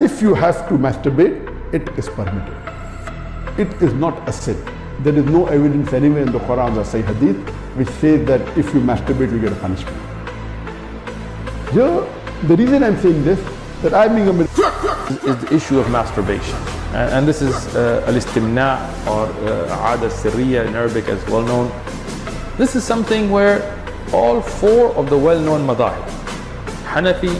if you have to masturbate, it is permitted. It is not a sin. There is no evidence anywhere in the Quran or Sahih Hadith which says that if you masturbate, you get a punishment. Here, the reason I'm saying this, that I'm being a is the issue of masturbation. And this is al-istimna or aada sirriya in Arabic as well known. This is something where all four of the well-known madhahib, Hanafi,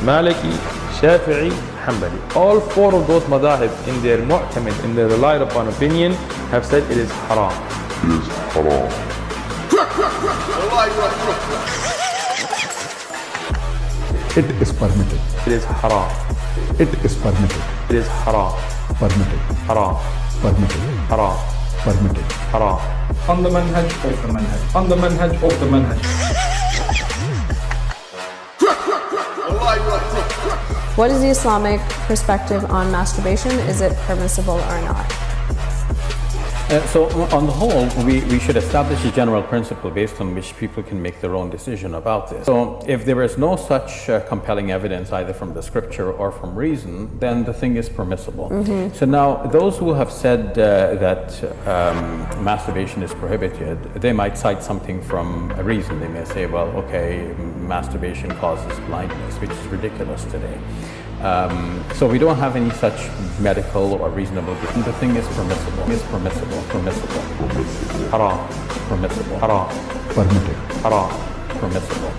Maliki, Shafi'i, Hanbali, all four of those madhahib in their mu'tamid, in their relied upon opinion, have said it is haram. It is haram. It is permitted. It is haram. It is permitted. It is haram. Permitted. Haram. Permitted. Haram. Permitted. Haram. On the manhaj, off the manhaj. On the manhaj, off the manhaj. What is the Islamic perspective on masturbation? Is it permissible or not? So on the whole, we should establish a general principle based on which people can make their own decision about this. So if there is no such compelling evidence either from the scripture or from reason, then the thing is permissible. So now those who have said that masturbation is prohibited, they might cite something from a reason. They may say, well, okay, masturbation causes blindness, which is ridiculous today. So we don't have any such medical or reasonable reason. The thing is permissible. Is permissible. Permissible. Haram. Permissible. Haram. Permitted. Haram. Permissible.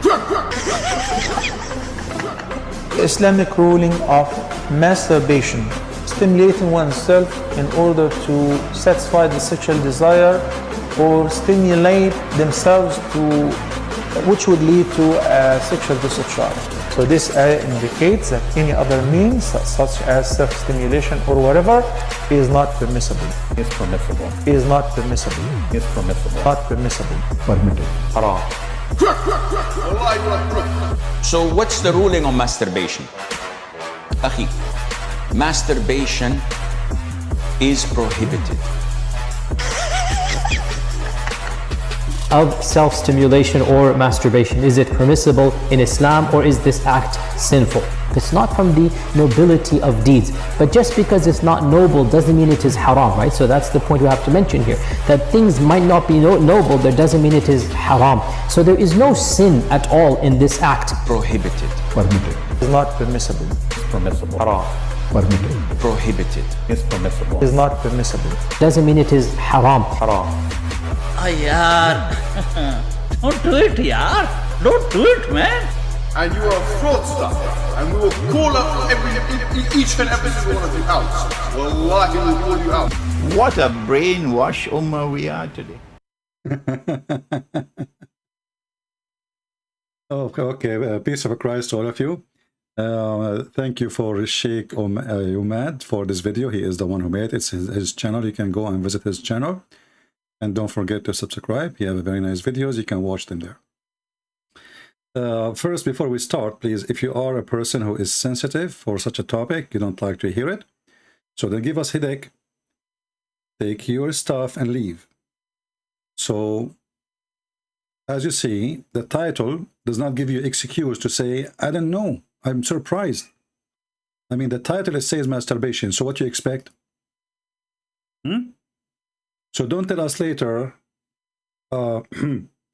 Islamic ruling of masturbation, stimulating oneself in order to satisfy the sexual desire or stimulate themselves to, which would lead to a sexual discharge. So this indicates that any other means, such as self-stimulation or whatever, is not permissible. Is permissible. Is not permissible. Is permissible. Not permissible. Permitted. Haram. So what's the ruling on masturbation? Akhi, masturbation is prohibited. Of self-stimulation or masturbation, is it permissible in Islam or is this act sinful? It's not from the nobility of deeds, but just because it's not noble doesn't mean it is haram, right? So that's the point we have to mention here, that things might not be noble, that doesn't mean it is haram. So there is no sin at all in this act. Prohibited. Permitted. Is not permissible. Is permissible. Haram. Permitted. Prohibited. Is permissible. Is not permissible. Doesn't mean it is haram. Haram. Yaar, don't do it, yaar. Don't do it, man. And you are a fraudster. And we will call up each and every single one of you out. Wallahi, we will call you out. What a brainwash ummah we are today. Okay. Peace of Christ to all of you. Thank you for Sheikh Umad for this video. He is the one who made it. It's his channel. You can go and visit his channel. And don't forget to subscribe. He has very nice videos. You can watch them there. First, before we start, please, if you are a person who is sensitive for such a topic, you don't like to hear it, so then give us headache, take your stuff and leave. So, as you see, the title does not give you excuse to say, I don't know, I'm surprised. I mean, the title says masturbation, so what do you expect? So don't tell us later,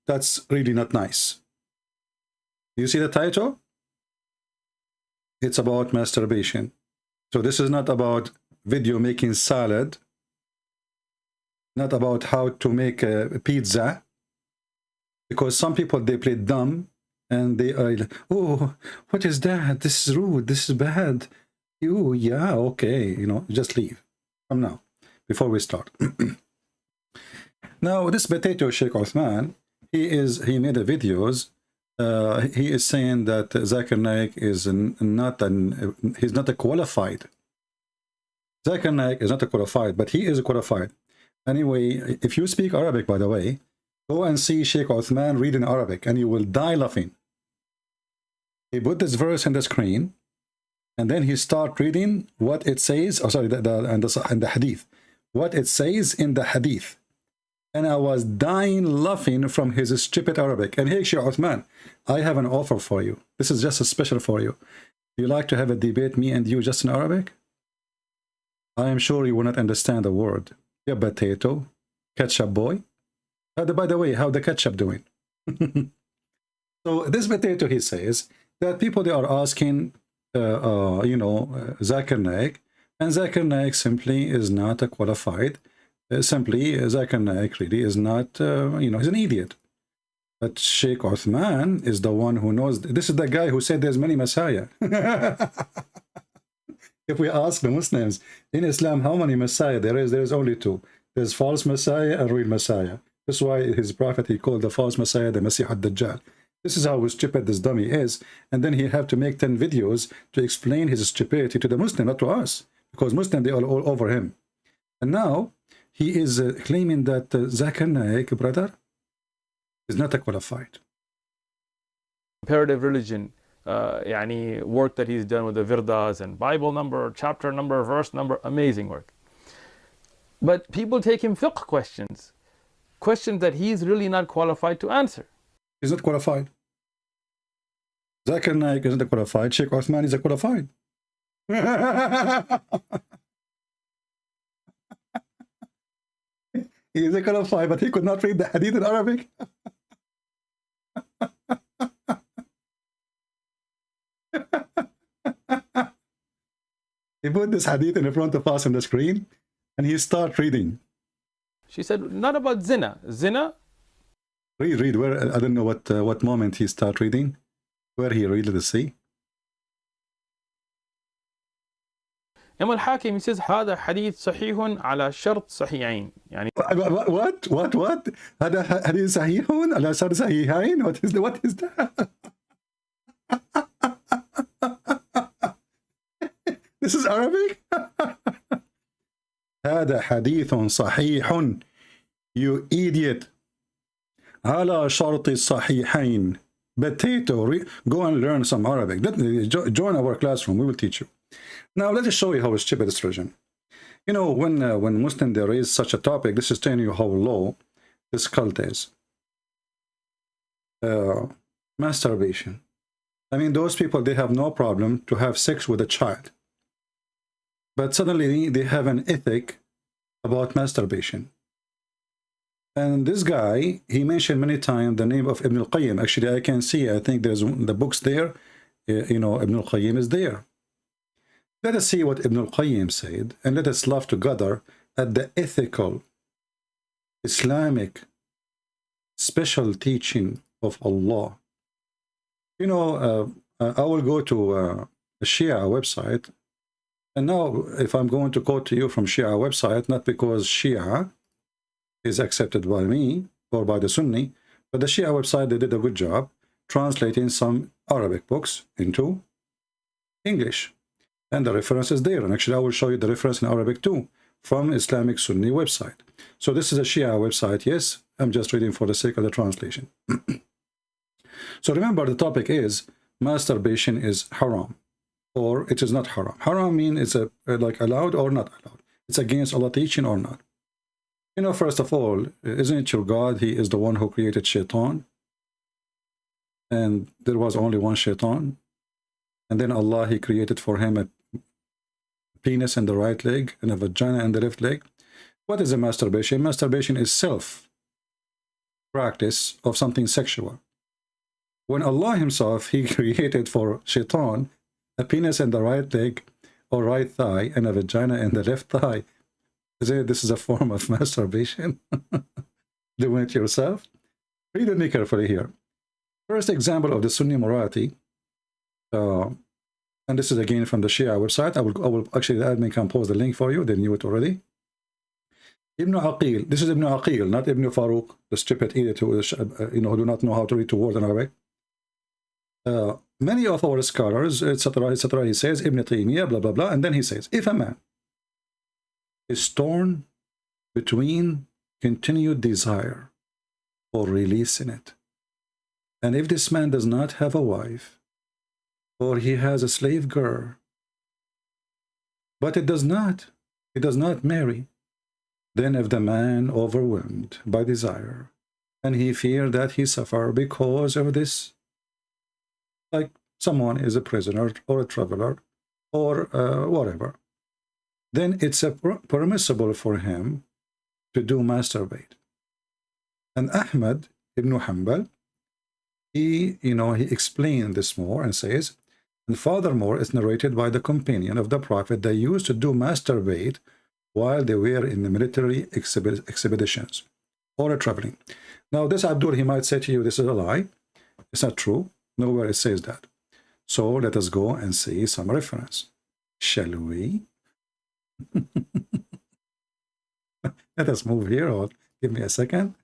that's really not nice. You see the title? It's about masturbation. So this is not about video making salad, not about how to make a pizza, because some people, they play dumb and they are like, oh, what is that? This is rude. This is bad. You, yeah, okay. You know, just leave. Come now, before we start. Now, this potato Sheikh Uthman, he made a videos. He is saying that Zakir Naik is he's not a qualified. Zakir Naik is not a qualified, but he is a qualified. Anyway, if you speak Arabic, by the way, go and see Sheikh Uthman reading Arabic, and you will die laughing. He put this verse in the screen, and then he start reading what it says. Oh, sorry, the hadith, what it says in the hadith. And I was dying laughing from his stupid Arabic. And hey, Sheikh Uthman, I have an offer for you. This is just a special for you. You like to have a debate, me and you, just in Arabic? I am sure you will not understand a word. Yeah, potato, ketchup boy. By the way, how the ketchup doing? So this potato, he says that people, they are asking, Zakir Naik, and Zakir Naik simply is not a qualified. Simply, Zakir Naik really is not, he's an idiot. But Sheikh Uthman is the one who knows. This is the guy who said there's many Messiah. If we ask the Muslims in Islam how many Messiah there is only two. There's false Messiah and real Messiah. That's why his prophet, he called the false Messiah the Masih ad-Dajjal. This is how stupid this dummy is. And then he have to make 10 videos to explain his stupidity to the Muslim, not to us. Because Muslim, they are all over him. And now he is claiming that Zakir Naik, brother, is not a qualified. Comparative religion, work that he's done with the Virdas and Bible number, chapter number, verse number, amazing work. But people take him fiqh questions that he's really not qualified to answer. He's not qualified. Zakir Naik isn't a qualified. Sheikh Uthman is a qualified. He is a qualified, but he could not read the Hadith in Arabic. He put this Hadith in front of us on the screen, and he start reading. She said, not about zina. Zina? Read. Where? I don't know what moment he start reading. Where he read the sea. Imam al-Hakim, he says, هذا حديث صحيح على شرط صحيحين. What? هذا حديث صحيح على شرط صحيحين? What is that? This is Arabic? هذا حديث صحيح. You idiot. على شرط الصحيحين. Potato. Go and learn some Arabic. Join our classroom. We will teach you. Now let us show you how stupid this religion. When Muslims they raise such a topic, this is telling you how low this cult is. Masturbation. I mean, those people, they have no problem to have sex with a child. But suddenly they have an ethic about masturbation. And this guy, he mentioned many times the name of Ibn al-Qayyim. Actually, I can see, I think there's the books there. Ibn al-Qayyim is there. Let us see what Ibn al-Qayyim said, and let us laugh together at the ethical, Islamic, special teaching of Allah. I will go to a Shia website, and now if I'm going to quote to you from Shia website, not because Shia is accepted by me or by the Sunni, but the Shia website, they did a good job translating some Arabic books into English. And the reference is there. And actually, I will show you the reference in Arabic too, from Islamic Sunni website. So this is a Shia website. Yes, I'm just reading for the sake of the translation. So remember, the topic is masturbation is haram, or it is not haram. Haram means it's like allowed or not allowed. It's against Allah teaching or not. First of all, isn't it your God? He is the one who created shaitan. And there was only one shaitan. And then Allah, he created for him a penis in the right leg and a vagina in the left leg. What is a masturbation? Masturbation is self-practice of something sexual. When Allah himself, he created for shaitan a penis in the right leg or right thigh and a vagina in the left thigh. This is a form of masturbation? Doing it yourself? Read me carefully here. First example of the Sunni morality. And this is again from the Shia website. I will actually, the admin can post the link for you. They knew it already. Ibn Aqil. This is Ibn Aqil, not Ibn Farouk, the stupid idiot who who do not know how to read two words in Arabic. Many of our scholars, etc., he says, Ibn Taymiyyah, blah, blah, blah, and then he says, if a man is torn between continued desire or releasing it, and if this man does not have a wife, or he has a slave girl, but he does not marry, then if the man overwhelmed by desire, and he feared that he suffer because of this, like someone is a prisoner or a traveler or whatever, then it's permissible for him to do masturbate. And Ahmad ibn Hanbal, he explained this more and says, and furthermore, it's narrated by the companion of the Prophet, they used to do masturbate while they were in the military expeditions or traveling. Now, this Abdul, he might say to you, this is a lie. It's not true. Nowhere it says that. So let us go and see some reference. Shall we? Let us move here, or give me a second.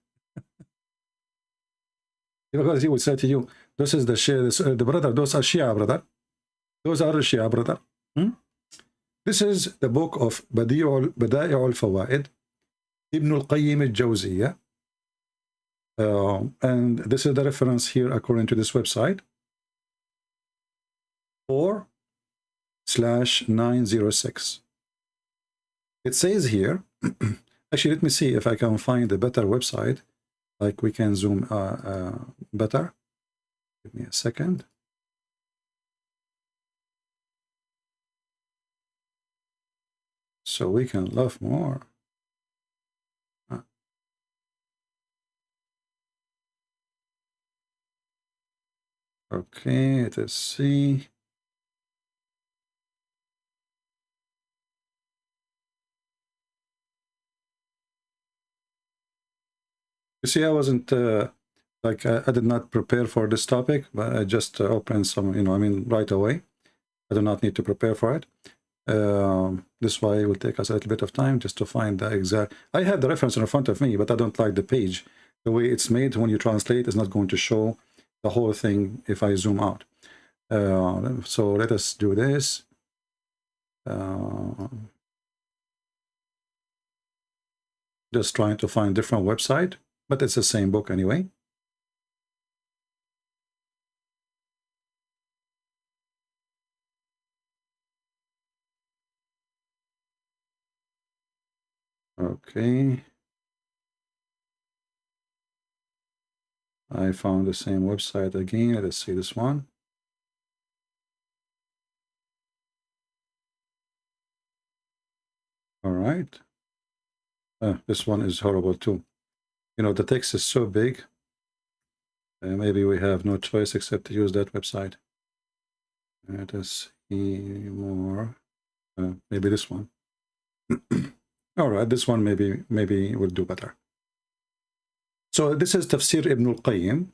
Because he would say to you, this is the Shia, the brother, those are Shia, brother. Those are Shia, brother. This is the book of Bada'i al-Fawaid, Ibn al-Qayyim al-Jawziyah. And this is the reference here according to this website. 4/906. It says here, actually, let me see if I can find a better website, like we can zoom better. Give me a second. So we can love more. Okay, let's see. You see, I wasn't like I did not prepare for this topic, but I just opened some, right away. I do not need to prepare for it. This way will take us a little bit of time just to find the exact. I have the reference in front of me, but I don't like the page. The way it's made when you translate is not going to show the whole thing if I zoom out. So let us do this. Just trying to find different website, but it's the same book anyway. Okay. I found the same website again. Let's see this one. All right. This one is horrible too. The text is so big. Maybe we have no choice except to use that website. Let us see more. Maybe this one. All right, this one maybe will do better. So this is Tafsir Ibn al-Qayyim,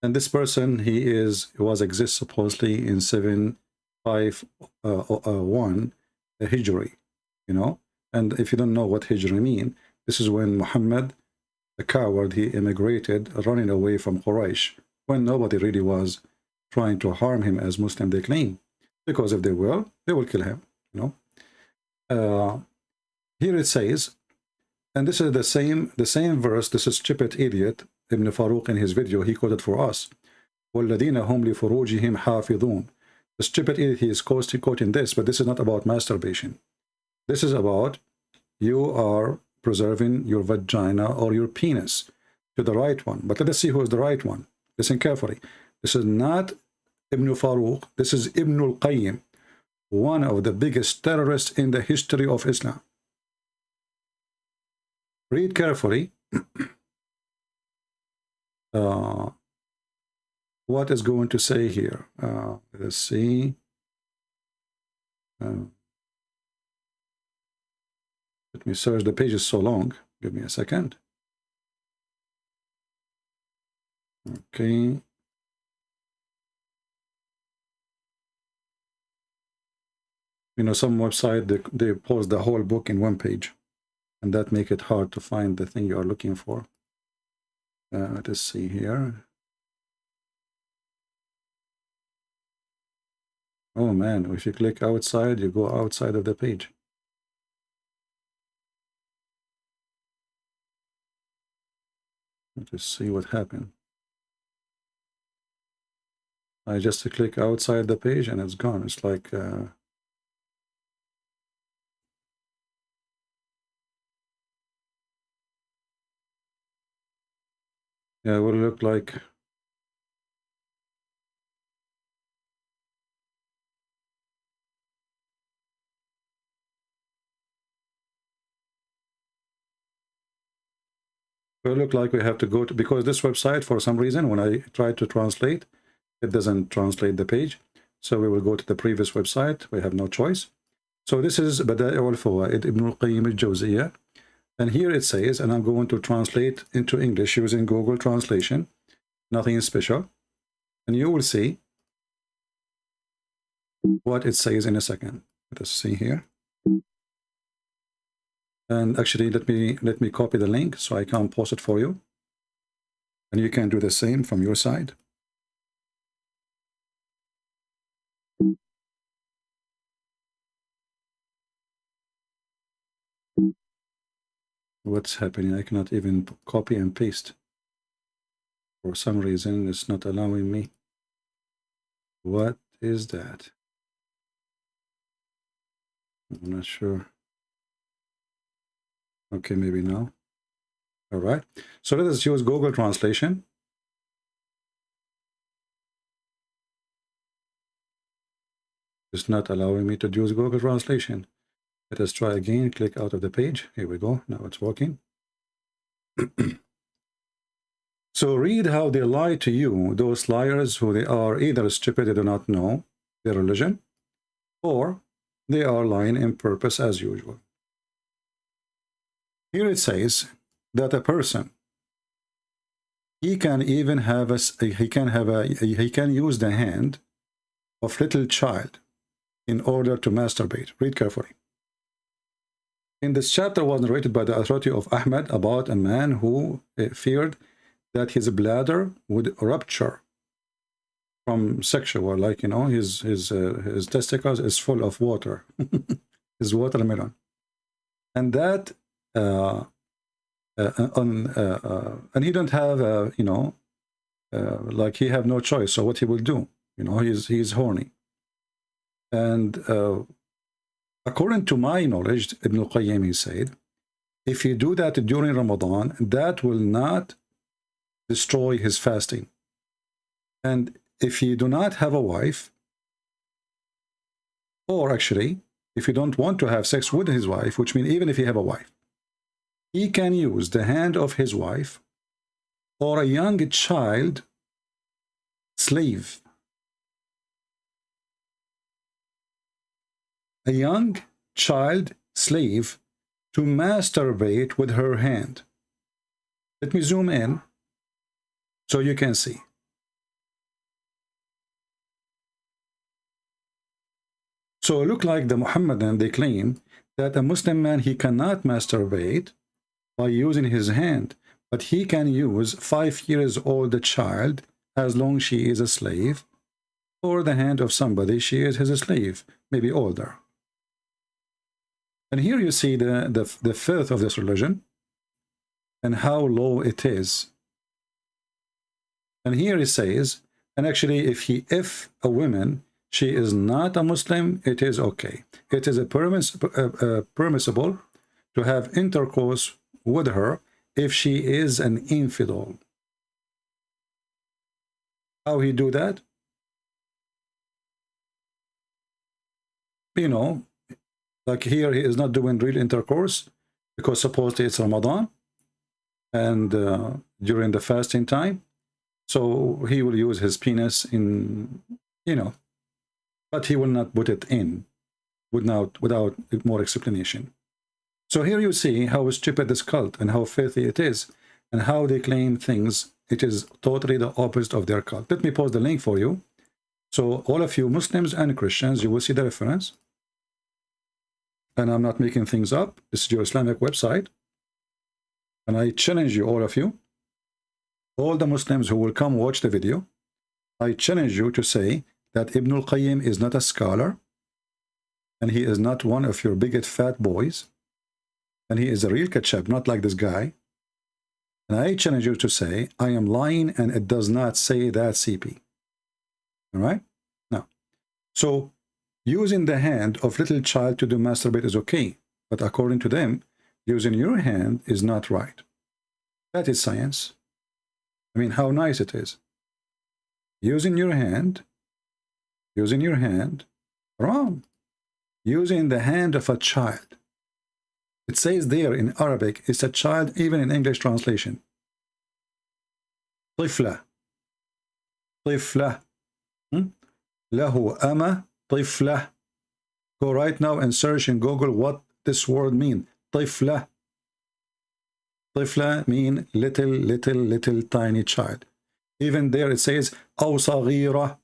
and this person was exists supposedly in 751 Hijri, And if you don't know what Hijri mean, this is when Muhammad, the coward, he immigrated, running away from Quraysh, when nobody really was trying to harm him as Muslim they claim, because if they will kill him. Here it says, and this is the same verse. This is stupid idiot Ibn Farouk in his video. He quoted for us. وَالَّذِينَ هُمْ لِفُرُوجِهِمْ حَافِظُونَ. The stupid idiot, he is quoting this, but this is not about masturbation. This is about you are preserving your vagina or your penis to the right one. But let us see who is the right one. Listen carefully. This is not Ibn Farouk. This is Ibn al-Qayyim, one of the biggest terrorists in the history of Islam. Read carefully what is going to say here. Let's see. Let me search. The page is so long. Give me a second. Okay. Some website, they post the whole book in one page, and that make it hard to find the thing you are looking for. Let us see here. Oh man, if you click outside, you go outside of the page. Let us see what happened. I just click outside the page and it's gone. It's like yeah, it will look like So it look like we have to go to, because this website, for some reason, when I try to translate, it doesn't translate the page. So we will go to the previous website. We have no choice. So this is Bada'i al-Fawaid, Ibn al-Qayyim al-Jawziyah. And here it says, and I'm going to translate into English using Google Translation, nothing special. And you will see what it says in a second. Let us see here. And actually, let me copy the link so I can post it for you. And you can do the same from your side. What's happening? I cannot even copy and paste. For some reason, it's not allowing me. What is that? I'm not sure. Okay, maybe now. All right. So let us use Google Translation. It's not allowing me to use Google Translation. Let us try again. Click out of the page. Here we go. Now it's working. So read how they lie to you, those liars who they are either stupid, they do not know their religion, or they are lying in purpose as usual. Here it says that a person, he can even have he can use the hand of little child in order to masturbate. Read carefully. In this chapter was narrated by the authority of Ahmad about a man who feared that his bladder would rupture from sexual, like, you know, his testicles is full of water, his watermelon, and that and he don't have you know, like he have no choice. So what he will do, you know, he's horny. And according to my knowledge, Ibn al-Qayyim, he said, if you do that during Ramadan, that will not destroy his fasting. And if you do not have a wife, or actually, if you don't want to have sex with his wife, which means even if you have a wife, he can use the hand of his wife or a young child slave. A young child slave to masturbate with her hand. Let me zoom in so you can see. So it look like the Muhammadan, they claim that a Muslim man, he cannot masturbate by using his hand, but he can use 5 years old child as long as she is a slave, or the hand of somebody, she is his slave, maybe older. And here you see the filth of this religion and how low it is. And here it says, and actually if a woman, she is not a Muslim, it is okay. It is permissible to have intercourse with her if she is an infidel. How he do that? You know, like here he is not doing real intercourse because supposedly it's Ramadan and during the fasting time. So he will use his penis in, you know, but he will not put it in without more explanation. So here you see how stupid this cult and how filthy it is and how they claim things. It is totally the opposite of their cult. Let me post the link for you. So all of you Muslims and Christians, you will see the reference. And I'm not making things up. This is your Islamic website. And I challenge you, all of you, all the Muslims who will come watch the video, I challenge you to say that Ibn al-Qayyim is not a scholar, and he is not one of your bigot fat boys, and he is a real ketchup, not like this guy. And I challenge you to say, I am lying, and it does not say that, CP. All right? Now, so using the hand of little child to do masturbate is okay, but according to them, using your hand is not right. That is science. I mean, how nice it is. Using your hand, wrong. Using the hand of a child. It says there in Arabic, it's a child, even in English translation. طفلة طفلة له أمة طفلة. Go right now and search in Google what this word means. طفلة. طفلة mean little tiny child. Even there it says أو صغيرة.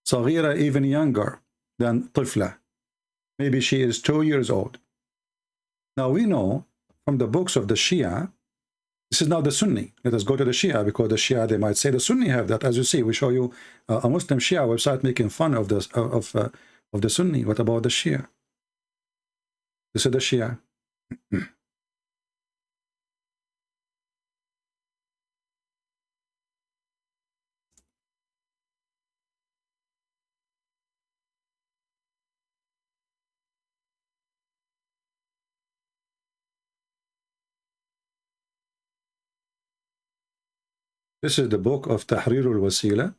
صغيرة even younger than طفلة. Maybe she is 2 years old. Now we know from the books of the Shia, this is now the Sunni. Let us go to the Shia, because the Shia, they might say the Sunni have that. As you see, we show you a Muslim Shia website making fun of the Sunni. What about the Shia? This is the Shia. This is the book of Tahrir al-Wasila.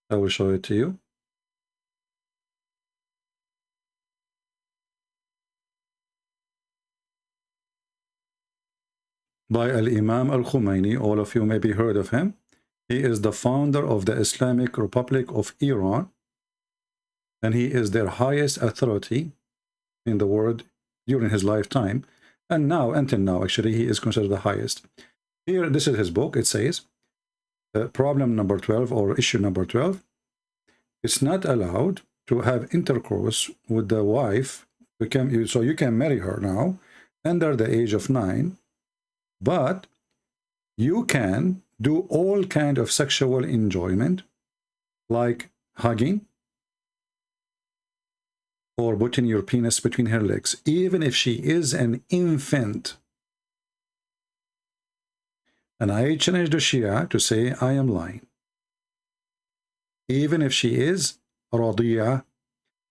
I will show it to you. By Al-Imam al-Khomeini. All of you maybe heard of him. He is the founder of the Islamic Republic of Iran, and he is their highest authority in the world during his lifetime. And now, until now, actually, he is considered the highest. Here, this is his book. It says, problem number 12, or issue number 12, it's not allowed to have intercourse with the wife. So you can marry her now under the age of 9, but you can do all kind of sexual enjoyment, like hugging or putting your penis between her legs, even if she is an infant. And I challenge the Shia to say I am lying. Even if she is radiyah.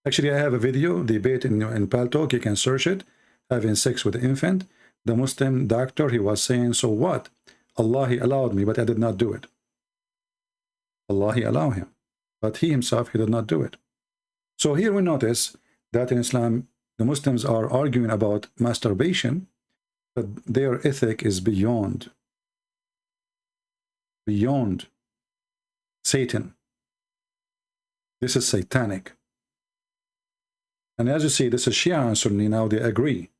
Actually, I have a video, debate in PalTalk, you can search it, having sex with the infant. The Muslim doctor, he was saying, so what? Allah, he allowed me, but I did not do it. Allah, he allowed him, but he himself, he did not do it. So here we notice that in Islam, the Muslims are arguing about masturbation, but their ethic is beyond Satan. This is satanic. And as you see, this is Shia and Sunni. Now they agree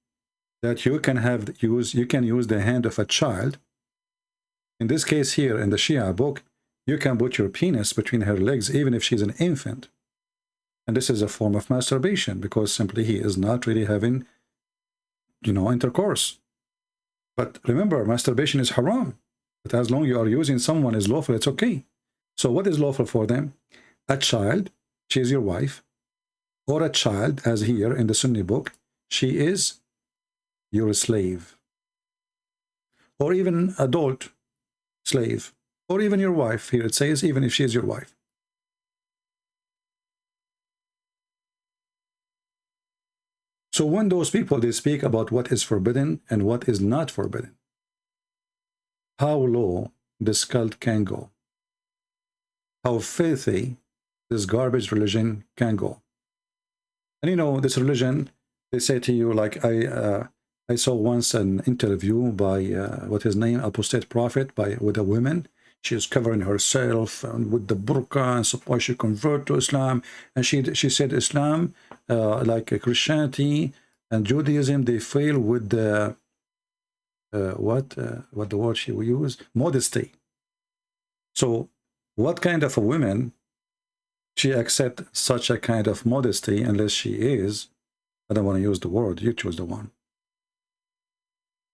that you can use the hand of a child. In this case here in the Shia book, you can put your penis between her legs even if she's an infant. And this is a form of masturbation, because simply he is not really having, intercourse. But remember, masturbation is haram. But as long as you are using someone is lawful, it's okay. So what is lawful for them? A child, she is your wife. Or a child, as here in the Sunni book, she is your slave. Or even adult slave. Or even your wife. Here it says, even if she is your wife. So when those people, they speak about what is forbidden and what is not forbidden, how low this cult can go, how filthy this garbage religion can go. And this religion, they say to you, like I saw once an interview by what his name, apostate prophet, with a woman. She is covering herself with the burqa and suppose she convert to Islam. And she said Islam, like Christianity and Judaism, they fail with the what the word she will use? Modesty. So what kind of a woman she accept such a kind of modesty unless she is, I don't want to use the word, you choose the one.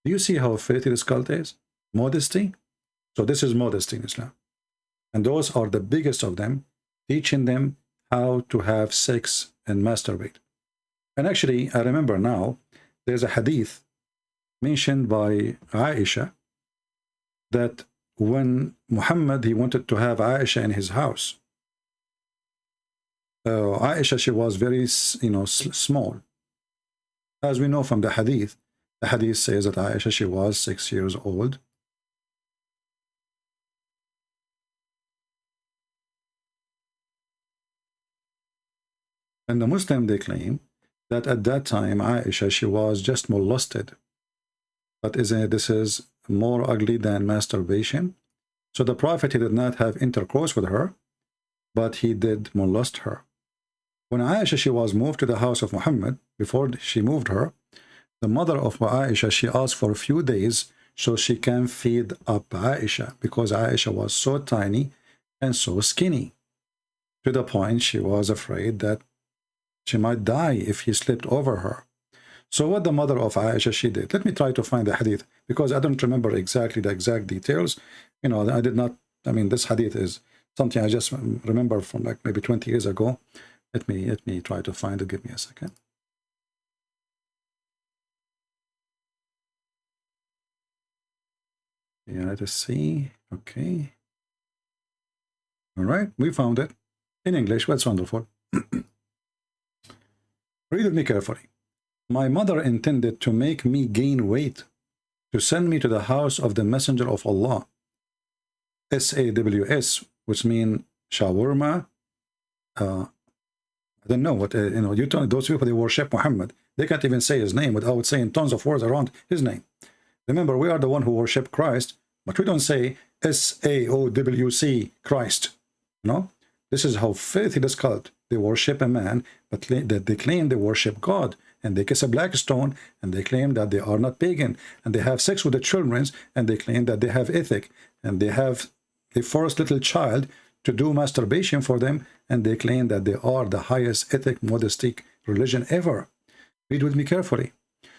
Do you see how filthy this cult is? Modesty? So this is modesty in Islam. And those are the biggest of them, teaching them how to have sex and masturbate. And actually, I remember now, there's a hadith mentioned by Aisha that when Muhammad, he wanted to have Aisha in his house, Aisha, she was very, small. As we know from the hadith says that Aisha, she was 6 years old. And the Muslim, they claim that at that time, Aisha, she was just molested. But isn't this is more ugly than masturbation? So the Prophet, he did not have intercourse with her, but he did molest her. When Aisha, she was moved to the house of Muhammad, before she moved her, the mother of Aisha, she asked for a few days so she can feed up Aisha, because Aisha was so tiny and so skinny, to the point she was afraid that she might die if he slept over her. So what the mother of Aisha, she did, let me try to find the hadith, because I don't remember exactly the exact details. You know, I did not, I mean, this hadith is something I just remember from like maybe 20 years ago. Let me try to find it. Give me a second. Yeah, let us see. Okay. All right, we found it in English. That's wonderful. Read with me carefully. My mother intended to make me gain weight, to send me to the house of the Messenger of Allah. SAWS, which mean shawarma. I don't know what, you know, those people, they worship Muhammad. They can't even say his name without saying tons of words around his name. Remember, we are the one who worship Christ, but we don't say SAOWC, Christ. You know, this is how filthy this cult. They worship a man, but they claim they worship God, and they kiss a black stone, and they claim that they are not pagan, and they have sex with the children, and they claim that they have ethic, and they force little child to do masturbation for them, and they claim that they are the highest ethic, modestic religion ever. Read with me carefully.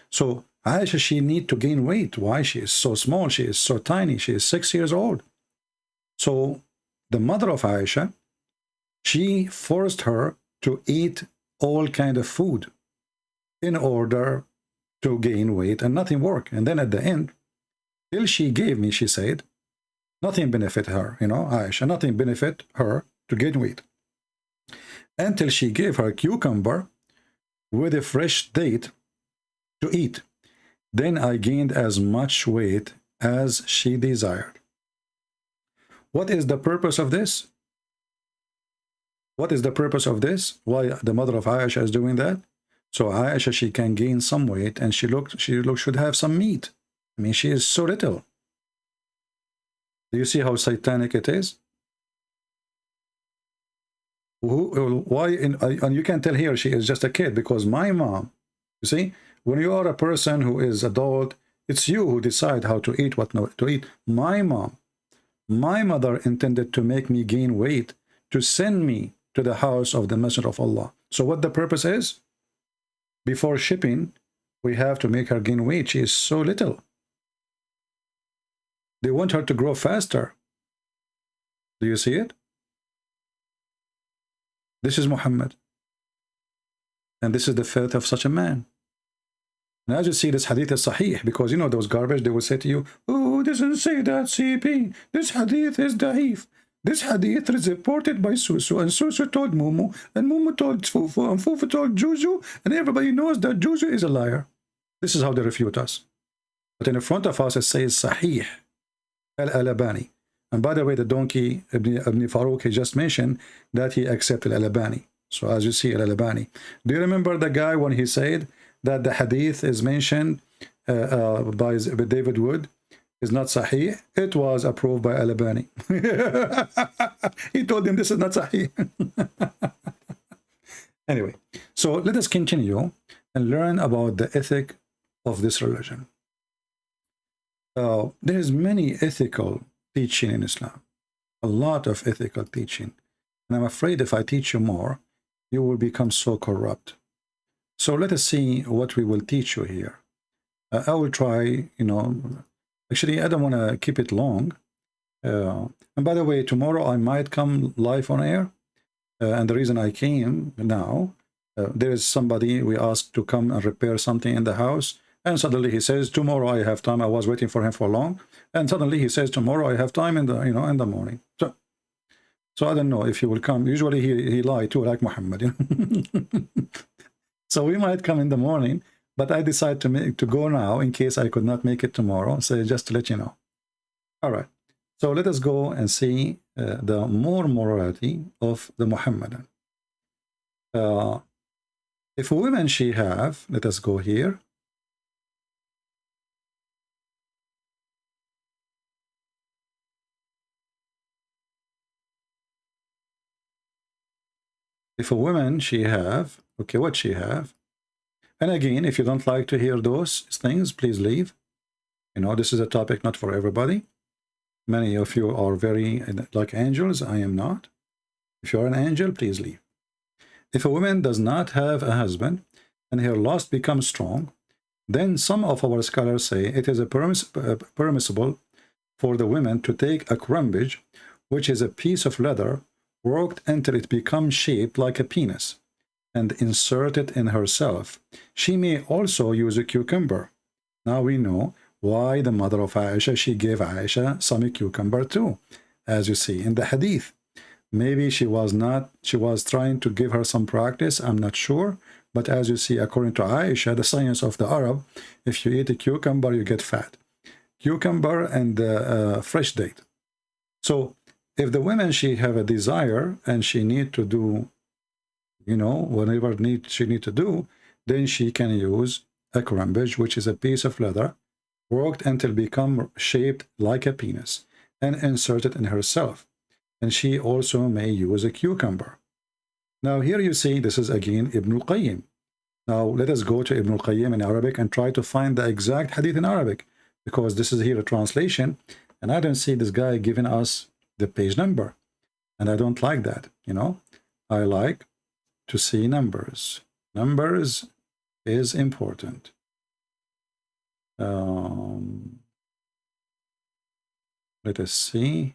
So Aisha, she need to gain weight. Why? She is so small, she is so tiny, she is 6 years old. So the mother of Aisha, she forced her to eat all kind of food in order to gain weight, and nothing worked. And then at the end, till she gave me, she said, nothing benefit her, you know, Aisha, nothing benefit her to gain weight. Until she gave her cucumber with a fresh date to eat. Then I gained as much weight as she desired. What is the purpose of this? What is the purpose of this? Why the mother of Aisha is doing that? So Aisha, she can gain some weight, and she should have some meat. I mean, she is so little. Do you see how satanic it is? Why? And you can tell here she is just a kid, because my mom, you see, when you are a person who is adult, it's you who decide how to eat, what not to eat. My mom, my mother intended to make me gain weight, to send me to the house of the Messenger of Allah. So what the purpose is? Before shipping, we have to make her gain weight. She is so little. They want her to grow faster. Do you see it? This is Muhammad. And this is the faith of such a man. And as you see, this hadith is sahih, because you know those garbage, they will say to you, oh, doesn't say that, CP. This hadith is da'if. This hadith is reported by Susu, and Susu told Mumu, and Mumu told Fufu, and Fufu told Juju, and everybody knows that Juju is a liar. This is how they refute us. But in front of us, it says Sahih al-Albani. And by the way, the donkey, Ibn Farouk, he just mentioned that he accepted al-Albani. So as you see, al-Albani. Do you remember the guy when he said that the hadith is mentioned by David Wood is not Sahih? It was approved by al-Albani. He told him this is not Sahih. Anyway, so let us continue and learn about the ethic of this religion. There is many ethical teaching in Islam, a lot of ethical teaching, and I'm afraid if I teach you more, you will become so corrupt. So let us see what we will teach you here. I will try, you know, actually I don't want to keep it long. And by the way, tomorrow I might come live on air, and the reason I came now, there is somebody we asked to come and repair something in the house. And suddenly he says, tomorrow I have time. I was waiting for him for long. And suddenly he says, tomorrow I have time in the, you know, in the morning. So I don't know if he will come. Usually he lied too, like Muhammad. You know? So we might come in the morning, but I decided to go now in case I could not make it tomorrow. So just to let you know. All right. So let us go and see the more morality of the Muhammadan. If women she have, let us go here. if a woman she have, okay, what she have, and again, if you don't like to hear those things, please leave. You know, this is a topic not for everybody. Many of you are very like angels. I am not. If you're an angel, please leave. If a woman does not have a husband and her lust becomes strong, then some of our scholars say it is permissible for the women to take a crumbage, which is a piece of leather worked until it becomes shaped like a penis, and insert it in herself. She may also use a cucumber. Now we know why the mother of Aisha, she gave Aisha some cucumber too, as you see in the hadith. Maybe she was trying to give her some practice, I'm not sure. But as you see, according to Aisha, the science of the Arab, if you eat a cucumber, you get fat. Cucumber and fresh date. So if the woman, she have a desire and she need to do, you know, whatever she need to do, then she can use a crumbage, which is a piece of leather worked until become shaped like a penis, and insert it in herself. And she also may use a cucumber. Now here you see, this is again Ibn al-Qayyim. Now let us go to Ibn al-Qayyim in Arabic and try to find the exact hadith in Arabic, because this is here a translation, and I don't see this guy giving us the page number. And I don't like that, you know. I like to see numbers. Numbers is important. Let us see.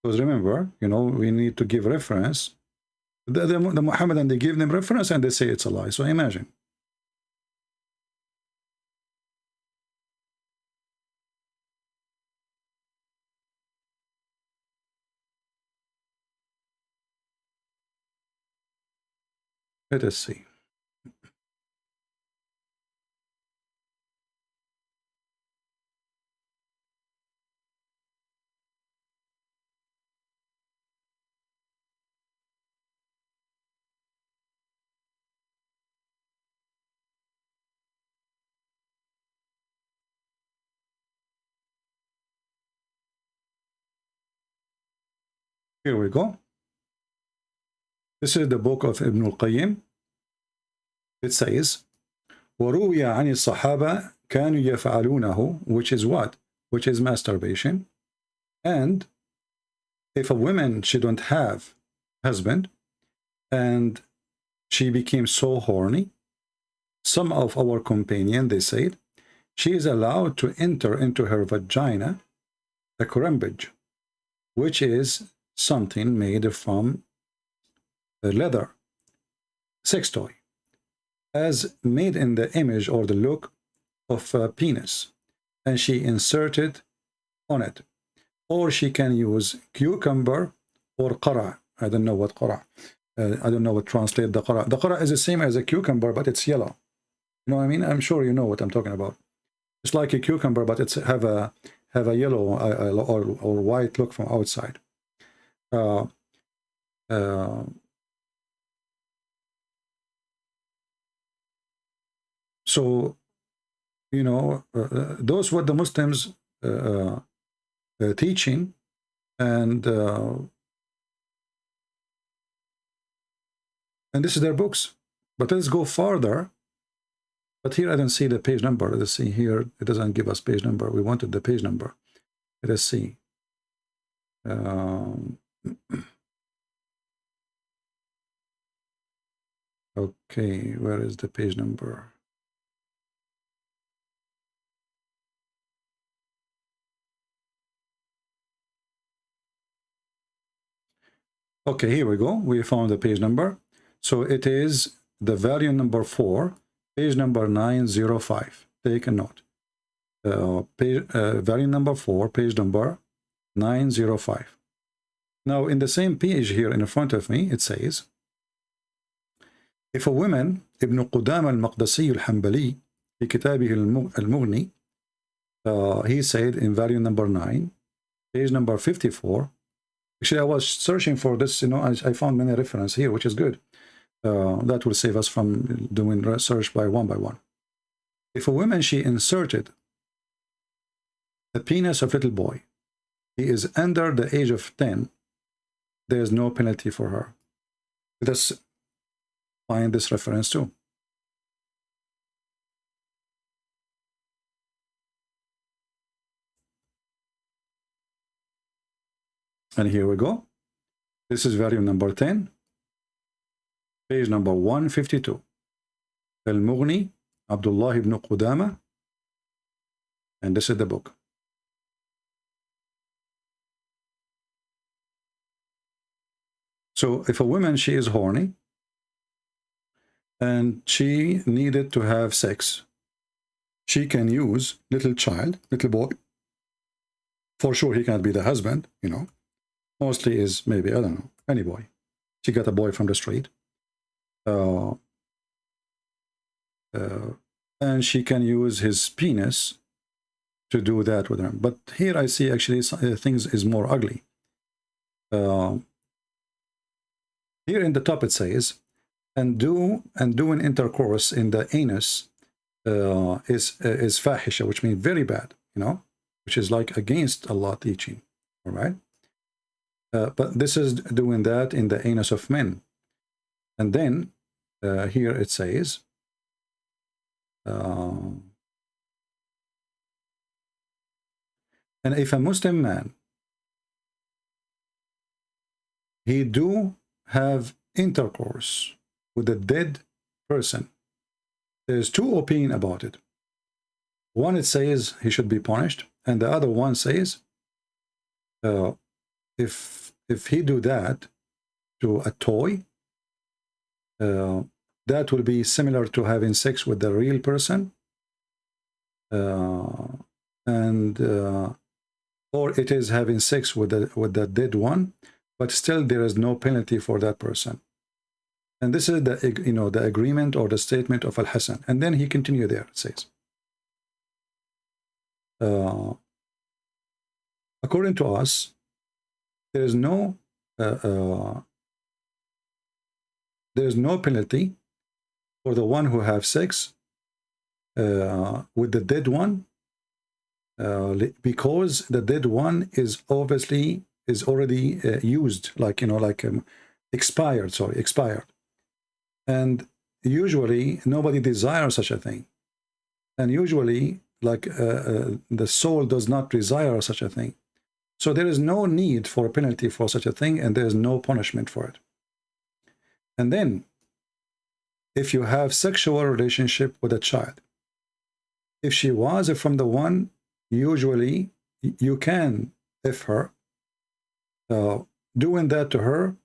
Because remember, you know, we need to give reference. The Muhammadan, they give them reference and they say it's a lie. So imagine. Let us see. Here we go. This is the book of Ibn al-Qayyim. It says, وَرُوِيَ عَنِ الصَّحَابَةِ كَانُوا يَفْعَلُونَهُ, which is what? Which is masturbation. And if a woman, she don't have husband, and she became so horny, some of our companions, they said, she is allowed to enter into her vagina a crumbage, which is something made from leather, sex toy, as made in the image or the look of a penis, and she inserted on it. Or she can use cucumber or qara. I don't know what qara. I don't know what translate the qara. The qara is the same as a cucumber, but it's yellow. You know what I mean? I'm sure you know what I'm talking about. It's like a cucumber, but it's have a yellow or white look from outside. So, you know, those were the Muslims teaching, and this is their books. But let's go farther. But here I don't see the page number. Let's see here. It doesn't give us page number. We wanted the page number. Let us see. Okay, where is the page number? Okay, here we go. We found the page number. So it is the volume number 4, page number 905. Take a note. Volume number 4, page number 905. Now, in the same page here in front of me, it says, if a woman, Ibn Qudama al-Maqdisi al-Hanbali, في كتابه المغني, he said in volume number 9, page number 54, Actually, I was searching for this, you know, I found many references here, which is good. That will save us from doing research by one. If a woman, she inserted the penis of little boy, he is under the age of 10, there is no penalty for her. Let us find this reference too. And here we go. This is volume number 10, page number 152. Al-Mughni, Abdullah ibn Qudama, and this is the book. So if a woman, she is horny, and she needed to have sex, she can use little child, little boy. For sure, he can't be the husband, you know. Mostly is maybe, I don't know, any boy. She got a boy from the street. And she can use his penis to do that with him. But here I see actually things is more ugly. Here in the top it says, and doing intercourse in the anus is fahisha, which means very bad, you know, which is like against Allah teaching, all right? But this is doing that in the anus of men. And then here it says, and if a Muslim man, he do have intercourse with a dead person, there's two opinions about it. One, it says he should be punished, and the other one says if he do that to a toy, that will be similar to having sex with the real person, or it is having sex with the dead one, but still there is no penalty for that person. And this is the, you know, the agreement or the statement of Al-Hasan. And then he continued there, it says, according to us, there is no penalty for the one who have sex with the dead one, because the dead one is obviously already used, like, you know, like expired. And usually nobody desires such a thing, and usually like the soul does not desire such a thing. So there is no need for a penalty for such a thing, and there is no punishment for it. And then if you have sexual relationship with a child, if she was from the one, usually you can, if her, doing that to her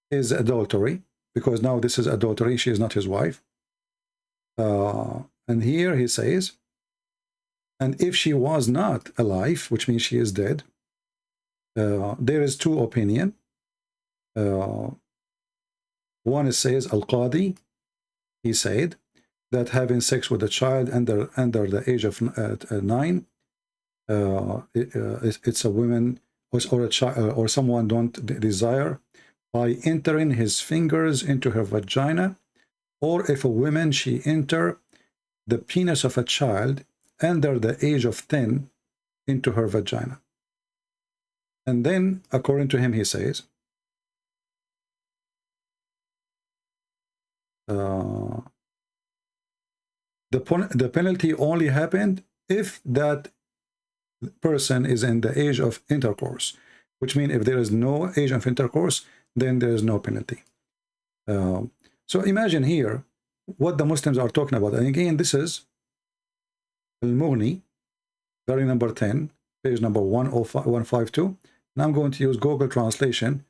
is adultery, because now this is adultery, she is not his wife. And here he says, and if she was not alive, which means she is dead, there is two opinions. One, it says Al-Qadi, he said that having sex with a child under the age of 9, it's a woman or a child or someone don't desire by entering his fingers into her vagina, or if a woman, she enter the penis of a child under the age of 10 into her vagina. And then, according to him, he says, the penalty only happened if that person is in the age of intercourse, which means if there is no age of intercourse, then there is no penalty. So imagine here what the Muslims are talking about. And again, this is Al-Mughni, volume number 10, page number 152. And I'm going to use Google translation.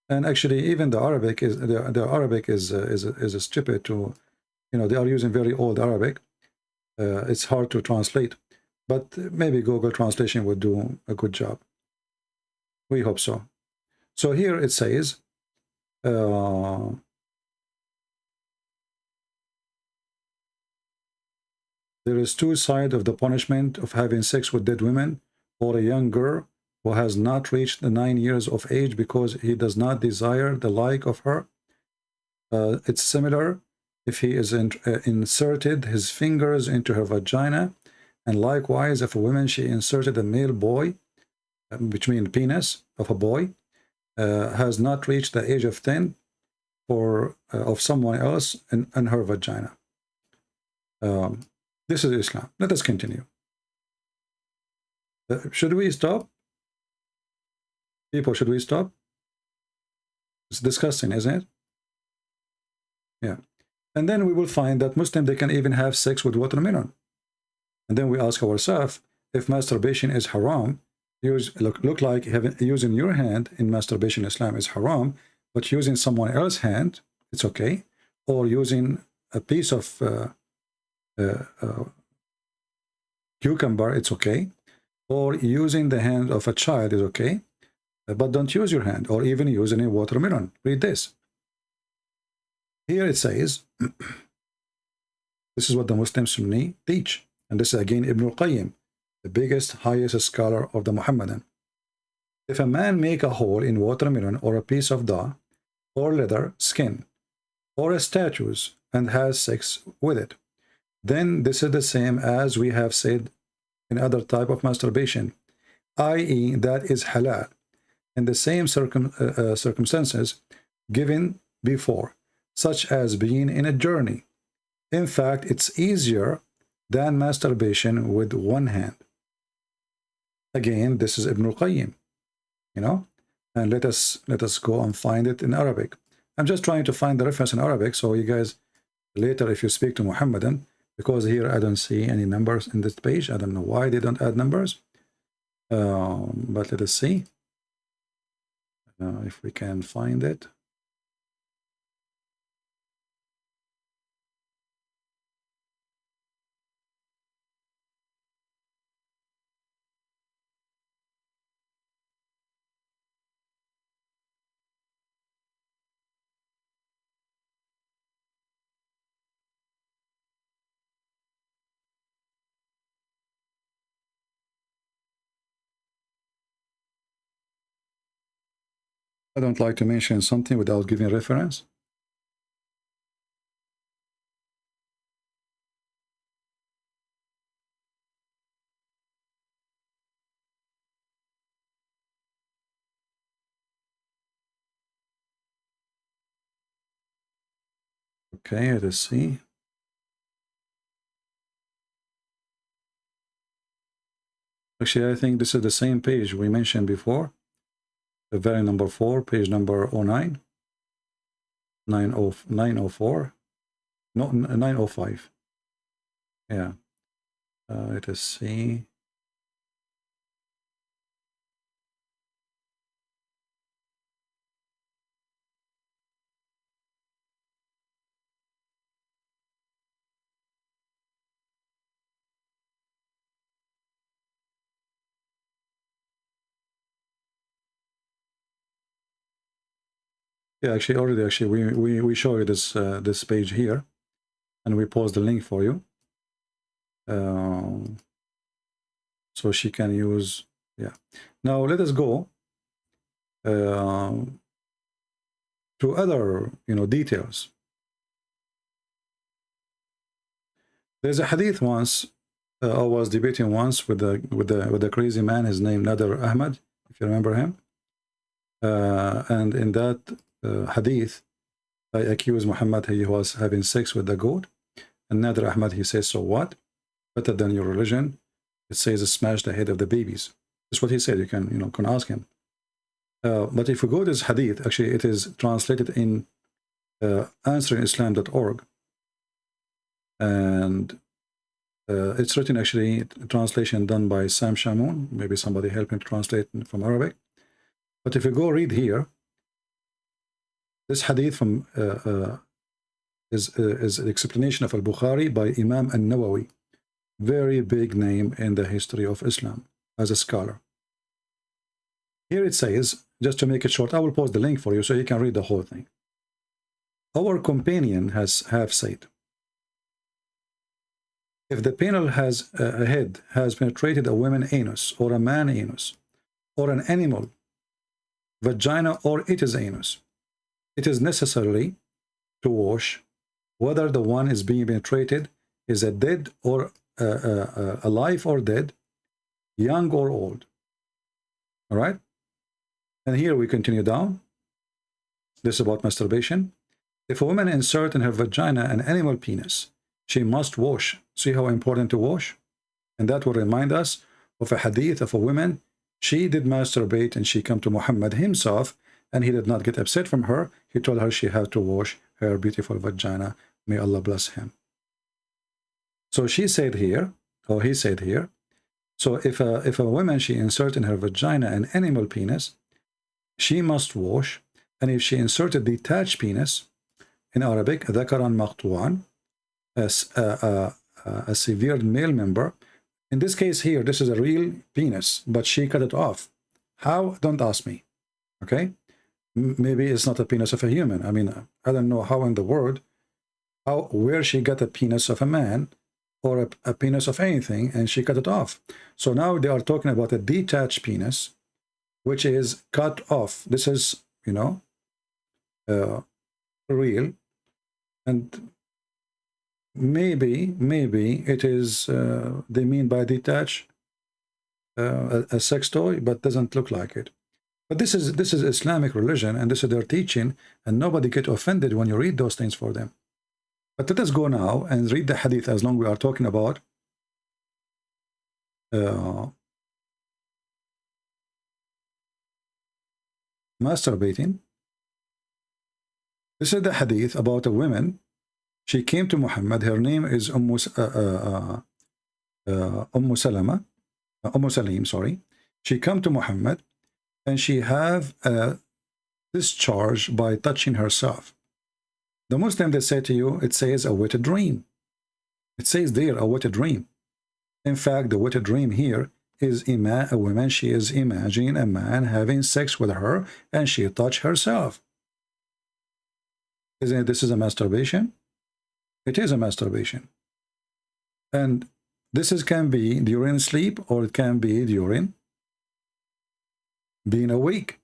And actually, even the Arabic is stupid to, you know, they are using very old Arabic. It's hard to translate, but maybe Google translation would do a good job. We hope so. So here it says, there is two sides of the punishment of having sex with dead women or a young girl who has not reached the 9 years of age because he does not desire the like of her. It's similar if he is inserted his fingers into her vagina, and likewise if a woman, she inserted a male boy, which means penis of a boy, has not reached the age of 10 of someone else in her vagina. This is Islam. Let us continue. Should we stop? People, should we stop? It's disgusting, isn't it? Yeah. And then we will find that Muslims, they can even have sex with watermelon. And then we ask ourselves, if masturbation is haram, look like using your hand in masturbation Islam is haram, but using someone else's hand, it's okay. Or using a piece of cucumber, it's okay. Or using the hand of a child is okay. But don't use your hand, or even using a watermelon. Read this. Here it says, this is what the Muslim Sunni teach. And this is again Ibn al-Qayyim, the biggest, highest scholar of the Muhammadan. If a man make a hole in watermelon or a piece of dough or leather, skin, or a statue and has sex with it, then this is the same as we have said in other type of masturbation, i.e. that is halal, in the same circumstances given before, such as being in a journey. In fact, it's easier than masturbation with one hand. Again, this is Ibn al-Qayyim, you know, and let us go and find it in Arabic. I'm just trying to find the reference in Arabic, so you guys later, if you speak to Muhammadan, because here I don't see any numbers in this page. I don't know why they don't add numbers, but let us see if we can find it. I don't like to mention something without giving reference. Okay, let's see. Actually, I think this is the same page we mentioned before. The very number 4, page number 09, 904, no, 905. Yeah. Let us see. Yeah, actually, we show you this this page here, and we post the link for you, so she can use. Yeah. Now let us go to other details. There's a hadith once. I was debating once with the crazy man. His name Nader Ahmad, if you remember him, and in that hadith, I accuse Muhammad he was having sex with the goat, and Nader Ahmad, he says, so what? Better than your religion. It says smash the head of the babies. That's what he said. You can ask him. But if we go to this hadith, actually it is translated in answeringislam.org, and it's written, actually, translation done by Sam Shamoun. Maybe somebody help him to translate from Arabic. But if you go read here, this hadith from is an explanation of Al-Bukhari by Imam An-Nawawi, very big name in the history of Islam as a scholar. Here it says, just to make it short, I will post the link for you so you can read the whole thing. Our companion have said, if the penal has a head has penetrated a woman anus or a man anus, or an animal vagina or its anus, it is necessary to wash whether the one is being penetrated is a dead or alive or dead, young or old. All right? And here we continue down. This is about masturbation. If a woman insert in her vagina an animal penis, she must wash. See how important to wash? And that will remind us of a hadith of a woman. She did masturbate and she came to Muhammad himself, and he did not get upset from her. He told her she had to wash her beautiful vagina. May Allah bless him. So she said here, or he said here, so if a woman, she insert in her vagina an animal penis, she must wash. And if she inserted detached penis, in Arabic, ذكرا مقطوعا, a severed male member. In this case here, this is a real penis, but she cut it off. How? Don't ask me. Okay? Maybe it's not a penis of a human. I mean, I don't know how in the world, where she got a penis of a man or a penis of anything, and she cut it off. So now they are talking about a detached penis, which is cut off. This is, you know, real. And maybe it is, they mean by detached, a sex toy, but doesn't look like it. But this is Islamic religion, and this is their teaching, and nobody get offended when you read those things for them. But let us go now and read the hadith, as long as we are talking about masturbating. This is the hadith about a woman. She came to Muhammad. Her name is Salim, sorry. She came to Muhammad, and she have a discharge by touching herself. The Muslim, they say to you, it says a wet dream. It says there a wet dream. In fact, the wet dream here is a woman, she is imagining a man having sex with her, and she touched herself. Isn't it, this is a masturbation? It is a masturbation. And this can be during sleep, or it can be during being awake.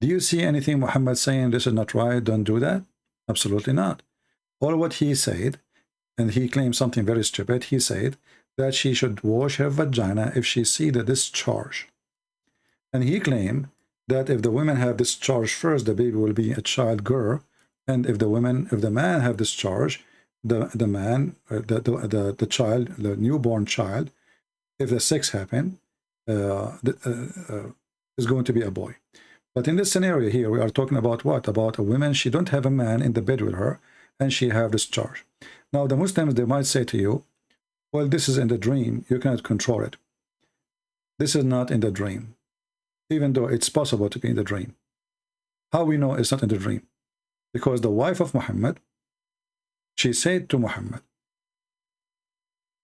Do you see anything Muhammad saying this is not right, don't do that? Absolutely not. All what he said, and he claimed something very stupid, he said that she should wash her vagina if she see the discharge. And he claimed that if the women have discharge first, the baby will be a child girl, and if the man have discharge, the child, the newborn child, if the sex happen, is going to be a boy. But in this scenario here, we are talking about what? About a woman, she don't have a man in the bed with her, and she have discharge. Now, the Muslims, they might say to you, well, this is in the dream, you cannot control it. This is not in the dream, even though it's possible to be in the dream. How we know it's not in the dream? Because the wife of Muhammad, she said to Muhammad,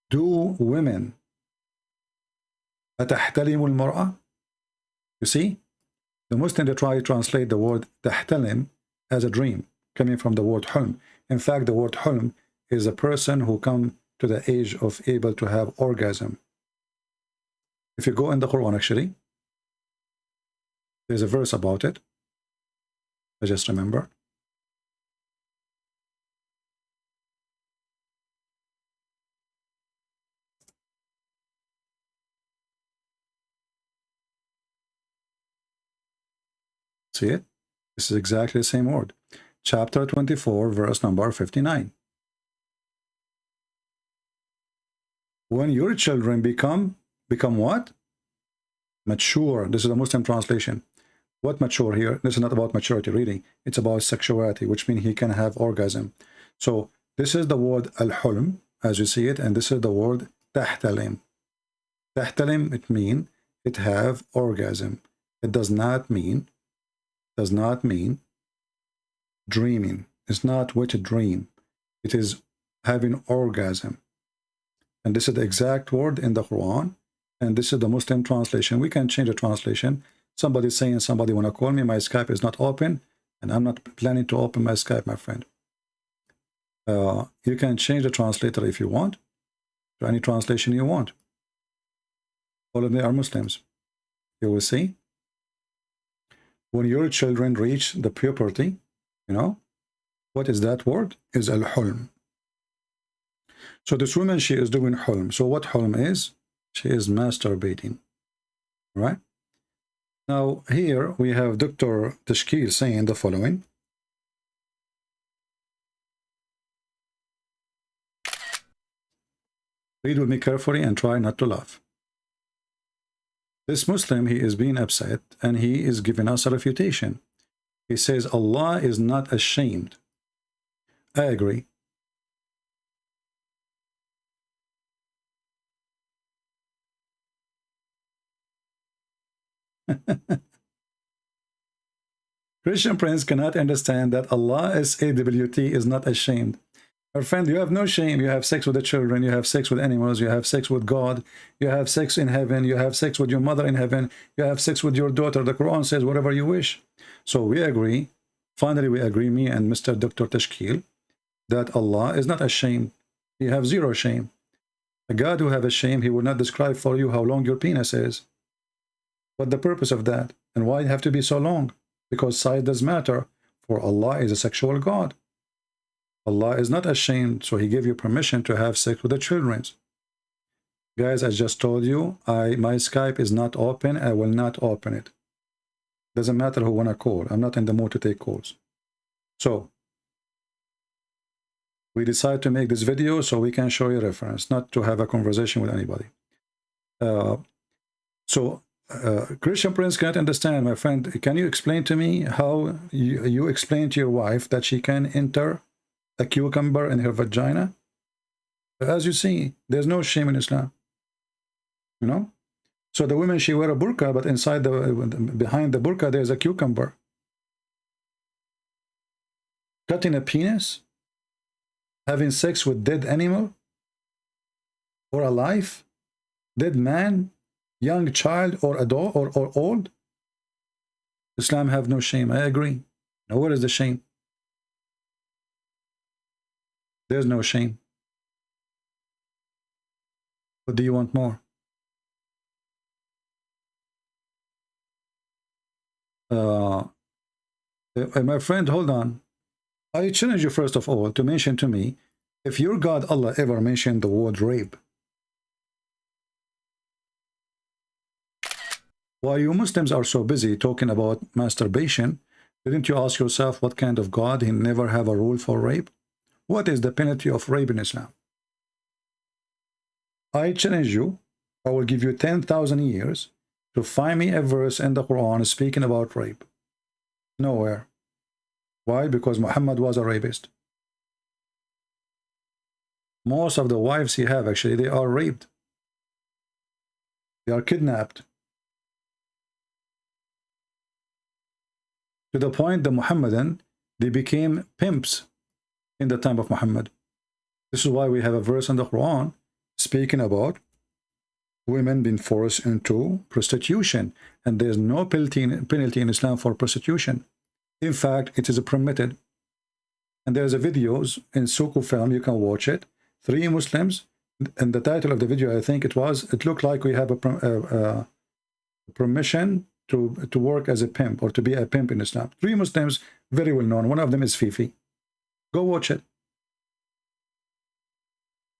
do women أتحتلم المرأة? You see? The Muslim, they try to translate the word tahtalim as a dream, coming from the word hulm. In fact, the word hulm is a person who come to the age of able to have orgasm. If you go in the Quran, actually, there's a verse about it. I just remember. See it? This is exactly the same word. Chapter 24, verse number 59. When your children become what? Mature. This is a Muslim translation. What mature here? This is not about maturity reading. It's about sexuality, which means he can have orgasm. So this is the word al-hulm, as you see it, and this is the word tahtalim. Tahtalim, it means it have orgasm. It does not mean dreaming. It's not what a dream. It is having orgasm. And this is the exact word in the Quran. And this is the Muslim translation. We can change the translation. Somebody's saying somebody want to call me. My Skype is not open. And I'm not planning to open my Skype, my friend. You can change the translator if you want. To any translation you want. All of them are Muslims. You will see. when your children reach the puberty, you know, what is that word? Is al-hulm. So this woman, she is doing hulm. So what hulm is? She is masturbating, right? Now here we have Dr. Tashkil saying the following. Read with me carefully and try not to laugh. This Muslim, he is being upset and he is giving us a refutation. He says Allah is not ashamed. I agree. Christian Prince cannot understand that Allah SAWT is not ashamed. Our friend, you have no shame. You have sex with the children, you have sex with animals, you have sex with God, you have sex in heaven, you have sex with your mother in heaven, you have sex with your daughter. The Quran says whatever you wish. So we agree, finally we agree, me and Mr. Dr. Tashkil, that Allah is not ashamed. He have zero shame. A God who have a shame, he will not describe for you how long your penis is. What the purpose of that? And why it have to be so long? Because size does matter, for Allah is a sexual God. Allah is not ashamed, so he gave you permission to have sex with the children. Guys, I just told you, my Skype is not open. I will not open it. Doesn't matter who wanna call. I'm not in the mood to take calls. So, we decided to make this video so we can show you a reference, not to have a conversation with anybody. Christian Prince cannot understand, my friend. Can you explain to me how you explain to your wife that she can enter a cucumber in her vagina? As you see, there's no shame in Islam, you know. So the women, she wear a burqa, but inside behind the burqa there's a cucumber. Cutting a penis, having sex with dead animal or alive, dead man, young child or adult or old. Islam have no shame. I agree. Now where is the shame? There's no shame. What do you want more? My friend, hold on. I challenge you first of all to mention to me if your God Allah ever mentioned the word rape. While you Muslims are so busy talking about masturbation, didn't you ask yourself what kind of God he never have a rule for rape? What is the penalty of rape in Islam? I challenge you, I will give you 10,000 years to find me a verse in the Quran speaking about rape. Nowhere. Why? Because Muhammad was a rapist. Most of the wives he have, actually, they are raped. They are kidnapped. To the point the Muhammadan, they became pimps in the time of Muhammad. This is why we have a verse in the Quran speaking about women being forced into prostitution, and there's no penalty in Islam for prostitution. In fact, it is permitted. And there's a videos in Suku film, you can watch it. 3 Muslims, and the title of the video, I think it looked like we have a permission to work as a pimp or to be a pimp in Islam. 3 Muslims, very well known. One of them is Fifi. Go watch it.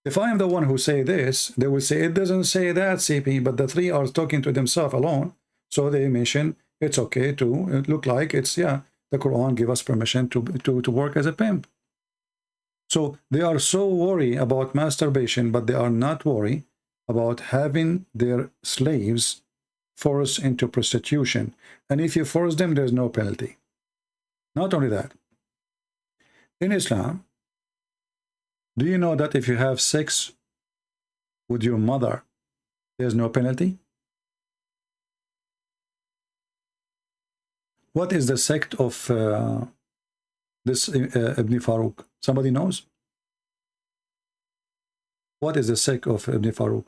If I am the one who say this, they will say, it doesn't say that, CP, but the 3 are talking to themselves alone. So they mention it's okay to look like it's, yeah, the Quran give us permission to work as a pimp. So they are so worried about masturbation, but they are not worried about having their slaves forced into prostitution. And if you force them, there's no penalty. Not only that, in Islam, do you know that if you have sex with your mother, there's no penalty? What is the sect of this Ibn Farouk? Somebody knows? What is the sect of Ibn Farouk?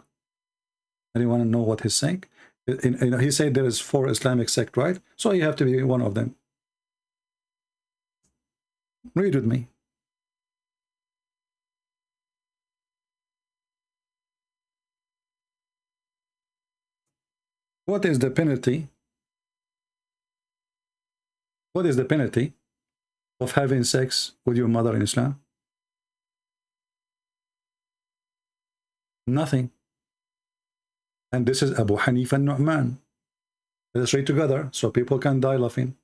Anyone know what his sect? He said there is 4 Islamic sects, right? So you have to be one of them. Read with me. What is the penalty What is the penalty of having sex with your mother in Islam? Nothing. And this is Abu Hanifa and Nu'man. Let us read together so people can die laughing.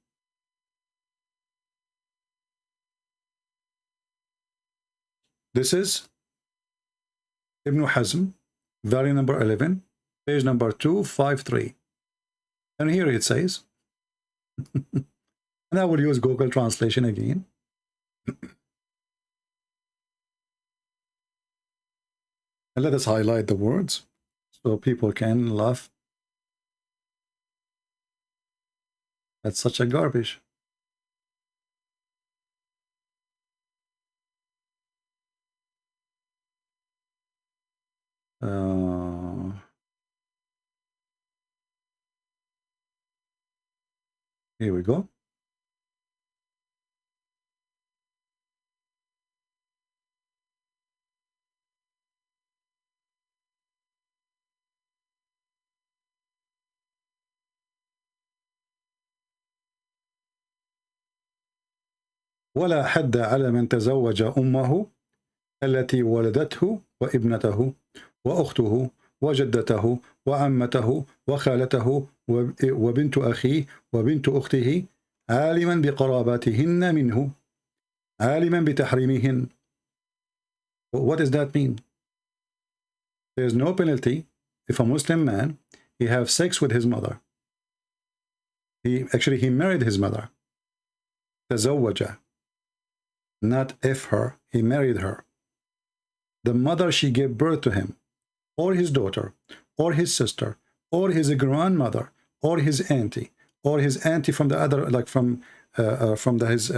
This is Ibn Hazm, volume number 11, page number 253. And here it says, and I will use Google translation again. And let us highlight the words so people can laugh. That's such a garbage. Here we go. ولا حد على من تزوج أمه التي ولدته وابنته وأخته وجدته وعمته وخالته وبنت أخيه وبنت أخته عالما بقراباتهن منه عالما بتحريمهن. What does that mean? There is no penalty if a Muslim man, he have sex with his mother. He married his mother. تزوج. Not if her, he married her. The mother, she gave birth to him, or his daughter, or his sister, or his grandmother, or his auntie from the other, like from his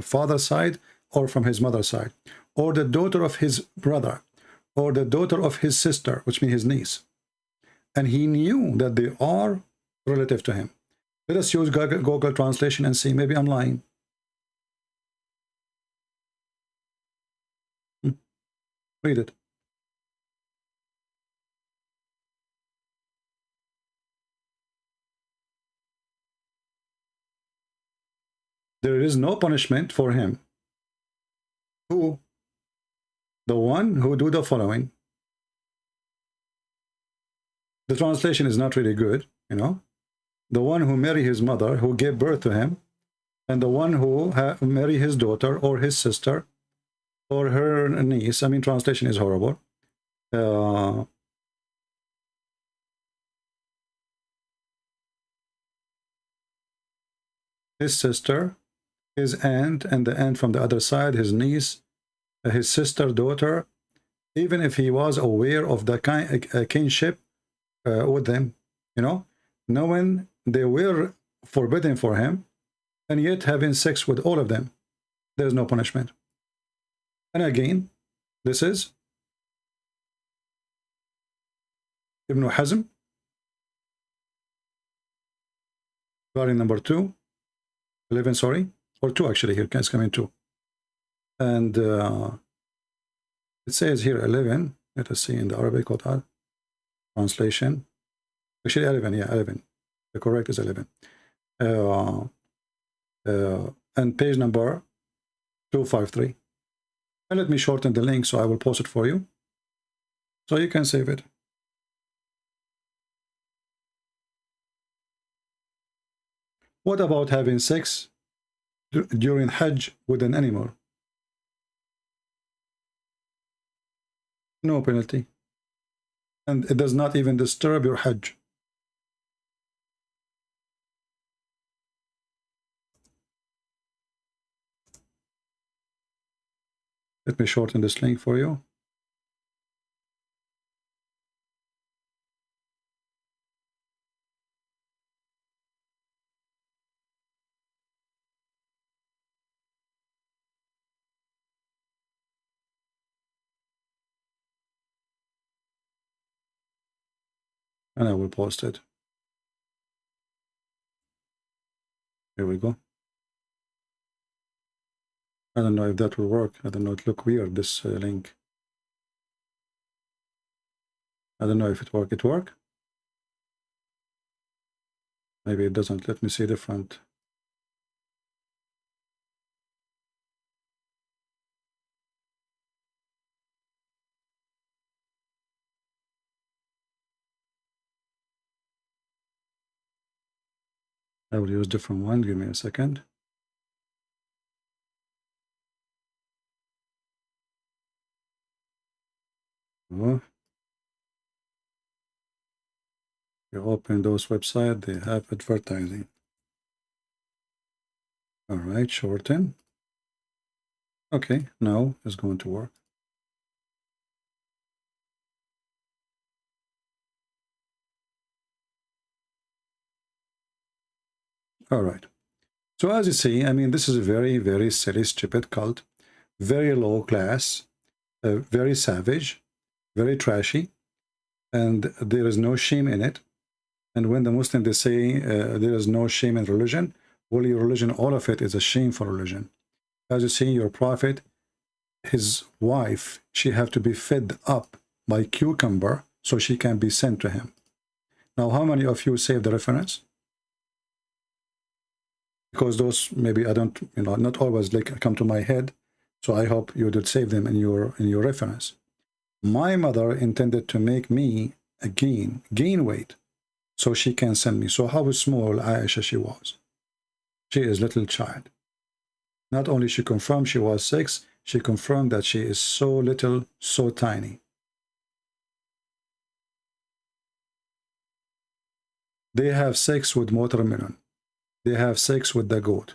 father's side, or from his mother's side, or the daughter of his brother, or the daughter of his sister, which means his niece. And he knew that they are relative to him. Let us use Google translation and see. Maybe I'm lying. Read it. There is no punishment for him. Who? The one who do the following. The translation is not really good, you know. The one who marry his mother, who gave birth to him, and the one who marry his daughter or his sister or her niece. I mean, translation is horrible. His sister, his aunt, and the aunt from the other side, his niece, his sister, daughter, even if he was aware of the kinship with them, you know, knowing they were forbidden for him, and yet having sex with all of them, there's no punishment. And again, this is Ibn Hazm, volume number 2, 11, sorry, or 2 actually, here it's coming 2. And it says here 11, let us see in the Arabic translation. Actually 11, yeah, 11. The correct is 11. And page number 253. And let me shorten the link, so I will post it for you, so you can save it. What about having sex during Hajj with an animal? No penalty. And it does not even disturb your Hajj. Let me shorten this link for you. And I will post it. Here we go. I don't know if that will work. I don't know. It look weird, this link. I don't know if it work. It work? Maybe it doesn't. Let me see the front. I will use different one. Give me a second. Oh. You open those websites, they have advertising. All right, shorten. Okay, now it's going to work. All right. So as you see, I mean, this is a very, very silly, stupid cult, very low class, very savage, very trashy, and there is no shame in it. And when the Muslims, they say there is no shame in religion, well, your religion, all of it is a shameful religion. As you see, your prophet, his wife, she have to be fed up by cucumber so she can be sent to him. Now, how many of you save the reference? Because those, maybe I don't, you know, not always like come to my head, so I hope you did save them in your reference. My mother intended to make me gain weight so she can send me. So how small Aisha she was. She is little child. Not only she confirmed she was 6, she confirmed that she is so little, so tiny. They have sex with watermelon. They have sex with the goat.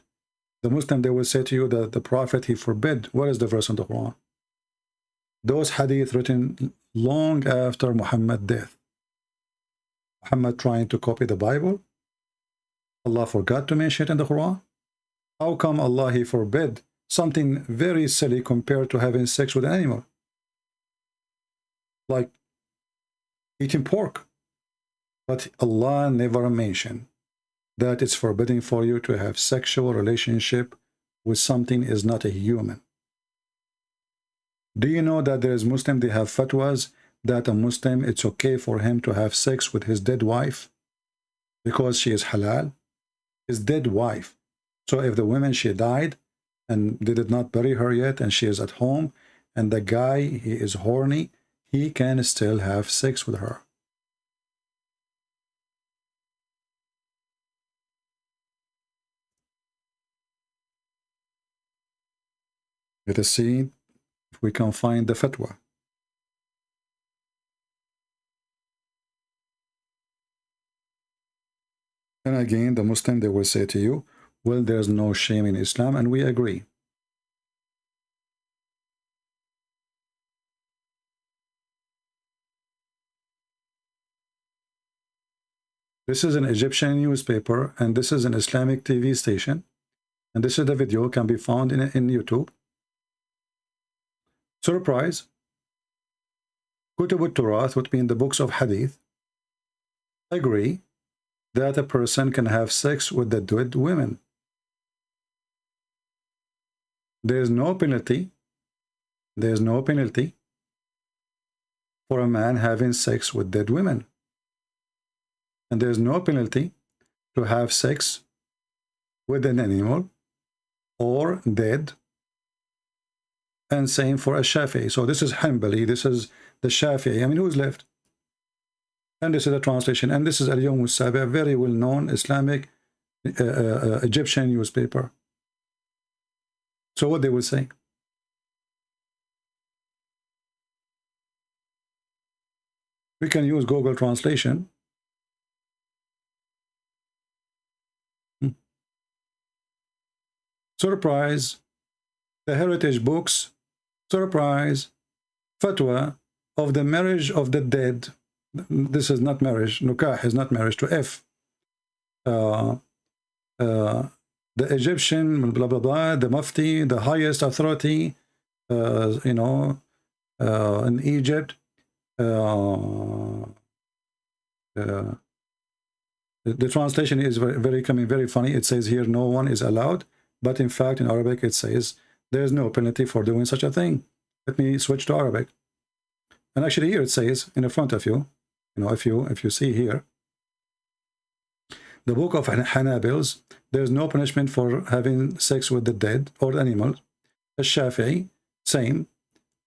The Muslim, they will say to you that the Prophet, he forbid. What is the verse in the Quran? Those hadith written long after Muhammad's death. Muhammad trying to copy the Bible. Allah forgot to mention it in the Quran. How come Allah, he forbid something very silly compared to having sex with an animal? Like eating pork. But Allah never mentioned that it's forbidden for you to have sexual relationship with something is not a human. Do you know that there is Muslim, they have fatwas that a Muslim, it's okay for him to have sex with his dead wife because she is halal? His dead wife. So if the woman, she died and they did not bury her yet and she is at home and the guy, he is horny, he can still have sex with her. Let us see if we can find the fatwa. And again, the Muslim, they will say to you, well, there's no shame in Islam, and we agree. This is an Egyptian newspaper, and this is an Islamic TV station, and this is the video, can be found in YouTube. Surprise. Kutub al-Turath, which means the books of Hadith, agree that a person can have sex with the dead women. There is no penalty. There is no penalty for a man having sex with dead women. And there is no penalty to have sex with an animal or dead. And same for a Shafi'i. So this is Hanbali, this is the Shafi'i. I mean, who's left? And this is a translation. And this is Al-Yawm Al-Sabi, a very well-known Islamic Egyptian newspaper. So what they will say? We can use Google Translation. Surprise. The heritage books. Surprise. Fatwa of the marriage of the dead. This is not marriage. Nukah is not marriage to F. The Egyptian, blah, blah, blah, the Mufti, the highest authority, you know, in Egypt. The translation is very funny. It says here, no one is allowed. But in fact, in Arabic, it says, there's no penalty for doing such a thing. Let me switch to Arabic. And actually here it says, in the front of you, you know, if you see here, the book of Hanabils, there's no punishment for having sex with the dead or animals. The Shafi'i, same.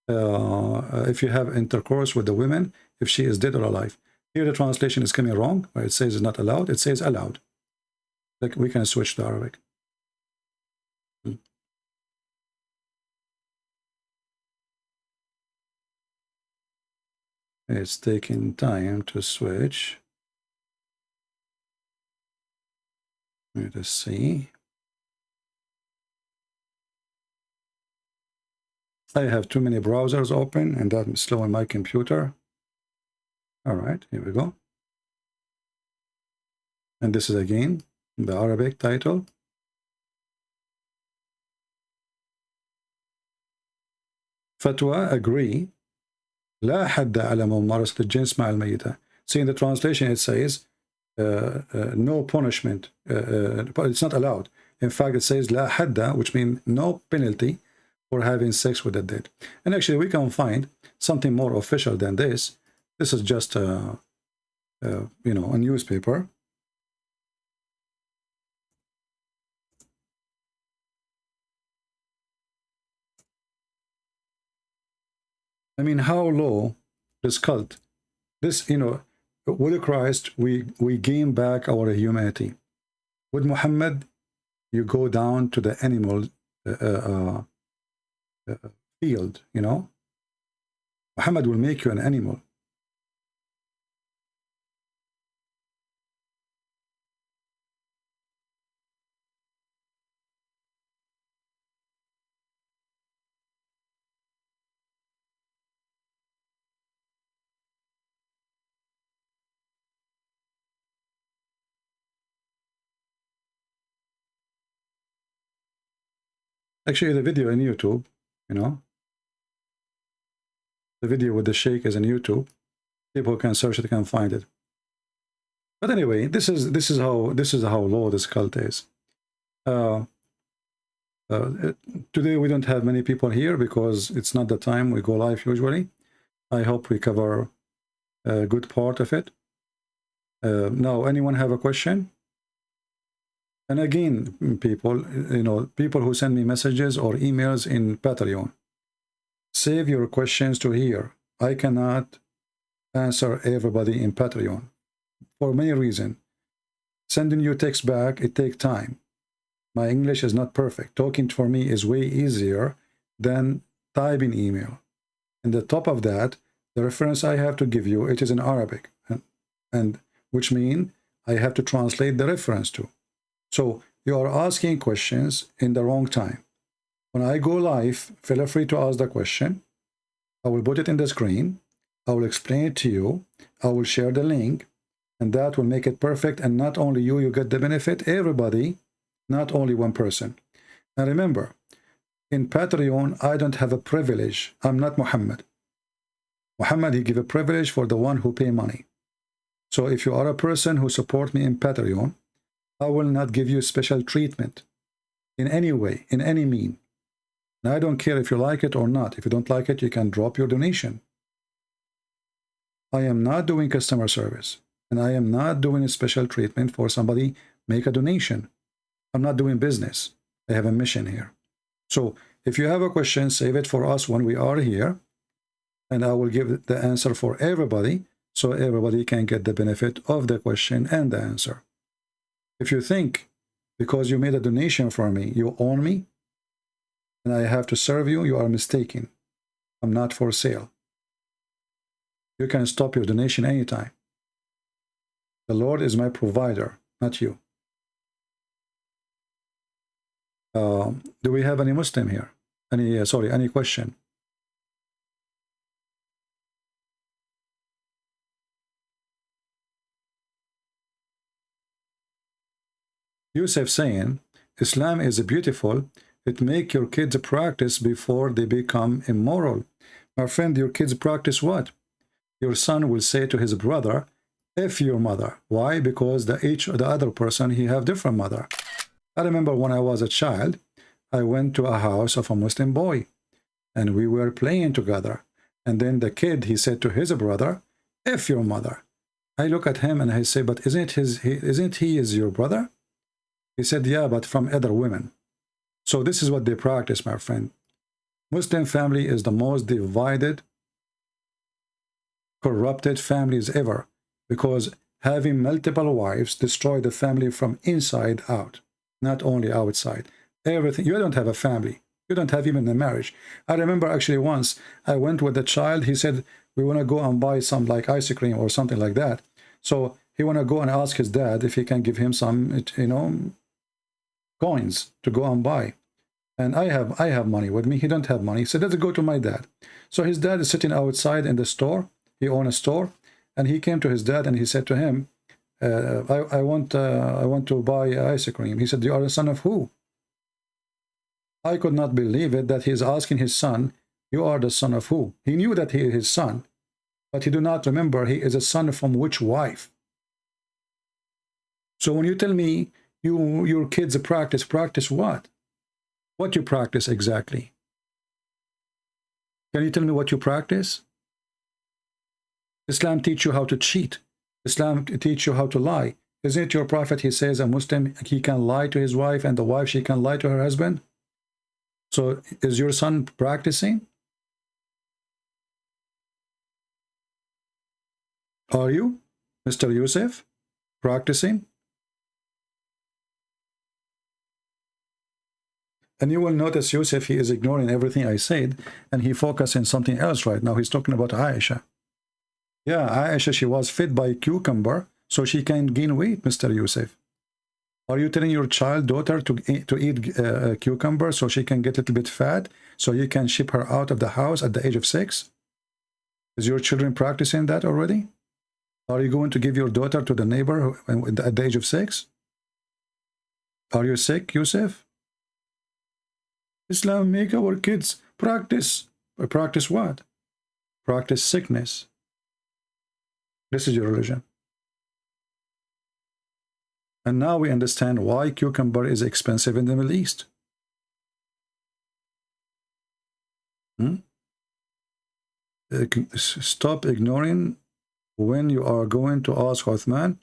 If you have intercourse with the women, if she is dead or alive. Here the translation is coming wrong, where it says it's not allowed, it says allowed. Like, we can switch to Arabic. It's taking time to switch. Let us see. I have too many browsers open and that's slowing my computer. All right, here we go. And this is again the Arabic title. Fatwa agree. لا حد على ممارسة الجنس مع الميتة. See, in the translation it says no punishment. It's not allowed. In fact, it says لا حد, which means no penalty for having sex with the dead. And actually, we can find something more official than this. This is just you know, a newspaper. I mean, how low this cult, this, you know, with Christ, we gain back our humanity. With Muhammad, you go down to the animal field, you know. Muhammad will make you an animal. Actually, the video in YouTube, you know, the video with the sheikh is in YouTube. People can search it, can find it. But anyway, this is how low this cult is. Today we don't have many people here because it's not the time we go live usually. I hope we cover a good part of it. Now, anyone have a question? And again, people, you know, people who send me messages or emails in Patreon, save your questions to here. I cannot answer everybody in Patreon for many reasons. Sending you text back, it takes time. My English is not perfect. Talking for me is way easier than typing email. And the top of that, the reference I have to give you, it is in Arabic, and which means I have to translate the reference to. So you are asking questions in the wrong time. When I go live, feel free to ask the question. I will put it in the screen. I will explain it to you. I will share the link, and that will make it perfect. And not only you get the benefit, everybody, not only one person. And remember, in Patreon, I don't have a privilege. I'm not Muhammad. Muhammad, he give a privilege for the one who pay money. So if you are a person who support me in Patreon, I will not give you special treatment in any way, in any mean. And I don't care if you like it or not. If you don't like it, you can drop your donation. I am not doing customer service, and I am not doing a special treatment for somebody make a donation. I'm not doing business. I have a mission here. So if you have a question, save it for us when we are here, and I will give the answer for everybody so everybody can get the benefit of the question and the answer. If you think because you made a donation for me, you own me, and I have to serve you, you are mistaken. I'm not for sale. You can stop your donation anytime. The Lord is my provider, not you. Do we have any Muslim here? Any question? Yusuf saying, Islam is beautiful. It make your kids practice before they become immoral. My friend, your kids practice what? Your son will say to his brother, F your mother. Why? Because the other person, he have different mother. I remember when I was a child, I went to a house of a Muslim boy, and we were playing together. And then the kid, he said to his brother, F your mother. I look at him and I say, but isn't he your brother? He said, yeah, but from other women. So this is what they practice, my friend. Muslim family is the most divided, corrupted families ever, because having multiple wives destroy the family from inside out, not only outside. Everything. You don't have a family. You don't have even a marriage. I remember actually once I went with a child. He said, we want to go and buy some like ice cream or something like that. So he want to go and ask his dad if he can give him some, you know, coins to go and buy. And I have money with me. He don't have money. He said, let's go to my dad. So his dad is sitting outside in the store. He owns a store. And he came to his dad and he said to him, I want to buy ice cream. He said, you are the son of who? I could not believe it that he is asking his son, you are the son of who? He knew that he is his son, but he do not remember he is a son from which wife. So when you tell me your kids practice what? What you practice exactly? Can you tell me what you practice? Islam teach you how to cheat. Islam teach you how to lie. Isn't it your prophet, he says a Muslim, he can lie to his wife and the wife, she can lie to her husband? So is your son practicing? Are you, Mr. Yusuf, practicing? And you will notice Yusuf, he is ignoring everything I said, and he focused on something else right now. He's talking about Aisha. Yeah, Aisha, she was fed by cucumber, so she can gain weight, Mr. Yusuf. Are you telling your daughter to eat cucumber so she can get a little bit fat, so you can ship her out of the house at the age of 6? Is your children practicing that already? Are you going to give your daughter to the neighbor at the age of 6? Are you sick, Yusuf? Islam make our kids practice. Practice what? Practice sickness. This is your religion. And now we understand why cucumber is expensive in the Middle East. Stop ignoring when you are going to ask Uthman.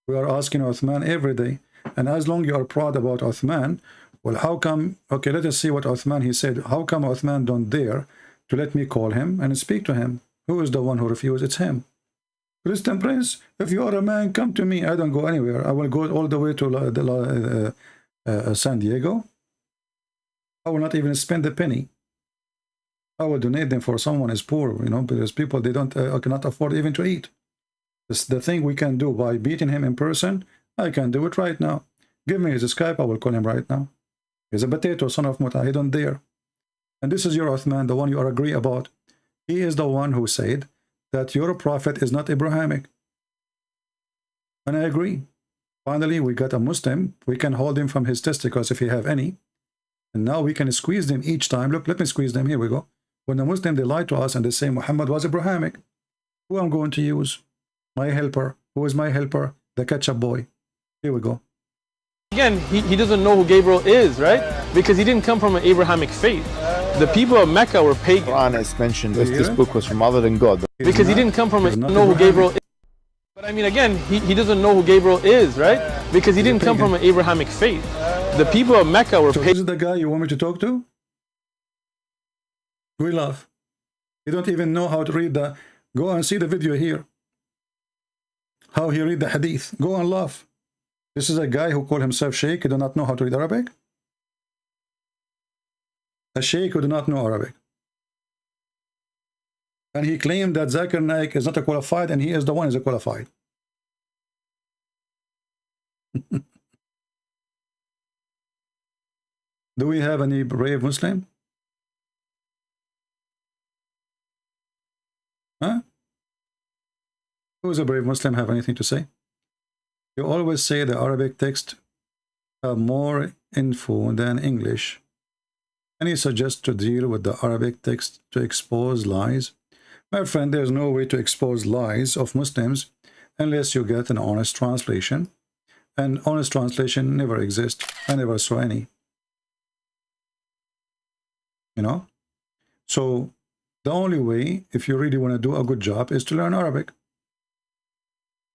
We are asking Uthman every day. And as long as you are proud about Uthman, well, how come, okay, let us see what Uthman, he said, how come Uthman don't dare to let me call him and speak to him? Who is the one who refused? It's him. Christian Prince, if you are a man, come to me. I don't go anywhere. I will go all the way to San Diego. I will not even spend a penny. I will donate them for someone is poor, you know, because people, they don't cannot afford even to eat. It's the thing we can do by beating him in person. I can do it right now. Give me his Skype. I will call him right now. He's a potato, son of Muta. I don't dare. And this is your Uthman, the one you are agree about. He is the one who said that your prophet is not Abrahamic. And I agree. Finally, we got a Muslim. We can hold him from his testicles if he have any. And now we can squeeze them each time. Look, let me squeeze them. Here we go. When the Muslim, they lie to us and they say Muhammad was Abrahamic. Who I'm going to use? My helper. Who is my helper? The ketchup boy. Here we go. Again, he doesn't know who Gabriel is, right? Because he didn't come from an Abrahamic faith. The people of Mecca were pagan. Quran has mentioned that this book was from other than God. Because he didn't come from a know who Gabriel is. But I mean, again, he doesn't know who Gabriel is, right? Because he didn't come from an Abrahamic faith. The people of Mecca were pagan. So this is the guy you want me to talk to? We love. You don't even know how to read the... Go and see the video here. How he read the hadith. Go and laugh. This is a guy who called himself sheikh. He do not know how to read Arabic. A sheikh who do not know Arabic. And he claimed that Zakir Naik is not a qualified and he is the one who is a qualified. Do we have any brave Muslim? Huh? Who is a brave Muslim have anything to say? You always say the Arabic text have more info than English. And you suggest to deal with the Arabic text to expose lies. My friend, there's no way to expose lies of Muslims unless you get an honest translation. And honest translation never exists. I never saw any. You know? So the only way, if you really want to do a good job, is to learn Arabic.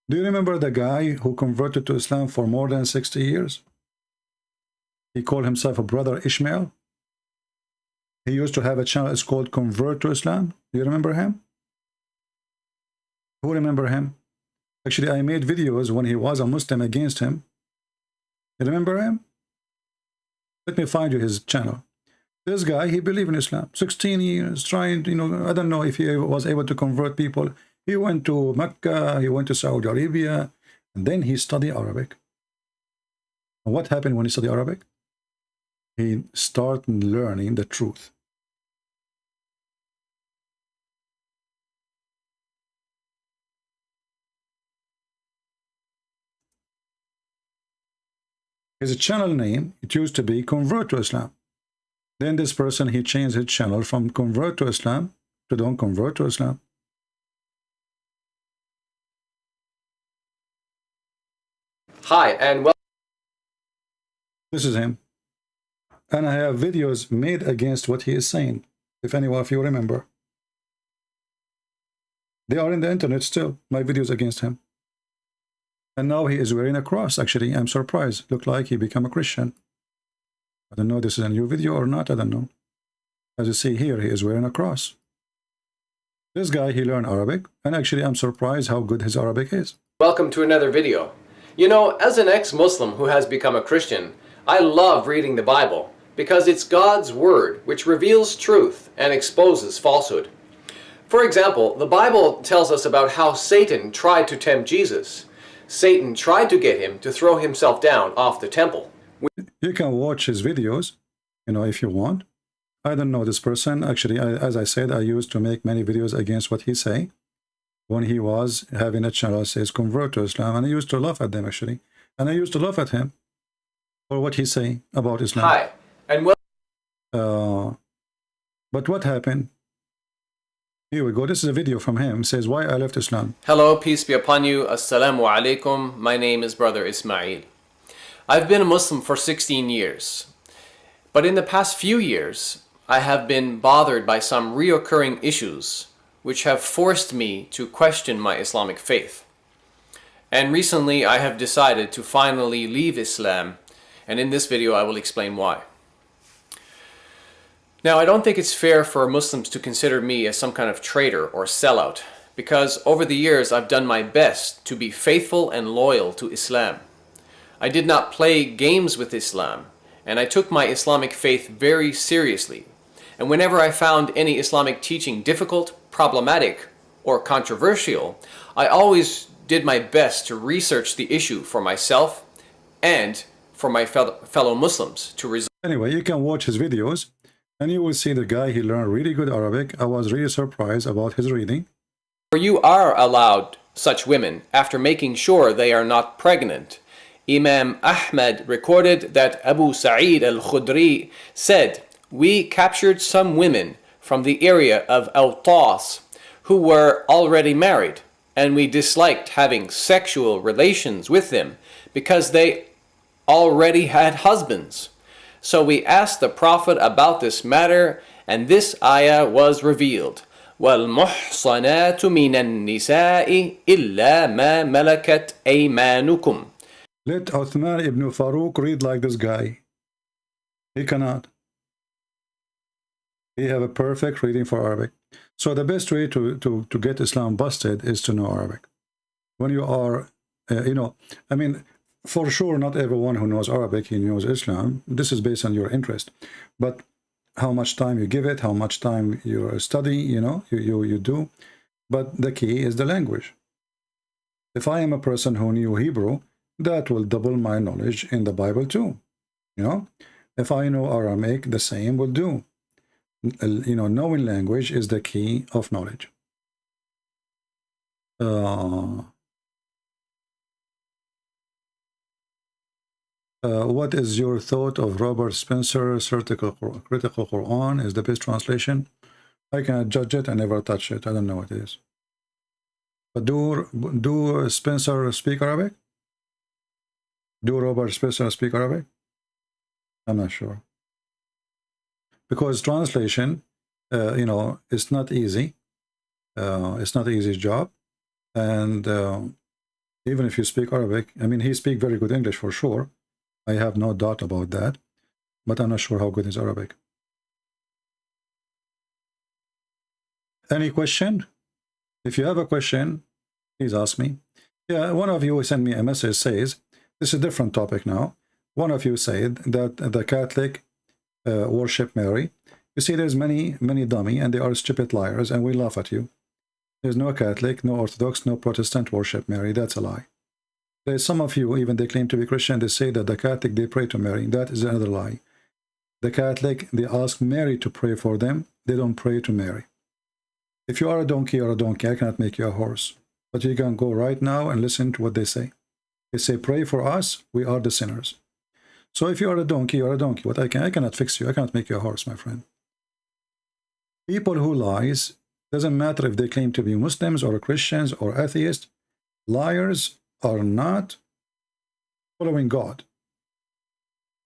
Do you remember the guy who converted to Islam for more than 60 years? He called himself a brother Ishmael. He used to have a channel, it's called Convert to Islam. Do you remember him? Who remember him? Actually, I made videos when he was a Muslim against him. You remember him? Let me find you his channel. This guy, he believed in Islam. 16 years, trying, you know, I don't know if he was able to convert people. He went to Mecca, he went to Saudi Arabia, and then he studied Arabic. And what happened when he studied Arabic? He started learning the truth. His channel name, it used to be Convert to Islam. Then this person, he changed his channel from Convert to Islam to Don't Convert to Islam. Hi, and welcome. This is him. And I have videos made against what he is saying, if anyone of you remember. They are in the internet still, my videos against him. And now he is wearing a cross. Actually, I'm surprised. Looked like he became a Christian. I don't know if this is a new video or not. I don't know. As you see here, he is wearing a cross. This guy, he learned Arabic. And actually, I'm surprised how good his Arabic is. Welcome to another video. You know, as an ex-Muslim who has become a Christian, I love reading the Bible because it's God's word which reveals truth and exposes falsehood. For example, the Bible tells us about how Satan tried to tempt Jesus. Satan tried to get him to throw himself down off the temple. You can watch his videos, you know, if you want. I don't know this person. Actually, as I said, I used to make many videos against what he say when he was having a channel that says Convert to Islam. And I used to laugh at them, actually. And I used to laugh at him for what he say about Islam. Hi, and but what happened? Here we go. This is a video from him. It says, why I left Islam. Hello, peace be upon you. Assalamu alaikum. My name is Brother Ismail. I've been a Muslim for 16 years. But in the past few years, I have been bothered by some reoccurring issues which have forced me to question my Islamic faith. And recently I have decided to finally leave Islam, and in this video I will explain why. Now, I don't think it's fair for Muslims to consider me as some kind of traitor or sellout, because over the years I've done my best to be faithful and loyal to Islam. I did not play games with Islam, and I took my Islamic faith very seriously. And whenever I found any Islamic teaching difficult, problematic, or controversial, I always did my best to research the issue for myself and for my fellow Muslims to resolve. Anyway, you can watch his videos and you will see the guy, he learned really good Arabic. I was really surprised about his reading. You are allowed such women after making sure they are not pregnant. Imam Ahmad recorded that Abu Sa'id al-Khudri said, "We captured some women from the area of Awtas who were already married, and we disliked having sexual relations with them because they already had husbands. So we asked the Prophet about this matter, and this ayah was revealed. وَالْمُحْصَنَاتُ مِنَ النِّسَاءِ إِلَّا مَا مَلَكَتْ أَيْمَانُكُمْ." Let Uthman ibn Farouk read like this guy. He cannot. He have a perfect reading for Arabic. So the best way to get Islam busted is to know Arabic. When you are, you know, I mean, for sure, not everyone who knows Arabic, he knows Islam. This is based on your interest. But how much time you give it, how much time you study, you know, you do. But the key is the language. If I am a person who knew Hebrew, that will double my knowledge in the Bible too. You know, if I know Aramaic, the same will do. You know, knowing language is the key of knowledge. What is your thought of Robert Spencer's critical Quran is the best translation? I cannot judge it. I never touch it. I don't know what it is. But do Spencer speak Arabic? Do Robert Spencer speak Arabic? I'm not sure. Because translation, you know, it's not easy. It's not an easy job. And even if you speak Arabic, I mean, he speaks very good English for sure. I have no doubt about that. But I'm not sure how good is Arabic. Any question? If you have a question, please ask me. Yeah, one of you sent me a message says, this is a different topic now. One of you said that the Catholic worship Mary. You see, there's many dummy and they are stupid liars and we laugh at you. There's no Catholic, no Orthodox, no Protestant worship Mary. That's a lie. There's some of you, even they claim to be Christian, they say that the Catholic, they pray to Mary. That is another lie. The Catholic, they ask Mary to pray for them. They don't pray to Mary. If you are a donkey or a donkey, I cannot make you a horse. But you can go right now and listen to what they say. They say, pray for us, we are the sinners. So if you are a donkey, you are a donkey. But I cannot fix you. I cannot make you a horse, my friend. People who lies, doesn't matter if they claim to be Muslims or Christians or atheists, liars are not following God.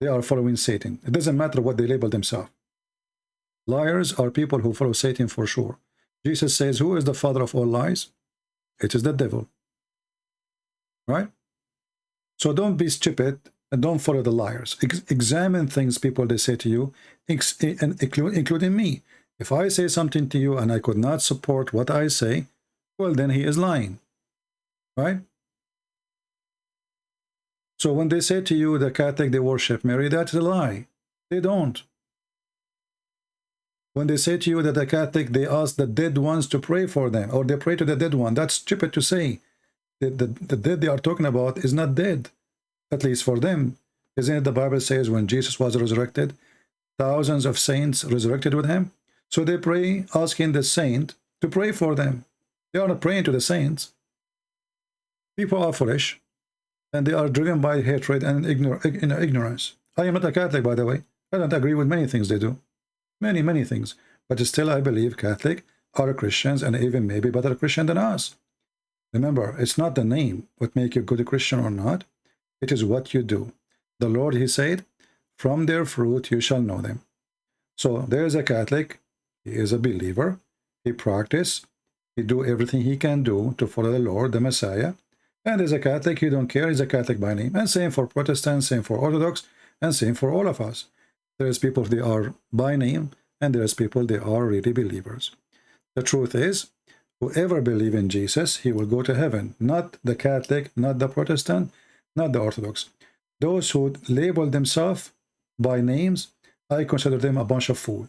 They are following Satan. It doesn't matter what they label themselves. Liars are people who follow Satan for sure. Jesus says, who is the father of all lies? It is the devil. Right? So don't be stupid and don't follow the liars. Examine things people they say to you, including me. If I say something to you and I could not support what I say, well, then he is lying. Right? So when they say to you, the Catholic, they worship Mary, that's a lie. They don't. When they say to you that the Catholic, they ask the dead ones to pray for them, or they pray to the dead one, that's stupid to say. The dead they are talking about is not dead, at least for them. Isn't it the Bible says when Jesus was resurrected, thousands of saints resurrected with him? So they pray, asking the saint to pray for them. They are not praying to the saints. People are foolish, and they are driven by hatred and ignorance. I am not a Catholic, by the way. I don't agree with many things they do. Many things. But still, I believe Catholic are Christians and even maybe better Christian than us. Remember, it's not the name what make you good Christian or not. It is what you do. The Lord, he said, from their fruit you shall know them. So there is a Catholic. He is a believer. He practice. He do everything he can do to follow the Lord, the Messiah. And as a Catholic, he don't care. He's a Catholic by name. And same for Protestants, same for Orthodox, and same for all of us. There's people, they are by name, and there's people, they are really believers. The truth is, whoever believes in Jesus, he will go to heaven. Not the Catholic, not the Protestant, not the Orthodox. Those who label themselves by names, I consider them a bunch of fools.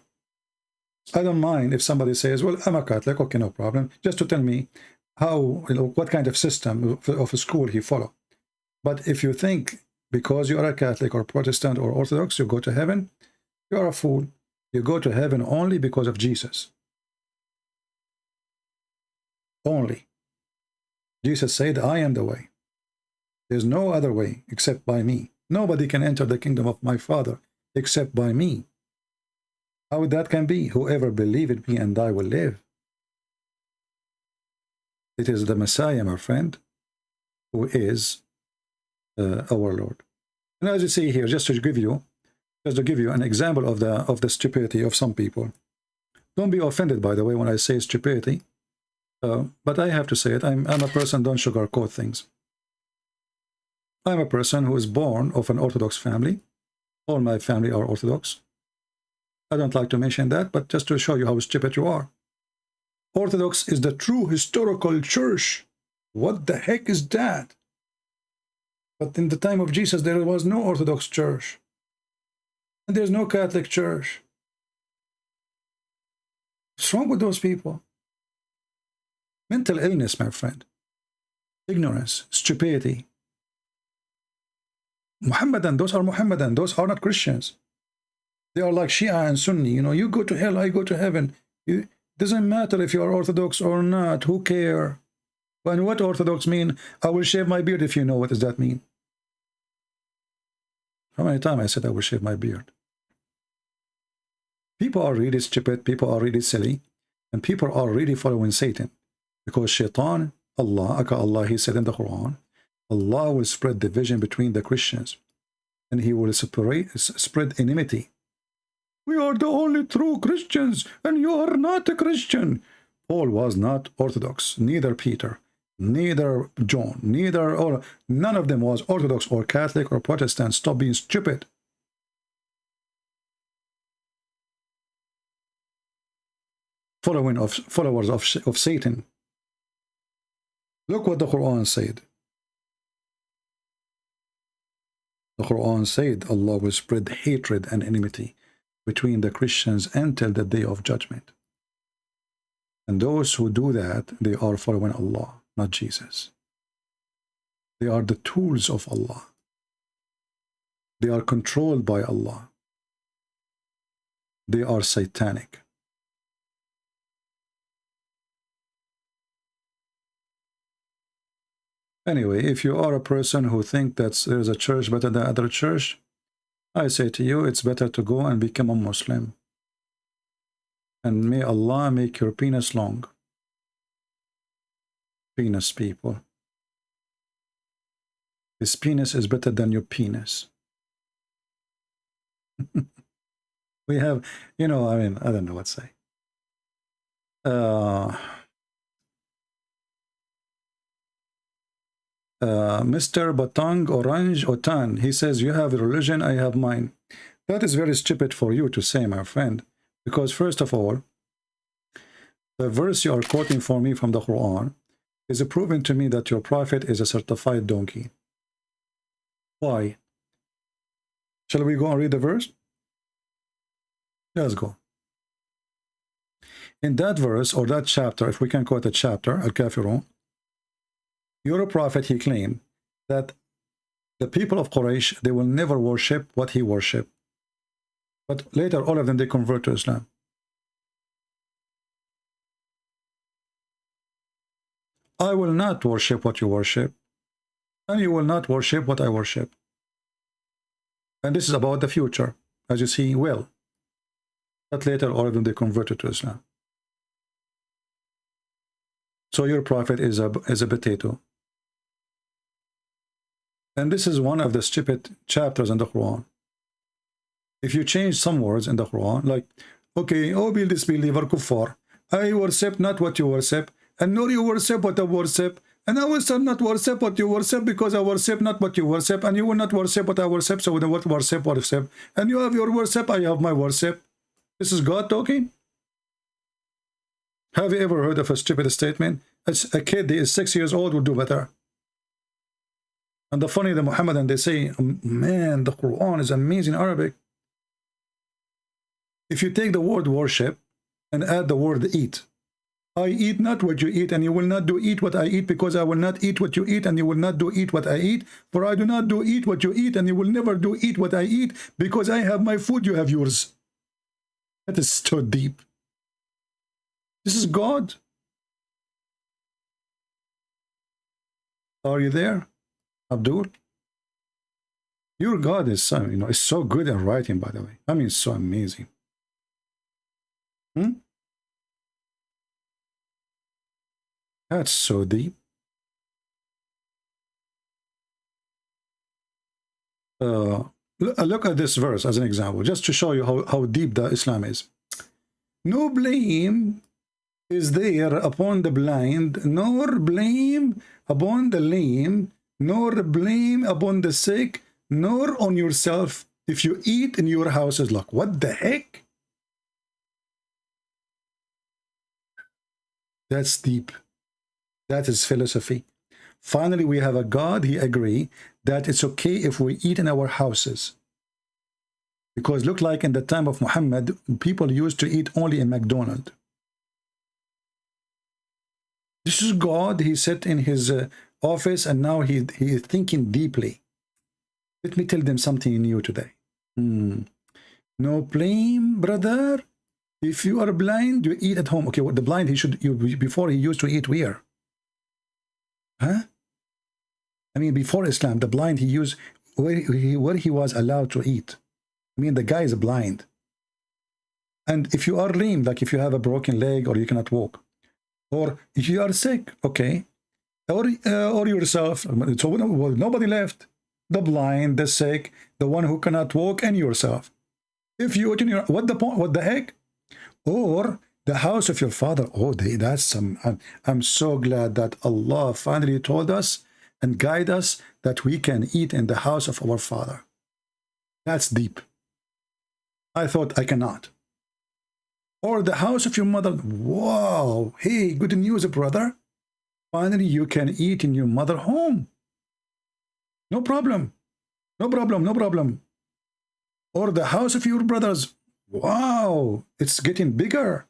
I don't mind if somebody says, well, I'm a Catholic, okay, no problem, just to tell me how, what kind of system of a school he follow. But if you think because you are a Catholic or Protestant or Orthodox, you go to heaven, you are a fool. You go to heaven only because of Jesus. Only. Jesus said, I am the way. There's no other way except by me. Nobody can enter the kingdom of my Father except by me. How that can be? Whoever believes in me and I will live. It is the Messiah, my friend, who is our Lord. And as you see here, just to give you an example of the stupidity of some people. Don't be offended, by the way, when I say stupidity. But I have to say it. I'm a person, don't sugarcoat things. I'm a person who is born of an Orthodox family. All my family are Orthodox. I don't like to mention that, but just to show you how stupid you are. Orthodox is the true historical church. What the heck is that? But in the time of Jesus, there was no Orthodox church. And there's no Catholic church. What's wrong with those people? Mental illness, my friend. Ignorance, stupidity. Muhammadan, those are Muhammadan. Those are not Christians. They are like Shia and Sunni. You know, you go to hell, I go to heaven. It doesn't matter if you are Orthodox or not. Who cares? And what Orthodox mean? I will shave my beard if you know what does that mean. How many times I said I will shave my beard? People are really stupid. People are really silly. And people are really following Satan. Because Shaitan, Allah, he said in the Quran, Allah will spread division between the Christians. And he will spread enmity. We are the only true Christians, and you are not a Christian. Paul was not Orthodox, neither Peter, neither John, none of them was Orthodox or Catholic or Protestant. Stop being stupid. Followers of Satan. Look what the Quran said. The Quran said Allah will spread hatred and enmity between the Christians until the day of judgment. And those who do that, they are following Allah, not Jesus. They are the tools of Allah. They are controlled by Allah. They are satanic. Anyway, if you are a person who thinks that there is a church better than other church, I say to you, it's better to go and become a Muslim. And may Allah make your penis long. Penis people. His penis is better than your penis. We have, you know, I mean, I don't know what to say. Mr. Batang Orange Otan, he says, you have a religion, I have mine. That is very stupid for you to say, my friend, because first of all, the verse you are quoting for me from the Quran is proving to me that your prophet is a certified donkey. Why? Shall we go and read the verse? Let's go. In that verse, or that chapter, if we can quote a chapter, Al-Kafirun, your prophet, he claimed that the people of Quraysh, they will never worship what he worshiped. But later, all of them, they convert to Islam. I will not worship what you worship, and you will not worship what I worship. And this is about the future, as you see well. But later, all of them, they converted to Islam. So your prophet is a potato. And this is one of the stupid chapters in the Quran. If you change some words in the Quran, like, okay, oh, be disbeliever, kuffar, I worship not what you worship, and nor you worship what I worship, and I will not worship what you worship, because I worship not what you worship, and you will not worship what I worship, so what worship, and you have your worship, I have my worship. This is God talking? Have you ever heard of a stupid statement? It's a kid that is 6 years old will do better. And the funny, the Muhammadan, they say, man, the Quran is amazing Arabic. If you take the word worship and add the word eat, I eat not what you eat, and you will not do eat what I eat, because I will not eat what you eat, and you will not do eat what I eat. For I do not do eat what you eat, and you will never do eat what I eat, because I have my food, you have yours. That is so deep. This is God. Are you there, Abdul? Your God is so, you know, is so good at writing, by the way. I mean, it's so amazing. That's so deep. Look at this verse as an example, just to show you how deep the Islam is. No blame is there upon the blind, nor blame upon the lame, nor blame upon the sick, nor on yourself if you eat in your houses. Like, what the heck? That's deep. That is philosophy. Finally, we have a God, he agreed that it's okay if we eat in our houses. Because look like in the time of Muhammad, people used to eat only in McDonald's. This is God, he sat in his office, and now he is thinking deeply. Let me tell them something new today. No blame, brother. If you are blind, you eat at home. Okay, well, the blind, before he used to eat where? Huh? I mean, before Islam, the blind, he used where he was allowed to eat. I mean, the guy is blind. And if you are lame, like if you have a broken leg or you cannot walk, or if you are sick, okay, or yourself, so nobody left. The blind, the sick, the one who cannot walk, and yourself. If you eat in your, what the point? What the heck? Or the house of your father. Oh, that's some. I'm so glad that Allah finally told us and guide us that we can eat in the house of our father. That's deep. I thought I cannot. Or the house of your mother. Wow. Hey, good news, brother. Finally, you can eat in your mother home. No problem. No problem, no problem. Or the house of your brothers. Wow, it's getting bigger.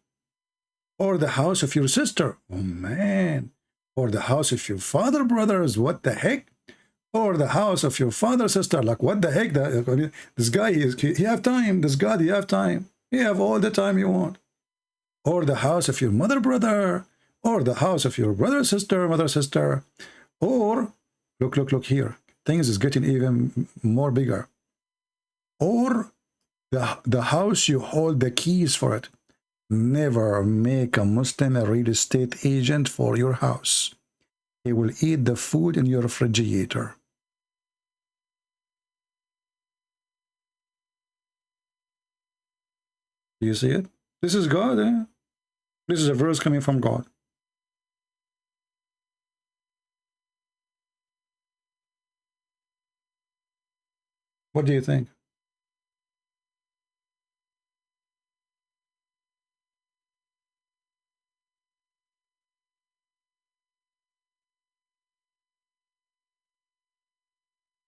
Or the house of your sister. Oh man. Or the house of your father brothers. What the heck? Or the house of your father sister. Like what the heck? This guy, he have time. This God, he have time. He have all the time you want. Or the house of your mother brother. Or the house of your brother sister, mother sister. Or look here. Things is getting even more bigger. Or the house you hold the keys for it. Never make a Muslim a real estate agent for your house. He will eat the food in your refrigerator. Do you see it? This is God, eh? This is a verse coming from God. What do you think?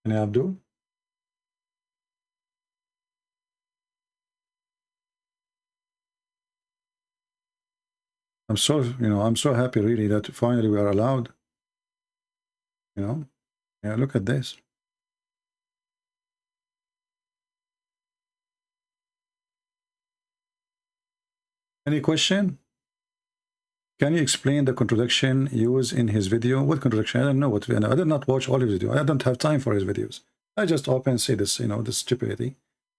Can I do? I'm so happy really that finally we are allowed. Yeah, look at this. Any question? Can you explain the contradiction used in his video? What contradiction? I don't know what. I did not watch all his videos. I don't have time for his videos. I just open and see this, this stupidity.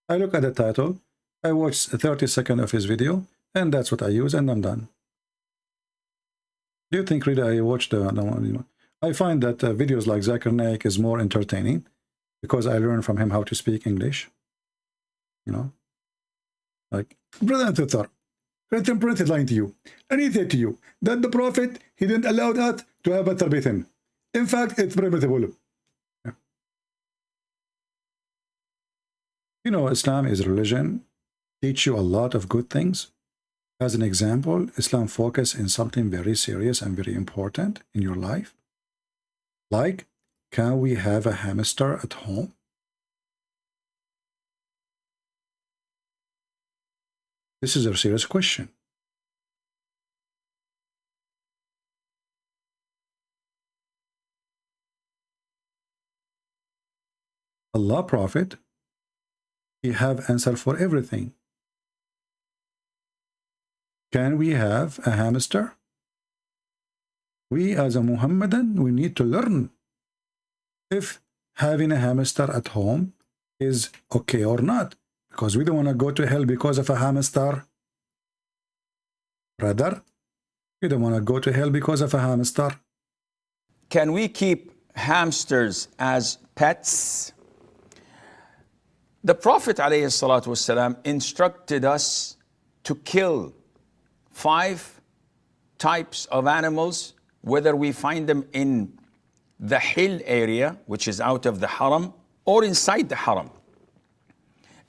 I look at the title. I watch 30 seconds of his video, and that's what I use, and I'm done. Do you think really I watch the one? I find that videos like Zakir Naik is more entertaining because I learn from him how to speak English. Like brother and sister. Printed lying to you, and he said to you that the Prophet, he didn't allow that to have masturbation. In fact, it's permissible. Yeah. Islam is a religion, teach you a lot of good things. As an example, Islam focus in something very serious and very important in your life. Like, can we have a hamster at home? This is a serious question. Allah Prophet, he have answer for everything. Can we have a hamster? We as a Muhammadan, we need to learn if having a hamster at home is okay or not. Because we don't want to go to hell because of a hamster. Brother, we don't want to go to hell because of a hamster. Can we keep hamsters as pets? The Prophet ﷺ instructed us to kill 5 types of animals, whether we find them in the hill area, which is out of the haram, or inside the haram.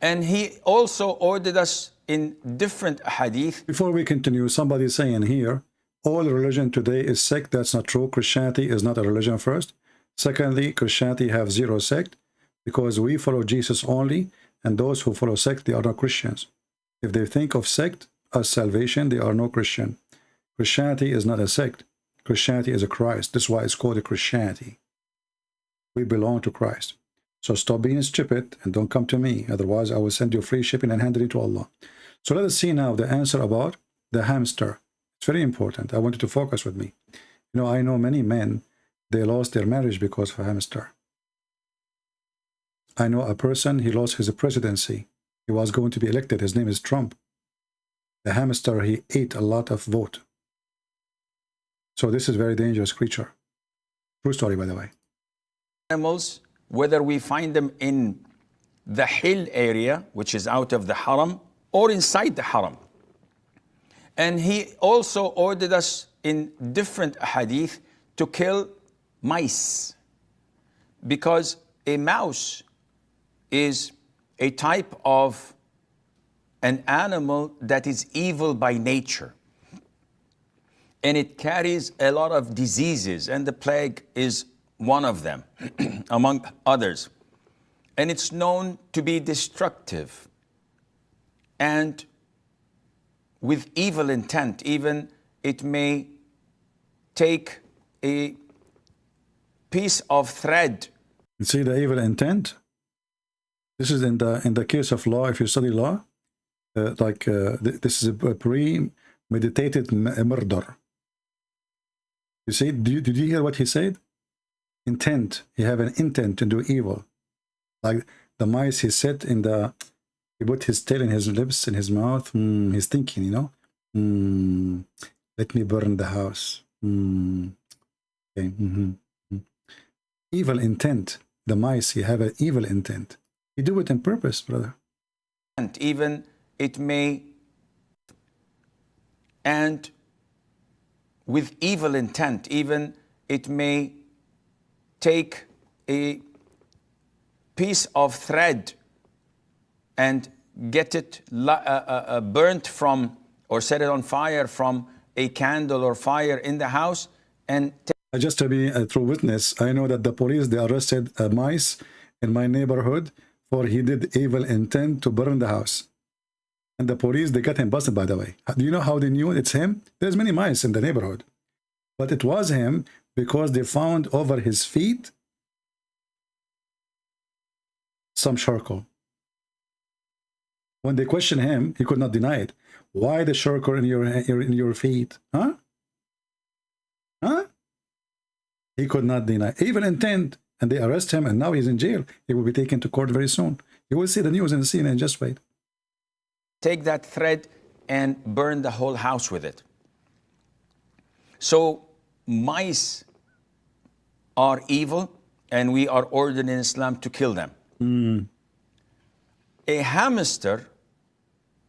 And he also ordered us in different hadith. Before we continue, somebody is saying here, all religion today is sect. That's not true. Christianity is not a religion first. Secondly, Christianity have 0 sect because we follow Jesus only, and those who follow sect, they are not Christians. If they think of sect as salvation, they are no Christian. Christianity is not a sect. Christianity is a Christ. That's why it's called a Christianity. We belong to Christ. So stop being stupid and don't come to me. Otherwise, I will send you free shipping and hand it to Allah. So let us see now the answer about the hamster. It's very important. I want you to focus with me. I know many men, they lost their marriage because of a hamster. I know a person, he lost his presidency. He was going to be elected. His name is Trump. The hamster, he ate a lot of vote. So this is a very dangerous creature. True story, by the way. Animals, whether we find them in the hill area, which is out of the haram, or inside the haram. And he also ordered us in different hadith to kill mice, because a mouse is a type of an animal that is evil by nature. And it carries a lot of diseases, and the plague is one of them, among others. and it's known to be destructive and with evil intent. Even it may take a piece of thread. You see the evil intent? This is in the case of law. If you study law, this is a premeditated murder. You see, did you hear what he said? Intent. You have an intent to do evil. Like the mice, he said he put his tail in his lips, in his mouth. He's thinking, you know, let me burn the house. Okay. Evil intent. The mice, you have an evil intent. You do it on purpose, brother. And even it may, and with evil intent, even it may take a piece of thread and get it burnt from, or set it on fire from a candle or fire in the house. And just to be a true witness, I know that the police, they arrested mice in my neighborhood for he did evil intent to burn the house. And the police, they got him busted, by the way. Do you know how they knew it's him? There's many mice in the neighborhood. But it was him because they found over his feet some charcoal. When they questioned him, he could not deny it. Why the charcoal in your feet? Huh? Huh? He could not deny evil intent, and they arrest him, and now he's in jail. He will be taken to court very soon. You will see the news in the CNN. Just wait. Take that thread and burn the whole house with it. So mice are evil, and we are ordered in Islam to kill them. A hamster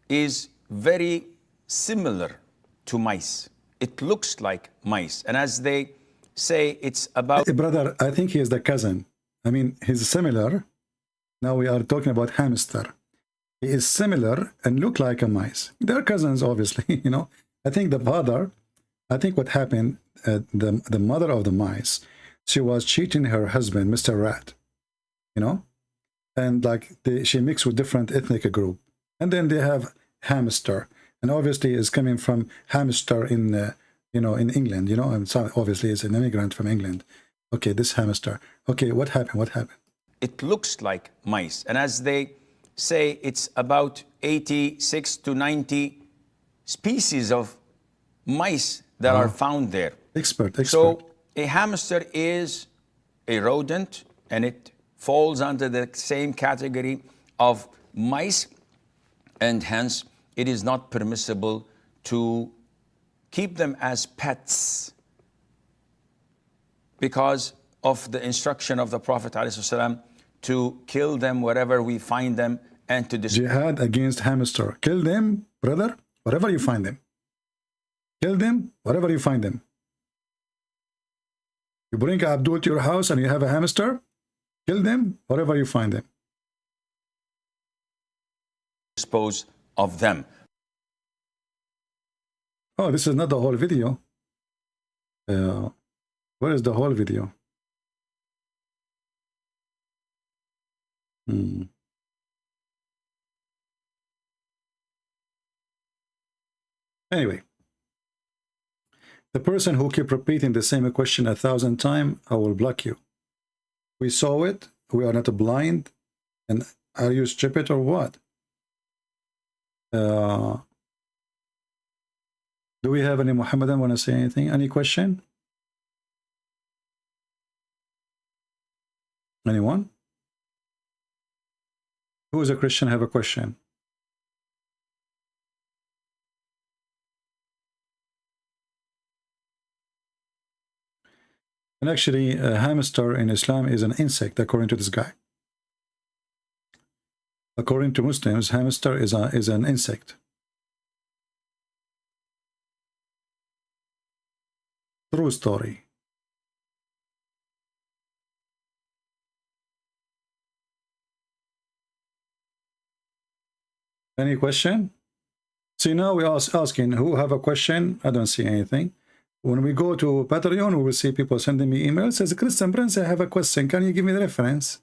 is very similar to mice. It looks like mice, and as they say, it's about... Hey, brother, I think he is the cousin. I mean, he's similar. Now we are talking about hamster. He is similar and look like a mice. They're cousins, obviously, you know. I think the father, I think what happened, the mother of the mice, she was cheating her husband, Mr. Rat, you know. And like she mixed with different ethnic group. And then they have hamster. And obviously is coming from hamster in, you know, in England, you know. And so obviously is an immigrant from England. Okay, this hamster. Okay, what happened? What happened? It looks like mice. And as they say, it's about 86 to 90 species of mice that are found there. Expert. So a hamster is a rodent, and it falls under the same category of mice, and hence it is not permissible to keep them as pets because of the instruction of the Prophet ﷺ to kill them wherever we find them and to destroy. Jihad against hamster. Kill them, brother, wherever you find them. Kill them wherever you find them. You bring Abdul to your house and you have a hamster, kill them wherever you find them. Dispose of them. Oh, this is not the whole video. Where is the whole video? Anyway, the person who keep repeating the same question 1,000 times, I will block you. We saw it. We are not blind. And are you stupid or what? Do we have any Muhammadan want to say anything? Any question? Anyone? Who is a Christian have a question? And actually, a hamster in Islam is an insect, according to this guy. According to Muslims, hamster is an insect. True story. Any question? See, now we are asking who have a question. I don't see anything. When we go to Patreon, we will see people sending me emails. Says, Christian Prince, I have a question. Can you give me the reference?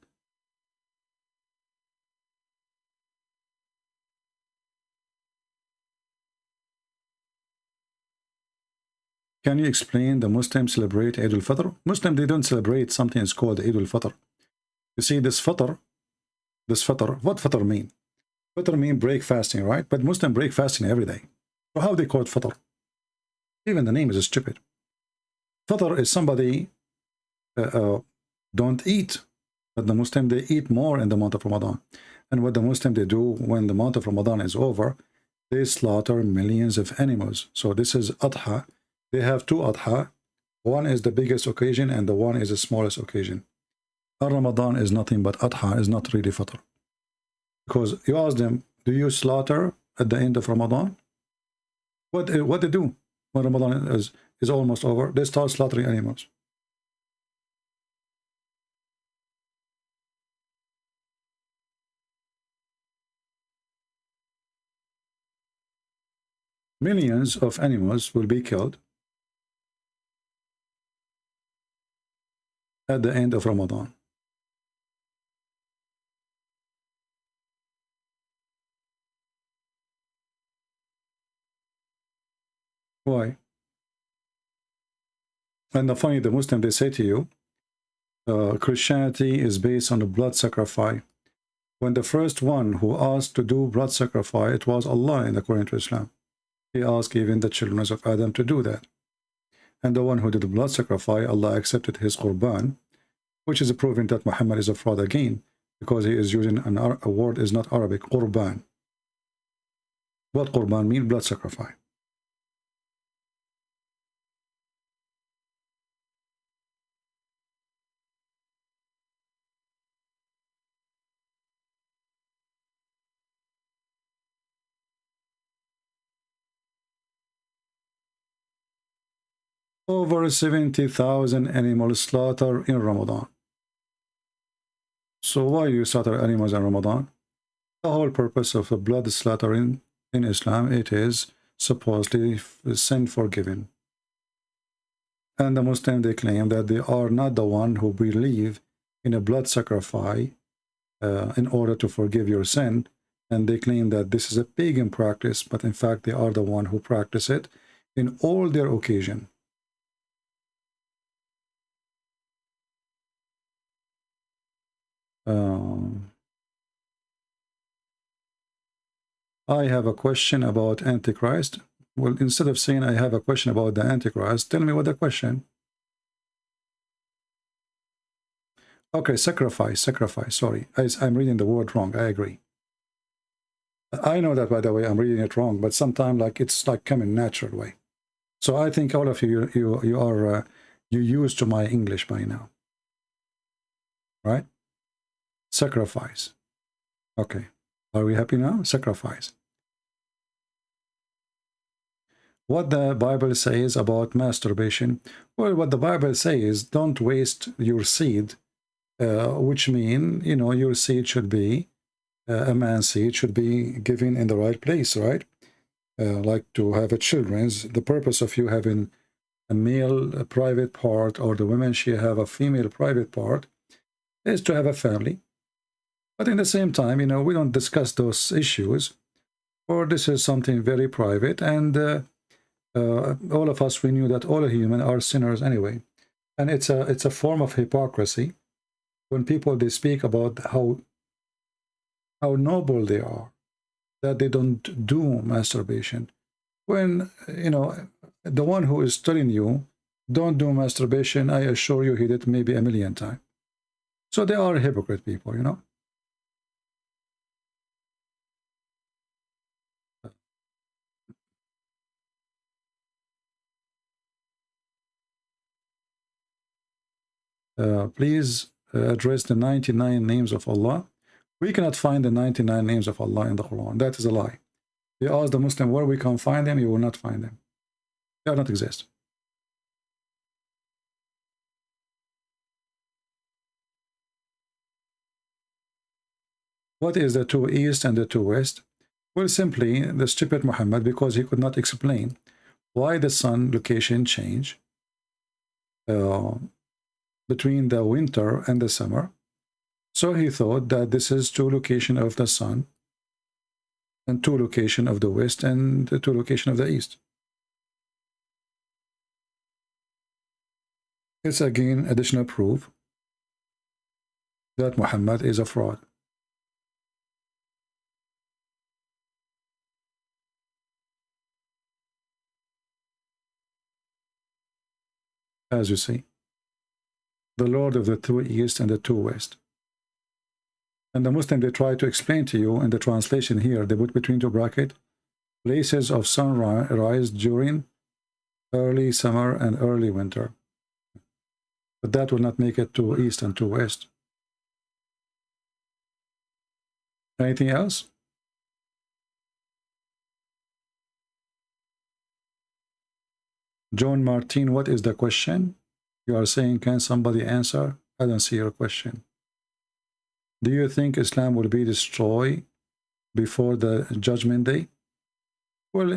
Can you explain the Muslims celebrate Eid al-Fitr? Muslims, they don't celebrate something is called Eid al-Fitr. You see, this Fitr, what Fitr mean? Fitr mean break fasting, right? But Muslim break fasting every day. So how they call it Fitr? Even the name is stupid. Fitr is somebody don't eat, but the Muslim, they eat more in the month of Ramadan. And what the Muslim, they do when the month of Ramadan is over, they slaughter millions of animals. So this is Adha. They have two Adha. One is the biggest occasion and the one is the smallest occasion. Ramadan is nothing but Adha, is not really Fitr. Because you ask them, do you slaughter at the end of Ramadan? What they do when Ramadan is almost over? They start slaughtering animals. Millions of animals will be killed at the end of Ramadan. Why? And the funny, the Muslim, they say to you, Christianity is based on a blood sacrifice. When the first one who asked to do blood sacrifice, it was Allah in according to Islam. He asked even the children of Adam to do that. And the one who did the blood sacrifice, Allah accepted his qurban, which is proving that Muhammad is a fraud again, because he is using a word is not Arabic, qurban. What qurban means? Blood sacrifice. Over 70,000 animals slaughtered in Ramadan. So why you slaughter animals in Ramadan? The whole purpose of the blood slaughtering in Islam, it is supposedly sin forgiven. And the Muslims, they claim that they are not the one who believe in a blood sacrifice in order to forgive your sin. And they claim that this is a pagan practice, but in fact they are the one who practice it in all their occasion. I have a question about Antichrist. Well, instead of saying I have a question about the Antichrist, tell me what the question. Okay, sacrifice, sorry. I'm reading the word wrong, I agree. I know that, by the way, I'm reading it wrong, but sometimes like it's like coming natural way. So I think all of you are used to my English by now. Right? Sacrifice. Okay. Are we happy now? Sacrifice. What the Bible says about masturbation? Well, what the Bible says is don't waste your seed, which mean, you know, your seed should be, a man's seed should be given in the right place, right? Like to have a children's, the purpose of you having a male private part or the woman, she have a female private part, is to have a family. But in the same time, you know, we don't discuss those issues, or this is something very private, and all of us, we knew that all humans are sinners anyway. And it's a form of hypocrisy when people, they speak about how noble they are, that they don't do masturbation. When, you know, the one who is telling you, don't do masturbation, I assure you he did maybe 1,000,000 times. So they are hypocrite people, you know. Please address the 99 names of Allah. We cannot find the 99 names of Allah in the Quran. That is a lie. You ask the Muslim where we can find them, you will not find them. They do not exist. What is the two east and the two west? Well, simply the stupid Muhammad, because he could not explain why the sun location change between the winter and the summer. So he thought that this is two location of the sun and two location of the west and the two location of the east. It's again additional proof that Muhammad is a fraud. As you see, the Lord of the two East and the two West. And the Muslim, they try to explain to you in the translation here, they put between two brackets, places of sunrise during early summer and early winter. But that will not make it to East and to West. Anything else? John Martin, what is the question? You are saying, can somebody answer? I don't see your question. Do you think Islam will be destroyed before the judgment day? Well,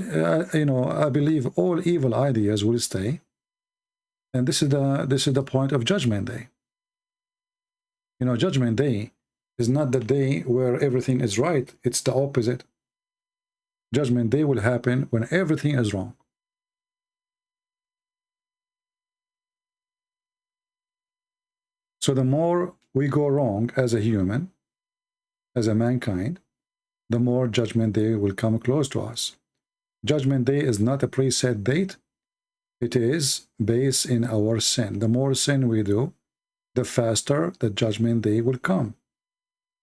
you know, I believe all evil ideas will stay. And this is the point of judgment day. You know, judgment day is not the day where everything is right. It's the opposite. Judgment day will happen when everything is wrong. So the more we go wrong as a human, as a mankind, the more judgment day will come close to us. Judgment day is not a preset date. It is based in our sin. The more sin we do, the faster the judgment day will come.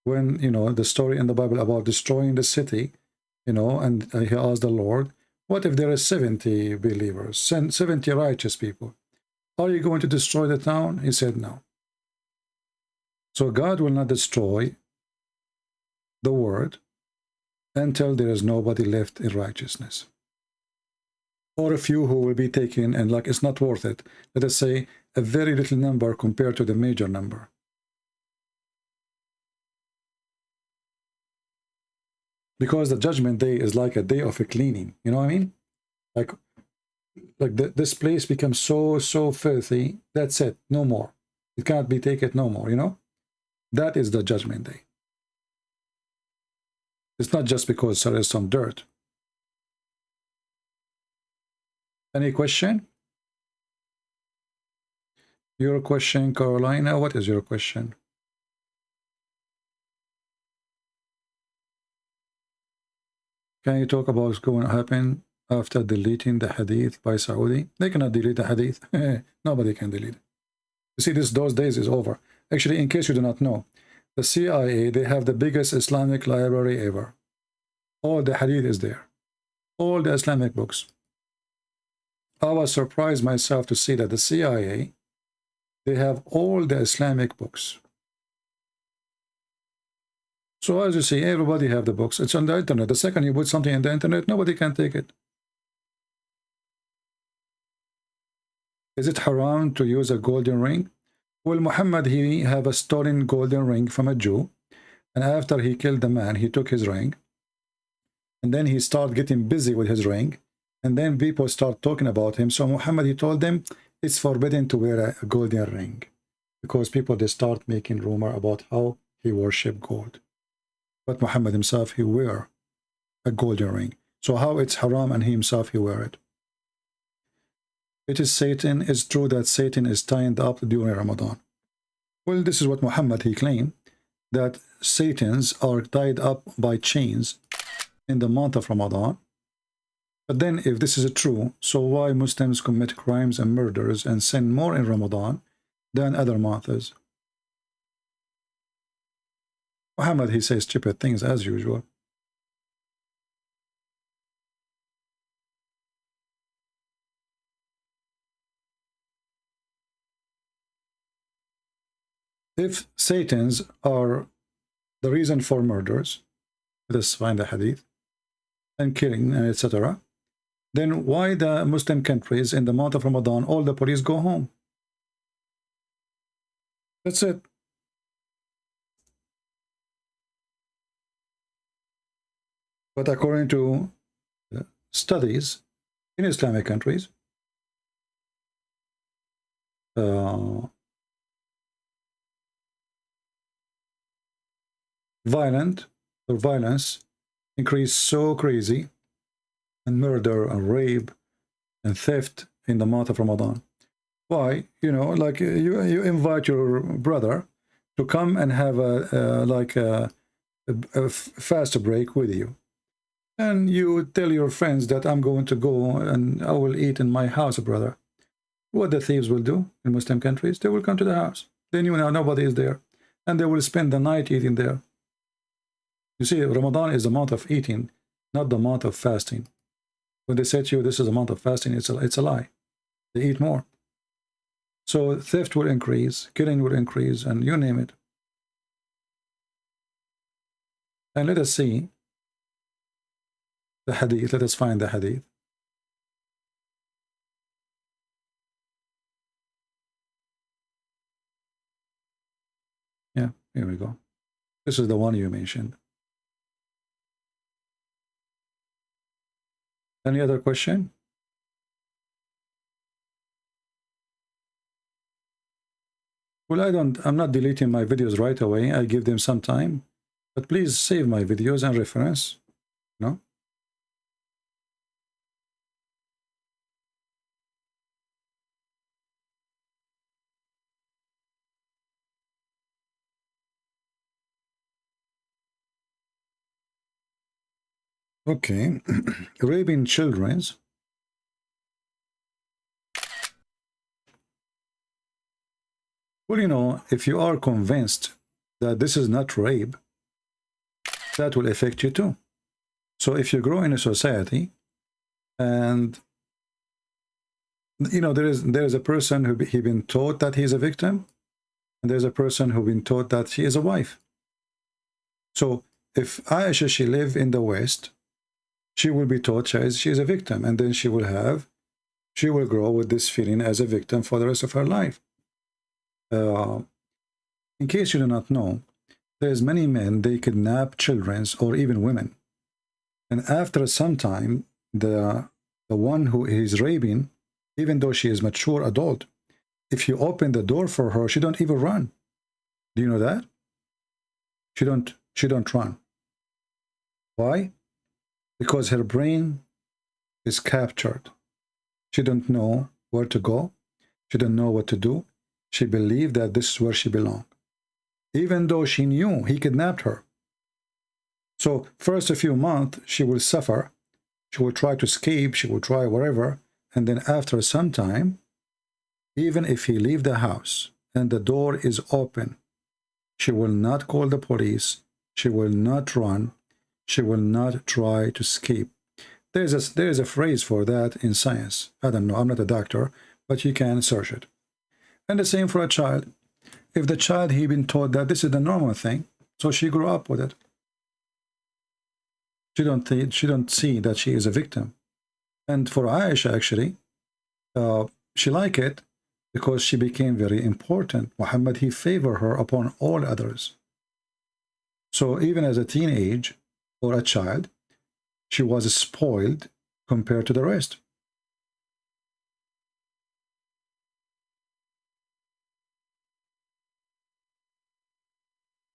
When, you know, the story in the Bible about destroying the city, you know, and he asked the Lord, what if there are 70 believers, 70 righteous people? Are you going to destroy the town? He said no. So God will not destroy the world until there is nobody left in righteousness. Or a few who will be taken, and like it's not worth it. Let us say a very little number compared to the major number. Because the judgment day is like a day of a cleaning. You know what I mean? Like this place becomes so filthy. That's it. No more. It cannot be taken no more, you know? That is the judgment day. It's not just because there is some dirt. Any question? Your question, Carolina, what is your question? Can you talk about what's going to happen after deleting the hadith by Saudi? They cannot delete the hadith. Nobody can delete it. You see, those days is over. Actually, in case you do not know, the CIA, they have the biggest Islamic library ever. All the hadith is there. All the Islamic books. I was surprised myself to see that the CIA, they have all the Islamic books. So as you see, everybody have the books. It's on the internet. The second you put something in the internet, nobody can take it. Is it haram to use a golden ring? Well, Muhammad, he have a stolen golden ring from a Jew. And after he killed the man, he took his ring. And then he started getting busy with his ring. And then people start talking about him. So Muhammad, he told them, it's forbidden to wear a golden ring. Because people, they start making rumor about how he worshiped gold. But Muhammad himself, he wear a golden ring. So how it's haram and he himself, he wear it? It is Satan. It's true that Satan is tied up during Ramadan. Well, this is what Muhammad, he claimed, that Satans are tied up by chains in the month of Ramadan. But then if this is true, so why Muslims commit crimes and murders and sin more in Ramadan than other months? Muhammad, he says stupid things as usual. If Satans are the reason for murders, let us find the hadith, and killing, etc., then why the Muslim countries in the month of Ramadan, all the police go home? That's it. But according to studies in Islamic countries, violence increased so crazy, and murder and rape and theft in the month of Ramadan. Why? You know, like you invite your brother to come and have a fast break with you. And you tell your friends that I'm going to go and I will eat in my house, brother. What the thieves will do in Muslim countries, they will come to the house. Then you know nobody is there. And they will spend the night eating there. You see, Ramadan is the month of eating, not the month of fasting. When they say to you, this is a month of fasting, it's a lie. They eat more. So theft will increase, killing will increase, and you name it. And let us see the hadith. Let us find the hadith. Yeah, here we go. This is the one you mentioned. Any other question? Well, I'm not deleting my videos right away. I give them some time. But please save my videos and reference. No? Okay. Raping children. Well, you know, if you are convinced that this is not rape, that will affect you too. So if you grow in a society and, you know, there is a person who he been taught that he's a victim, and there's a person who been taught that she is a wife. So if Aisha, she live in the West, she will be taught she is a victim, and then she will grow with this feeling as a victim for the rest of her life. In case you do not know, there's many men, they kidnap children or even women. And after some time, the one who is raping, even though she is mature adult, if you open the door for her, she don't even run. Do you know that? She don't run. Why? Because her brain is captured. She don't know where to go. She don't know what to do. She believed that this is where she belonged, even though she knew he kidnapped her. So first a few months, she will suffer. She will try to escape. She will try whatever. And then after some time, even if he leave the house and the door is open, she will not call the police. She will not run. She will not try to escape. There is a phrase for that in science. I don't know. I'm not a doctor, but you can search it. And the same for a child. If the child, he been taught that this is the normal thing, so she grew up with it. She don't see that she is a victim. And for Aisha, actually, she liked it because she became very important. Muhammad, he favored her upon all others. So even as a teenage or a child, she was spoiled compared to the rest.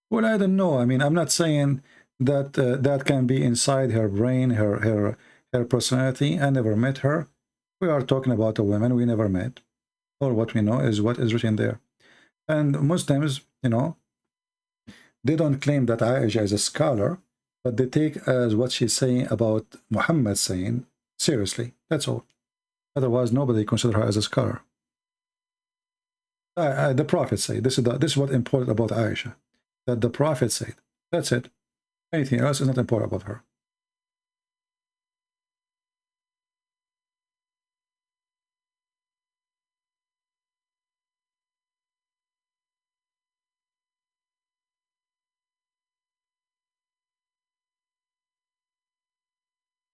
Well, I don't know. I mean, I'm not saying that that can be inside her brain, her personality. I never met her. We are talking about a woman we never met. Or what we know is what is written there. And Muslims, you know, they don't claim that Aisha is a scholar, but they take as what she's saying about Muhammad saying seriously. That's all. Otherwise, nobody consider her as a scholar. The Prophet said, this is what important about Aisha. That the Prophet said. That's it. Anything else is not important about her.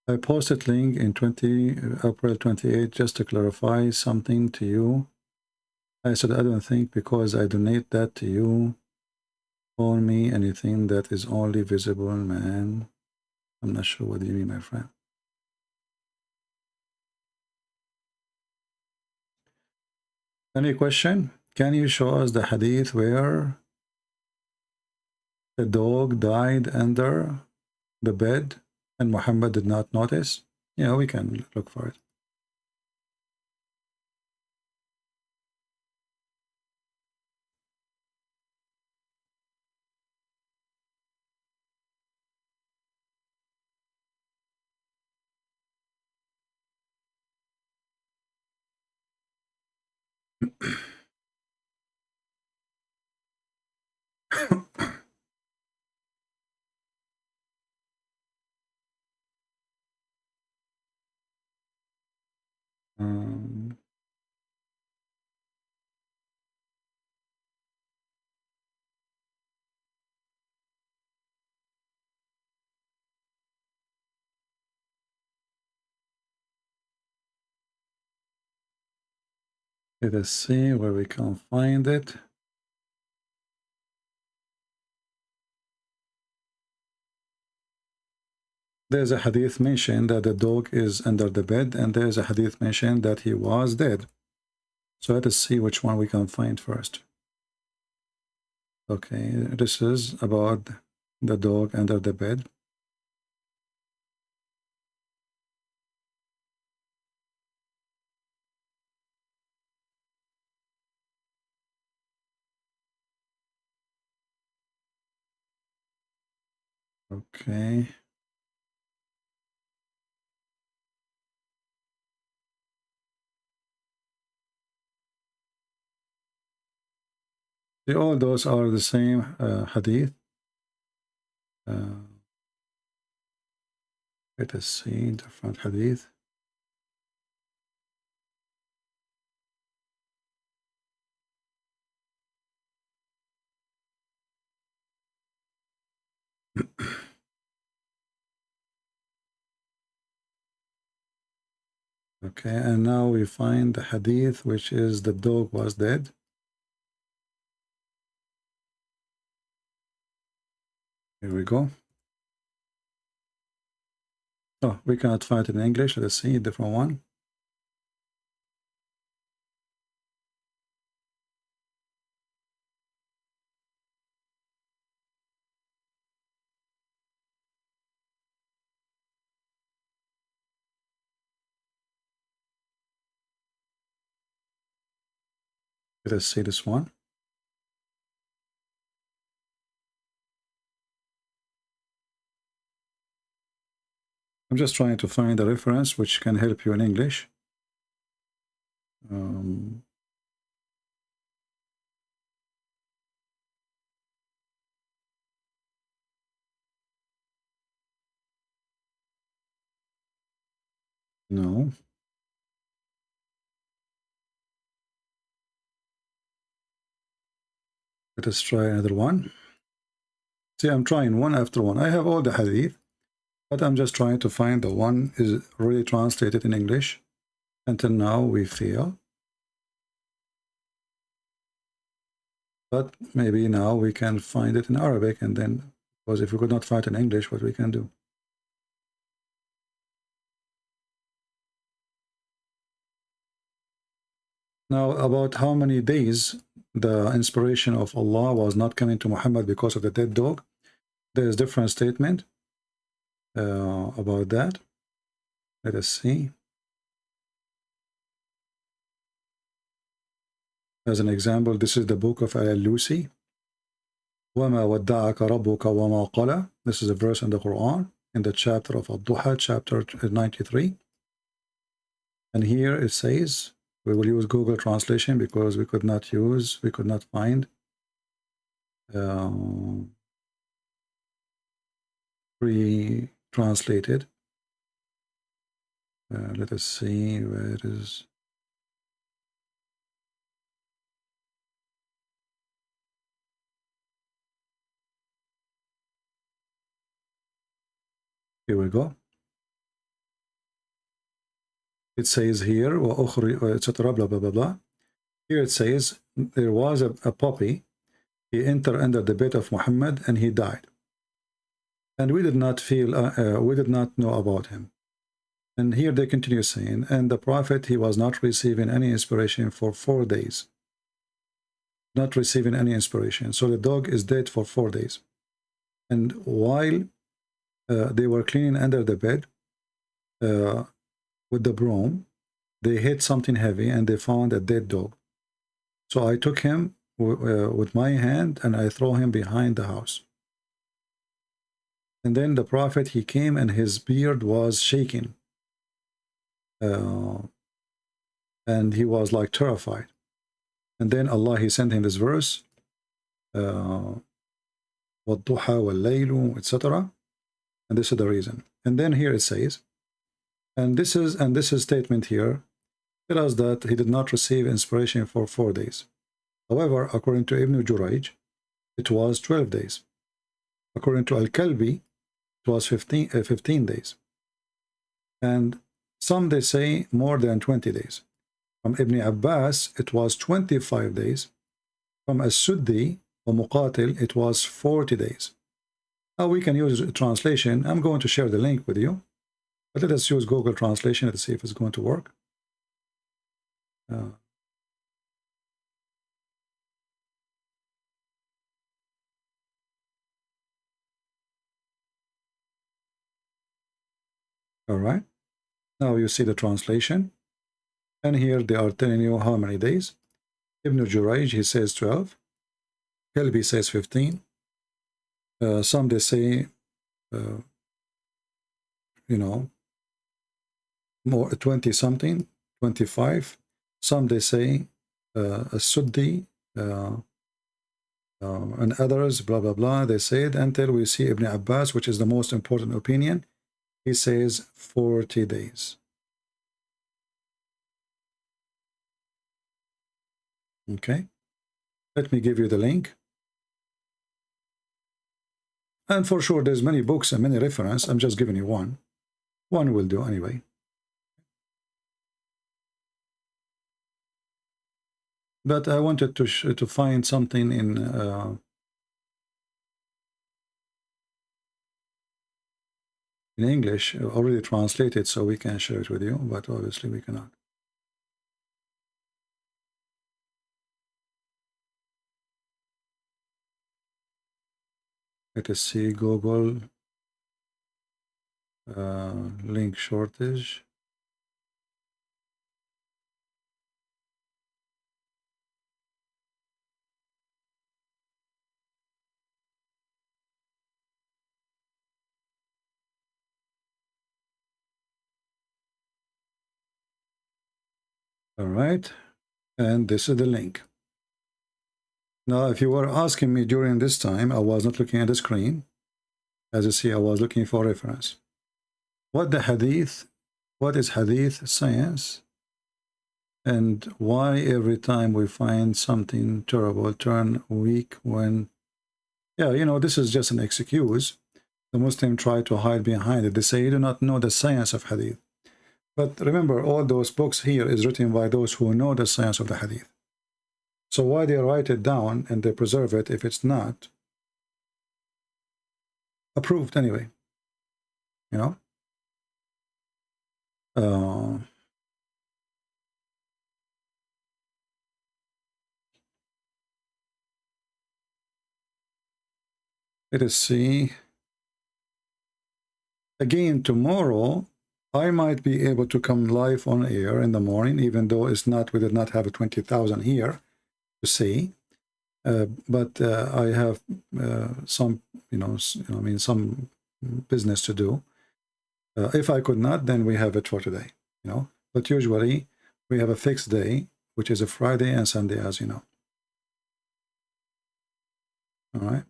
I posted link in April 28 just to clarify something to you. I said I don't think because I donate that to you. On me anything that is only visible, man. I'm not sure what you mean, my friend. Any question? Can you show us the hadith where the dog died under the bed and Muhammad did not notice? Yeah, we can look for it. um, let us see where we can find it. There's a hadith mentioned that the dog is under the bed, and there's a hadith mentioned that he was dead. So let us see which one we can find first. Okay, this is about the dog under the bed. Okay. All those are the same hadith. Let us see different hadith. Okay, and now we find the hadith which is the dog was dead. Here we go. Oh, we cannot find it in English. Let's see a different one. Let us see this one. I'm just trying to find a reference which can help you in English. No. Let us try another one. See, I'm trying one after one. I have all the hadith, but I'm just trying to find the one is really translated in English. Until now, we fail. But maybe now we can find it in Arabic, and then, because if we could not find it in English, what we can do? Now, about how many days the inspiration of Allah was not coming to Muhammad because of the dead dog, there is different statement about that. Let us see. As an example, this is the book of Al-Lusi. وَمَا وَدَّعَكَ رَبُّكَ وَمَا قَلَى. This is a verse in the Quran, in the chapter of Ad-Duha, chapter 93. And here it says, we will use Google translation because we could not find pre-translated. Let us see where it is. Here we go. It says here, etc. blah blah blah blah. Here it says there was a puppy. He entered under the bed of Muhammad and he died. And we did not know about him. And here they continue saying, and the Prophet, he was not receiving any inspiration for 4 days. Not receiving any inspiration. So the dog is dead for 4 days. And while they were cleaning under the bed with the broom, they hit something heavy and they found a dead dog. So I took him with my hand and I threw him behind the house. And then the Prophet, he came and his beard was shaking. And he was like terrified. And then Allah, He sent him this verse, وَالضُّحَى وَاللَّيْلُ, etc. And this is the reason. And then here it says, and this is statement here, tells us that he did not receive inspiration for 4 days. However, according to Ibn Jurayj, it was 12 days. According to Al-Kalbi, it was 15 days. And some they say more than 20 days. From Ibn Abbas, it was 25 days. From As-Suddi or Muqatil, it was 40 days. Now we can use a translation. I'm going to share the link with you. But let us use Google Translation to see if it's going to work. All right. Now you see the translation. And here they are telling you how many days. Ibn Jurayj, he says 12. Kalbi says 15. Some they say, more 20 something, 25. Some they say As-Suddi and others, blah, blah, blah. They said until we see Ibn Abbas, which is the most important opinion. He says 40 days. Okay. Let me give you the link. And for sure, there's many books and many references. I'm just giving you one. One will do anyway. But I wanted to find something in English already translated, so we can share it with you. But obviously, we cannot. Let us see Google link shortage. All right, and this is the link. Now, if you were asking me during this time, I was not looking at the screen. As you see, I was looking for reference. What is Hadith science? And why every time we find something terrible turn weak when, this is just an excuse. The Muslim try to hide behind it. They say, you do not know the science of Hadith. But remember, all those books here is written by those who know the science of the Hadith. So why they write it down and they preserve it if it's not approved anyway? Let us see. Again, tomorrow, I might be able to come live on air in the morning, even though it's not, we did not have a 20,000 here to see. But I have some, some business to do. If I could not, then we have it for today, But usually we have a fixed day, which is a Friday and Sunday, as you know. All right.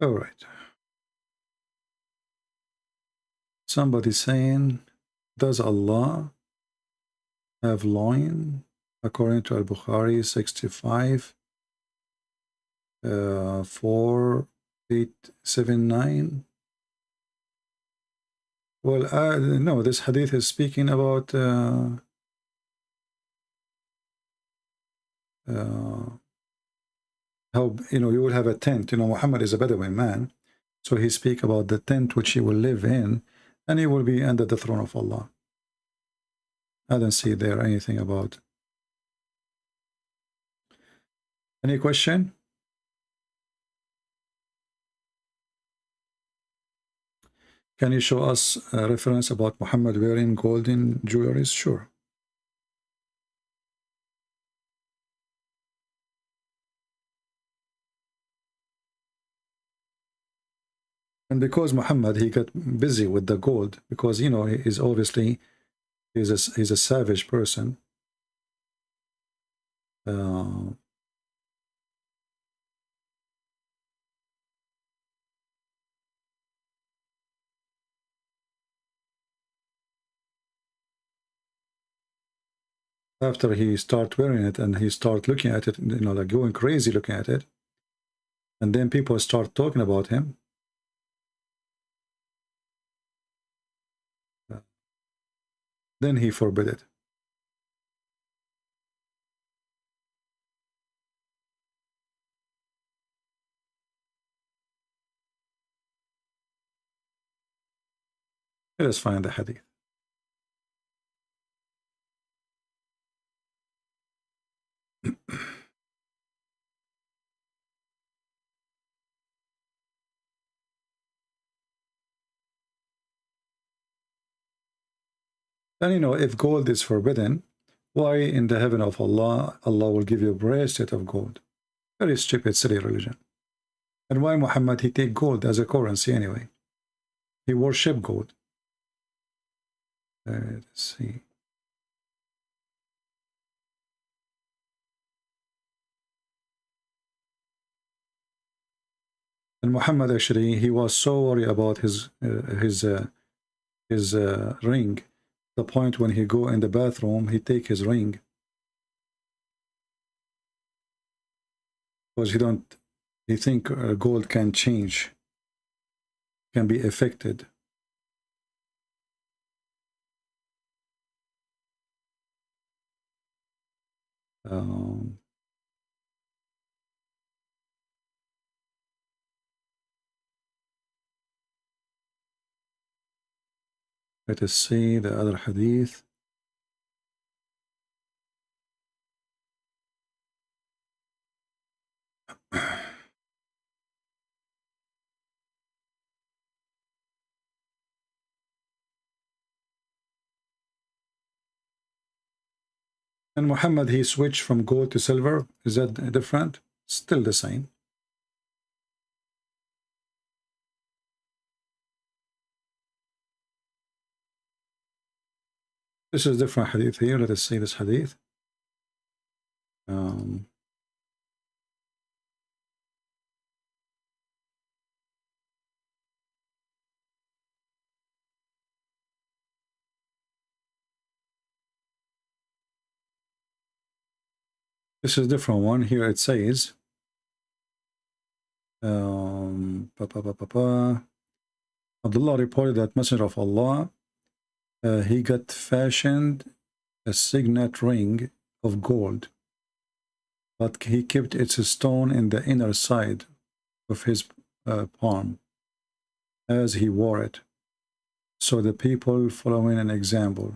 All right. Somebody saying, does Allah have loin? According to Al-Bukhari 65, 4879. Well, no, this hadith is speaking about how, you will have a tent. Muhammad is a Bedouin man. So he speaks about the tent which he will live in, and he will be under the throne of Allah. I don't see there anything about. Any question? Can you show us a reference about Muhammad wearing golden jewelry? Sure. And because Muhammad, he got busy with the gold, because, you know, he's obviously, he's a savage person. After he start wearing it and he start looking at it, you know, like going crazy looking at it, and then people start talking about him, then he forbid it. Let us find the hadith. And you know, if gold is forbidden, why in the heaven of Allah, Allah will give you a bracelet of gold? Very stupid, silly religion. And why Muhammad, he take gold as a currency anyway? He worship gold. Let's see. And Muhammad, actually, he was so worried about his ring. The point when he go in the bathroom, he take his ring, because he think gold can change, can be affected. Let us see the other hadith. And Muhammad, he switched from gold to silver. Is that different? Still the same. This is different hadith here. Let us see this hadith. This is a different one. Here it says, Abdullah reported that Messenger of Allah, he got fashioned a signet ring of gold, but he kept its stone in the inner side of his palm as he wore it, so the people following an example.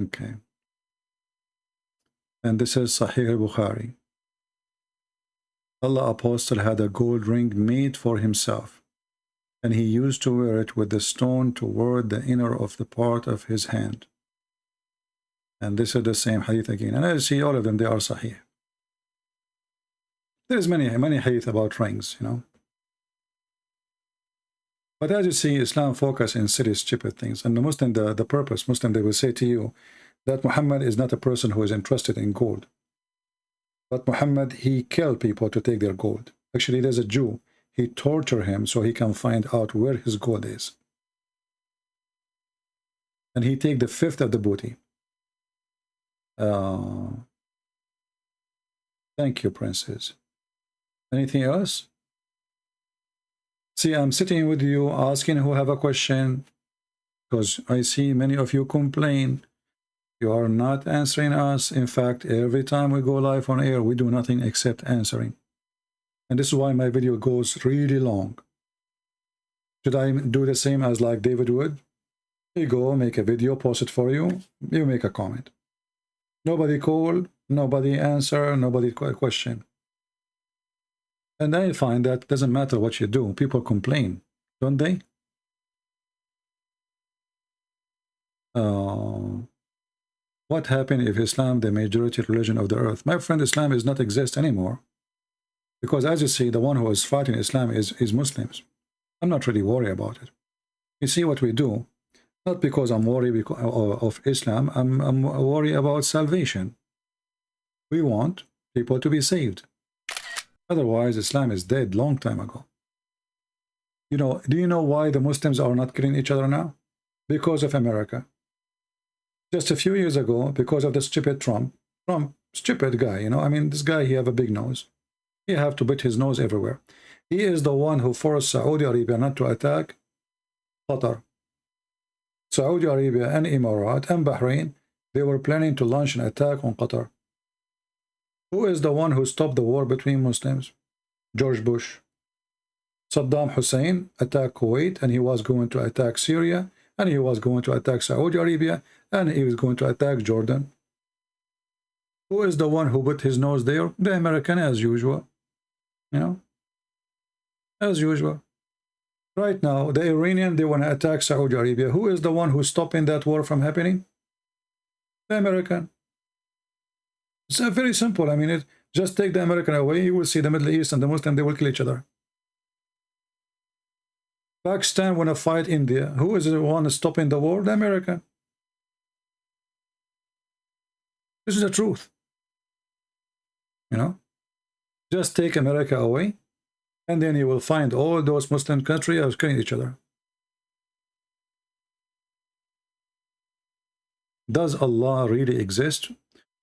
Okay. And this is Sahih al-Bukhari. Allah Apostle had a gold ring made for himself, and he used to wear it with the stone toward the inner of the part of his hand. And this is the same hadith again. And I see all of them, they are Sahih. There's many hadith about rings, you know. But as you see, Islam focus in silly, stupid things. And the Muslim, the purpose, Muslim, they will say to you that Muhammad is not a person who is interested in gold. But Muhammad, he killed people to take their gold. Actually, there's a Jew. He tortured him so he can find out where his gold is. And he take the fifth of the booty. Thank you, princess. Anything else? See, I'm sitting with you asking who have a question, because I see many of you complain. You are not answering us. In fact, every time we go live on air, we do nothing except answering. And this is why my video goes really long. Should I do the same as like David would? You go, make a video, post it for you, you make a comment. Nobody called, nobody answer, nobody question. And I find that doesn't matter what you do. People complain, don't they? What happened if Islam, the majority religion of the earth? My friend, Islam does not exist anymore. Because as you see, the one who is fighting Islam is Muslims. I'm not really worried about it. You see what we do, not because I'm worried of Islam, I'm worried about salvation. We want people to be saved. Otherwise, Islam is dead long time ago. You know, do you know why the Muslims are not killing each other now? Because of America. Just a few years ago, because of the stupid Trump, stupid guy, you know, I mean, this guy, he have a big nose. He have to put his nose everywhere. He is the one who forced Saudi Arabia not to attack Qatar. Saudi Arabia and Emirat and Bahrain, they were planning to launch an attack on Qatar. Who is the one who stopped the war between Muslims? George Bush. Saddam Hussein attacked Kuwait, and he was going to attack Syria, and he was going to attack Saudi Arabia, and he was going to attack Jordan. Who is the one who put his nose there? The American, as usual. You know? As usual. Right now, the Iranian, they want to attack Saudi Arabia. Who is the one who's stopping that war from happening? The American. It's very simple. I mean, just take the American away, you will see the Middle East and the Muslim, they will kill each other. Pakistan want to fight India. Who is the one stopping the war? The American. This is the truth. You know? Just take America away, and then you will find all those Muslim countries are killing each other. Does Allah really exist?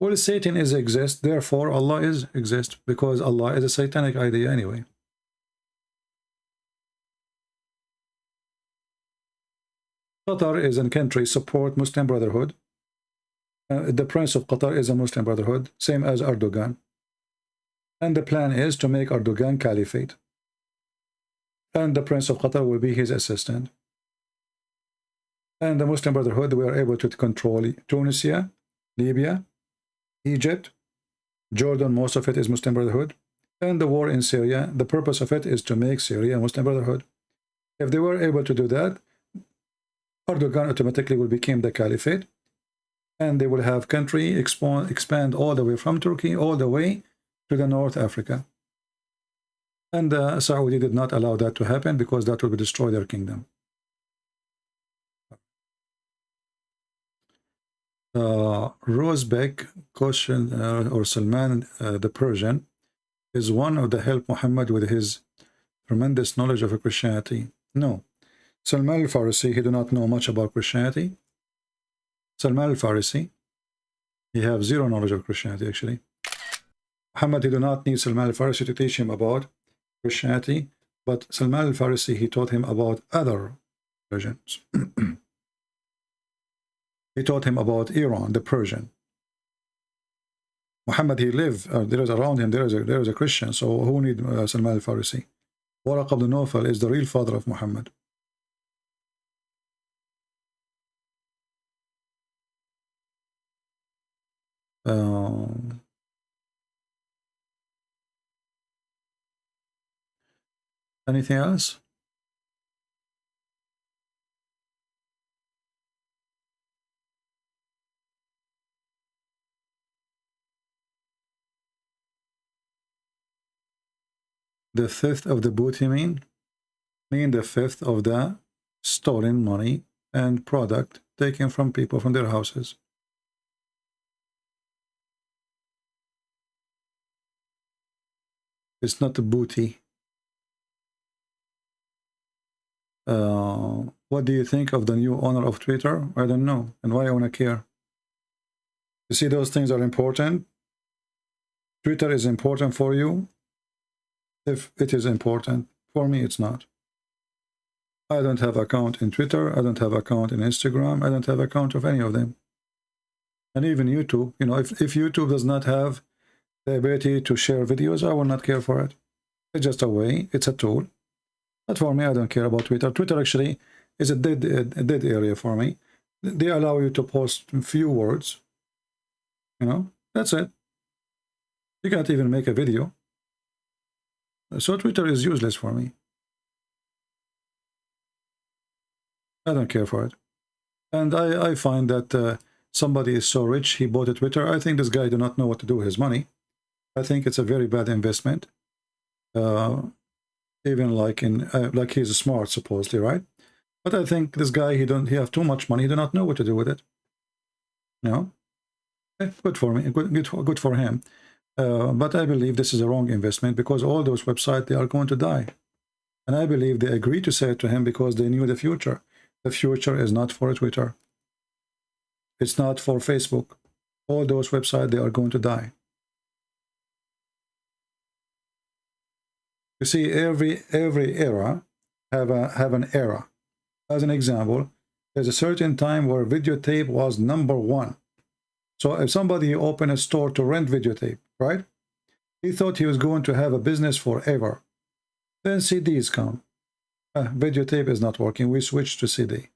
Well, Satan is exist, therefore Allah is exist, because Allah is a satanic idea anyway. Qatar is a country support Muslim Brotherhood. The Prince of Qatar is a Muslim Brotherhood, same as Erdogan. And the plan is to make Erdogan caliphate. And the Prince of Qatar will be his assistant. And the Muslim Brotherhood were able to control Tunisia, Libya, Egypt, Jordan, most of it is Muslim Brotherhood. And the war in Syria, the purpose of it is to make Syria a Muslim Brotherhood. If they were able to do that, Erdogan automatically will become the caliphate. And they will have country expand all the way from Turkey all the way to the North Africa. And Saudi did not allow that to happen because that would destroy their kingdom. Rosbeck question or Salman the Persian is one of the help Muhammad with his tremendous knowledge of Christianity. No, Salman al-Farisi, he do not know much about Christianity. Salman al-Farisi, he have zero knowledge of Christianity actually. Muhammad, he do not need Salman al-Farisi to teach him about Christianity, but Salman al-Farisi, he taught him about other religions. He taught him about Iran, the Persian. Muhammad, he lived, there is around him, there is a Christian, so who need Salman al-Farisi? Waraq ibn Nawfal is the real father of Muhammad. Anything else? The fifth of the booty mean the fifth of the stolen money and product taken from people from their houses. It's not a booty. What do you think of the new owner of Twitter? I don't know. And why I want to care? You see, those things are important. Twitter is important for you. If it is important, for me it's not. I don't have account in Twitter, I don't have account in Instagram, I don't have account of any of them. And even YouTube, you know, if YouTube does not have the ability to share videos, I will not care for it. It's just a way, it's a tool. But for me, I don't care about Twitter. Twitter actually is a dead area for me. They allow you to post few words. You know, that's it. You can't even make a video. So Twitter is useless for me. I don't care for it. And I find that somebody is so rich, he bought a Twitter. I think this guy do not know what to do with his money. I think it's a very bad investment. even like in like he's smart supposedly, right? But I think this guy, he have too much money, he do not know what to do with it. You know, good for me, good for him. But I believe this is a wrong investment, because all those websites, they are going to die. And I believe they agreed to say it to him because they knew the future. The future is not for Twitter. It's not for Facebook. All those websites, they are going to die. You see, every era have an era. As an example, there's a certain time where videotape was #1. So if somebody opened a store to rent videotape, right? He thought he was going to have a business forever. Then CDs come. Videotape is not working. We switched to CD.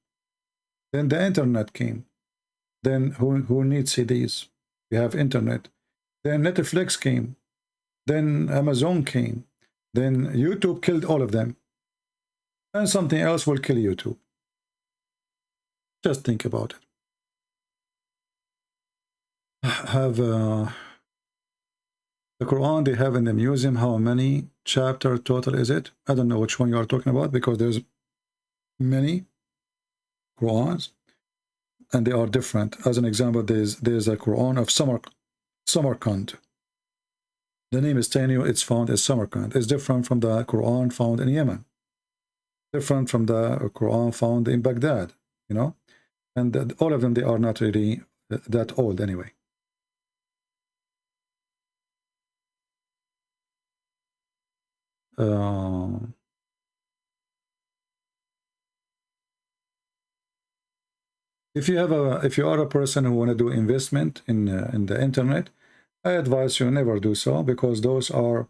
Then the internet came. Then who needs CDs? We have internet. Then Netflix came. Then Amazon came. Then YouTube killed all of them. And something else will kill YouTube. Just think about it. Have the Quran they have in the museum, how many chapter total is it? I don't know which one you are talking about, because there's many Qurans and they are different. As an example, there's a Quran of Samarkand. The name is telling you it's found in Samarkand. It's different from the Quran found in Yemen, different from the Quran found in Baghdad, you know. And all of them, they are not really that old anyway. If you are a person who want to do investment in the internet, I advise you never do so, because those are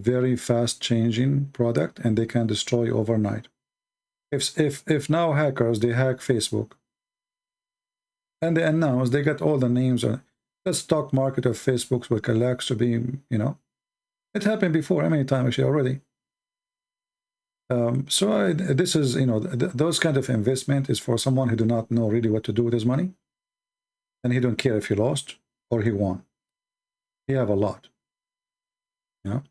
very fast changing product and they can destroy overnight. If now hackers, they hack Facebook and they announce they got all the names, the stock market of Facebook will collapse to be, you know, it happened before, how many times actually already. This is, you know, those kind of investment is for someone who do not know really what to do with his money, and he don't care if he lost or he won. He have a lot, you know.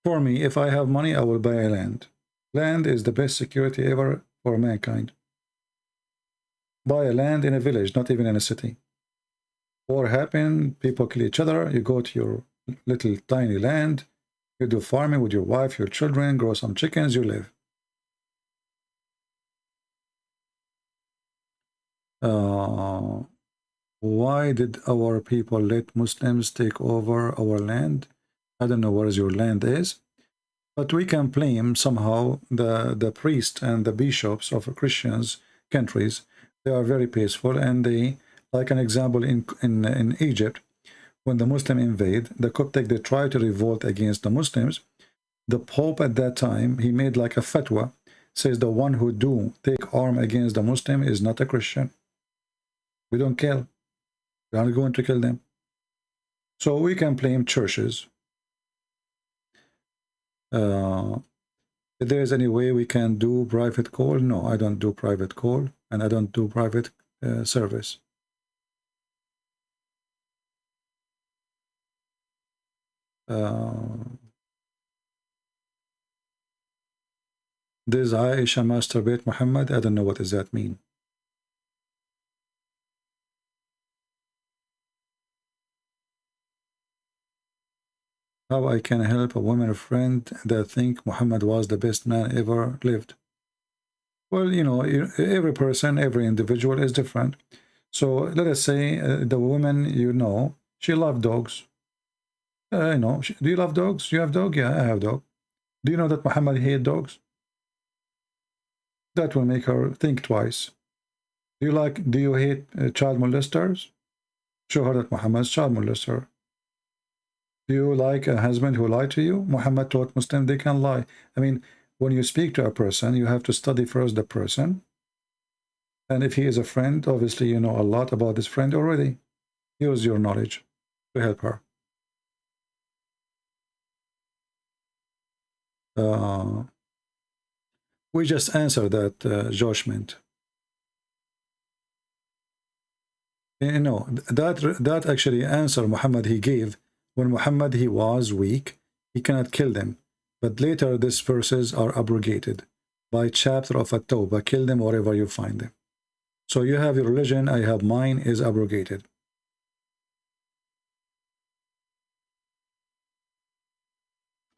For me, if I have money, I will buy a land. Land is the best security ever for mankind. Buy a land in a village, not even in a city. War happen, people kill each other, you go to your little tiny land, you do farming with your wife, your children, grow some chickens, you live. Why did our people let Muslims take over our land? I don't know where your land is, but we can blame somehow the priests and the bishops of Christians countries. They are very peaceful, and they, like an example in Egypt, when the Muslim invade, the Coptic, they try to revolt against the Muslims. The Pope at that time, he made like a fatwa, says the one who do take arm against the Muslim is not a Christian. We don't kill. We are going to kill them. So we can blame churches. If there is any way we can do private call, no, I don't do private call, and I don't do private service. This Aisha masturbate Muhammad, I don't know what does that mean. How I can help a woman friend that think Muhammad was the best man ever lived? Well, you know, every person, every individual is different. So let us say the woman, you know, she loved dogs. You know, do you love dogs? You have dog? Yeah, I have dog. Do you know that Muhammad hated dogs? That will make her think twice. Do you hate child molesters? Show her that Muhammad's child molester. Do you like a husband who lied to you? Muhammad taught Muslims they can lie. I mean, when you speak to a person, you have to study first the person. And if he is a friend, obviously you know a lot about this friend already. Use your knowledge to help her. We just answered that judgment. You know, that actually answer Muhammad he gave When Muhammad, he was weak, he cannot kill them. But later these verses are abrogated by chapter of At-Tawbah, kill them wherever you find them. So you have your religion, I have mine, is abrogated.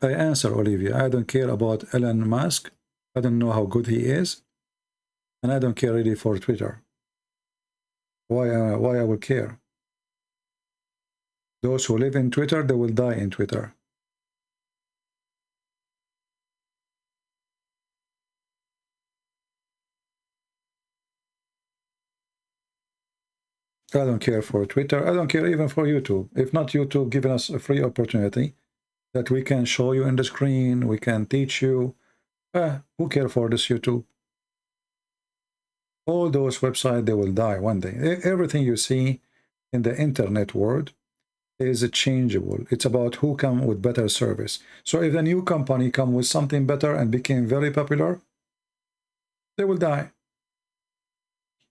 I answer, Olivia, I don't care about Elon Musk. I don't know how good he is. And I don't care really for Twitter. Why I will care? Those who live in Twitter, they will die in Twitter. I don't care for Twitter. I don't care even for YouTube. If not YouTube giving us a free opportunity that we can show you in the screen, we can teach you. Who cares for this YouTube? All those websites, they will die one day. Everything you see in the internet world is changeable. It's about who come with better service. So if a new company come with something better and became very popular, they will die.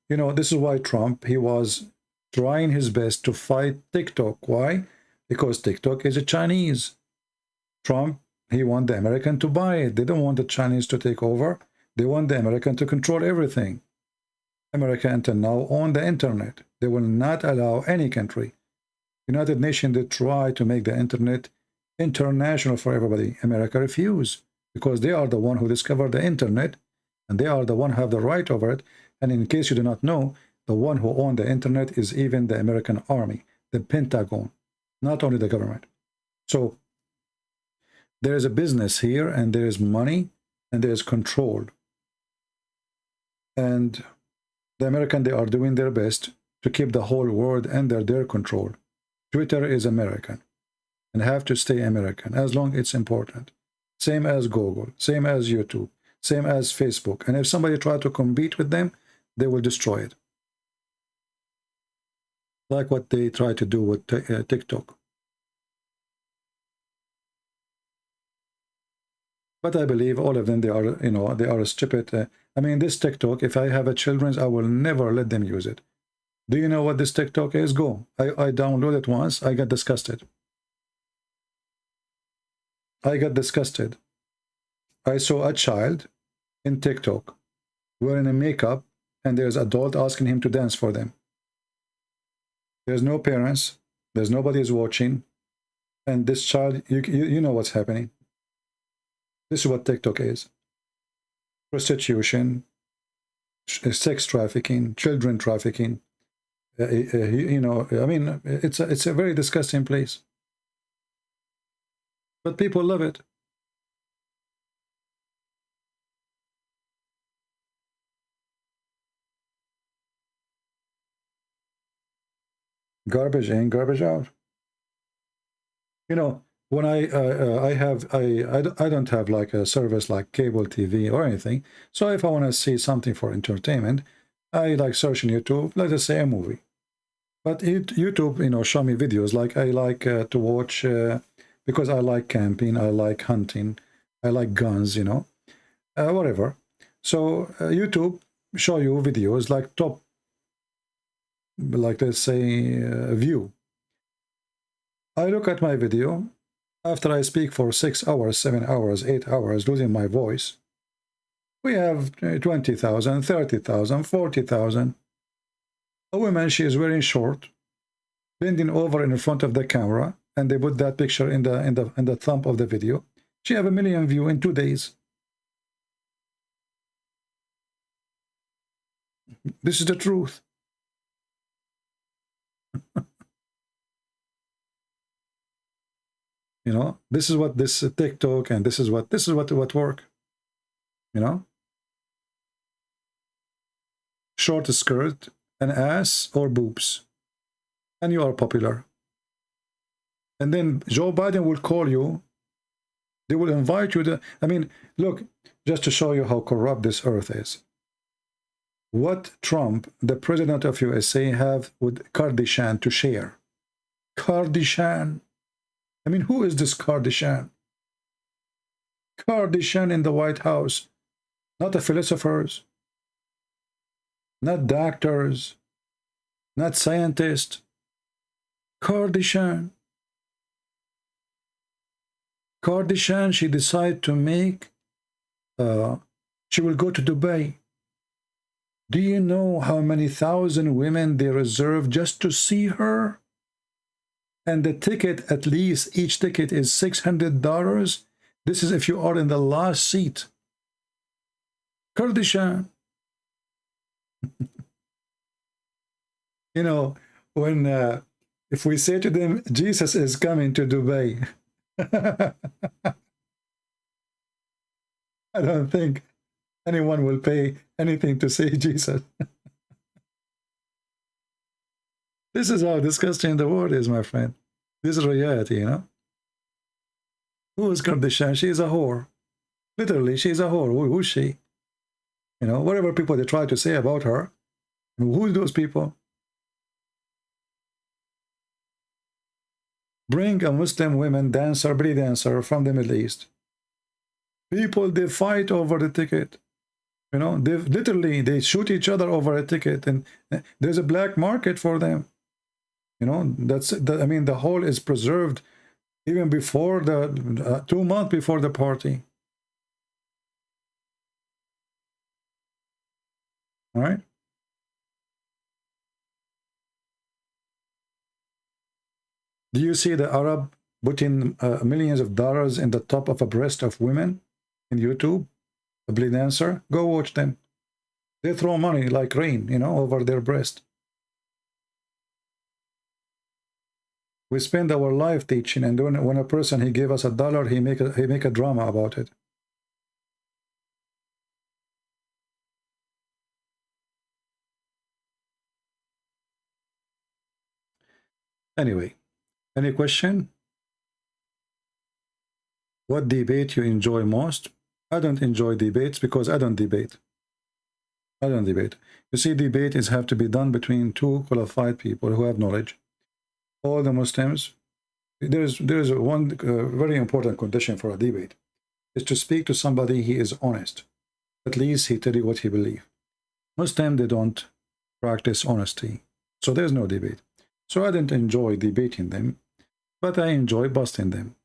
You know, this is why Trump, he was trying his best to fight TikTok. Why? Because TikTok is a Chinese. Trump, he want the American to buy it. They don't want the Chinese to take over. They want the American to control everything. America until now own the internet. They will not allow any country. United Nations, they try to make the internet international for everybody. America refused because they are the one who discovered the internet and they are the one who have the right over it. And in case you do not know, the one who owned the internet is even the American army, the Pentagon, not only the government. So there is a business here and there is money and there is control. And the American, they are doing their best to keep the whole world under their control. Twitter is American and have to stay American as long as it's important. Same as Google, same as YouTube, same as Facebook. And if somebody try to compete with them, they will destroy it. Like what they try to do with TikTok. But I believe all of them, they are, you know, they are stupid. I mean, this TikTok, if I have a children's, I will never let them use it. Do you know what this TikTok is? Go. I downloaded it once. I got disgusted. I got disgusted. I saw a child in TikTok wearing a makeup and there's adult asking him to dance for them. There's no parents. There's nobody is watching. And this child, you know what's happening. This is what TikTok is. Prostitution, sex trafficking, children trafficking. You know, I mean, it's a very disgusting place. But people love it. Garbage in, garbage out. You know, when I don't have like a service like cable TV or anything. So if I want to see something for entertainment, I like search on YouTube, let us say a movie. But YouTube, you know, show me videos like I like to watch because I like camping, I like hunting, I like guns, you know, whatever. So YouTube show you videos like top, like let's say view. I look at my video. After I speak for 6 hours, 7 hours, 8 hours, losing my voice, we have 20,000, 30,000, 40,000. A woman, she is wearing short, bending over in front of the camera, and they put that picture in the thumb of the video. She have 1 million views in 2 days. This is the truth. You know, this is what this TikTok and this is what work. You know, short skirt, an ass or boobs, and you are popular. And then Joe Biden will call you. They will invite you to. I mean, look, just to show you how corrupt this earth is. What Trump, the president of USA, have with Kardashian to share? Kardashian. I mean, who is this Kardashian? Kardashian in the White House. Not the philosophers. Not doctors. Not scientists. Kardashian. Kardashian, she decided to make, she will go to Dubai. Do you know how many thousand women they reserve just to see her? And the ticket, at least each ticket is $600. This is if you are in the last seat. Kardashian. You know, when if we say to them, Jesus is coming to Dubai, I don't think anyone will pay anything to see Jesus. This is how disgusting the world is, my friend. This is reality, you know. Who is Kardashian? She is a whore. Literally, she is a whore. Who is she? You know, whatever people they try to say about her. Who are those people? Bring a Muslim woman dancer, belly dancer from the Middle East. People, they fight over the ticket. You know, they literally, they shoot each other over a ticket, and there's a black market for them. You know, I mean, the whole is preserved even before the 2 months before the party. All right. Do you see the Arab putting millions of dollars in the top of a breast of women in YouTube? A bleed dancer? Go watch them. They throw money like rain, you know, over their breast. We spend our life teaching, and when a person, he gave us $1, he make a drama about it. Anyway, any question? What debate you enjoy most? I don't enjoy debates because I don't debate. I don't debate. You see, debate is have to be done between two qualified people who have knowledge. All the Muslims, there's one very important condition for a debate, is to speak to somebody he is honest. At least he tell you what he believes. Muslims, they don't practice honesty, so there's no debate. So I didn't enjoy debating them, but I enjoy busting them.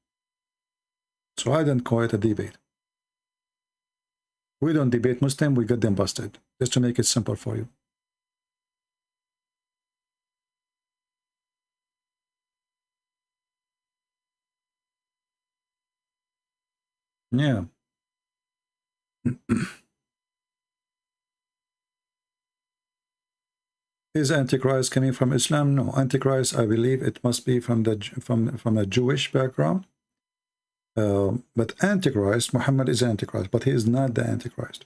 So I don't call it a debate. We don't debate Muslim, we get them busted, just to make it simple for you. Yeah. Is Antichrist coming from Islam? No. Antichrist, I believe it must be from a Jewish background. But Antichrist, Muhammad is Antichrist, but he is not the Antichrist.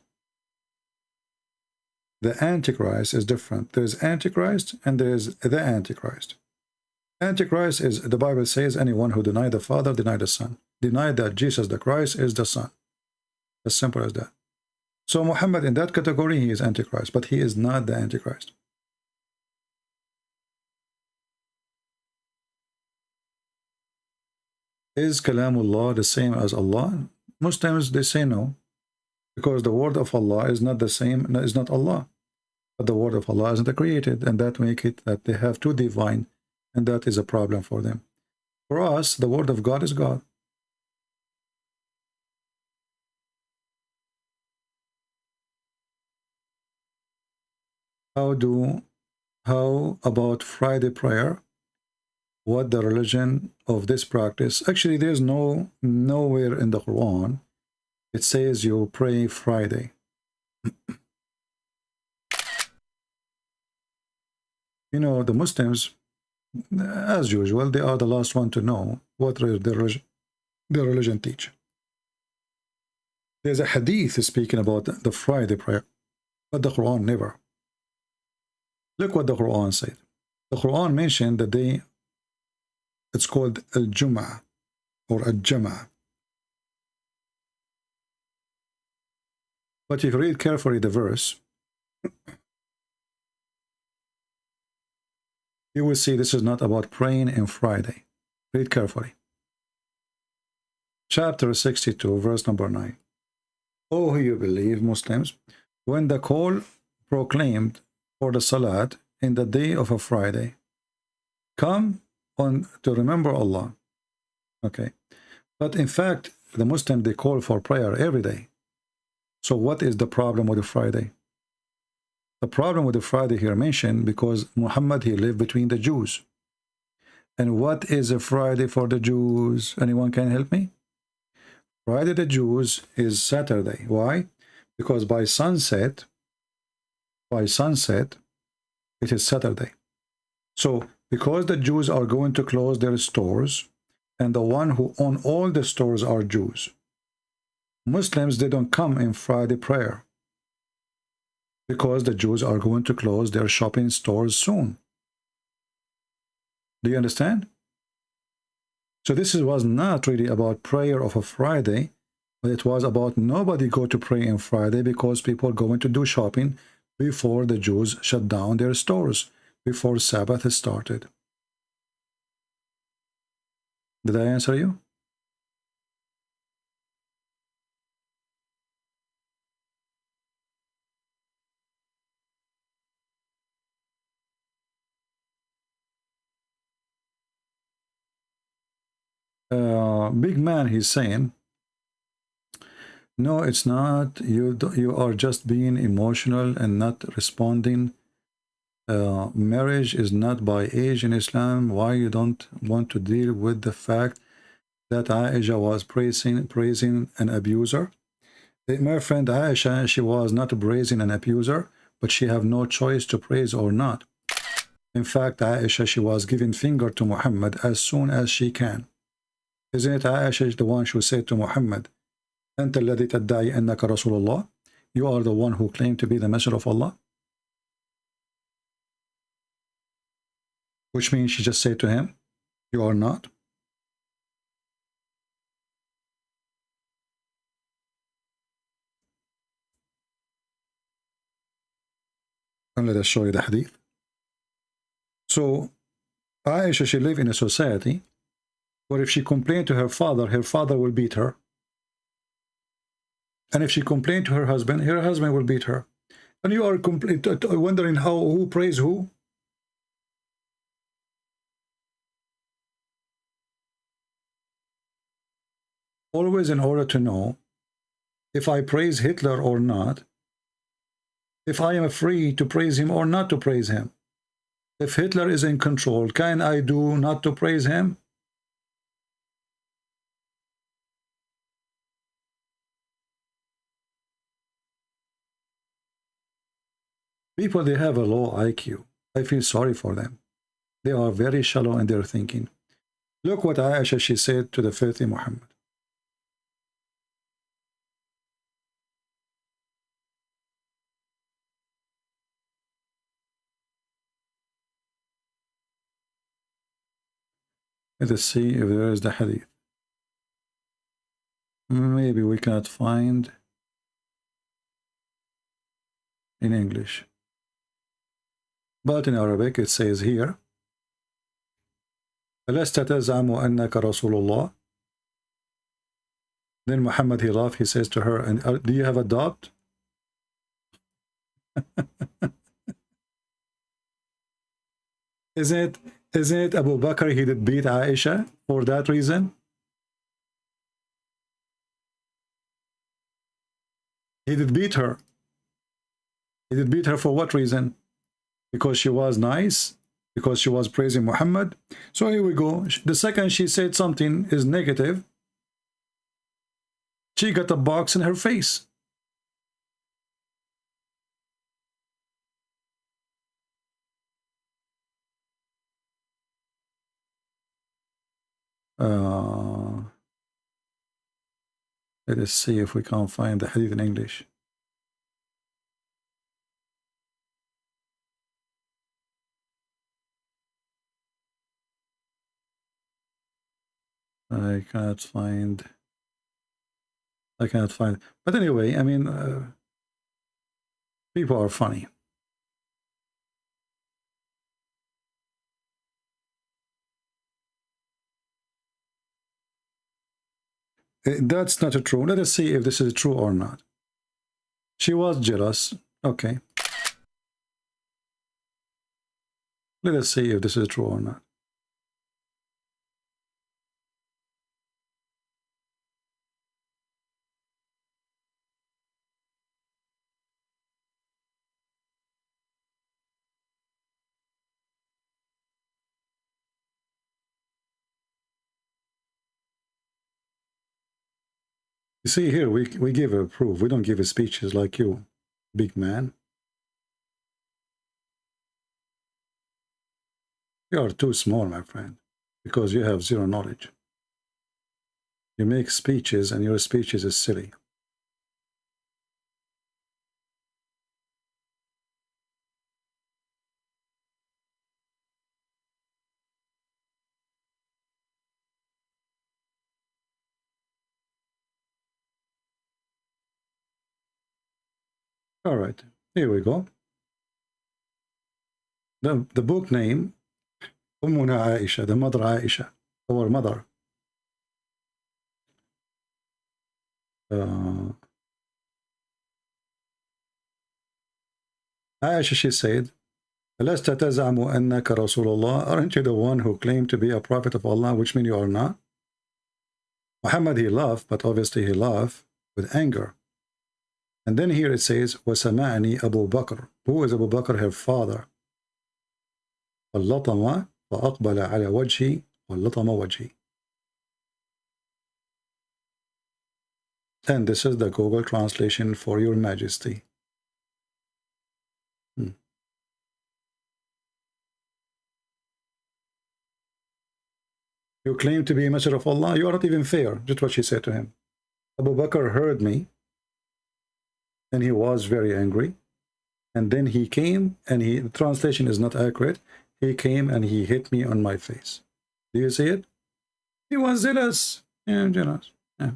The Antichrist is different. There's Antichrist and there's the Antichrist. Antichrist is, the Bible says, anyone who denied the Father, denied the Son. Denied that Jesus the Christ is the Son. As simple as that. So Muhammad, in that category, he is Antichrist, but he is not the Antichrist. Is Kalamullah the same as Allah? Muslims, they say no, because the word of Allah is not the same, is not Allah. But the word of Allah isn't created, and that make it that they have two divine, and that is a problem for them. For us, the word of God is God. How about Friday prayer? What the religion of this practice? Actually, there's nowhere in the Quran it says you pray Friday. You know, the Muslims, as usual, they are the last one to know what their religion teach. There's a hadith speaking about the Friday prayer, but the Quran never. Look what the Quran said. The Quran mentioned the day, it's called Al-Jum'ah or Al-Jam'ah. But if you read carefully the verse, you will see this is not about praying on Friday. Read carefully. Chapter 62, verse number 9. O who you believe, Muslims, when the call proclaimed for the Salat in the day of a Friday, come on to remember Allah. Okay. But in fact, the Muslims, they call for prayer every day. So what is the problem with the Friday? The problem with the Friday here mentioned because Muhammad, he lived between the Jews. And what is a Friday for the Jews? Anyone can help me? Friday the Jews is Saturday. Why? Because by sunset, it is Saturday. So because the Jews are going to close their stores, and the one who own all the stores are Jews, Muslims, they don't come in Friday prayer because the Jews are going to close their shopping stores soon. Do you understand? So this was not really about prayer of a Friday, but it was about nobody go to pray on Friday because people going to do shopping before the Jews shut down their stores, before Sabbath started. Did I answer you? Big man, he's saying, no, it's not. You are just being emotional and not responding. Marriage is not by age in Islam. Why you don't want to deal with the fact that Aisha was praising an abuser? My friend Aisha, she was not praising an abuser, but she have no choice to praise or not. In fact, Aisha, she was giving finger to Muhammad as soon as she can. Isn't it Aisha the one who said to Muhammad, أنت الذي تدعي أنك رسول الله? You are the one who claimed to be the messenger of Allah? Which means she just said to him, you are not. And let us show you the hadith. So Aisha, she lived in a society where if she complained to her father will beat her. And if she complained to her husband will beat her. And you are wondering who prays who? Always in order to know if I praise Hitler or not, if I am free to praise him or not to praise him. If Hitler is in control, can I do not to praise him? People, they have a low IQ. I feel sorry for them. They are very shallow in their thinking. Look what Aisha, she said to the filthy Muhammad. Let us see if there is the hadith. Maybe we cannot find in English. But in Arabic it says here, أَلَسْتَ تَزْعَمُ أَنَّكَ رَسُولُ اللَّهِ. Then Muhammad, he laughed, he says to her, and do you have a doubt? Isn't it Abu Bakr, he did beat Aisha for that reason? He did beat her. He did beat her for what reason? Because she was nice? Because she was praising Muhammad? So here we go. The second she said something is negative, she got a box in her face. Let us see if we can find the hadith in English. I cannot find. But anyway, I mean, people are funny. That's not true. Let us see if this is true or not. She was jealous. Okay. Let us see if this is true or not. You see here, we give a proof. We don't give a speeches like you, big man. You are too small, my friend, because you have zero knowledge. You make speeches and your speeches is silly. All right, here we go. The book name, Ummuna Aisha, the mother Aisha, our mother. Aisha, she said, أَلَسْتَ تَزْعَمُ أَنَّكَ رَسُولُ اللَّهِ? Aren't you the one who claimed to be a prophet of Allah, which means you are not? Muhammad, he laughed, but obviously he laughed with anger. And then here it says, وَسَمَعَنِي Abu Bakr. Who is Abu Bakr? Her father. فَاللَّطَمَ فَأَقْبَلَ عَلَى وَجْهِ وَاللَّطَمَ وَجْهِ. And this is the Google translation for your majesty. You claim to be a messenger of Allah. You are not even fair. Just what she said to him. Abu Bakr heard me, and he was very angry. And then he came, and the translation is not accurate. He came and he hit me on my face. Do you see it? He was jealous. Yeah, jealous. Yeah.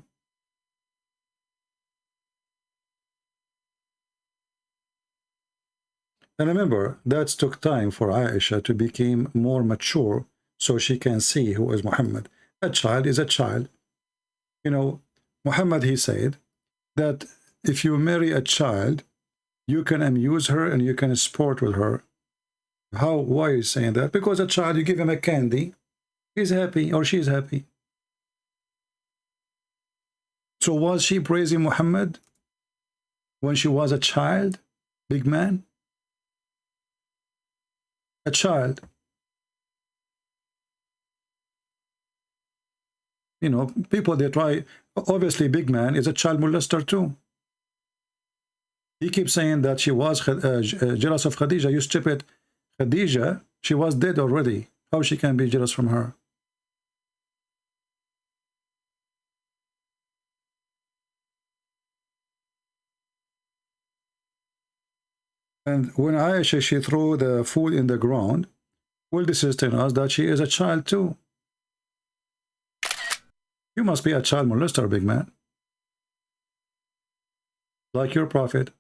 And remember, that took time for Aisha to become more mature so she can see who is Muhammad. A child is a child. You know, Muhammad, he said that if you marry a child, you can amuse her and you can sport with her. Why are you saying that? Because a child, you give him a candy, he's happy or she's happy. So was she praising Muhammad when she was a child, big man? A child. You know, people, they try, obviously big man is a child molester too. He keeps saying that she was jealous of Khadija. You stupid. Khadija, she was dead already. How she can be jealous from her? And when Aisha, she threw the food in the ground, well, this is telling us that she is a child too. You must be a child molester, big man. Like your prophet.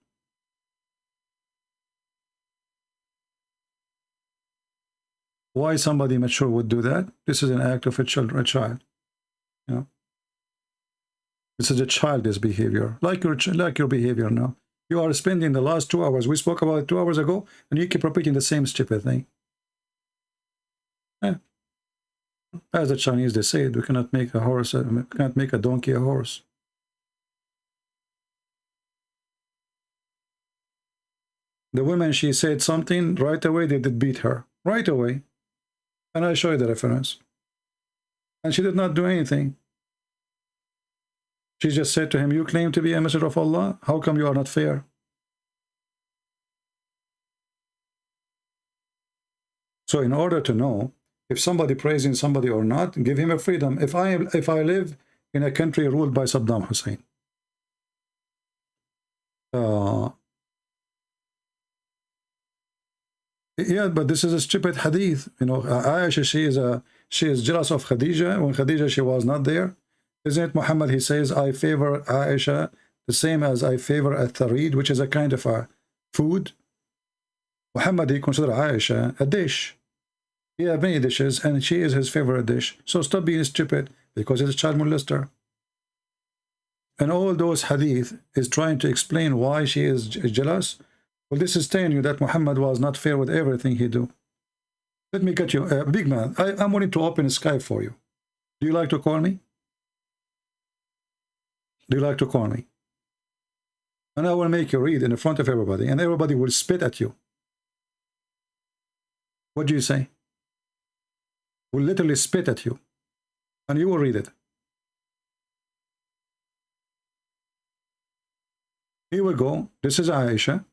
Why somebody mature would do that? This is an act of a child. You know? This is a childish behavior, like your behavior now. You are spending the last 2 hours, we spoke about it 2 hours ago, and you keep repeating the same stupid thing. Yeah. As the Chinese, they say, we cannot make a horse, we cannot make a donkey a horse. The woman, she said something, right away they did beat her. Right away. And I show you the reference. And she did not do anything. She just said to him, you claim to be a messenger of Allah. How come you are not fair? So in order to know if somebody praising somebody or not, give him a freedom. If I live in a country ruled by Saddam Hussein, yeah, but this is a stupid hadith. You know, Aisha, she is jealous of Khadija when Khadija, she was not there. Isn't it Muhammad, he says, I favor Aisha the same as I favor a tharid, which is a kind of a food. Muhammad, he considers Aisha a dish. He has many dishes, and she is his favorite dish. So stop being stupid, because he's a child molester. And all those hadith is trying to explain why she is jealous. Well, this is telling you that Muhammad was not fair with everything he do. Let me get you, big man, I'm willing to open Skype for you. Do you like to call me? Do you like to call me? And I will make you read in front of everybody, and everybody will spit at you. What do you say? Will literally spit at you, and you will read it. Here we go. This is Aisha.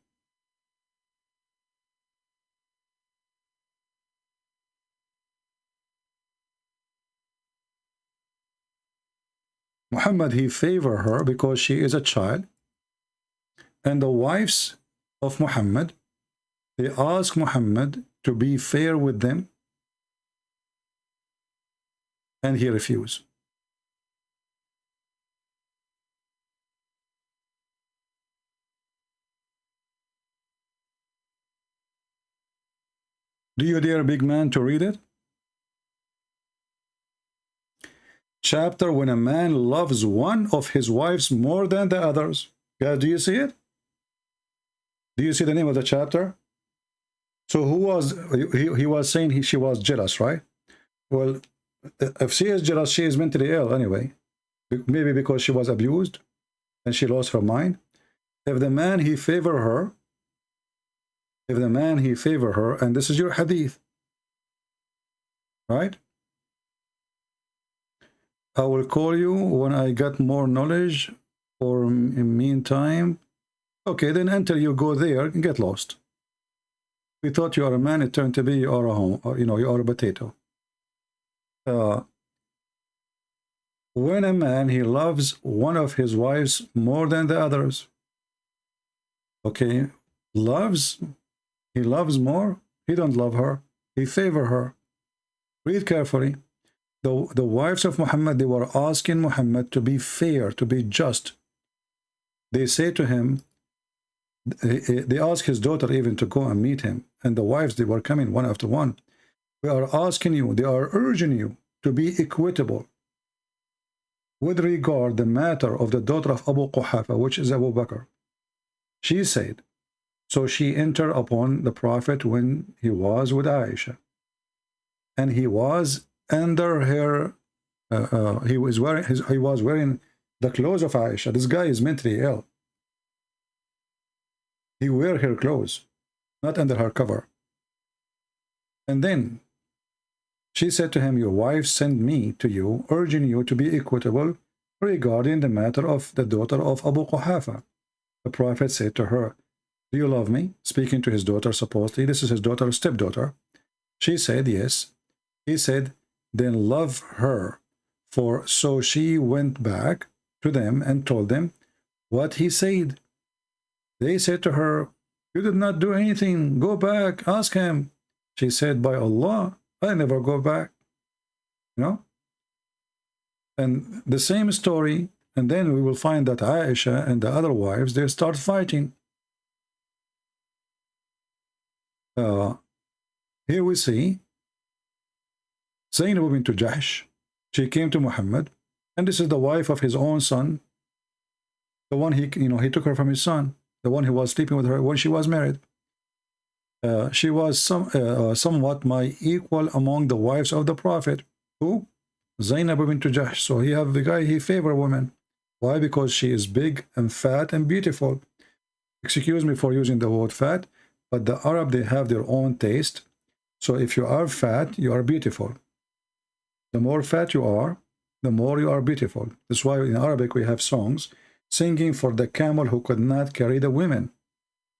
Muhammad, he favored her because she is a child. And the wives of Muhammad, they ask Muhammad to be fair with them. And he refused. Do you dare, big man, to read it? Chapter when a man loves one of his wives more than the others. Guys, do you see it? Do you see the name of the chapter? So who was, he was saying she was jealous, right? Well, if she is jealous, she is mentally ill anyway. Maybe because she was abused and she lost her mind. If the man, he favor her, and this is your hadith, right? I will call you when I get more knowledge, or in meantime. Okay, then until you go there and get lost. We thought you are a man, it turned to be you are a home, or, you are a potato. When a man, he loves one of his wives more than the others. Okay, he loves more, he don't love her, he favor her. Read carefully. The wives of Muhammad, they were asking Muhammad to be fair, to be just. They say to him, they ask his daughter even to go and meet him. And the wives, they were coming one after one. We are asking you, they are urging you to be equitable with regard the matter of the daughter of Abu Quhafa, which is Abu Bakr. She said, so she entered upon the Prophet when he was with Aisha. And he was under her, he was wearing the clothes of Aisha. This guy is mentally ill. He wear her clothes, not under her cover. And then she said to him, your wife sent me to you, urging you to be equitable regarding the matter of the daughter of Abu Quhafa. The Prophet said to her, do you love me? Speaking to his daughter, supposedly. This is his daughter, stepdaughter. She said, yes. He said, then love her. For so she went back to them and told them what he said. They said to her, you did not do anything. Go back, ask him. She said, by Allah, I never go back. And the same story, and then we will find that Aisha and the other wives, they start fighting. Here we see Zainab bint Jahsh. She came to Muhammad, and this is the wife of his own son, the one he took her from his son, the one who was sleeping with her when she was married. She was somewhat my equal among the wives of the Prophet. Who? Zainab bint Jahsh. So he have the guy, he favor women. Why? Because she is big and fat and beautiful. Excuse me for using the word fat, but the Arab, they have their own taste. So if you are fat, you are beautiful. The more fat you are, the more you are beautiful. That's why in Arabic we have songs singing for the camel who could not carry the women.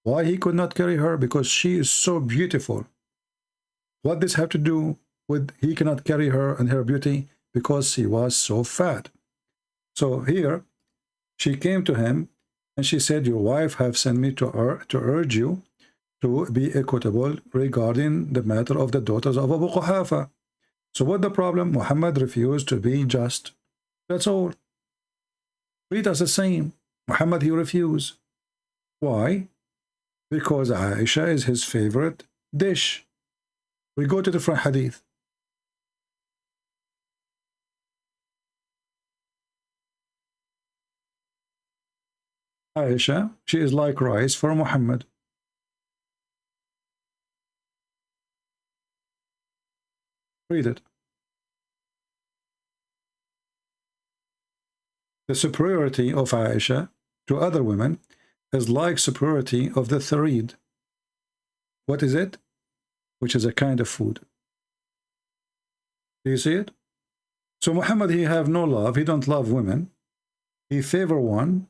Why he could not carry her? Because she is so beautiful. What does have to do with he cannot carry her and her beauty? Because she was so fat. So here, she came to him and she said, your wife have sent me to urge you to be equitable regarding the matter of the daughters of Abu Quhafa. So what the problem? Muhammad refused to be just. That's all. Treat us the same. Muhammad, he refused. Why? Because Aisha is his favorite dish. We go to different hadith. Aisha, she is like rice for Muhammad. Read it. The superiority of Aisha to other women is like superiority of the tharid. What is it? Which is a kind of food. Do you see it? So Muhammad, he have no love. He don't love women. He favor one.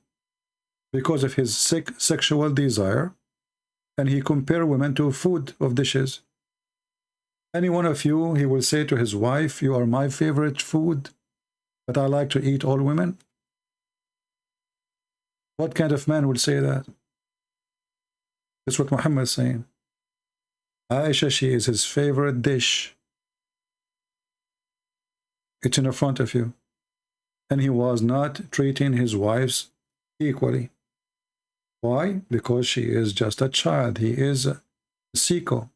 because of his sexual desire, and he compare women to food of dishes. Any one of you, he will say to his wife, you are my favorite food, but I like to eat all women. What kind of man would say that? That's what Muhammad is saying. Aisha, she is his favorite dish. It's in the front of you. And he was not treating his wives equally. Why? Because she is just a child. He is a sicko.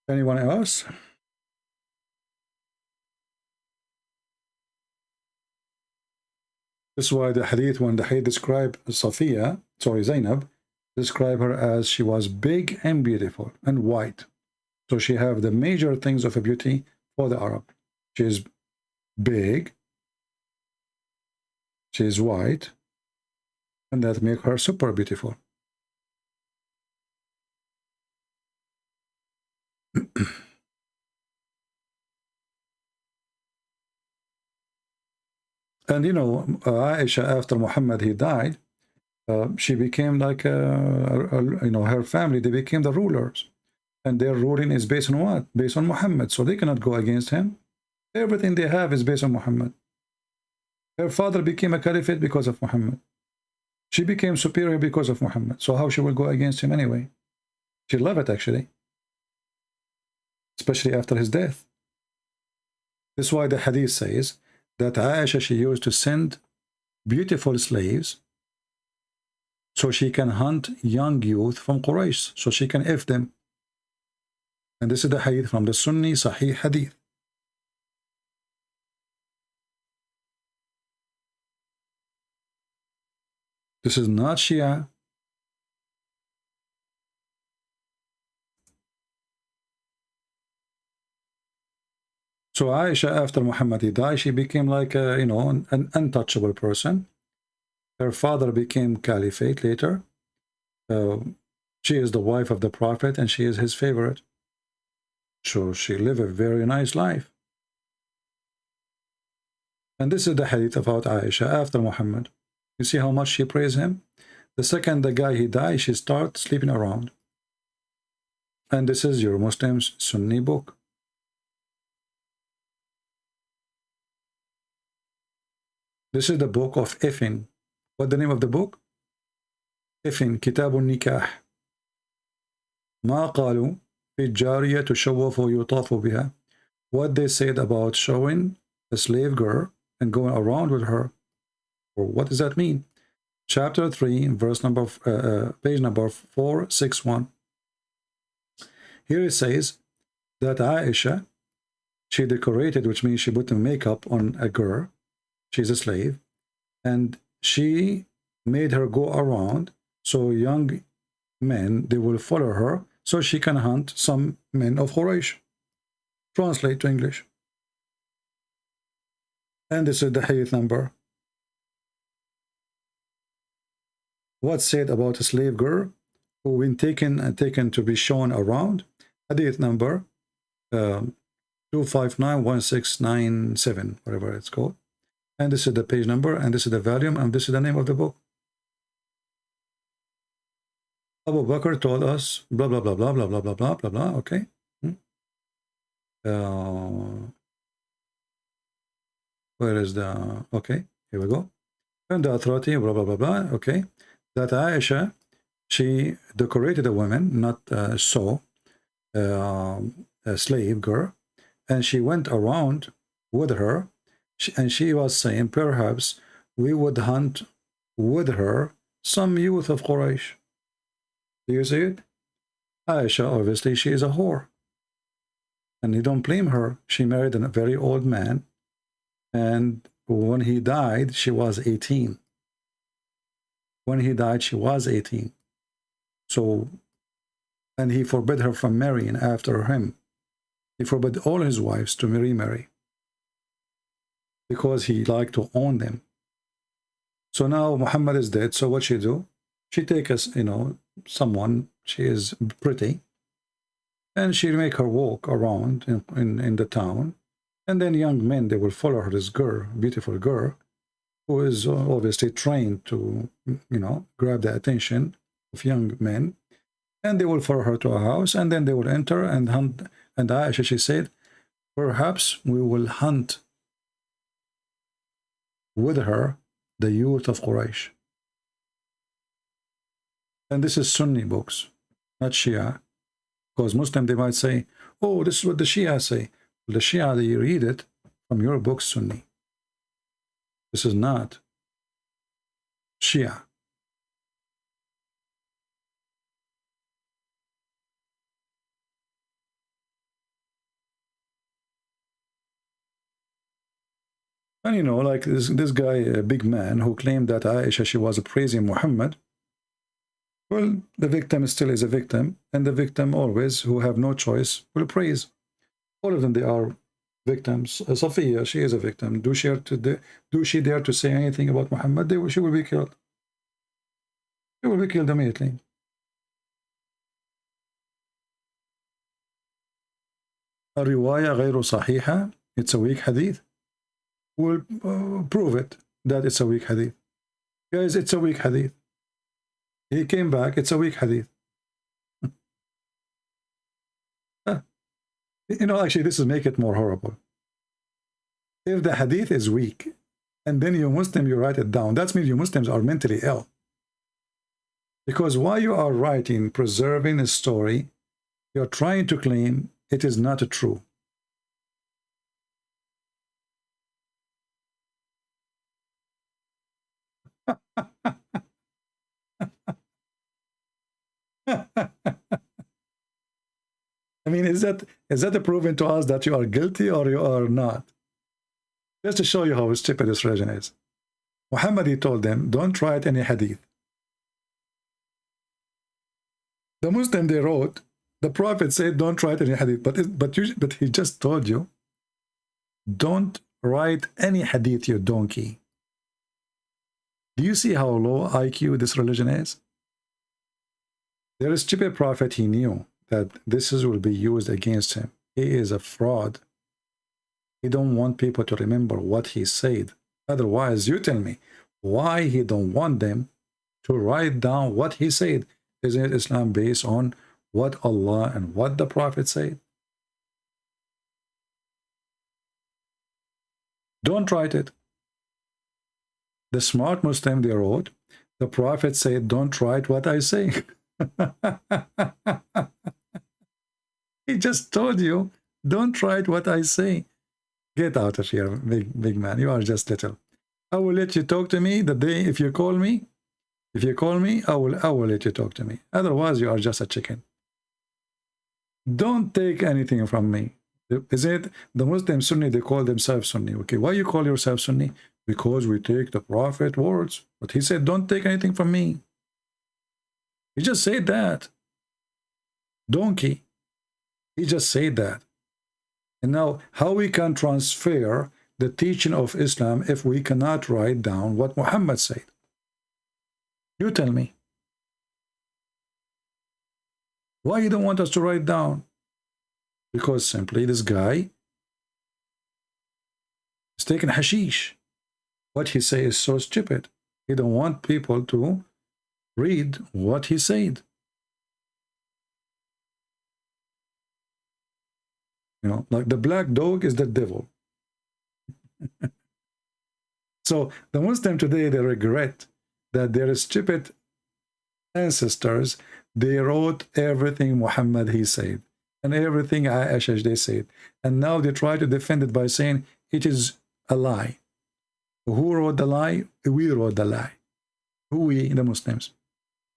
Anyone else? This is why the hadith, when the hadith describe Zainab, describe her as she was big and beautiful and white. So she have the major things of a beauty for the Arab. She is big, she is white, and that make her super beautiful. And you know, Aisha, after Muhammad he died, she became like her family, they became the rulers, and their ruling is based on what? Based on Muhammad. So they cannot go against him. Everything they have is based on Muhammad. Her father became a caliphate because of Muhammad. She became superior because of Muhammad. So how she will go against him anyway? She loved it actually, especially after his death. This is why the hadith says that Aisha, she used to send beautiful slaves so she can hunt young youth from Quraysh, so she can F them. And this is the hadith from the Sunni Sahih Hadith. This is not Shia. So Aisha, after Muhammad died, she became like an untouchable person. Her father became caliphate later. She is the wife of the Prophet, and she is his favorite. So she lived a very nice life. And this is the hadith about Aisha after Muhammad. You see how much she praised him? The second the guy he died, she starts sleeping around. And this is your Muslim's Sunni book. This is the book of Effin. What's the name of the book? Effin, Kitab al-Nikah. ما قالوا في الجارية تشوف ويطاف بها. What they said about showing a slave girl and going around with her. Or what does that mean? Chapter 3, verse number, page number 461. Here it says that Aisha, she decorated, which means she put the makeup on a girl. She's a slave, and she made her go around so young men, they will follow her so she can hunt some men of Quraysh. Translate to English. And this is the hadith number. What's said about a slave girl who when taken to be shown around? Hadith number 2591697, whatever it's called. And this is the page number, and this is the volume, and this is the name of the book. Abu Bakr told us, blah, blah, blah, blah, blah, blah, blah, blah, blah, blah, okay. Where is the, okay, here we go. And the authority, blah, blah, blah, blah, okay. That Aisha, she decorated a woman, not a slave girl, and she went around with her. And she was saying, perhaps we would hunt with her some youth of Quraysh. Do you see it? Aisha, obviously, she is a whore. And you don't blame her. She married a very old man. And when he died, she was 18. When he died, she was 18. So, and he forbid her from marrying after him. He forbid all his wives to remarry, because he liked to own them. So now Muhammad is dead, so what she do? She take us, someone, she is pretty, and she'll make her walk around in the town, and then young men, they will follow her, this girl, beautiful girl, who is obviously trained to, you know, grab the attention of young men, and they will follow her to a house, and then they will enter and hunt. And Aisha, she said, perhaps we will hunt with her the youth of Quraysh. And this is Sunni books, not Shia. Because Muslim, they might say, oh, this is what the Shia say. The Shia, they read it from your book, Sunni. This is not Shia. And you know, like this guy, a big man, who claimed that Aisha, she was praising Muhammad. Well, the victim still is a victim, and the victim always, who have no choice, will praise. All of them, they are victims. Safiya, she is a victim. Do she dare to say anything about Muhammad? She will be killed. She will be killed immediately. A riwayah غير صحيحة, it's a weak hadith. Will prove it that it's a weak hadith. Guys, it's a weak hadith. He came back, it's a weak hadith. You know, actually, this will make it more horrible. If the hadith is weak, and then you Muslim, you write it down, that means you Muslims are mentally ill. Because while you are writing, preserving a story, you're trying to claim it is not true. I mean, is that a proven to us that you are guilty or you are not? Just to show you how stupid this religion is. Muhammad, he told them, don't write any hadith. The Muslim, they wrote, the Prophet said, don't write any hadith. But he just told you, don't write any hadith, you donkey. Do you see how low IQ this religion is? There is stupid prophet, he knew that this will be used against him. He is a fraud. He don't want people to remember what he said. Otherwise, you tell me why he don't want them to write down what he said. Isn't Islam based on what Allah and what the Prophet said? Don't write it. The smart Muslim, they wrote, the Prophet said, don't write what I say. He just told you, don't write what I say. Get out of here, big man. You are just little. I will let you talk to me the day if you call me. If you call me, I will let you talk to me. Otherwise, you are just a chicken. Don't take anything from me. Is it the Muslim Sunni? They call themselves Sunni. Okay, why you call yourself Sunni? Because we take the Prophet words. But he said, don't take anything from me. He just said that. Donkey. He just said that. And now, how we can transfer the teaching of Islam if we cannot write down what Muhammad said? You tell me. Why you don't want us to write down? Because simply this guy is taking hashish. What he say is so stupid. He don't want people to read what he said. You know, like the black dog is the devil. So the Muslim today, they regret that their stupid ancestors, they wrote everything Muhammad he said and everything Aisha they said, and now they try to defend it by saying it is a lie. Who wrote the lie? We wrote the lie. Who? We, the Muslims.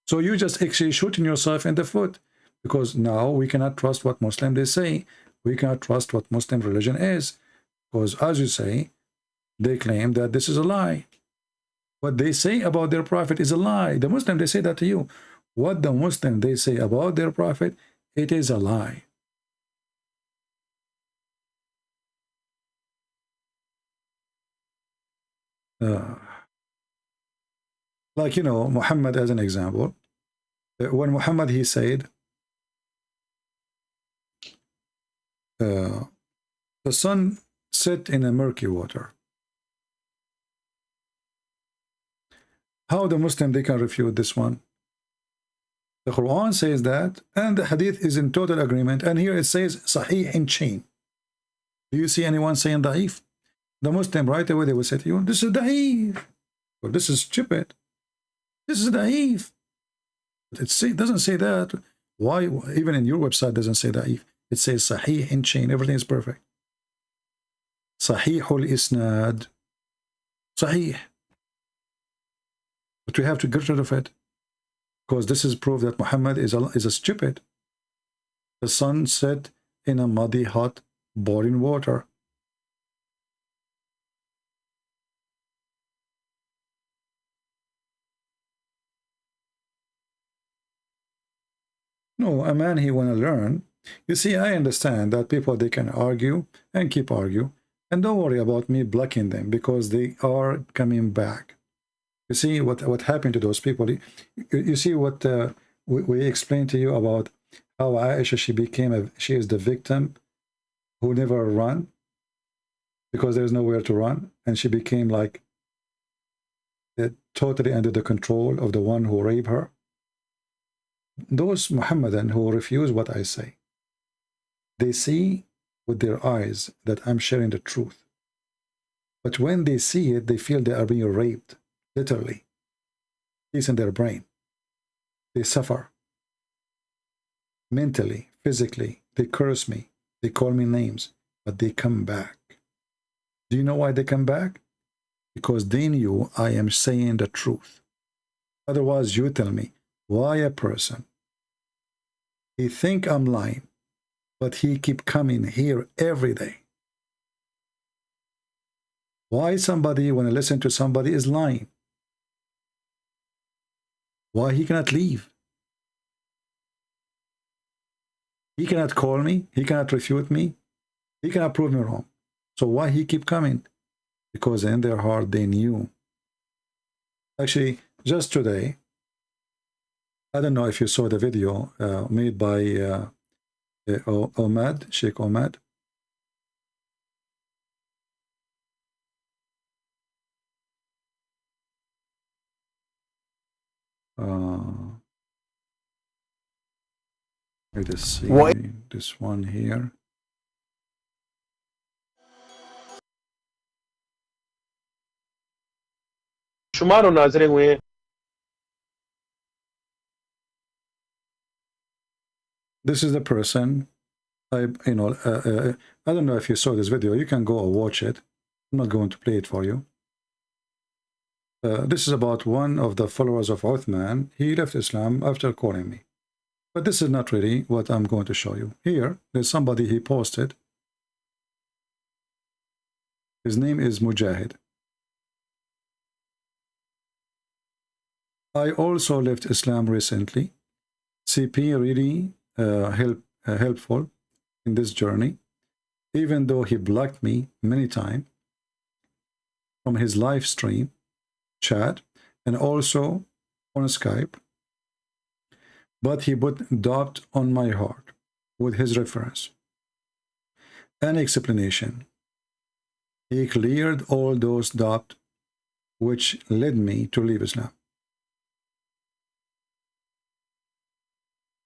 So you just actually shooting yourself in the foot, because now we cannot trust what Muslim they say. We cannot trust what Muslim religion is, because as you say, they claim that this is a lie. What they say about their prophet is a lie. The Muslim, they say that to you. What the Muslim they say about their prophet, it is a lie. Like, you know, Muhammad as an example. When Muhammad, he said, the sun set in a murky water. How the Muslim they can refute this one? The Quran says that, and the Hadith is in total agreement, and here it says Sahih in chain. Do you see anyone saying Da'if? The Muslim right away they will say to you, this is Da'if, or this is stupid, this is Da'if. It doesn't say that. Why? Even in your website doesn't say Da'if. It says Sahih in chain. Everything is perfect. Sahihul Isnad. Sahih. But we have to get rid of it, because this is proof that Muhammad is a stupid. The sun set in a muddy, hot, boiling water. No, a man he want to learn. You see, I understand that people they can argue and keep argue, and don't worry about me blocking them, because they are coming back. You see what happened to those people. You see what we explained to you about how Aisha she is the victim who never run because there's nowhere to run, and she became like totally under the control of the one who raped her. Those Muhammadan who refuse what I say, they see with their eyes that I'm sharing the truth, but when they see it, they feel they are being raped. Literally, it's in their brain. They suffer mentally, physically. They curse me. They call me names, but they come back. Do you know why they come back? Because they knew I am saying the truth. Otherwise, you tell me why a person, he think I'm lying, but he keep coming here every day. Why somebody, when I listen to somebody, is lying? Why he cannot leave? He cannot call me. He cannot refute me. He cannot prove me wrong. So why he keep coming? Because in their heart they knew. Actually, just today, I don't know if you saw the video made by Omad, Sheikh Omad. Let us see this one here. This is the person. I don't know if you saw this video. You can go or watch it. I'm not going to play it for you. This is about one of the followers of Uthman. He left Islam after calling me. But this is not really what I'm going to show you. Here, there's somebody he posted. His name is Mujahid. I also left Islam recently. CP really helpful in this journey, even though he blocked me many times from his live stream, chat, and also on Skype. But he put doubt on my heart with his reference and explanation. He cleared all those doubts which led me to leave Islam.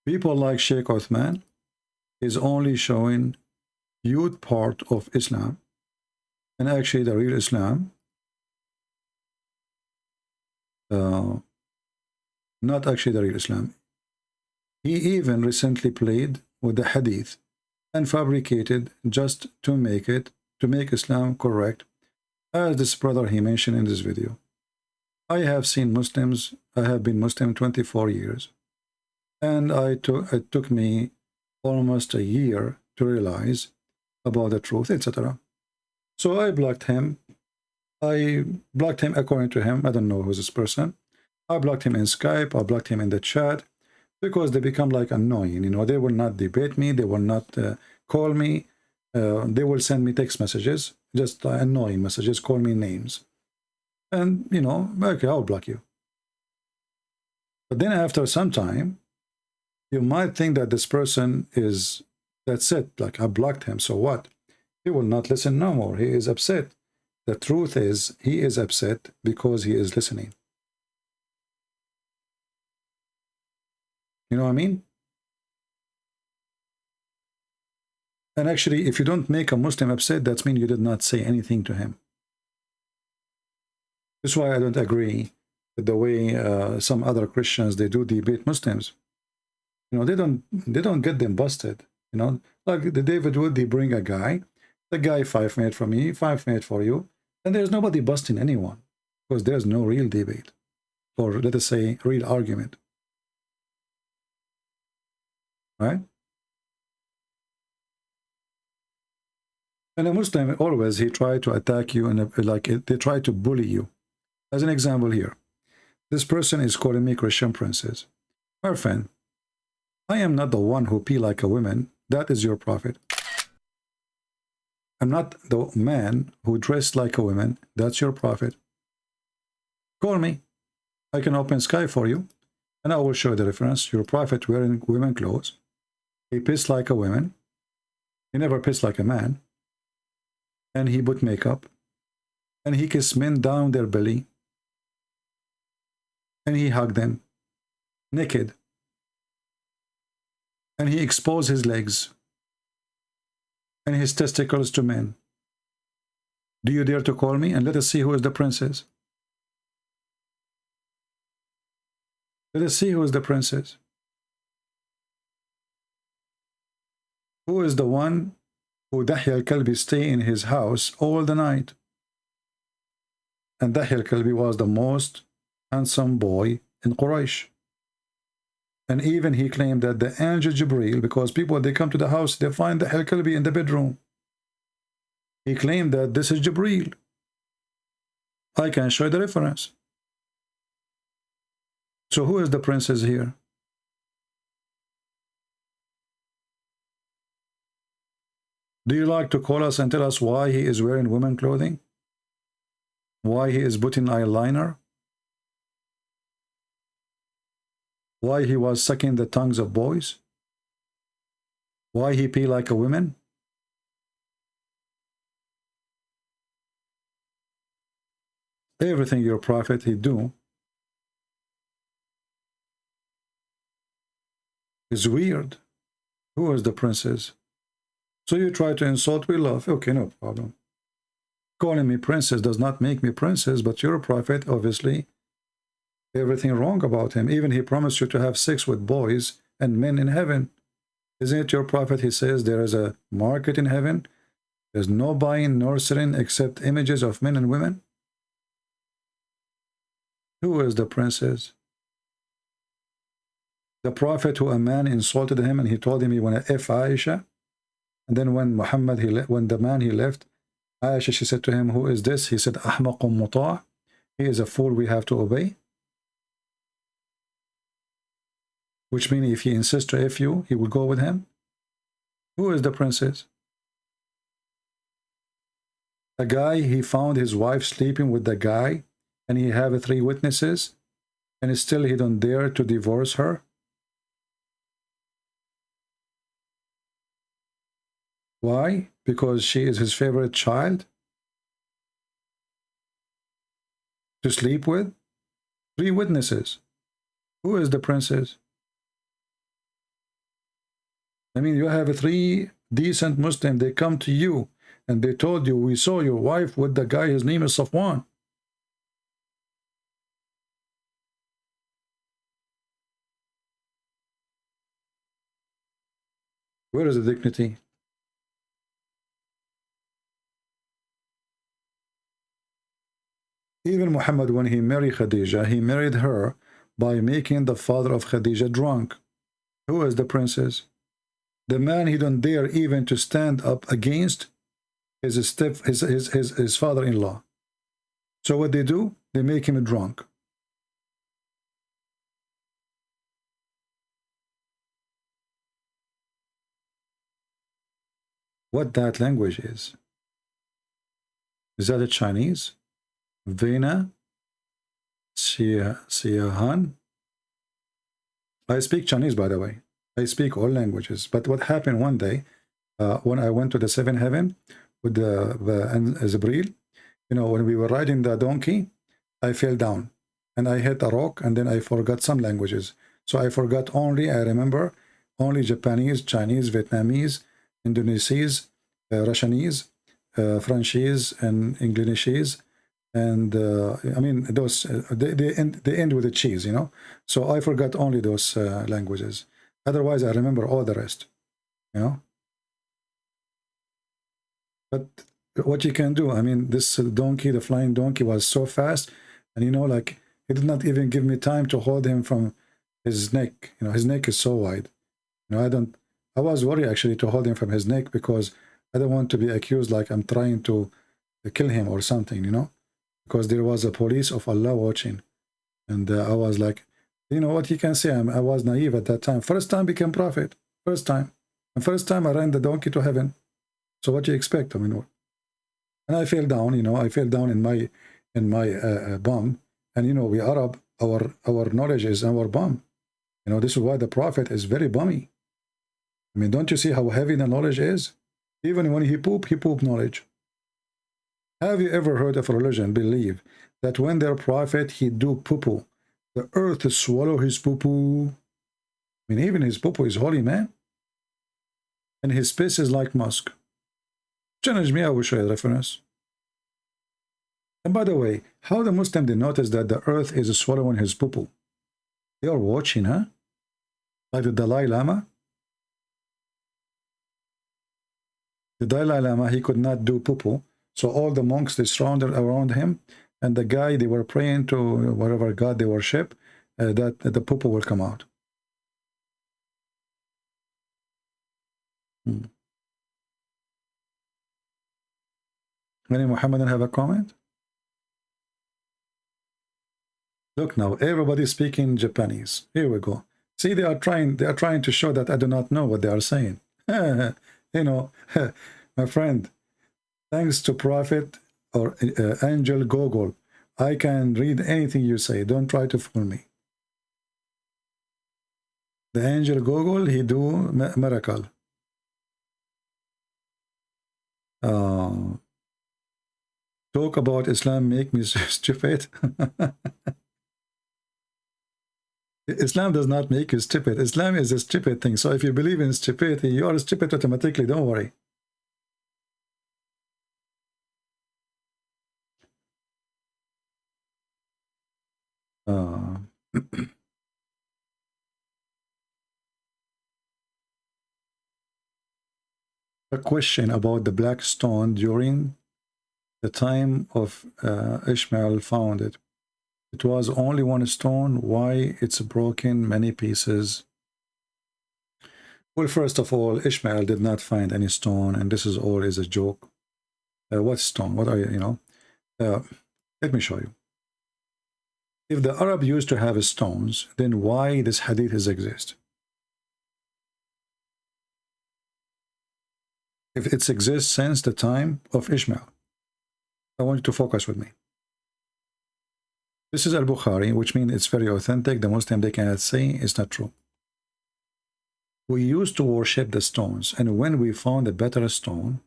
People like Sheikh Uthman is only showing youth part of Islam, and actually the real Islam, not actually the real Islam. He even recently played with the Hadith and fabricated just to make Islam correct, as this brother he mentioned in this video. I have seen Muslims. I have been Muslim 24 years, and it took me almost a year to realize about the truth, etc. So I blocked him. I blocked him according to him. I don't know who's this person. I blocked him in Skype. I blocked him in the chat, because they become like annoying. You know, they will not debate me. They will not call me. They will send me text messages, just annoying messages, call me names. And, you know, okay, I'll block you. But then after some time, you might think that this person is That's it. Like, I blocked him, so what? He will not listen no more. He is upset. The truth is, he is upset because he is listening. You know what I mean? And actually, if you don't make a Muslim upset, that means you did not say anything to him. That's why I don't agree with the way some other Christians, they do debate Muslims. You know, they don't get them busted. You know, like the David Wood, they bring a guy, the guy 5 minutes for me, 5 minutes for you, and there's nobody busting anyone because there's no real debate, or let us say real argument. Right? And a Muslim always, he try to attack you, and they try to bully you. As an example here, this person is calling me Christian princess. My friend, I am not the one who pee like a woman. That is your prophet. I'm not the man who dressed like a woman. That's your prophet. Call me. I can open Skype for you, and I will show the reference. Your prophet wearing women clothes. He pissed like a woman. He never pissed like a man. And he put makeup. And he kissed men down their belly. And he hugged them naked. And he exposed his legs and his testicles to men. Do you dare to call me? And let us see who is the princess. Let us see who is the princess. Who is the one who Dahya al-Kalbi stay in his house all the night? And Dahya al-Kalbi was the most handsome boy in Quraysh. And even he claimed that the angel Jibreel, because people, they come to the house, they find Dahya al-Kalbi in the bedroom. He claimed that this is Jibreel. I can show you the reference. So who is the princess here? Do you like to call us and tell us why he is wearing women clothing? Why he is putting eyeliner? Why he was sucking the tongues of boys? Why he pee like a woman? Everything your prophet he do is weird. Who is the princess? So you try to insult, we love. Okay, no problem. Calling me princess does not make me princess, but your prophet, obviously, everything wrong about him. Even he promised you to have sex with boys and men in heaven. Isn't it your prophet? He says there is a market in heaven. There's no buying nor selling except images of men and women. Who is the princess? The prophet who a man insulted him and he told him he wanted to F Aisha. And then when Muhammad, when the man he left, Aisha, she said to him, who is this? He said, Ahmaqun muta'. He is a fool we have to obey. Which means if he insists to F you, he will go with him. Who is the princess? A guy, he found his wife sleeping with the guy, and he have 3 witnesses, and still he don't dare to divorce her. Why? Because she is his favorite child to sleep with? 3 witnesses. Who is the princess? I mean, you have 3 decent Muslims, they come to you and they told you, we saw your wife with the guy, his name is Safwan. Where is the dignity? Even Muhammad, when he married Khadija, he married her by making the father of Khadija drunk. Who is the princess? The man he don't dare even to stand up against his father-in-law. So what they do? They make him drunk. What that language is? Is that a Chinese? Vena? Siahan? I speak Chinese, by the way. I speak all languages. But what happened one day, when I went to the seventh heaven with the Zibril, you know, when we were riding the donkey, I fell down and I hit a rock, and then I forgot some languages. So I forgot only, I remember only Japanese, Chinese, Vietnamese, Indonesian, Russianese, Frenchese, and Englishese, and I mean those they end with a cheese, you know. So I forgot only those languages. Otherwise, I remember all the rest, you know. But what you can do, I mean, this donkey, the flying donkey, was so fast, and you know, like, he did not even give me time to hold him from his neck. You know, his neck is so wide. You know, I was worried actually to hold him from his neck, because I don't want to be accused like I'm trying to kill him or something, you know, because there was a police of Allah watching. And I was like, you know what you can say, I was naive at that time. First time became prophet, first time. And first time I ran the donkey to heaven. So what do you expect? I mean, and I fell down, you know, I fell down in my bum. And, you know, we Arab, our knowledge is our bum. You know, this is why the prophet is very bummy. I mean, don't you see how heavy the knowledge is? Even when he poop knowledge. Have you ever heard of a religion believe that when their prophet he do poo-poo, the earth swallow his poo-poo? I mean, even his poo-poo is holy, man. And his piss is like musk. Challenge me, I will show you the reference. And by the way, how the Muslim they notice that the earth is swallowing his poo-poo? They are watching, huh? Like the Dalai Lama. The Dalai Lama, he could not do poo-poo. So all the monks, they surrounded around him. And the guy, they were praying to whatever god they worship, that the poo-poo will come out. Any Muhammadan have a comment? Look now, everybody's speaking Japanese. Here we go. See, they are trying to show that I do not know what they are saying. You know, my friend, thanks to Prophet or Angel Gogol, I can read anything you say. Don't try to fool me. The Angel Gogol, he do miracle. Talk about Islam make me stupid. Islam does not make you stupid. Islam is a stupid thing. So if you believe in stupidity, you are stupid automatically. Don't worry. A question about the black stone during the time of Ishmael found it. It was only one stone. Why it's broken many pieces? Well, first of all, Ishmael did not find any stone, and this is always a joke. What stone? What are you know? Let me show you. If the Arab used to have stones, then why this hadith exist? If it exists since the time of Ishmael, I want you to focus with me. This is Al-Bukhari, which means it's very authentic. The Muslim, they cannot say it's not true. We used to worship the stones, and when we found a better stone,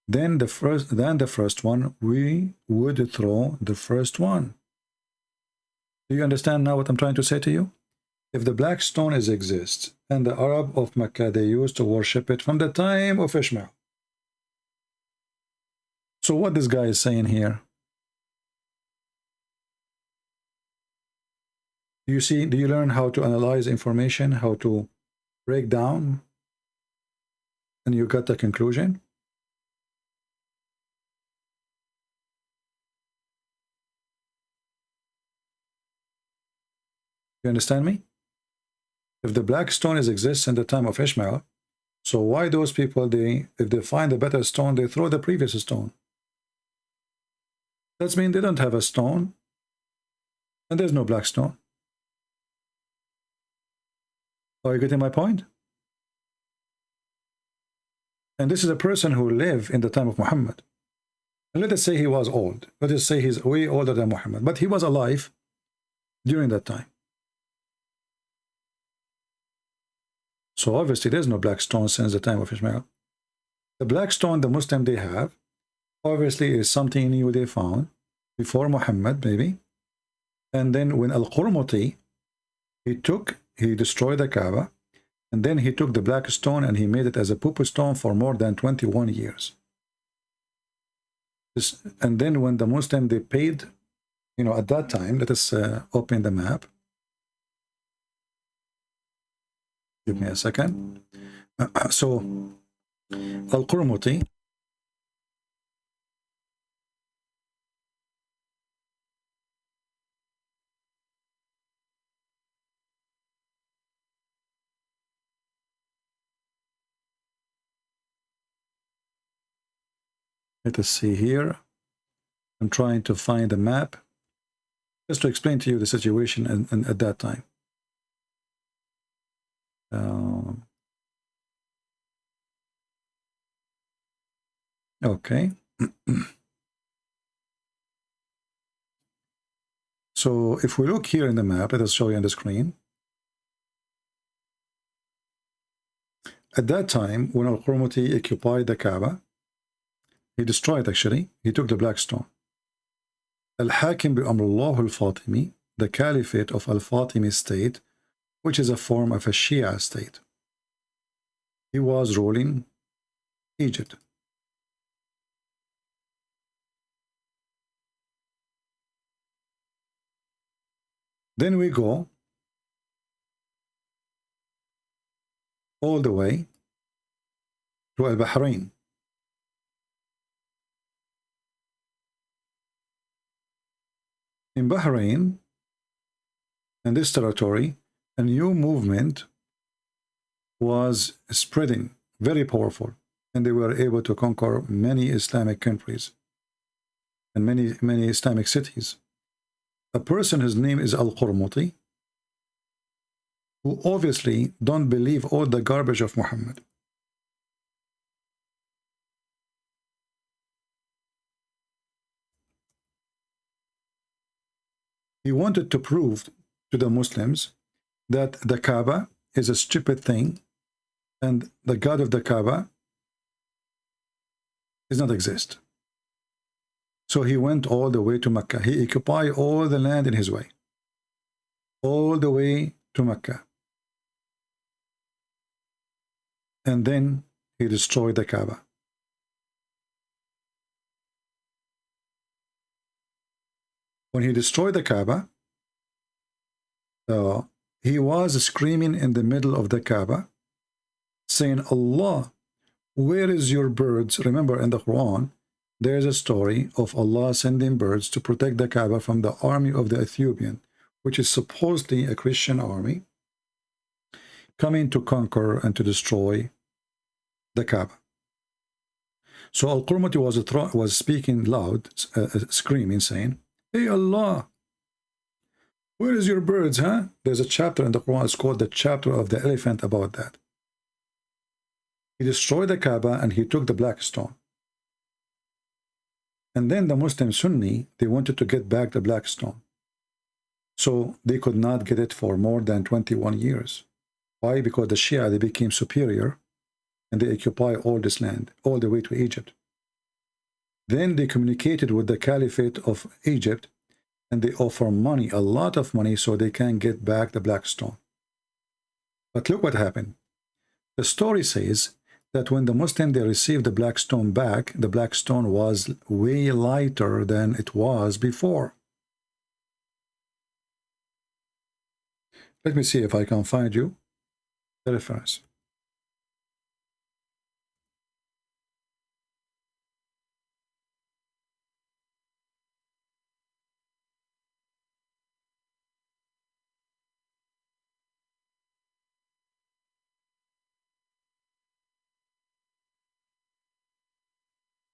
then the first one, we would throw the first one. Do you understand now what I'm trying to say to you? If the black stone exists, and the Arab of Mecca, they used to worship it from the time of Ishmael. So what this guy is saying here? Do you see, do you learn how to analyze information, how to break down, and you got the conclusion? You understand me? If the black stone exists in the time of Ishmael, so why those people, if they find a better stone, they throw the previous stone? That means they don't have a stone, and there's no black stone. Are you getting my point? And this is a person who lived in the time of Muhammad. And let us say he was old. Let us say he's way older than Muhammad, but he was alive during that time. So obviously there's no black stone since the time of Ishmael. The black stone the Muslim they have, obviously is something new they found before Muhammad, maybe. And then when Al-Qurmuti, he destroyed the Kaaba, and then he took the black stone and he made it as a pupu stone for more than 21 years. And then when the Muslim, they paid, you know, at that time, let us open the map. Give me a second. So, Al-Qurmuti, let us see here. I'm trying to find a map just to explain to you the situation and at that time. Okay. So if we look here in the map, let us show you on the screen. At that time, when Al-Qurmuti occupied the Kaaba, he destroyed, actually, he took the black stone. Al-Hakim bi-Amrullah al-Fatimi, the Caliphate of Al-Fatimi state, which is a form of a Shia state. He was ruling Egypt. Then we go all the way to Al-Bahrain. In Bahrain, in this territory, a new movement was spreading, very powerful, and they were able to conquer many Islamic countries and many Islamic cities. A person, his name is Al-Qurmuti, who obviously don't believe all the garbage of Muhammad. He wanted to prove to the Muslims that the Kaaba is a stupid thing and the God of the Kaaba does not exist. So he went all the way to Mecca. He occupied all the land in his way, all the way to Mecca. And then he destroyed the Kaaba. When he destroyed the Kaaba, he was screaming in the middle of the Kaaba, saying, Allah, where is your birds? Remember, in the Quran, there's a story of Allah sending birds to protect the Kaaba from the army of the Ethiopian, which is supposedly a Christian army, coming to conquer and to destroy the Kaaba. So Al-Qurmuti was speaking loud, screaming, saying, Hey Allah, where is your birds, huh? There's a chapter in the Quran, it's called the chapter of the elephant about that. He destroyed the Kaaba and he took the black stone. And then the Muslim Sunni, they wanted to get back the black stone. So they could not get it for more than 21 years. Why? Because the Shia, they became superior and they occupy all this land, all the way to Egypt. Then they communicated with the Caliphate of Egypt and they offer money, a lot of money, so they can get back the black stone. But look what happened. The story says that when the Muslim, they received the black stone back, the black stone was way lighter than it was before. Let me see if I can find you the reference.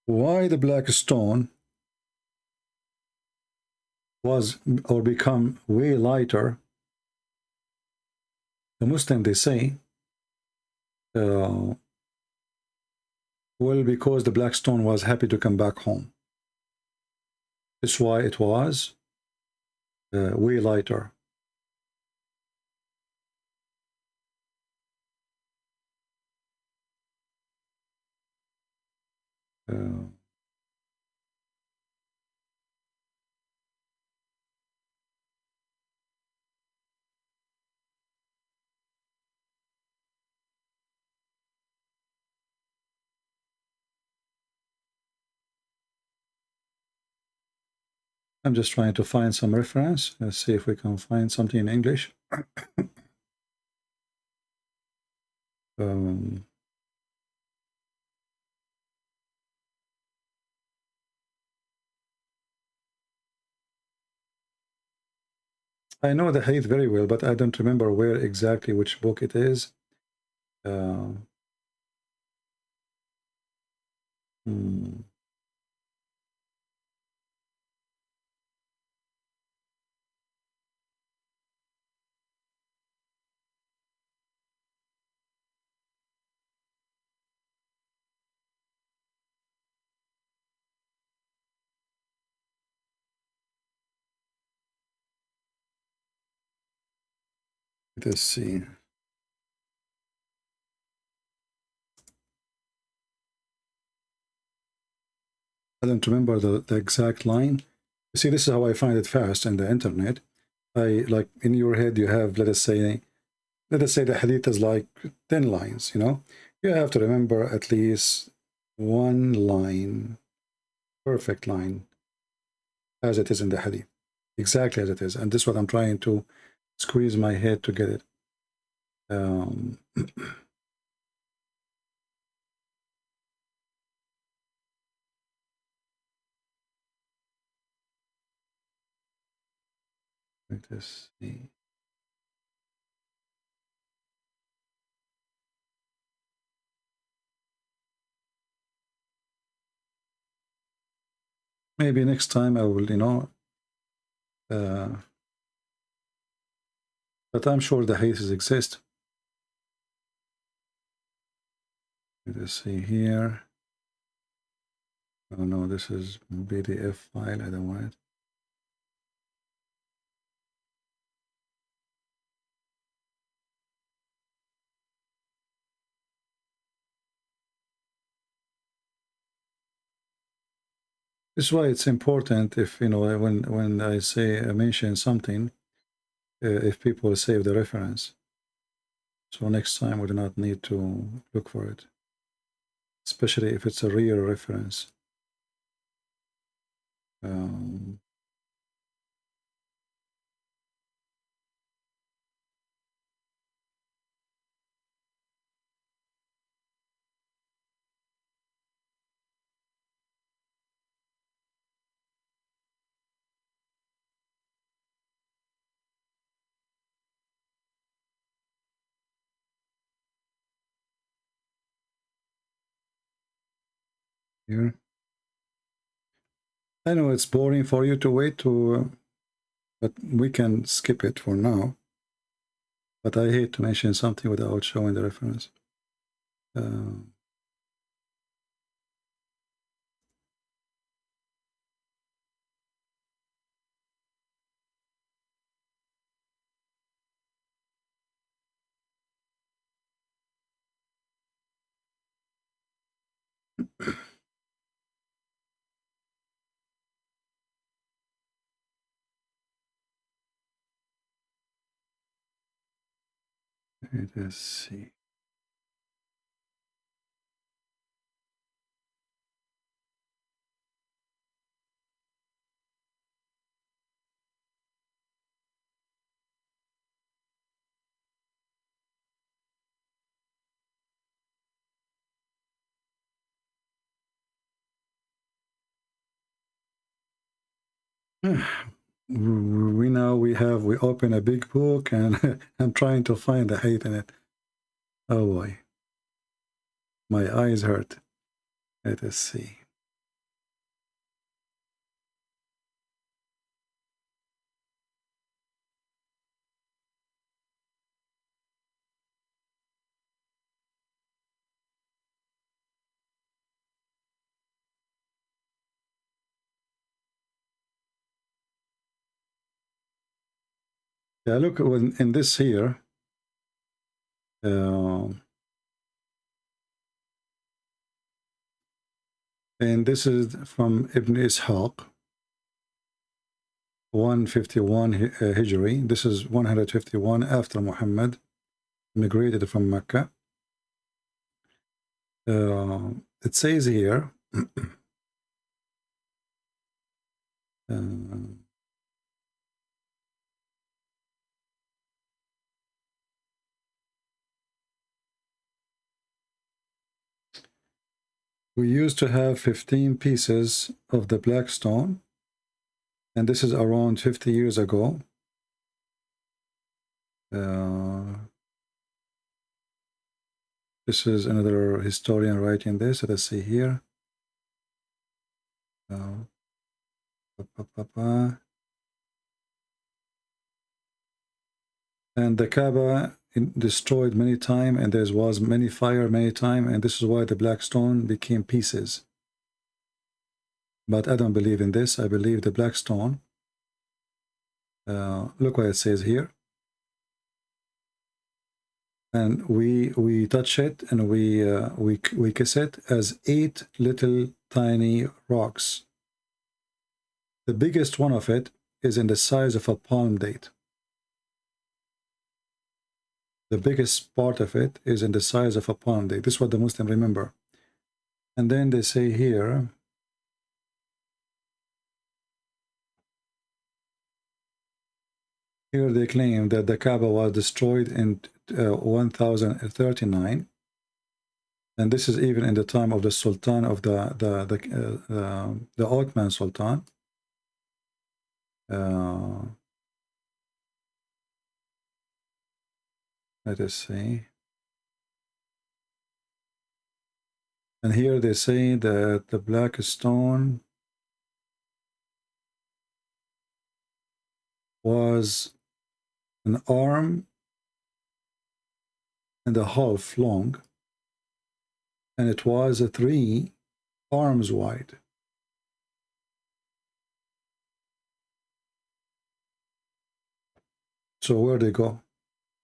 Why the black stone was or become way lighter? The Muslim, they say, well, because the black stone was happy to come back home. That's why it was way lighter. I'm just trying to find some reference. Let's see if we can find something in English. I know the hadith very well, but I don't remember where exactly, which book it is. Let's see. I don't remember the exact line. You see, this is how I find it fast in the internet. I like in your head you have, let us say the hadith is like 10 lines, you know. You have to remember at least one line, perfect line, as it is in the hadith, exactly as it is. And this is what I'm trying to squeeze my head to get it. Let us see. Maybe next time I will, you know, but I'm sure the hadiths exist. Let us see here. Oh no, this is PDF file. I don't want it. This is why it's important if, you know, when I mention something, if people save the reference. So next time we do not need to look for it, especially if it's a real reference. Here. I know it's boring for you to wait to, but we can skip it for now. But I hate to mention something without showing the reference. Let us see. We open a big book and I'm trying to find the hate in it. Oh boy, my eyes hurt. Let us see. Yeah, look, in this here, And this is from Ibn Ishaq, 151 Hijri. This is 151 after Muhammad migrated from Mecca. It says here, we used to have 15 pieces of the black stone, and this is around 50 years ago. This is another historian writing this. Let us see here. And the Kaaba destroyed many times, and there was many fire many times, and this is why the black stone became pieces. But I don't believe in this. I believe the black stone. Look what it says here. And we touch it, and we kiss it as 8 little tiny rocks. The biggest one of it is in the size of a palm date. The biggest part of it is in the size of a palm date. This is what the Muslims remember. And then they say here, they claim that the Kaaba was destroyed in 1039, and this is even in the time of the Sultan of the Ottoman Sultan. Let us see. And here they say that the black stone was an arm and a half long, and it was 3 arms wide. So where they go?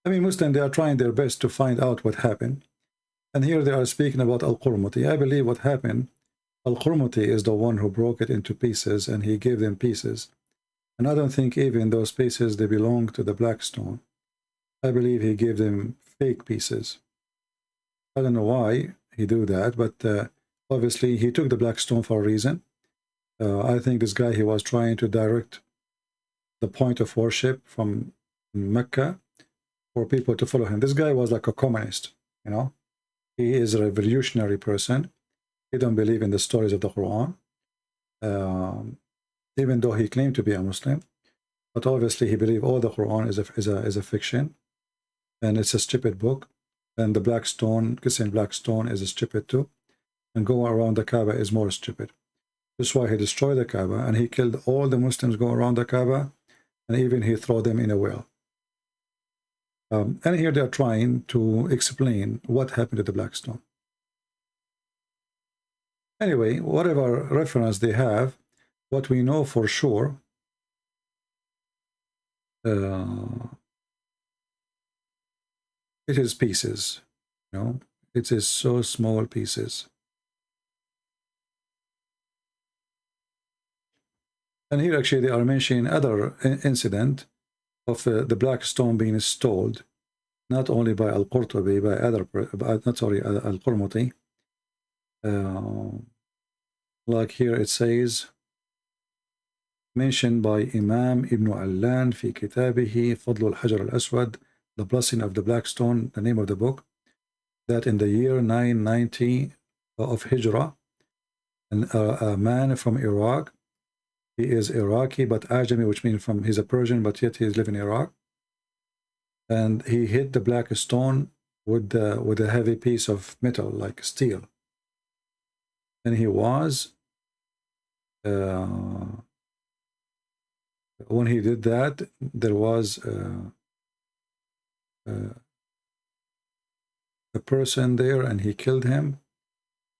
I mean, Muslims, they are trying their best to find out what happened. And here they are speaking about Al-Qurmuti. I believe what happened, Al-Qurmuti is the one who broke it into pieces, and he gave them pieces. And I don't think even those pieces, they belong to the black stone. I believe he gave them fake pieces. I don't know why he do that, but obviously he took the black stone for a reason. I think this guy, he was trying to direct the point of worship from Mecca for people to follow him. This guy was like a communist, you know. He is a revolutionary person. He don't believe in the stories of the Quran, even though he claimed to be a Muslim. But obviously he believed all the Quran is a fiction, and it's a stupid book. And the black stone, kissing black stone, is stupid too. And going around the Kaaba is more stupid. That's why he destroyed the Kaaba, and he killed all the Muslims go around the Kaaba, and even he threw them in a well. And here they are trying to explain what happened to the black stone. Anyway, whatever reference they have, what we know for sure, it is pieces, you know, it is so small pieces. And here actually they are mentioning other incident of the black stone being stolen, not only by Al-Qurtubi, by other, Al-Qurmuti. Like here it says, mentioned by Imam Ibn Allan fi kitabihi Fadl al-Hajar al-Aswad, the blessing of the black stone, the name of the book, that in the year 990 of Hijrah, a man from Iraq, he is Iraqi but Ajami, which means he's a Persian, but yet he is living in Iraq, and he hit the black stone with a heavy piece of metal like steel, and he was when he did that, there was a person there, and he killed him.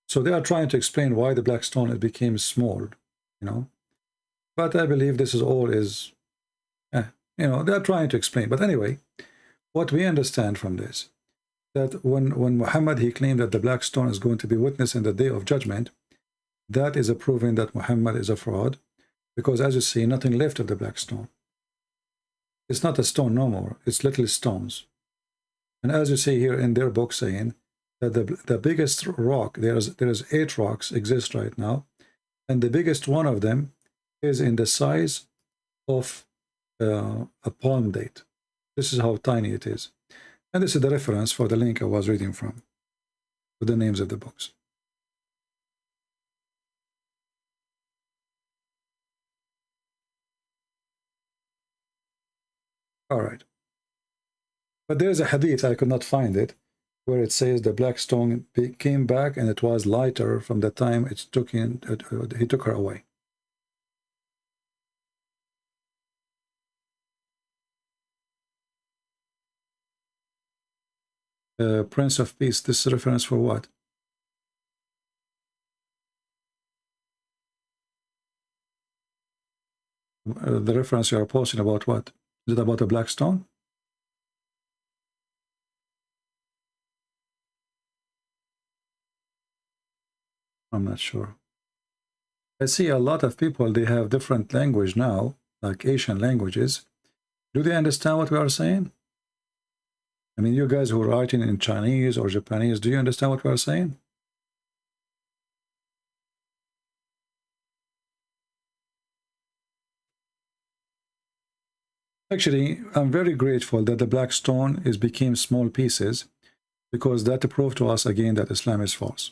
So they are trying to explain why the black stone became small, you know. But I believe this is all is, you know, they are trying to explain. But anyway, what we understand from this, that when Muhammad, he claimed that the black stone is going to be witness in the day of judgment, that is a proving that Muhammad is a fraud, because as you see, nothing left of the black stone. It's not a stone no more, it's little stones. And as you see here in their book saying that the biggest rock, there's 8 rocks exist right now, and the biggest one of them is in the size of a palm date. This is how tiny it is. And this is the reference for the link I was reading from, with the names of the books. All right. But there's a hadith, I could not find it, where it says the black stone came back and it was lighter from the time he took her away. Prince of Peace, this is reference for what? The reference you are posting about what? Is it about a black stone? I'm not sure. I see a lot of people, they have different language now, like Asian languages. Do they understand what we are saying? I mean, you guys who are writing in Chinese or Japanese, do you understand what we are saying? Actually, I'm very grateful that the black stone became small pieces, because that proved to us again that Islam is false.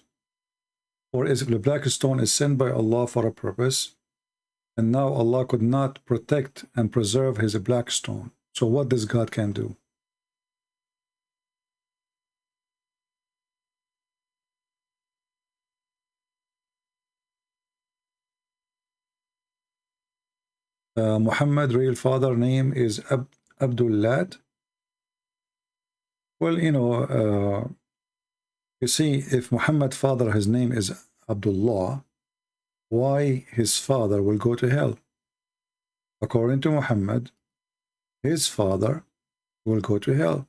Or if the black stone is sent by Allah for a purpose, and now Allah could not protect and preserve his black stone. So what does God can do? Muhammad, real father name is Abdullah. Well, you know, you see, if Muhammad father, his name is Abdullah, why his father will go to hell? According to Muhammad, his father will go to hell.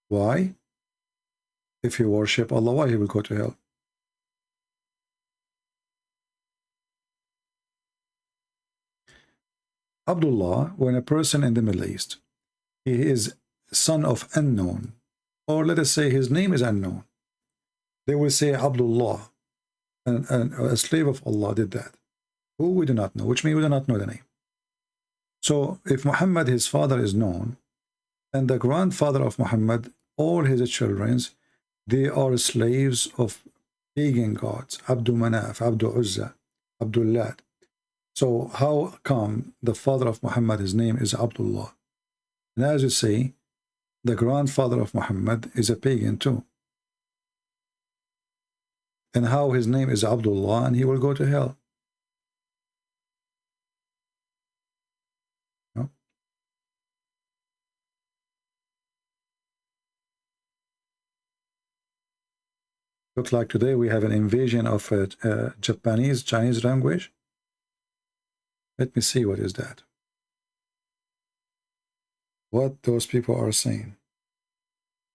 Why? If he worship Allah, why he will go to hell? Abdullah, when a person in the Middle East, he is son of unknown, or let us say his name is unknown, they will say Abdullah, and a slave of Allah did that. Who we do not know, which means we do not know the name. So if Muhammad, his father, is known, and the grandfather of Muhammad, all his children, they are slaves of pagan gods, Abdul Manaf, Abdul Uzza, Abdullah. So how come the father of Muhammad, his name is Abdullah? And as you say, the grandfather of Muhammad is a pagan too. And how his name is Abdullah and he will go to hell? No? Looks like today we have an invasion of Chinese language. Let me see, what is that? What those people are saying.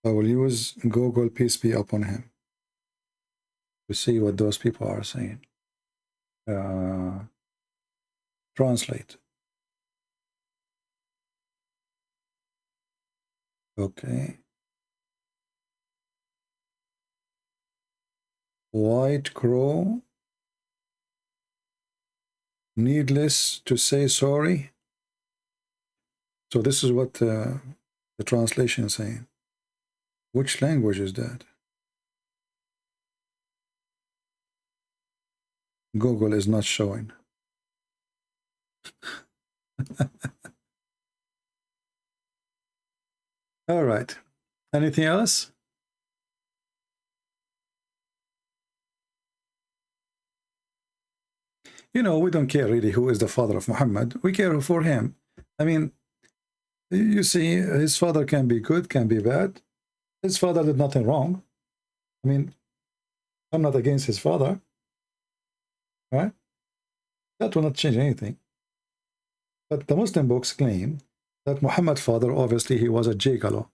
I will use Google, peace be upon him, to see what those people are saying. Translate. Okay. White crow. Needless to say sorry. So this is what the translation is saying. Which language is that? Google is not showing. All right. Anything else? You know, we don't care really who is the father of Muhammad. We care for him. I mean, you see, his father can be good, can be bad. His father did nothing wrong. I mean, I'm not against his father. Right? That will not change anything. But the Muslim books claim that Muhammad's father, obviously, he was a gigolo.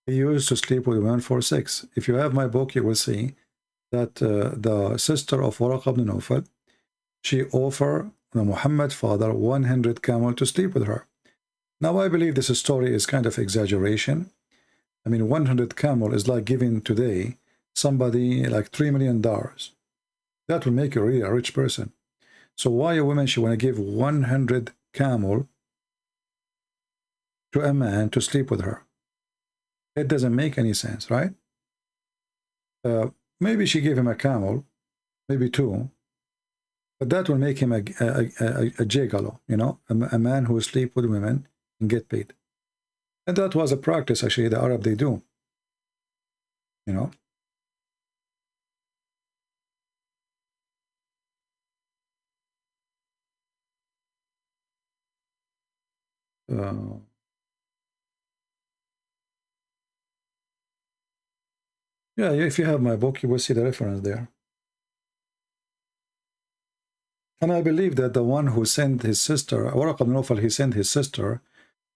He used to sleep with women for sex. If you have my book, you will see that the sister of Waraq ibn Nawfal, she offered the Muhammad father 100 camel to sleep with her. Now I believe this story is kind of exaggeration. I mean, 100 camel is like giving today somebody like $3 million. That will make you really a rich person. So why a woman, she want to give 100 camel to a man to sleep with her? It doesn't make any sense, right? Maybe she gave him a camel, maybe 2, but that will make him a gigolo, you know, a man who will sleep with women and get paid. And that was a practice, actually, the Arab, they do, you know. Yeah, if you have my book, you will see the reference there. And I believe that the one who sent his sister, Waraq ibn Nawfal, he sent his sister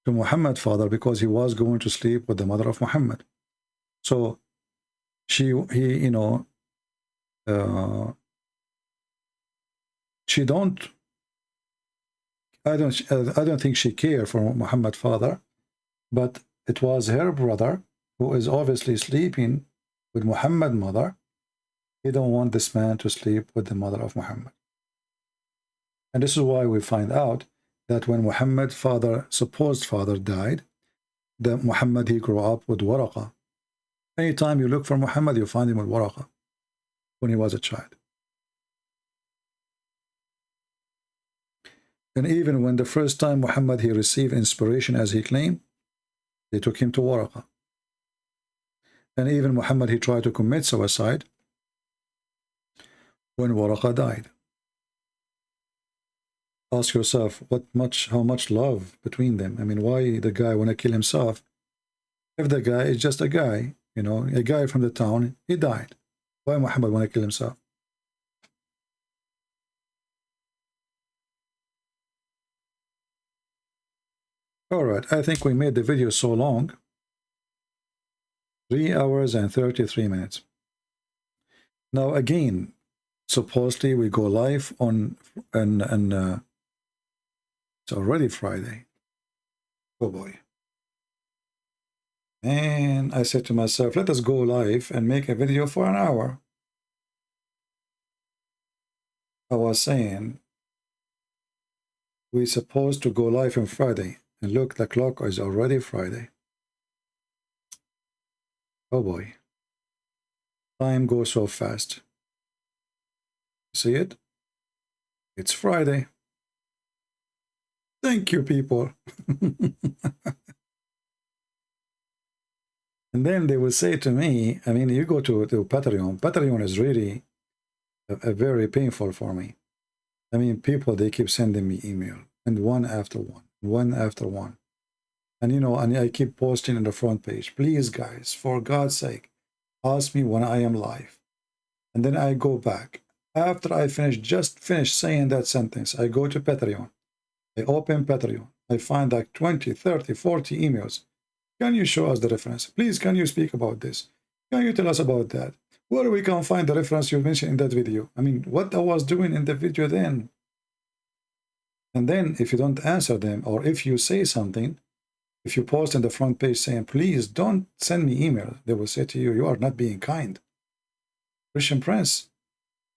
to Muhammad's father because he was going to sleep with the mother of Muhammad. So he, you know, she don't. I don't think she cared for Muhammad's father, but it was her brother who is obviously sleeping with Muhammad's mother. He don't want this man to sleep with the mother of Muhammad. And this is why we find out that when Muhammad's father, supposed father, died, that Muhammad, he grew up with Waraqa. Anytime you look for Muhammad, you find him with Waraqa when he was a child. And even when the first time Muhammad, he received inspiration as he claimed, they took him to Waraqa. And even Muhammad, he tried to commit suicide when Waraqa died. Ask yourself, how much love between them? I mean, why the guy want to kill himself? If the guy is just a guy, you know, a guy from the town, he died. Why Muhammad want to kill himself? All right, I think we made the video so long. 3 hours and 33 minutes. Now again, supposedly we go live on it's already Friday. Oh boy. And I said to myself, let us go live and make a video for an hour. I was saying, we're supposed to go live on Friday. And look, the clock is already Friday. Oh boy. Time goes so fast. See it? It's Friday. Thank you, people. And then they will say to me, I mean, you go to Patreon. Patreon is really a very painful for me. I mean, people, they keep sending me email, and one after one. And you know, and I keep posting on the front page, please guys, for God's sake, ask me when I am live. And then I go back. After I just finish saying that sentence, I go to Patreon. I open Patreon. I find like 20, 30, 40 emails. Can you show us the reference? Please, can you speak about this? Can you tell us about that? Where we can find the reference you mentioned in that video? I mean, what I was doing in the video then. And then if you don't answer them, or if you say something, if you post in the front page saying, please don't send me email, they will say to you, you are not being kind. Christian Prince,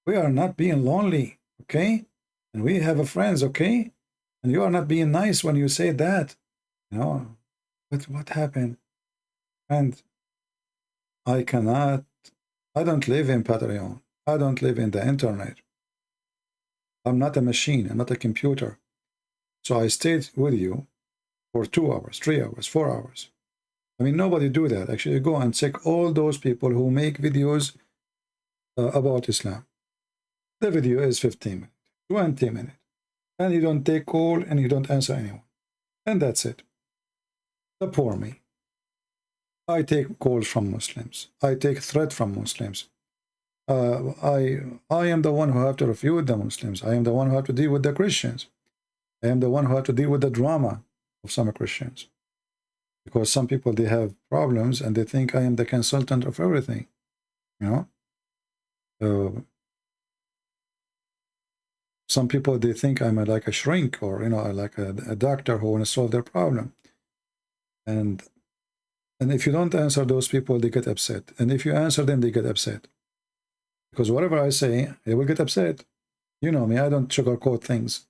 we are not being lonely, okay? And we have friends, okay? And you are not being nice when you say that. You know, but what happened? And I don't live in Patreon. I don't live in the internet. I'm not a machine. I'm not a computer. So I stayed with you for 2 hours, 3 hours, 4 hours. I mean, nobody do that. Actually, go and check all those people who make videos about Islam. The video is 15 minutes, 20 minutes. And you don't take call and you don't answer anyone. And that's it. Support me. I take calls from Muslims. I take threat from Muslims. I am the one who have to refute the Muslims. I am the one who have to deal with the Christians. I am the one who have to deal with the drama of some Christians. Because some people, they have problems and they think I am the consultant of everything. You know? Some people, they think I'm like a shrink, or like a doctor who want to solve their problem. And if you don't answer those people, they get upset. And if you answer them, they get upset. Because whatever I say, they will get upset. You know me, I don't sugarcoat things.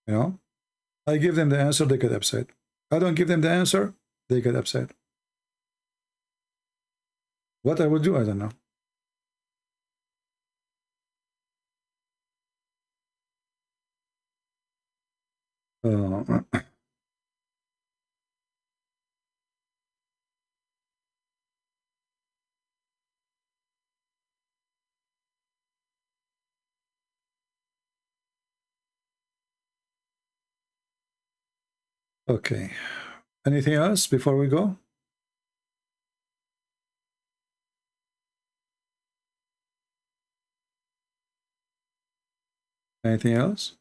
I give them the answer, they get upset. I don't give them the answer, they get upset. What I will do, I don't know. Okay. Anything else before we go? Anything else?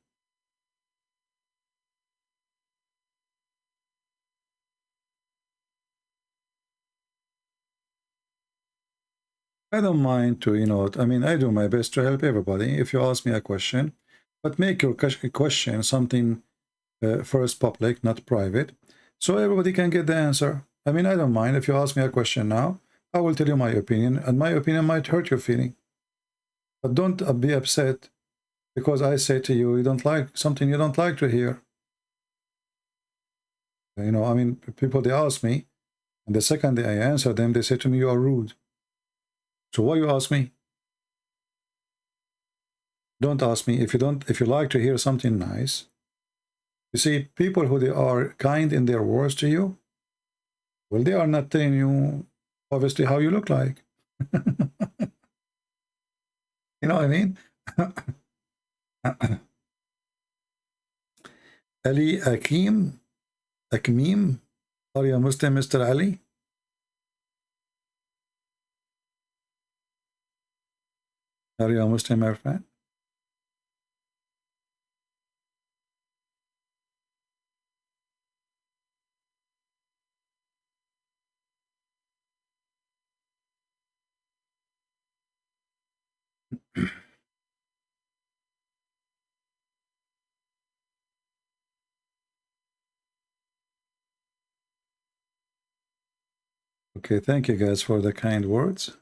I don't mind to, I mean, I do my best to help everybody. If you ask me a question, but make your question something first public, not private, so everybody can get the answer. I mean, I don't mind if you ask me a question now. I will tell you my opinion, and my opinion might hurt your feeling. But don't be upset because I say to you, you don't like something you don't like to hear. I mean, people, they ask me, and the second day I answer them, they say to me, you are rude. So why you ask me? Don't ask me if you like to hear something nice. You see, people who they are kind in their words to you, well, they are not telling you obviously how you look like. You know what I mean? Ali Akim, Akmim, are you a Muslim, Mr. Ali? Are you a Muslim, my friend? Okay, thank you guys for the kind words.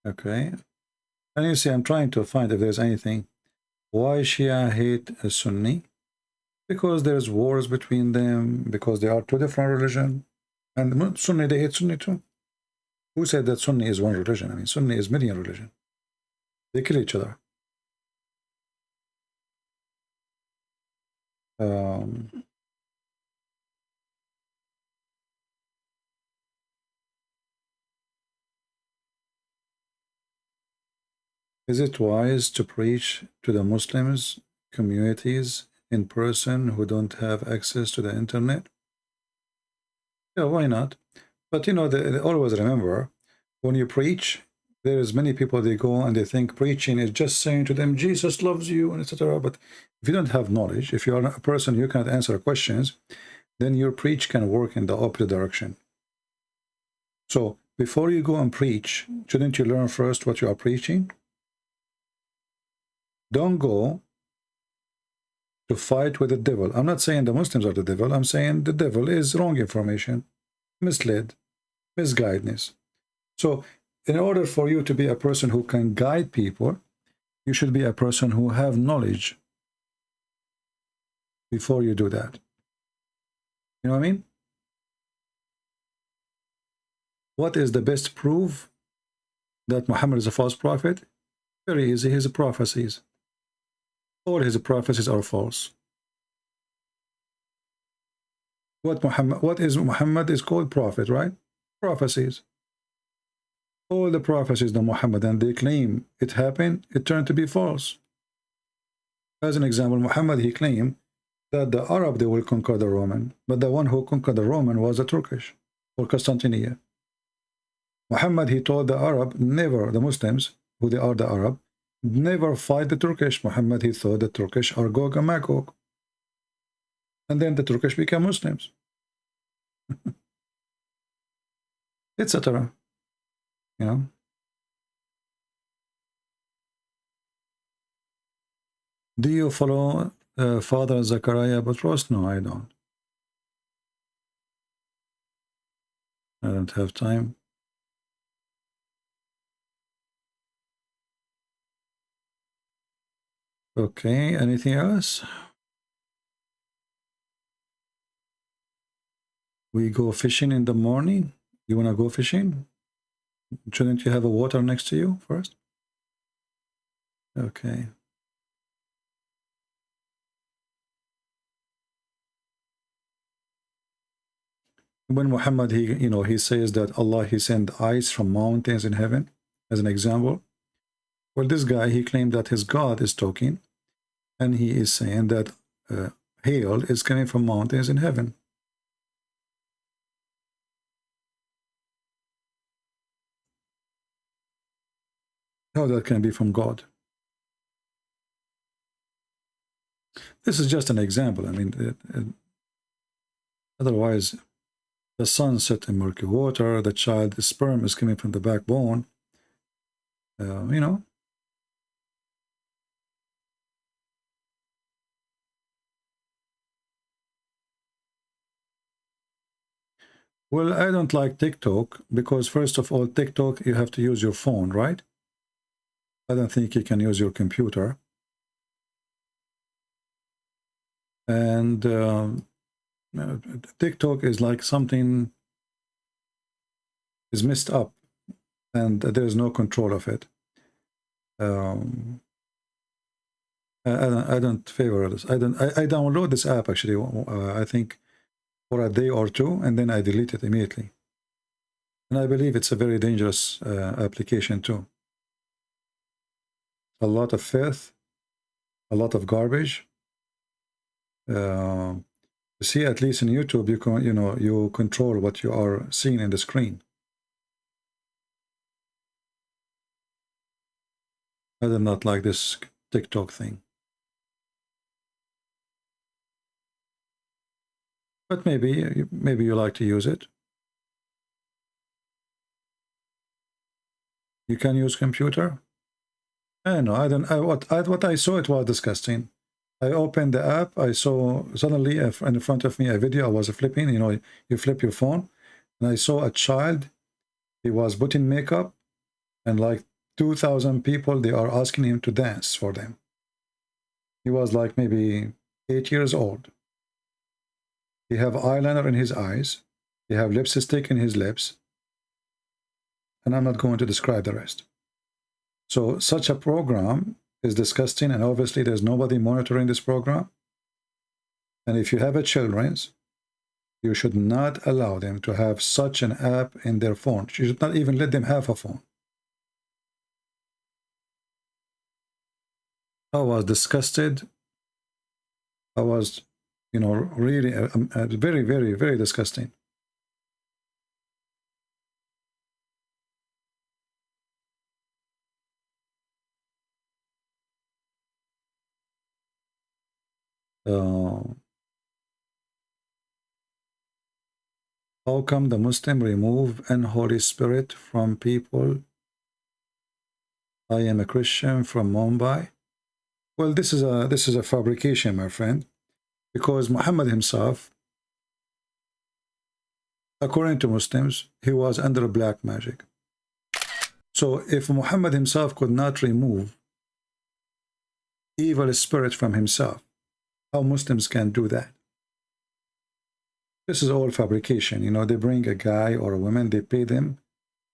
Okay, and you see, I'm trying to find if there's anything. Why Shia hate a Sunni? Because there's wars between them, because they are two different religions. And Sunni, they hate Sunni too. Who said that Sunni is one religion? I mean, Sunni is many religions. They kill each other. Is it wise to preach to the Muslims communities in person who don't have access to the internet? Yeah, why not? But they always remember, when you preach, there is many people, they go and they think preaching is just saying to them, Jesus loves you, and etc. But if you don't have knowledge, if you are a person you cannot answer questions, then your preach can work in the opposite direction. So before you go and preach, shouldn't you learn first what you are preaching? Don't go to fight with the devil. I'm not saying the Muslims are the devil. I'm saying the devil is wrong information, misled, misguidedness. So in order for you to be a person who can guide people, you should be a person who have knowledge before you do that. You know what I mean? What is the best proof that Muhammad is a false prophet? Very easy, his prophecies. All his prophecies are false. What is Muhammad is called prophet, right? Prophecies. All the prophecies of Muhammad, and they claim it happened, it turned to be false. As an example, Muhammad, he claimed that the Arab, they will conquer the Roman, but the one who conquered the Roman was the Turkish, or Constantinople. Muhammad, he told the Arab, never, the Muslims, who they are the Arab, never fight the Turkish. Muhammad, he thought the Turkish are Gog and Magog. And then the Turkish became Muslims. etc. You know. Do you follow Father Zachariah Butros? No, I don't. I don't have time. Okay, anything else? We go fishing in the morning. You want to go fishing? Shouldn't you have a water next to you first? Okay. When Muhammad, he says that Allah, he sent ice from mountains in heaven, as an example. Well, this guy, he claimed that his God is talking, and he is saying that hail is coming from mountains in heaven. How that can be from God? This is just an example. I mean, otherwise, the sun set in murky water, the child's sperm is coming from the backbone, you know. Well, I don't like TikTok because, first of all, TikTok, you have to use your phone, right? I don't think you can use your computer. And TikTok is like something is messed up, and there's no control of it. I don't favor this. I download this app actually. I think for a day or two, and then I delete it immediately. And I believe it's a very dangerous application too. A lot of filth, a lot of garbage. You see, at least in YouTube, you control what you are seeing in the screen. I do not like this TikTok thing. But maybe you like to use it. You can use computer. I know. What I saw, it was disgusting. I opened the app. I saw suddenly in front of me a video. I was flipping. You know, you flip your phone, and I saw a child. He was putting makeup, and like 2,000 people, they are asking him to dance for them. He was like maybe 8 years old. He have eyeliner in his eyes. He have lipstick in his lips. And I'm not going to describe the rest. So such a program is disgusting, and obviously there's nobody monitoring this program. And if you have a children's, you should not allow them to have such an app in their phone. You should not even let them have a phone. I was disgusted. I was, really very, very, very disgusting. How come the Muslim remove unholy spirit from people? I am a Christian from Mumbai. Well, this is a fabrication, my friend, because Muhammad himself, according to Muslims, he was under black magic. So if Muhammad himself could not remove evil spirit from himself, how Muslims can do that? This is all fabrication. They bring a guy or a woman, they pay them,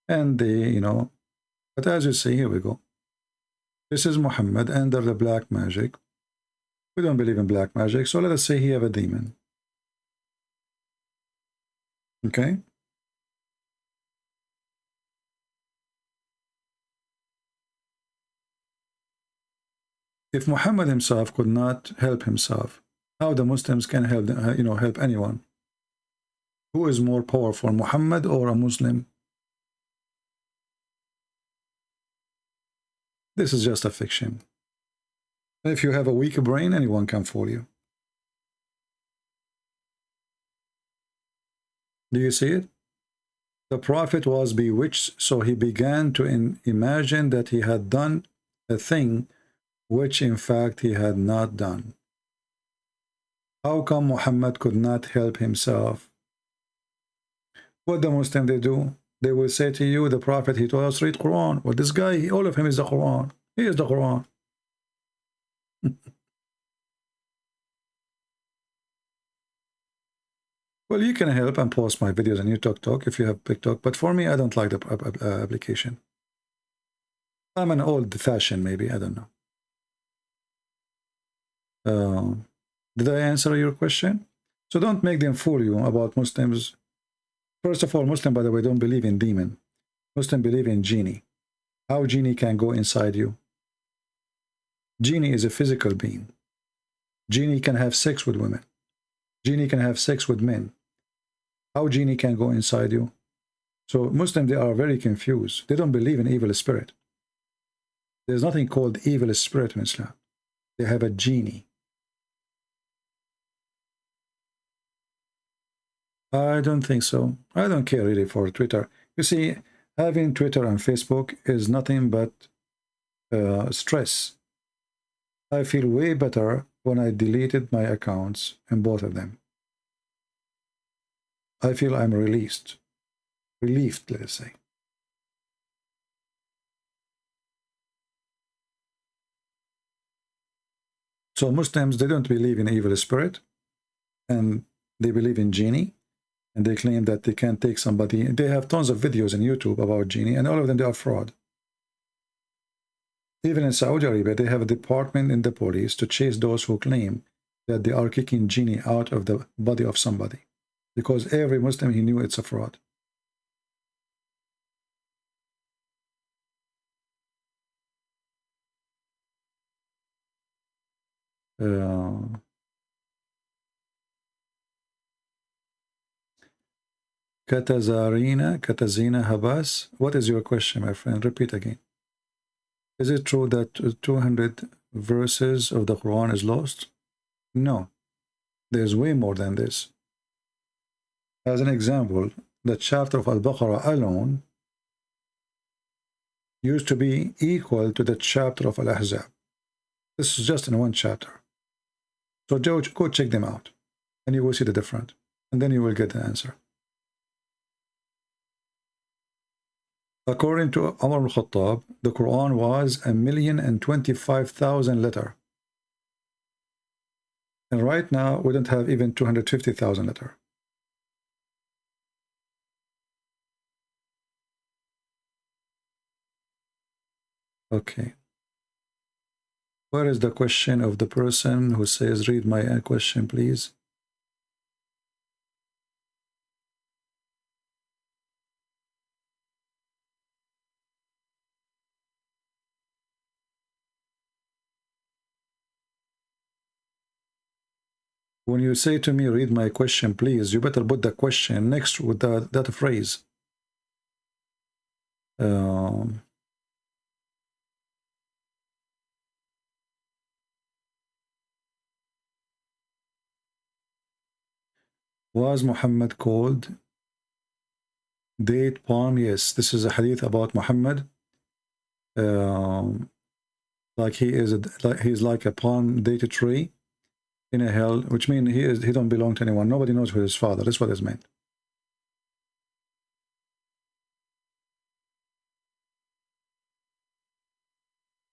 and they, but as you see, here we go. This is Muhammad under the black magic. We don't believe in black magic, so let us say he have a demon. Okay? If Muhammad himself could not help himself, how the Muslims can help, help anyone? Who is more powerful, Muhammad or a Muslim? This is just a fiction. If you have a weak brain, anyone can fool you. Do you see it? The Prophet was bewitched, so he began to imagine that he had done a thing which in fact he had not done. How come Muhammad could not help himself? What the Muslim they do? They will say to you, the Prophet, he told us read Quran. Well, this guy, all of him is the Quran. He is the Quran. Well, you can help and post my videos on YouTube if you have TikTok, but for me, I don't like the application. I'm an old-fashioned, maybe, I don't know. Did I answer your question? So don't make them fool you about Muslims. First of all, Muslim, by the way, don't believe in demon. Muslim believe in genie. How genie can go inside you? Genie is a physical being. Genie can have sex with women. Genie can have sex with men. How genie can go inside you? So Muslims, they are very confused. They don't believe in evil spirit. There's nothing called evil spirit in Islam. They have a genie. I don't think so. I don't care really for Twitter. You see, having Twitter and Facebook is nothing but stress. I feel way better when I deleted my accounts in both of them. I feel I'm relieved, let's say. So Muslims, they don't believe in evil spirit, and they believe in genie, and they claim that they can take somebody. They have tons of videos on YouTube about genie, and all of them, they are fraud. Even in Saudi Arabia, they have a department in the police to chase those who claim that they are kicking genie out of the body of somebody. Because every Muslim, he knew it's a fraud. Katazina Habas, what is your question, my friend? Repeat again. Is it true that 200 verses of the Quran is lost? No, there's way more than this. As an example, the chapter of Al-Baqarah alone used to be equal to the chapter of Al-Ahzab. This is just in one chapter. So go check them out, and you will see the difference, and then you will get the answer. According to Umar al-Khattab, the Quran was 1,025,000 letters. And right now, we don't have even 250,000 letters. Okay. Where is the question of the person who says, read my question, please? When you say to me, read my question, please, you better put the question next with that phrase. Was Muhammad called date palm? Yes, this is a hadith about Muhammad. Like he's like a palm dated tree in a hell, which means he don't belong to anyone. Nobody knows who his father. That's what is meant.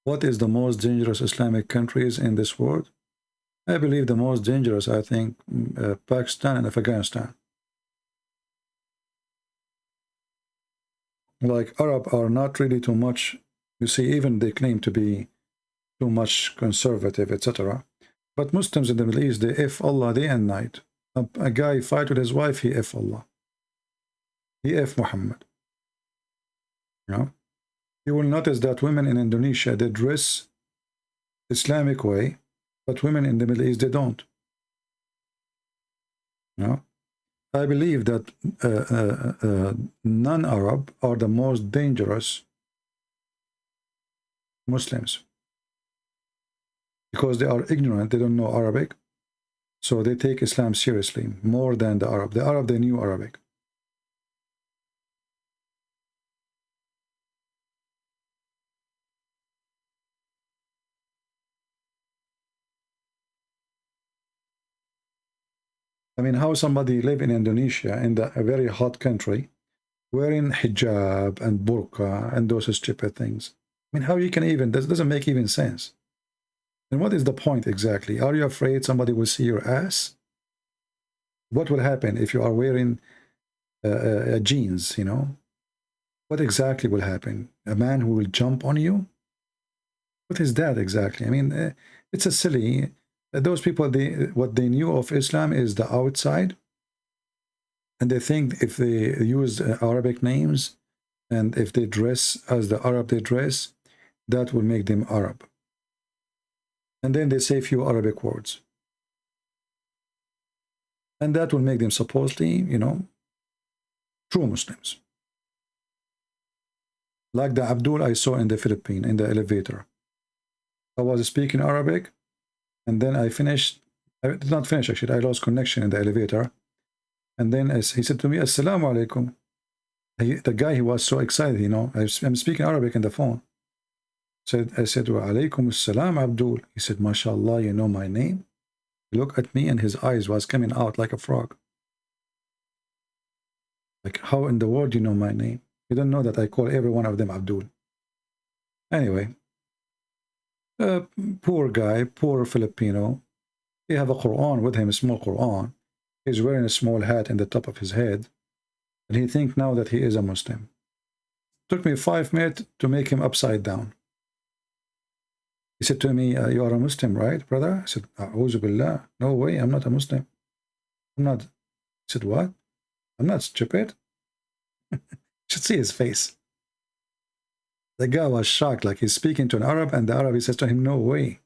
What is the most dangerous Islamic countries in this world? I believe the most dangerous, I think, Pakistan and Afghanistan. Like Arab are not really too much. You see, even they claim to be too much conservative, etc. But Muslims in the Middle East, they F Allah day and night. A guy fight with his wife, he F Allah. He F Muhammad. You know? You will notice that women in Indonesia, they dress Islamic way, but women in the Middle East, they don't. You know? I believe that non-Arab are the most dangerous Muslims. Because they are ignorant, they don't know Arabic, so they take Islam seriously more than the Arab. The Arab, they knew Arabic. I mean, how somebody live in Indonesia, in a very hot country, wearing hijab and burqa and those stupid things. I mean, how you can even, that doesn't make even sense. And what is the point exactly? Are you afraid somebody will see your ass? What will happen if you are wearing jeans, you know? What exactly will happen? A man who will jump on you? What is that exactly? I mean, it's a silly, those people, what they knew of Islam is the outside. And they think if they use Arabic names and if they dress as the Arab they dress, that will make them Arab. And then they say a few Arabic words. And that will make them supposedly, you know, true Muslims. Like the Abdul I saw in the Philippines, in the elevator. I was speaking Arabic, and then I finished, I did not finish actually, I lost connection in the elevator. And then he said to me, Assalamu alaikum. The guy, he was so excited, you know, I'm speaking Arabic in the phone. I said, wa alaikum assalam, Abdul. He said, mashallah, you know my name? He looked at me and his eyes was coming out like a frog. Like, how in the world do you know my name? You don't know that I call every one of them Abdul. Anyway, poor guy, poor Filipino. He have a Quran with him, a small Quran. He's wearing a small hat in the top of his head. And he think now that he is a Muslim. Took me 5 minutes to make him upside down. He said to me, you are a Muslim, right, brother? I said, A'udhu billah. No way, I'm not a Muslim. I'm not. He said, what? I'm not stupid. You should see his face. The guy was shocked, like he's speaking to an Arab, and the Arab, he says to him, no way.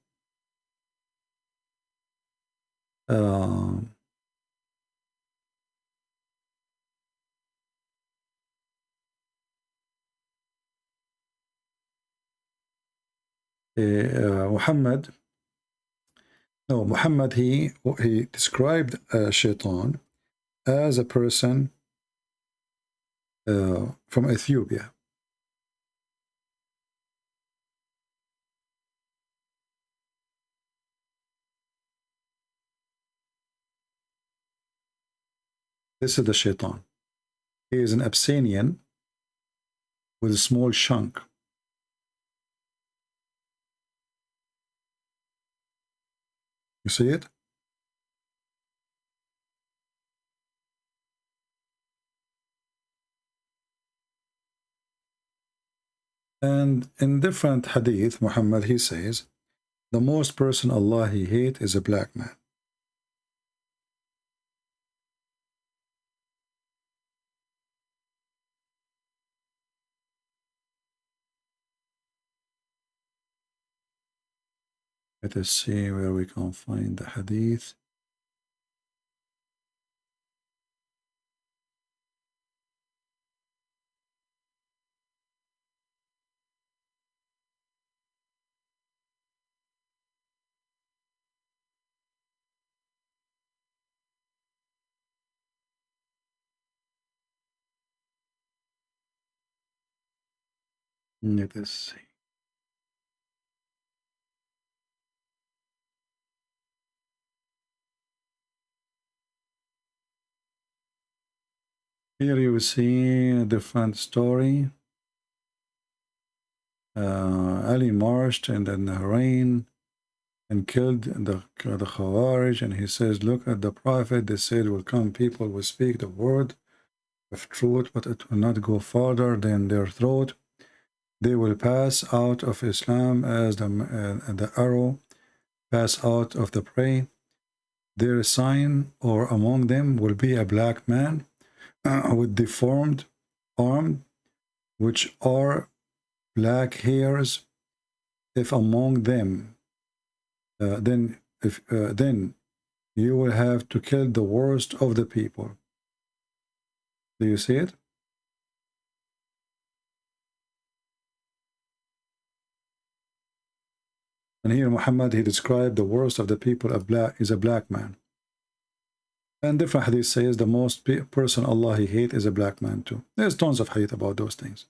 Muhammad, he described Shaitan as a person from Ethiopia. This is the Shaitan. He is an Abyssinian with a small shank. You see it? And in different hadith, Muhammad, he says, the most person Allah he hate is a black man. Let us see where we can find the hadith. Let us see. Here you see a different story. Ali marched in the rain and killed the Khawarij, and he says, look at the Prophet, they said will come people will speak the word of truth, but it will not go farther than their throat. They will pass out of Islam as the arrow pass out of the prey. Their sign, or among them, will be a black man with deformed arm, which are black hairs. If among them, then you will have to kill the worst of the people. Do you see it? And here Muhammad, he described the worst of the people is a black man. And different hadith says the most person Allah he hate is a black man too. There's tons of hadith about those things.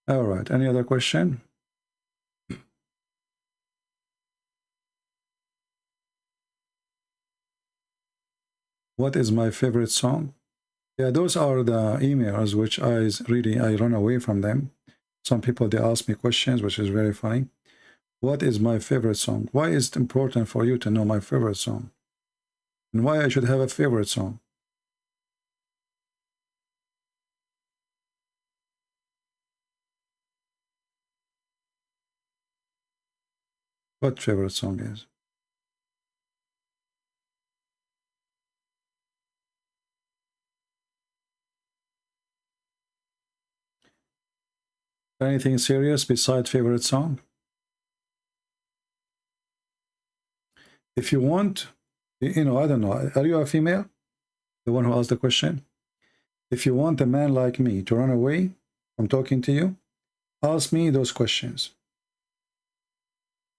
All right, any other question? What is my favorite song? Yeah, those are the emails which I run away from them. Some people, they ask me questions, which is very funny. What is my favorite song? Why is it important for you to know my favorite song? And why I should have a favorite song? What favorite song is? Anything serious besides favorite song? If you want, you know, I don't know, are you a female? The one who asked the question? If you want a man like me to run away from talking to you, ask me those questions.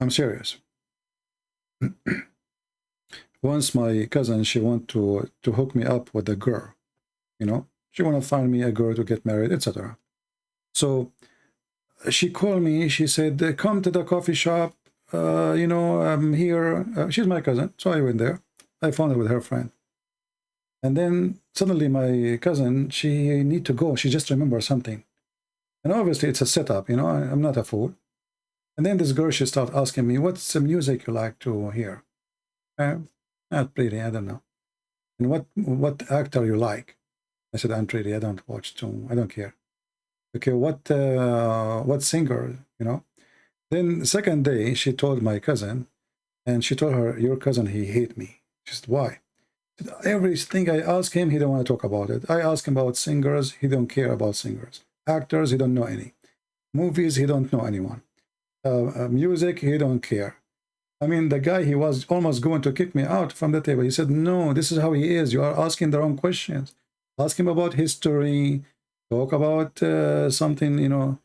I'm serious. Once my cousin, she wanted to hook me up with a girl, you know, she want to find me a girl to get married, etc. So she called me, she said, come to the coffee shop, you know, I'm here. She's my cousin, so I went there. I found her with her friend. And then suddenly my cousin, she need to go. She just remembered something. And obviously it's a setup, you know, I'm not a fool. And then this girl, she started asking me, what's the music you like to hear? Not pretty, I don't know. And what actor you like? I said, I'm pretty, I don't watch too, I don't care. Okay, what singer, you know? Then the second day, she told my cousin, and she told her, your cousin, he hate me. She said, why? She said, everything I ask him, he don't want to talk about it. I ask him about singers, he don't care about singers. Actors, he don't know any. Movies, he don't know anyone. Music, he don't care. I mean, the guy, he was almost going to kick me out from the table. He said, no, this is how he is. You are asking the wrong questions. Ask him about history. Talk about something, you know.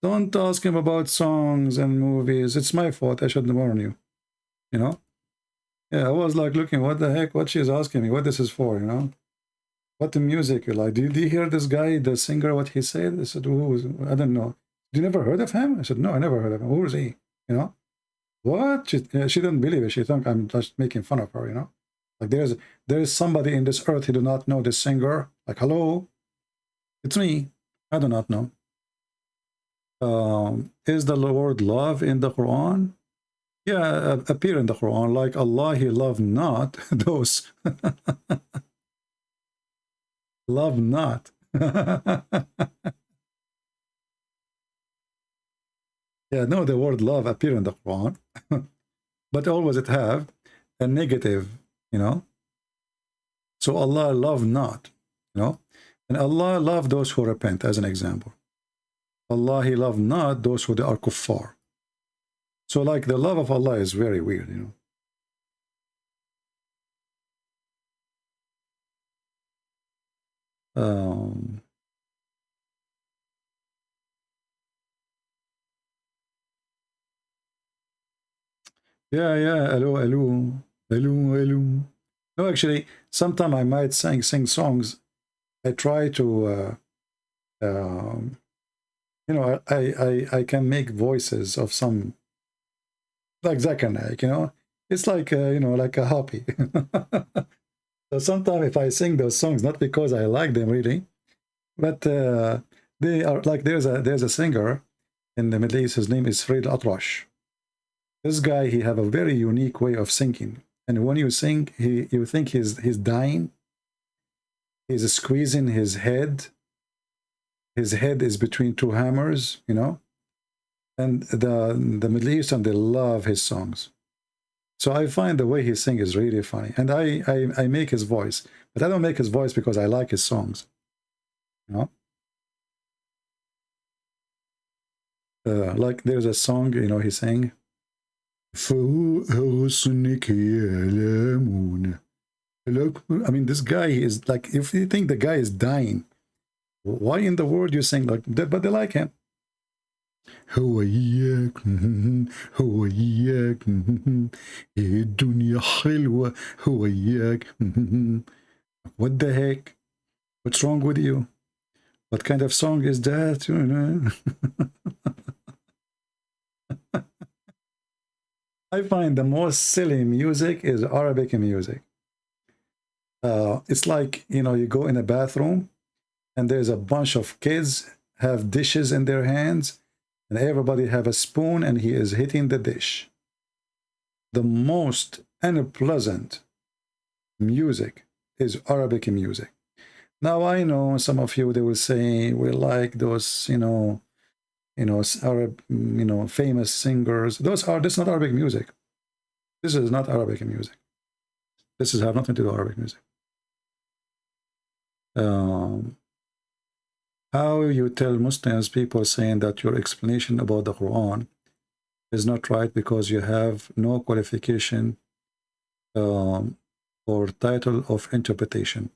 Don't ask him about songs and movies. It's my fault. I should warn you. You know? Yeah, I was like looking, what the heck? What she's asking me? What this is for, you know? What the music you like? Did you hear this guy, the singer, what he said? I said, I don't know. You never heard of him? I said, no, I never heard of him. Who is he? You know? What? She didn't believe it. She thought I'm just making fun of her, you know? Like there is somebody in this earth who do not know this singer. Like, hello? It's me. I do not know. Is the word love in the Quran? Yeah, appear in the Quran. Like Allah, he loved not those. Love not. Yeah, no, the word love appear in the Quran. But always it have a negative, you know. So Allah love not, you know. And Allah love those who repent, as an example. Allah, he love not those who are kuffar. So like the love of Allah is very weird, you know. Yeah, hello. No, actually, sometimes I might sing songs. I try to, you know, I can make voices of some, like Zakir Naik, you know. It's like, you know, like a hobby. So sometimes if I sing those songs, not because I like them really, but they are like, there's a singer in the Middle East, his name is Fred Atrash. This guy, he have a very unique way of singing. And when you sing, you think he's dying. He's squeezing his head. His head is between two hammers, you know. And the Middle Eastern, they love his songs. So I find the way he sings is really funny. And I make his voice. But I don't make his voice because I like his songs. You know? Like there's a song, you know, he sang. I mean, this guy is like, if you think the guy is dying, why in the world you sing like that? But they like him. What the heck? What's wrong with you? What kind of song is that? You know? I find the most silly music is Arabic music. It's like, you know, you go in a bathroom and there's a bunch of kids have dishes in their hands and everybody have a spoon and he is hitting the dish. The most unpleasant music is Arabic music. Now I know some of you, they will say we like those, Arab, famous singers. This is not Arabic music. This is not Arabic music. This has have nothing to do with Arabic music. How you tell Muslims, people saying that your explanation about the Quran is not right because you have no qualification or title of interpretation.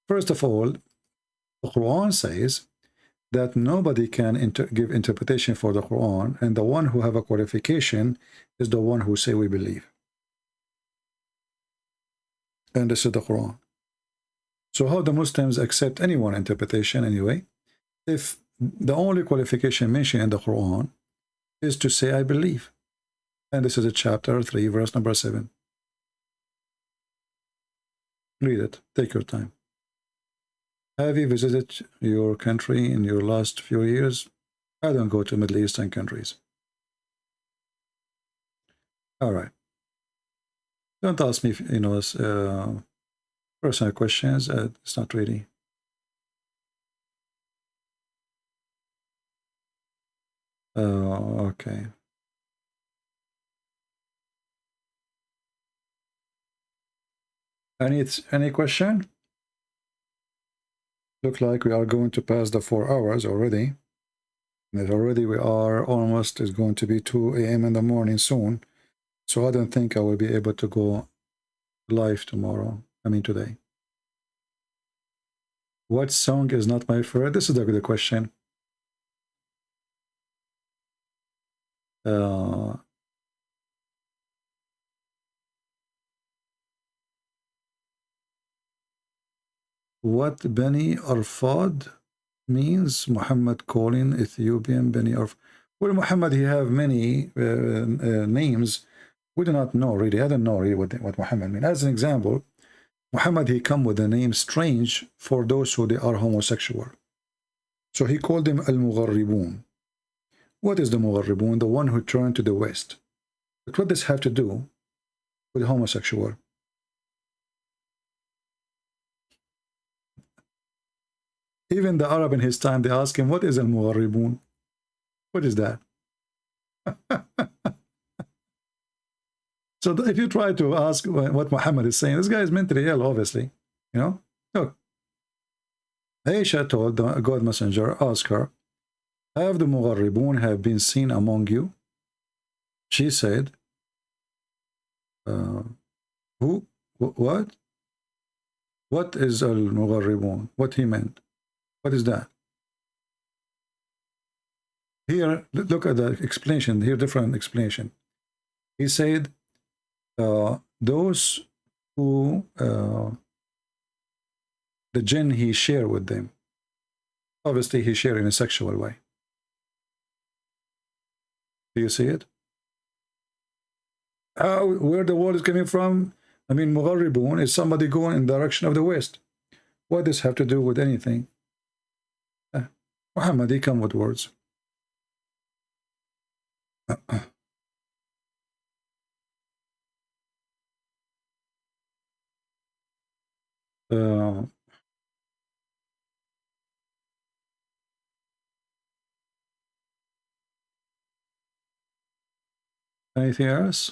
First of all, the Quran says that nobody can give interpretation for the Quran, and the one who have a qualification is the one who say we believe. And this is the Quran. So how the Muslims accept anyone's interpretation anyway, if the only qualification mentioned in the Quran is to say I believe? And this is a chapter 3, verse number 7. Read it. Take your time. Have you visited your country in your last few years? I don't go to Middle Eastern countries. All right. Don't ask me, personal questions. It's not really. Okay. Any question? Look like we are going to pass the 4 hours already. And already we are almost, it's going to be 2 a.m. in the morning soon. So I don't think I will be able to go live tomorrow. I mean today. What song is not my favorite? This is a good question. What Beni Arfad means? Muhammad calling Ethiopian Beni Arfad. Well, Muhammad, he have many names. We do not know really. I don't know really what Muhammad means. As an example, Muhammad, he come with the name strange for those who they are homosexual. So he called them Al-Mugharribun. What is the Mugharribun? The one who turned to the West. But what does this have to do with homosexual? Even the Arab in his time, they ask him, what is Al-Mugharribun? What is that? So if you try to ask what Muhammad is saying, this guy is mentally ill, obviously. Look. Aisha told the God Messenger, ask her, have the Mugharribun have been seen among you? She said, who? What? What is Al-Mugharribun? What he meant? What is that? Here, look at the explanation. Here, different explanation. He said, those who the jinn he share with them. Obviously, he share in a sexual way. Do you see it? Where the word is coming from? I mean, Mugharribun is somebody going in the direction of the West. What does this have to do with anything? Muhammad, he come with words. Anything else?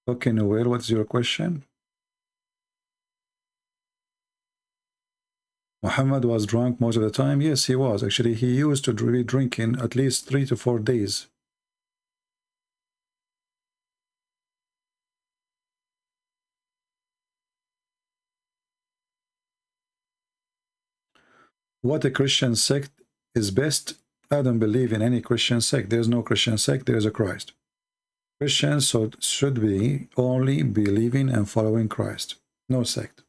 Okay, Noel, what's your question? Muhammad was drunk most of the time. Yes, he was. Actually, he used to be drinking at least 3 to 4 days. What a Christian sect is best? I don't believe in any Christian sect. There's no Christian sect. There is a Christ. Christians should be only believing and following Christ. No sect.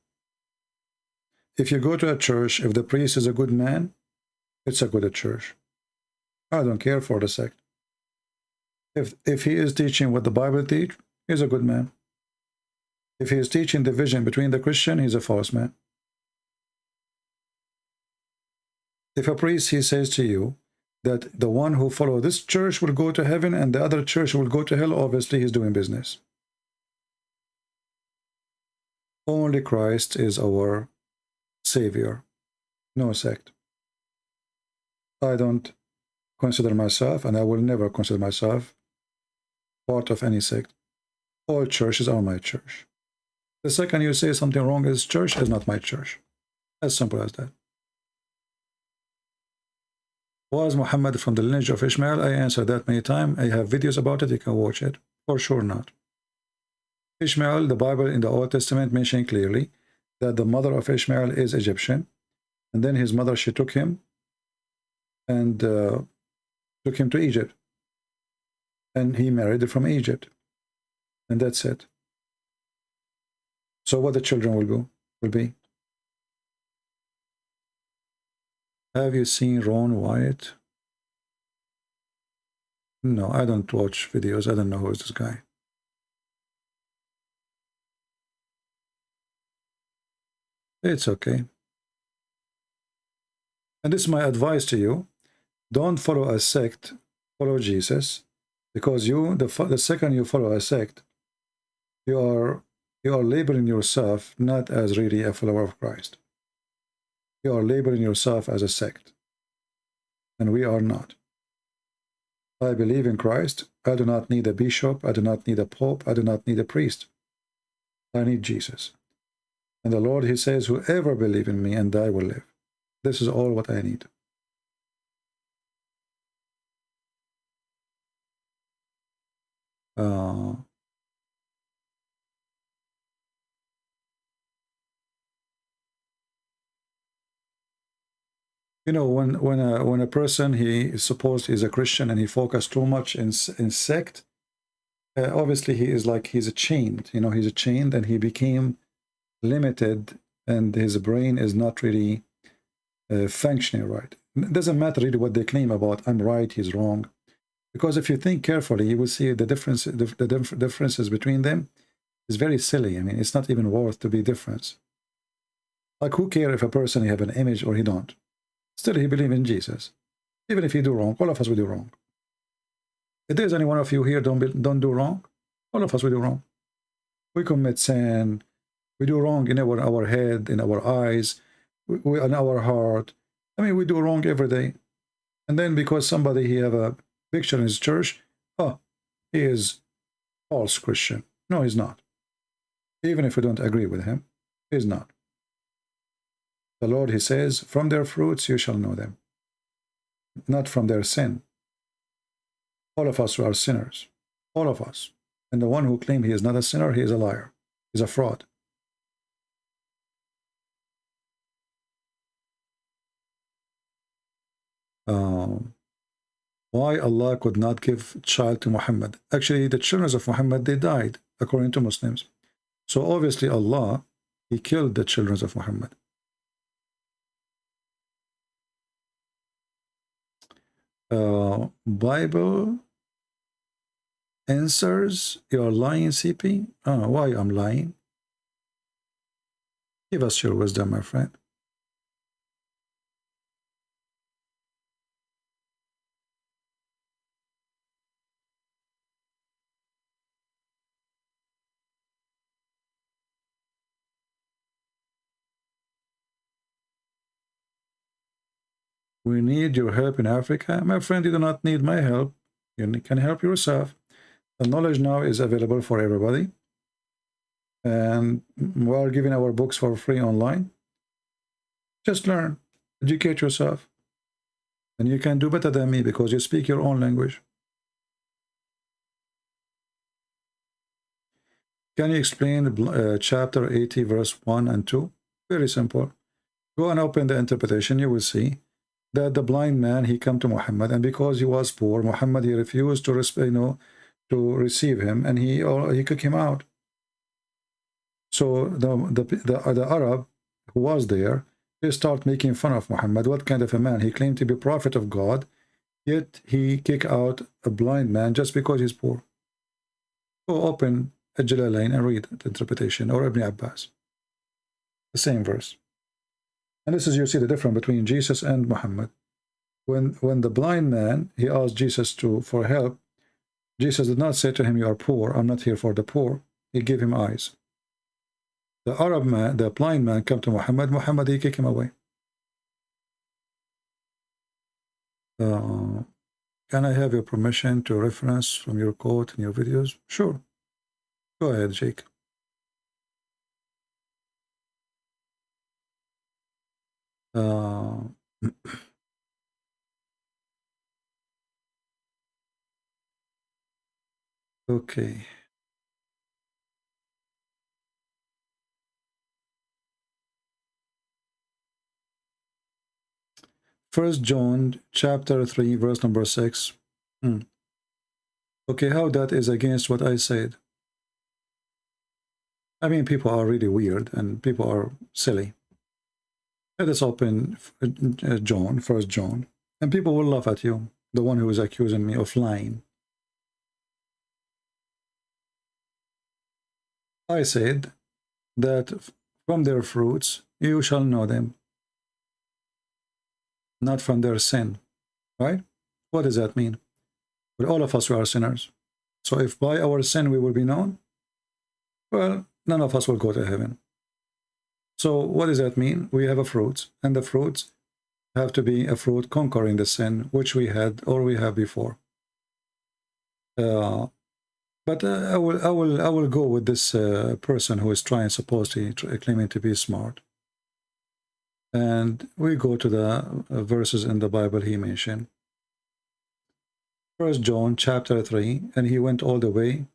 If you go to a church, if the priest is a good man, it's a good church. I don't care for the sect. If he is teaching what the Bible teach, he's a good man. If he is teaching division between the Christian, he's a false man. If a priest, he says to you that the one who follows this church will go to heaven and the other church will go to hell, obviously he's doing business. Only Christ is our Savior, no sect. I don't consider myself, and I will never consider myself, part of any sect. All churches are my church. The second you say something wrong is church is not my church. As simple as that. Was Muhammad from the lineage of Ishmael? I answered that many times. I have videos about it. You can watch it. For sure not. Ishmael, the Bible in the Old Testament mentioned clearly that the mother of Ishmael is Egyptian. And then his mother, she took him and took him to Egypt. And he married from Egypt. And that's it. So what the children will be. Have you seen Ron Wyatt? No, I don't watch videos. I don't know who is this guy. It's okay. And this is my advice to you. Don't follow a sect, follow Jesus. Because the second you follow a sect, you are labeling yourself not as really a follower of Christ. You are labeling yourself as a sect. And we are not. I believe in Christ. I do not need a bishop. I do not need a pope. I do not need a priest. I need Jesus. And the Lord, he says, whoever believes in me and I will live. This is all what I need. You know, when a person, he is supposed he's a Christian and he focused too much in sect, obviously he's chained. You know, he's chained and he became limited, and his brain is not really functioning right. It doesn't matter really what they claim about I'm right, he's wrong, because if you think carefully, you will see the difference. The differences between them is very silly. I mean, it's not even worth to be difference. Like, who cares if a person he have an image or he don't? Still, he believes in Jesus. Even if he do wrong, all of us will do wrong. If there's any one of you here don't do wrong, all of us will do wrong. We commit sin. We do wrong in our head, in our eyes, in our heart. I mean, we do wrong every day. And then because somebody he have a picture in his church, oh, he is false Christian. No, he's not. Even if we don't agree with him, he's not. The Lord, he says, from their fruits you shall know them, not from their sin. All of us are sinners, all of us. And the one who claims he is not a sinner, he is a liar, he's a fraud. Why Allah could not give child to Muhammad? Actually, the children of Muhammad, they died, according to Muslims. So obviously Allah, he killed the children of Muhammad. Bible answers, you're lying, CP? Why I'm lying? Give us your wisdom, my friend. We need your help in Africa. My friend, you do not need my help. You can help yourself. The knowledge now is available for everybody. And we are giving our books for free online. Just learn. Educate yourself. And you can do better than me because you speak your own language. Can you explain chapter 80, verse 1 and 2? Very simple. Go and open the interpretation. You will see that the blind man, he come to Muhammad, and because he was poor, Muhammad, he refused to receive him, and he kicked him out. So the Arab who was there, they start making fun of Muhammad. What kind of a man? He claimed to be prophet of God, yet he kicked out a blind man just because he's poor. Go open Jalalain and read the interpretation, or Ibn Abbas. The same verse. And this is, you see the difference between Jesus and Muhammad. When the blind man, he asked Jesus for help, Jesus did not say to him, you are poor, I'm not here for the poor. He gave him eyes. The Arab man, the blind man, come to Muhammad. Muhammad, he kicked him away. Can I have your permission to reference from your quote in your videos? Sure. Go ahead, Jake. Okay. First John chapter 3 verse number 6. Okay, how that is against what I said? I mean, people are really weird and people are silly. Let us open John, First John, and people will laugh at you, the one who is accusing me of lying. I said that from their fruits you shall know them, not from their sin, right? What does that mean? Well, all of us are sinners. So if by our sin we will be known, well, none of us will go to heaven. So what does that mean? We have a fruit, and the fruits have to be a fruit conquering the sin which we had or we have before. But I will go with this person who is supposedly claiming to be smart. And we go to the verses in the Bible he mentioned. First John chapter 3, and he went all the way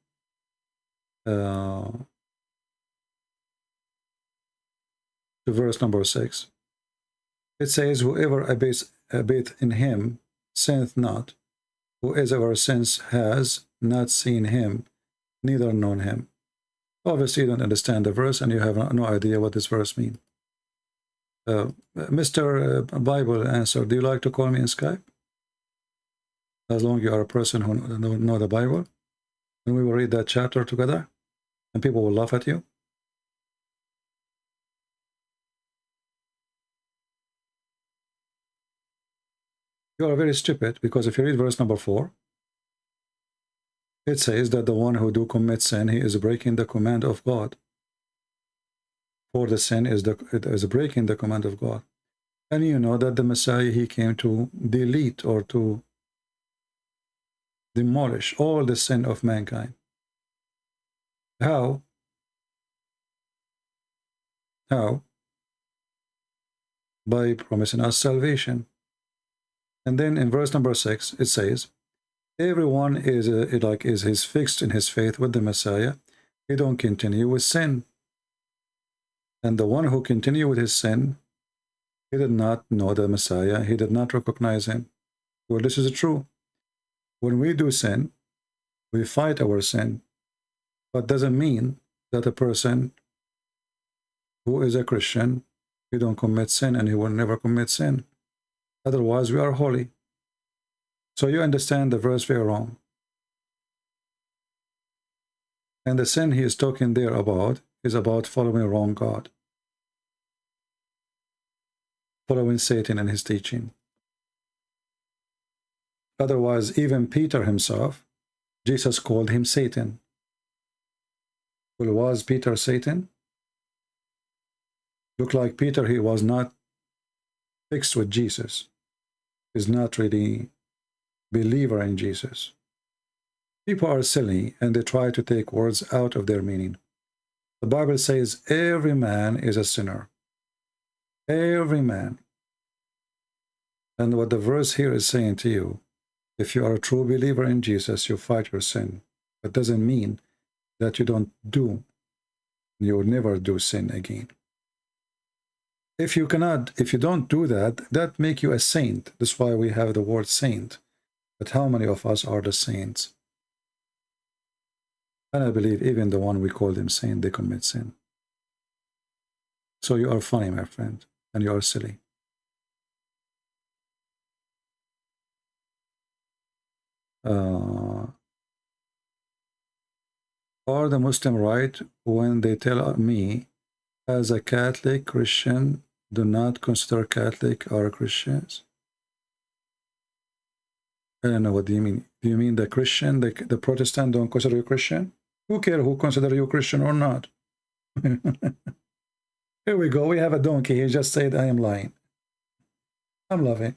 to verse number 6. It says, whoever abideth in him sinneth not. Whoever sins has not seen him, neither known him. Obviously, you don't understand the verse, and you have no idea what this verse means. Mr. Bible Answer, do you like to call me in Skype? As long as you are a person who know the Bible, and we will read that chapter together, and people will laugh at you. You are very stupid, because if you read verse number 4, it says that the one who do commit sin, he is breaking the command of God. For the sin is breaking the command of God. And you know that the Messiah, he came to delete or to demolish all the sin of mankind. How? How? By promising us salvation. And then in verse number 6, it says, everyone is fixed in his faith with the Messiah. He don't continue with sin. And the one who continue with his sin, he did not know the Messiah. He did not recognize him. Well, this is true. When we do sin, we fight our sin. But doesn't mean that a person who is a Christian, he don't commit sin and he will never commit sin. Otherwise, we are holy. So you understand the verse very wrong. And the sin he is talking there about is about following wrong God. Following Satan and his teaching. Otherwise, even Peter himself, Jesus called him Satan. Well, was Peter Satan? Looked like Peter, he was not fixed with Jesus. He's not really believer in Jesus. People are silly and they try to take words out of their meaning. The Bible says every man is a sinner. Every man. And what the verse here is saying to you, if you are a true believer in Jesus, you fight your sin. That doesn't mean that you don't do, you will never do sin again. If you don't do that, that make you a saint. That's why we have the word saint. But how many of us are the saints? And I believe even the one we call them saint, they commit sin. So you are funny, my friend, and you are silly. Are the Muslim right when they tell me as a Catholic Christian do not consider Catholic are Christians? I don't know, what do you mean? Do you mean the Christian, the Protestant don't consider you Christian? Who cares who consider you Christian or not? Here we go, we have a donkey. He just said I am lying. I'm laughing.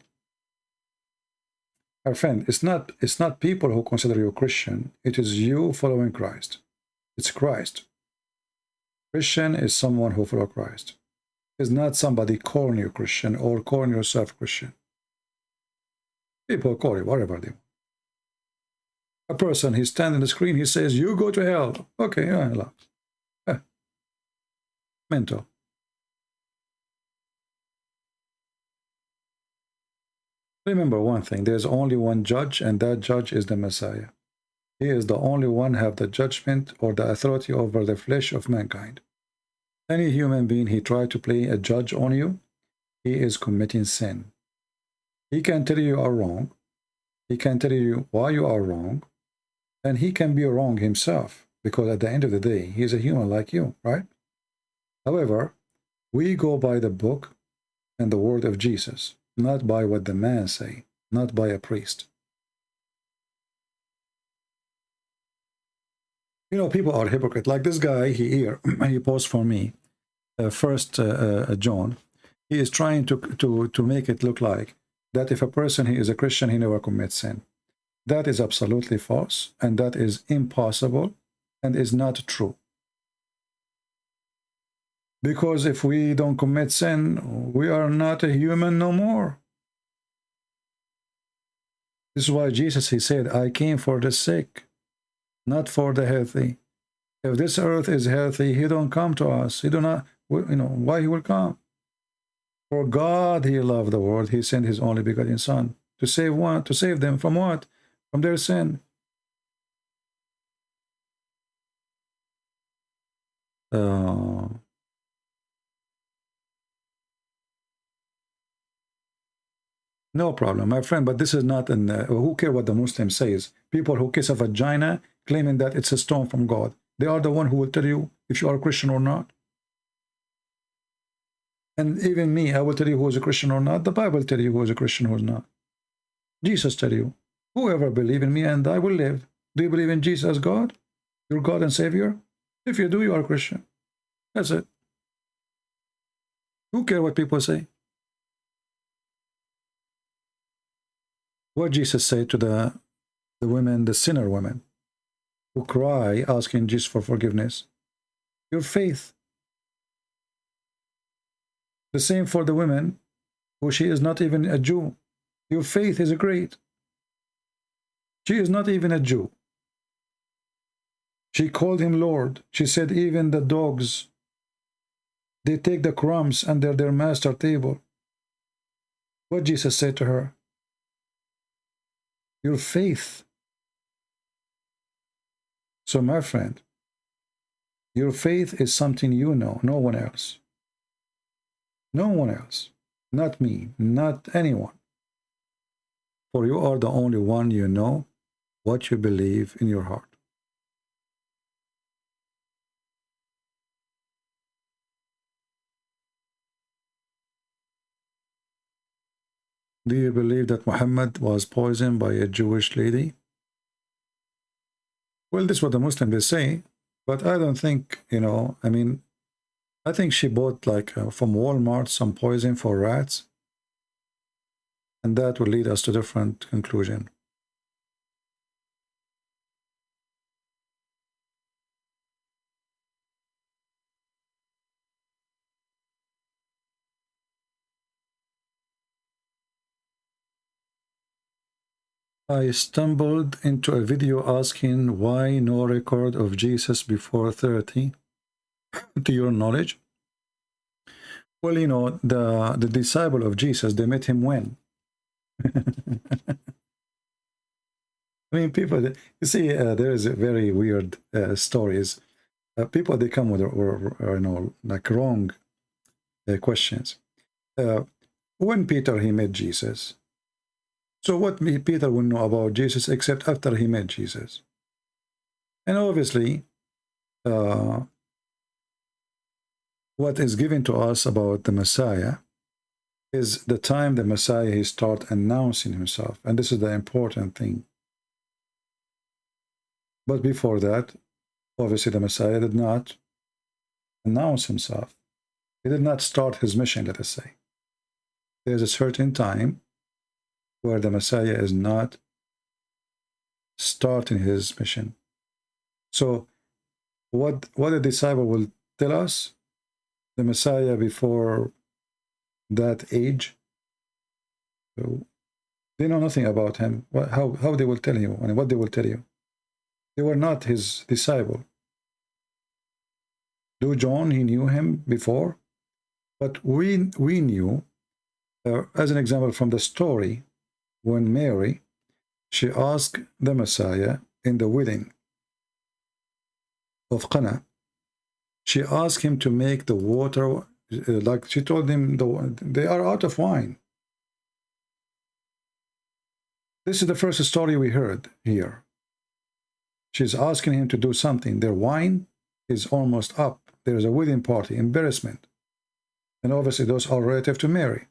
Our friend, it's not people who consider you Christian. It is you following Christ. It's Christ. Christian is someone who follows Christ. It's not somebody calling you Christian or calling yourself Christian. People call you whatever they want. A person, he stands on the screen, he says, you go to hell. Okay, yeah, mental. Remember one thing, there's only one judge, and that judge is the Messiah. He is the only one who have the judgment or the authority over the flesh of mankind. Any human being, he try to play a judge on you, he is committing sin. He can tell you are wrong. He can tell you why you are wrong. And he can be wrong himself, because at the end of the day, he is a human like you, right? However, we go by the book and the word of Jesus, not by what the man say, not by a priest. You know, people are hypocrite. Like this guy here, he posts for me, First John. He is trying to make it look like that if a person he is a Christian, he never commits sin. That is absolutely false, and that is impossible, and is not true. Because if we don't commit sin, we are not a human no more. This is why Jesus, he said, I came for the sick, not for the healthy. If this earth is healthy, he don't come to us. He do not, you know, why he will come? For God, he loved the world. He sent his only begotten Son to save them from what? From their sin. No problem, my friend, but this is not an... who care what the Muslim says? People who kiss a vagina claiming that it's a stone from God. They are the one who will tell you if you are a Christian or not. And even me, I will tell you who is a Christian or not. The Bible will tell you who is a Christian, who is not. Jesus tell you, whoever believes in me and I will live. Do you believe in Jesus as God? Your God and Savior? If you do, you are a Christian. That's it. Who cares what people say? What Jesus said to the women, the sinner women, who cry asking Jesus for forgiveness. Your faith. The same for the women who she is not even a Jew. Your faith is great. She is not even a Jew. She called him Lord. She said even the dogs, they take the crumbs under their master table. What Jesus said to her? Your faith. So my friend, your faith is something you know, no one else. No one else. Not me, not anyone. For you are the only one you know what you believe in your heart. Do you believe that Muhammad was poisoned by a Jewish lady? Well, this is what the Muslims say, but I don't think, you know, I mean, I think she bought like from Walmart some poison for rats, and that will lead us to a different conclusion. I stumbled into a video asking why no record of Jesus before 30, to your knowledge. Well, you know, the disciple of Jesus, they met him when? I mean, people, you see, there is a very weird stories. People, they come with, or you know, like wrong questions. When Peter, he met Jesus, so what Peter will know about Jesus except after he met Jesus? And obviously, what is given to us about the Messiah is the time the Messiah he start announcing himself, and this is the important thing. But before that, obviously the Messiah did not announce himself. He did not start his mission, let us say. There's a certain time where the Messiah is not starting his mission. So what the disciple will tell us, the Messiah before that age, they know nothing about him. How they will tell you, and what they will tell you. They were not his disciple. Do John, he knew him before, but we knew, as an example from the story, when Mary, she asked the Messiah in the wedding of Cana, she asked him to make the water, like she told him, they are out of wine. This is the first story we heard here. She's asking him to do something. Their wine is almost up. There's a wedding party, embarrassment. And obviously those are relative to Mary.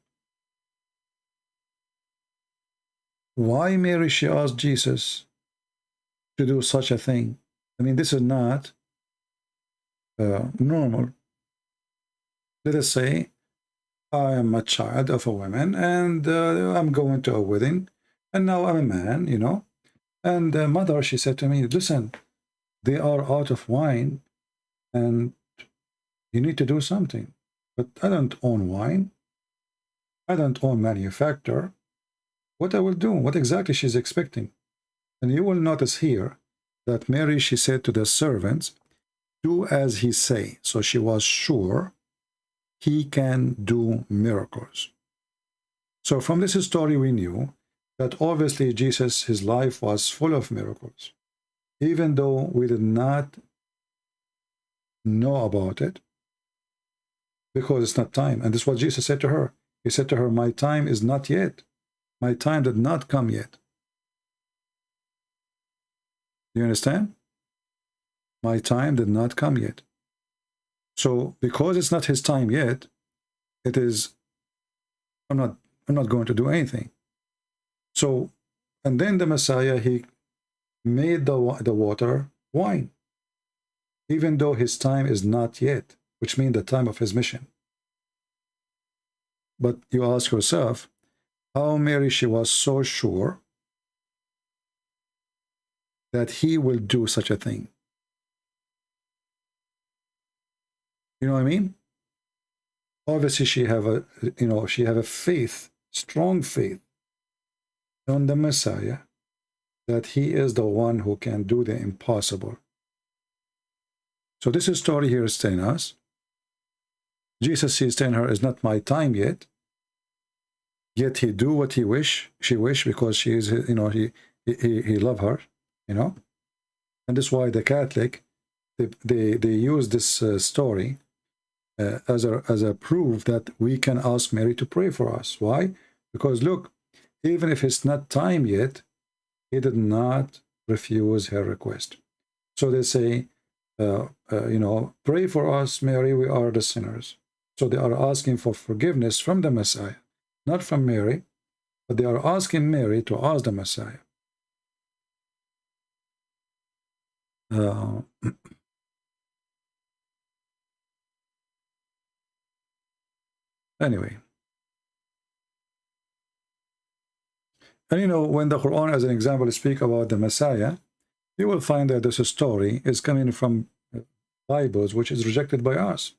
Why Mary, she asked Jesus to do such a thing? I mean, this is not normal. Let us say I am a child of a woman, and I'm going to a wedding, and now I'm a man, you know, and mother, she said to me, listen, they are out of wine and you need to do something. But I don't own wine, I don't own manufacturer. What I will do, what exactly she's expecting. And you will notice here that Mary, she said to the servants, do as he say. So she was sure he can do miracles. So from this story we knew that obviously Jesus, his life was full of miracles. Even though we did not know about it, because it's not time. And this is what Jesus said to her. He said to her, my time is not yet. My time did not come yet. Do you understand? My time did not come yet. So because it's not his time yet, it is, I'm not going to do anything. So, and then the Messiah, he made the water wine, even though his time is not yet, which means the time of his mission. But you ask yourself, how Mary, she was so sure that he will do such a thing. You know what I mean? Obviously, she have a, you know, she have a faith, strong faith on the Messiah, that he is the one who can do the impossible. So this story here is telling us, Jesus is telling her, it's not my time yet. Yet he do what he she wish, because she is, you know, he love her, you know. And that's why the Catholic, they use this story as a proof that we can ask Mary to pray for us. Why? Because look, even if it's not time yet, he did not refuse her request. So they say, you know, pray for us, Mary, we are the sinners. So they are asking for forgiveness from the Messiah, not from Mary, but they are asking Mary to ask the Messiah. Anyway. And you know, when the Quran, as an example, speak about the Messiah, you will find that this story is coming from Bibles, which is rejected by us.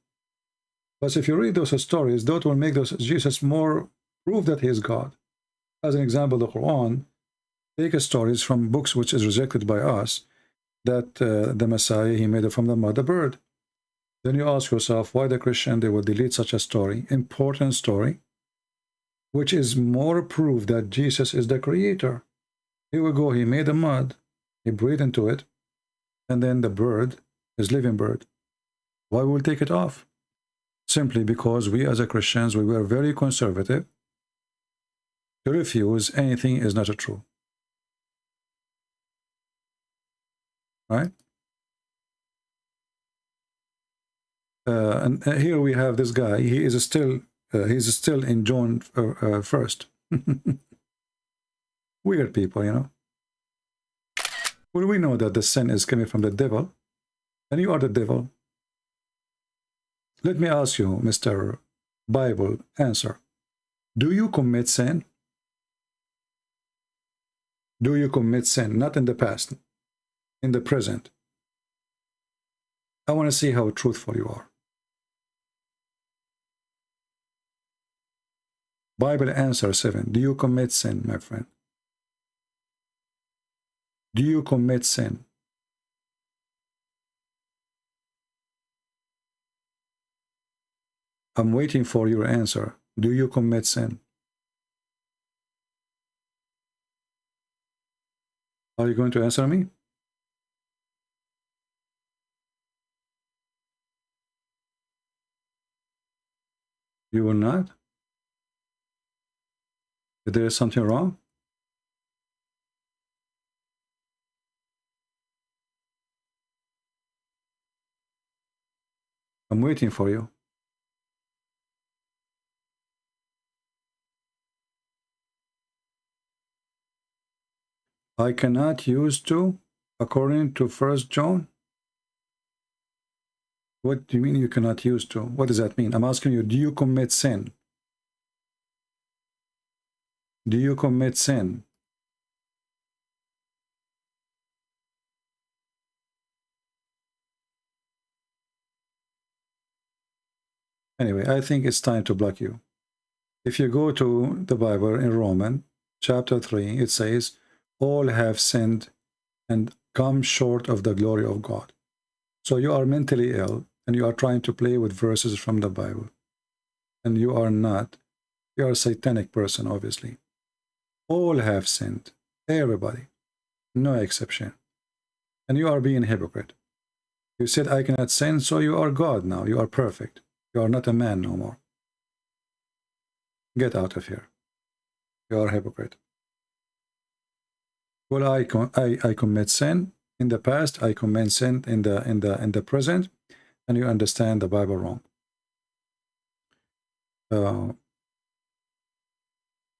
But if you read those stories, that will make those Jesus more prove that he is God. As an example, the Quran take stories from books which is rejected by us, that the Messiah, he made it from the mother bird. Then you ask yourself, why the Christian, they will delete such a story, important story, which is more proof that Jesus is the creator. Here we go, he made the mud, he breathed into it, and then the bird is living bird. Why will we take it off? Simply because we as a Christians, we were very conservative to refuse anything is not true. Right? And here we have this guy. He is still he's still in John 1st. Weird people, you know. Well, we know that the sin is coming from the devil, and you are the devil. Let me ask you, Mr. Bible, answer. Do you commit sin? Do you commit sin? Not in the past, in the present. I want to see how truthful you are. Bible answer 7. Do you commit sin, my friend? Do you commit sin? I'm waiting for your answer. Do you commit sin? Are you going to answer me? You will not? If there is something wrong? I'm waiting for you. I cannot use to, according to 1 John. What do you mean you cannot use to? What does that mean? I'm asking you, do you commit sin? Do you commit sin? Anyway, I think it's time to block you. If you go to the Bible in Romans chapter 3, it says, all have sinned and come short of the glory of God. So you are mentally ill and you are trying to play with verses from the Bible. And you are not. You are a satanic person, obviously. All have sinned. Everybody. No exception. And you are being a hypocrite. You said, I cannot sin, so you are God now. You are perfect. You are not a man no more. Get out of here. You are a hypocrite. Well, I commit sin in the past. I commit sin in the present, and you understand the Bible wrong.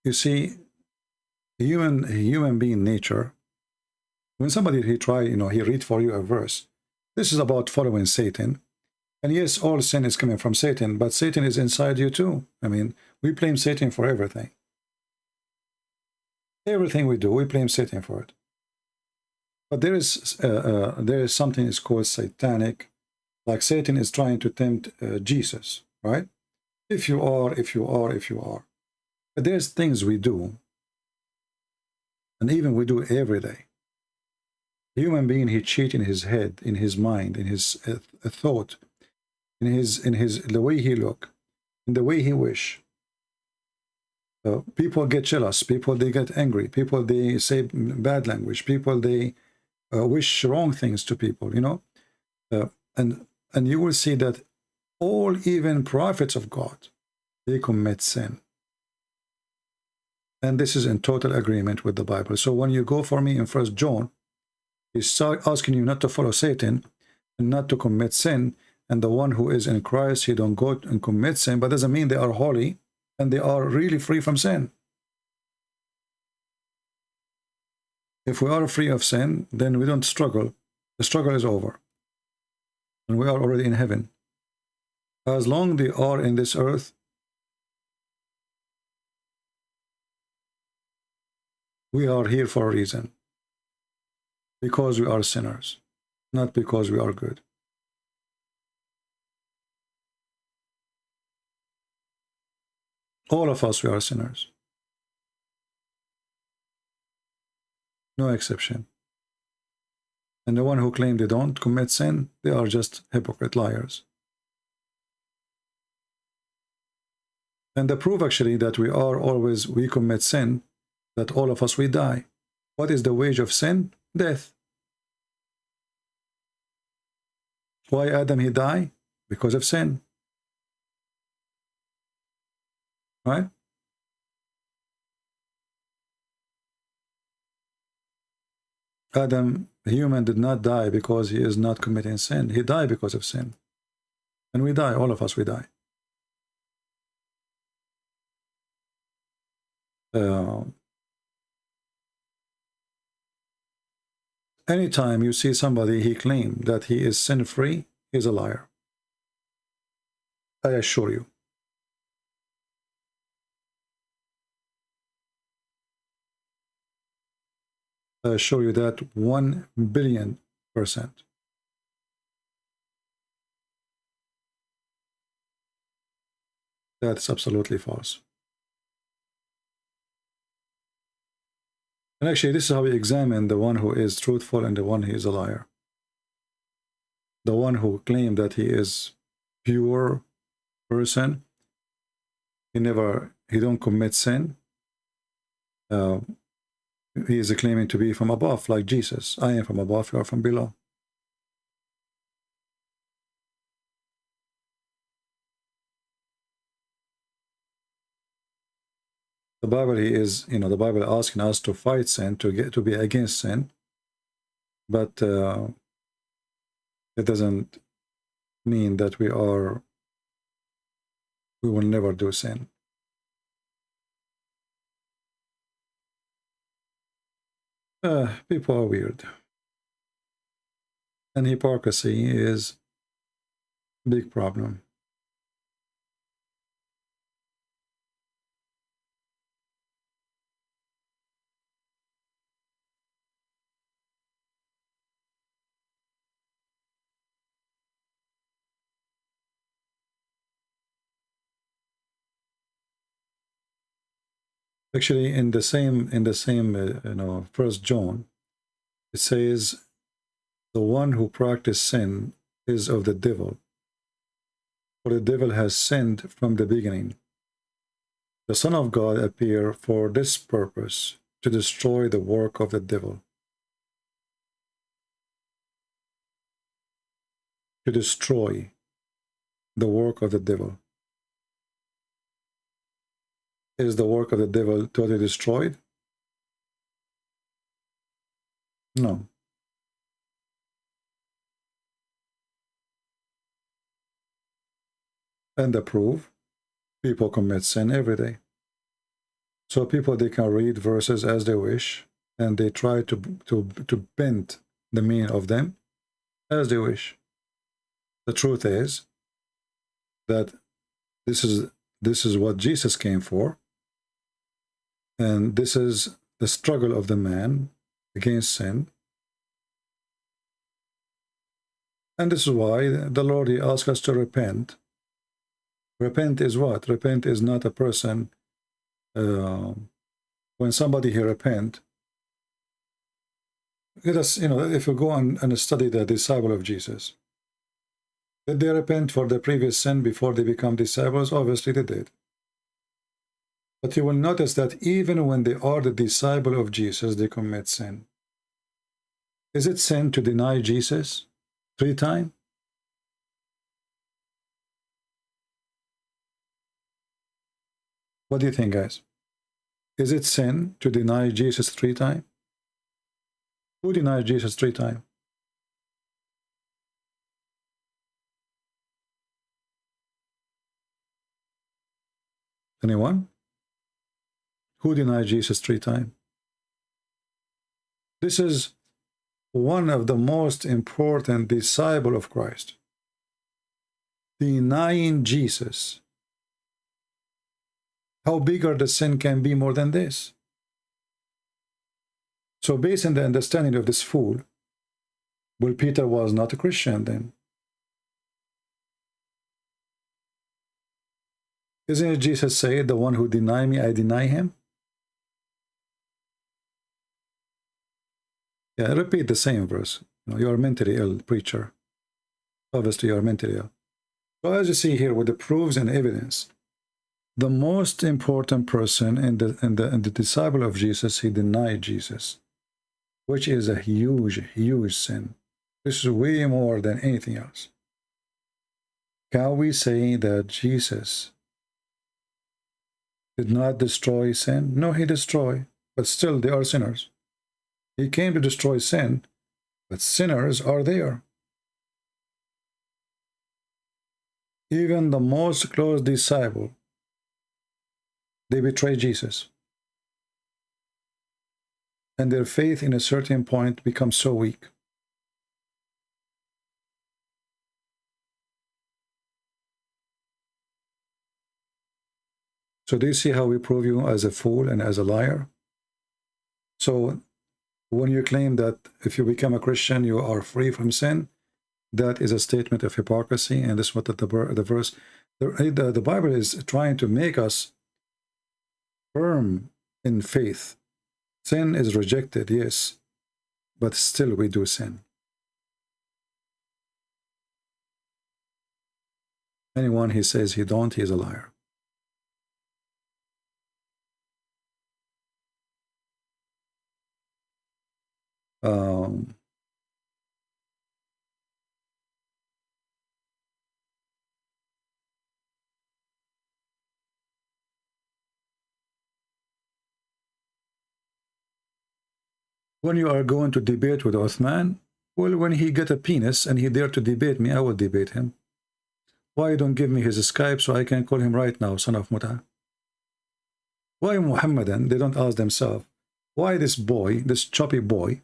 You see, human being nature. When somebody he read for you a verse. This is about following Satan. And yes, all sin is coming from Satan, but Satan is inside you too. I mean, we blame Satan for everything. Everything we do, we blame Satan for it. But there is something is called satanic, like Satan is trying to tempt Jesus, right? If you are. But there's things we do, and even we do every day. The human being, he cheats in his head, in his mind, in his thought, in the way he look, in the way he wish. People get jealous. People they get angry. People they say bad language. People they wish wrong things to people. You know, and you will see that all even prophets of God, they commit sin. And this is in total agreement with the Bible. So when you go for me in 1 John, he's asking you not to follow Satan and not to commit sin. And the one who is in Christ, he don't go and commit sin, but doesn't mean they are holy and they are really free from sin. If we are free of sin, then we don't struggle. The struggle is over. And we are already in heaven. As long as they are in this earth, we are here for a reason. Because we are sinners, not because we are good. All of us, we are sinners. No exception. And the one who claim they don't commit sin, they are just hypocrite liars. And the proof actually that we commit sin, that all of us, we die. What is the wage of sin? Death. Why Adam he died? Because of sin. Right? Adam, the human, did not die because he is not committing sin. He died because of sin. And we die, all of us, we die. Anytime you see somebody, he claims that he is sin-free, he's a liar. I assure you. I assure you that 1,000,000,000%. That's absolutely false. And actually, this is how we examine the one who is truthful and the one who is a liar. The one who claimed that he is pure person, he don't commit sin. He is claiming to be from above, like Jesus. I am from above, you are from below. The Bible the Bible asking us to fight sin, to be against sin, but it doesn't mean that we will never do sin. People are weird, and hypocrisy is a big problem. Actually, in the same First John, it says, "The one who practices sin is of the devil, for the devil has sinned from the beginning. The Son of God appeared for this purpose, to destroy the work of the devil." To destroy the work of the devil. Is the work of the devil totally destroyed? No. And the proof, people commit sin every day. So people, they can read verses as they wish, and they try to bend the meaning of them as they wish. The truth is that this is what Jesus came for. And this is the struggle of the man against sin. And this is why the Lord, he asks us to repent. Repent is what? Repent is not a person, when somebody here repent, let us, if you go and study the disciple of Jesus, did they repent for the previous sin before they become disciples? Obviously they did. But you will notice that even when they are the disciple of Jesus, they commit sin. Is it sin to deny Jesus 3 times? What do you think, guys? Is it sin to deny Jesus 3 times? Who denied Jesus 3 times? Anyone? Who denied Jesus 3 times? This is one of the most important disciples of Christ. Denying Jesus. How bigger the sin can be more than this? So based on the understanding of this fool, well, Peter was not a Christian then. Isn't it Jesus say, the one who deny me, I deny him? Yeah, repeat the same verse. You are mentally ill, preacher. Obviously, you are mentally ill. So as you see here with the proofs and evidence, the most important person in the disciple of Jesus, he denied Jesus, which is a huge, huge sin. This is way more than anything else. Can we say that Jesus did not destroy sin? No, he destroyed, but still they are sinners. He came to destroy sin, but sinners are there. Even the most close disciple, they betray Jesus. And their faith in a certain point becomes so weak. So do you see how we prove you as a fool and as a liar? So when you claim that if you become a Christian, you are free from sin, that is a statement of hypocrisy. And this is what the Bible is trying to make us firm in faith. Sin is rejected, yes, but still we do sin. Anyone he says he don't, he is a liar. When you are going to debate with Uthman, well, when he get a penis and he dare to debate me, I will debate him. Why don't give me his Skype so I can call him right now, son of Muta? Why Muhammadan, they don't ask themselves, why this boy, this choppy boy,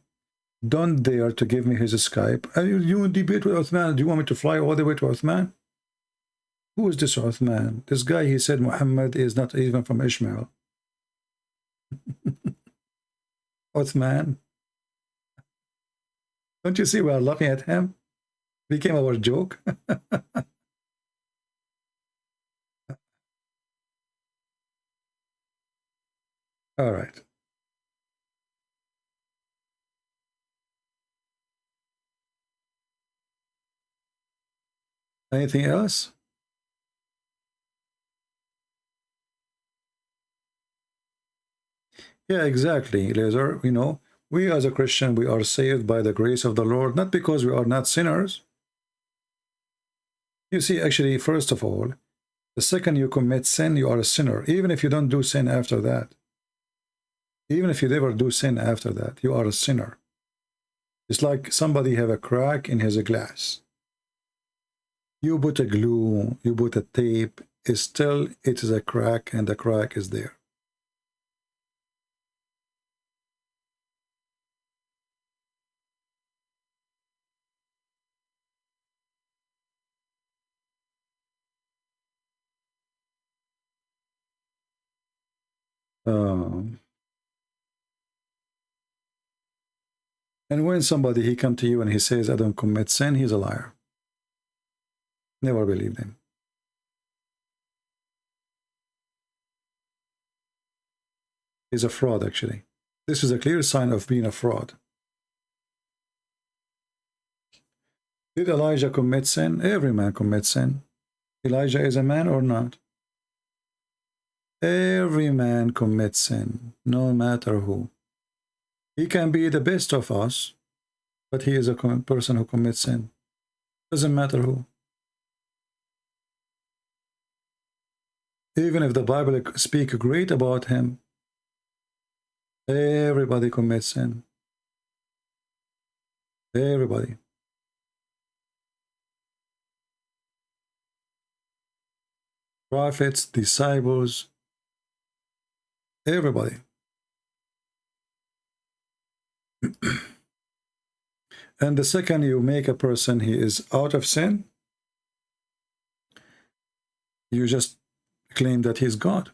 don't dare to give me his Skype? You debate with Uthman, do you want me to fly all the way to Uthman? Who is this Uthman? This guy, he said Muhammad is not even from Ishmael. Uthman. Don't you see we are laughing at him? Became our joke. All right. Anything else? Yeah, exactly, Laser. You know, we as a Christian, we are saved by the grace of the Lord, not because we are not sinners. You see, actually, first of all, the second you commit sin, you are a sinner, even if you don't do sin after that. Even if you never do sin after that, you are a sinner. It's like somebody have a crack in his glass. You put a glue, you put a tape, it is a crack, and the crack is there. And when somebody, he come to you and he says, I don't commit sin, he's a liar. Never believe him. He's a fraud, actually. This is a clear sign of being a fraud. Did Elijah commit sin? Every man commits sin. Elijah is a man or not? Every man commits sin, no matter who. He can be the best of us, but he is a person who commits sin. Doesn't matter who. Even if the Bible speaks great about him, everybody commits sin. Everybody. Prophets, disciples, everybody. And the second you make a person, he is out of sin, you just claim that he's God.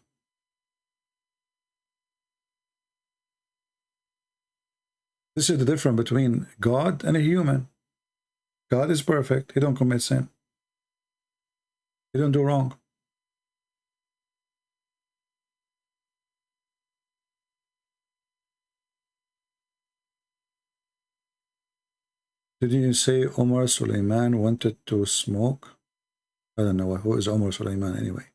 This is the difference between God and a human. God is perfect. He don't commit sin. He don't do wrong. Did you say Omar Suleiman wanted to smoke? I don't know. Who is Omar Suleiman anyway?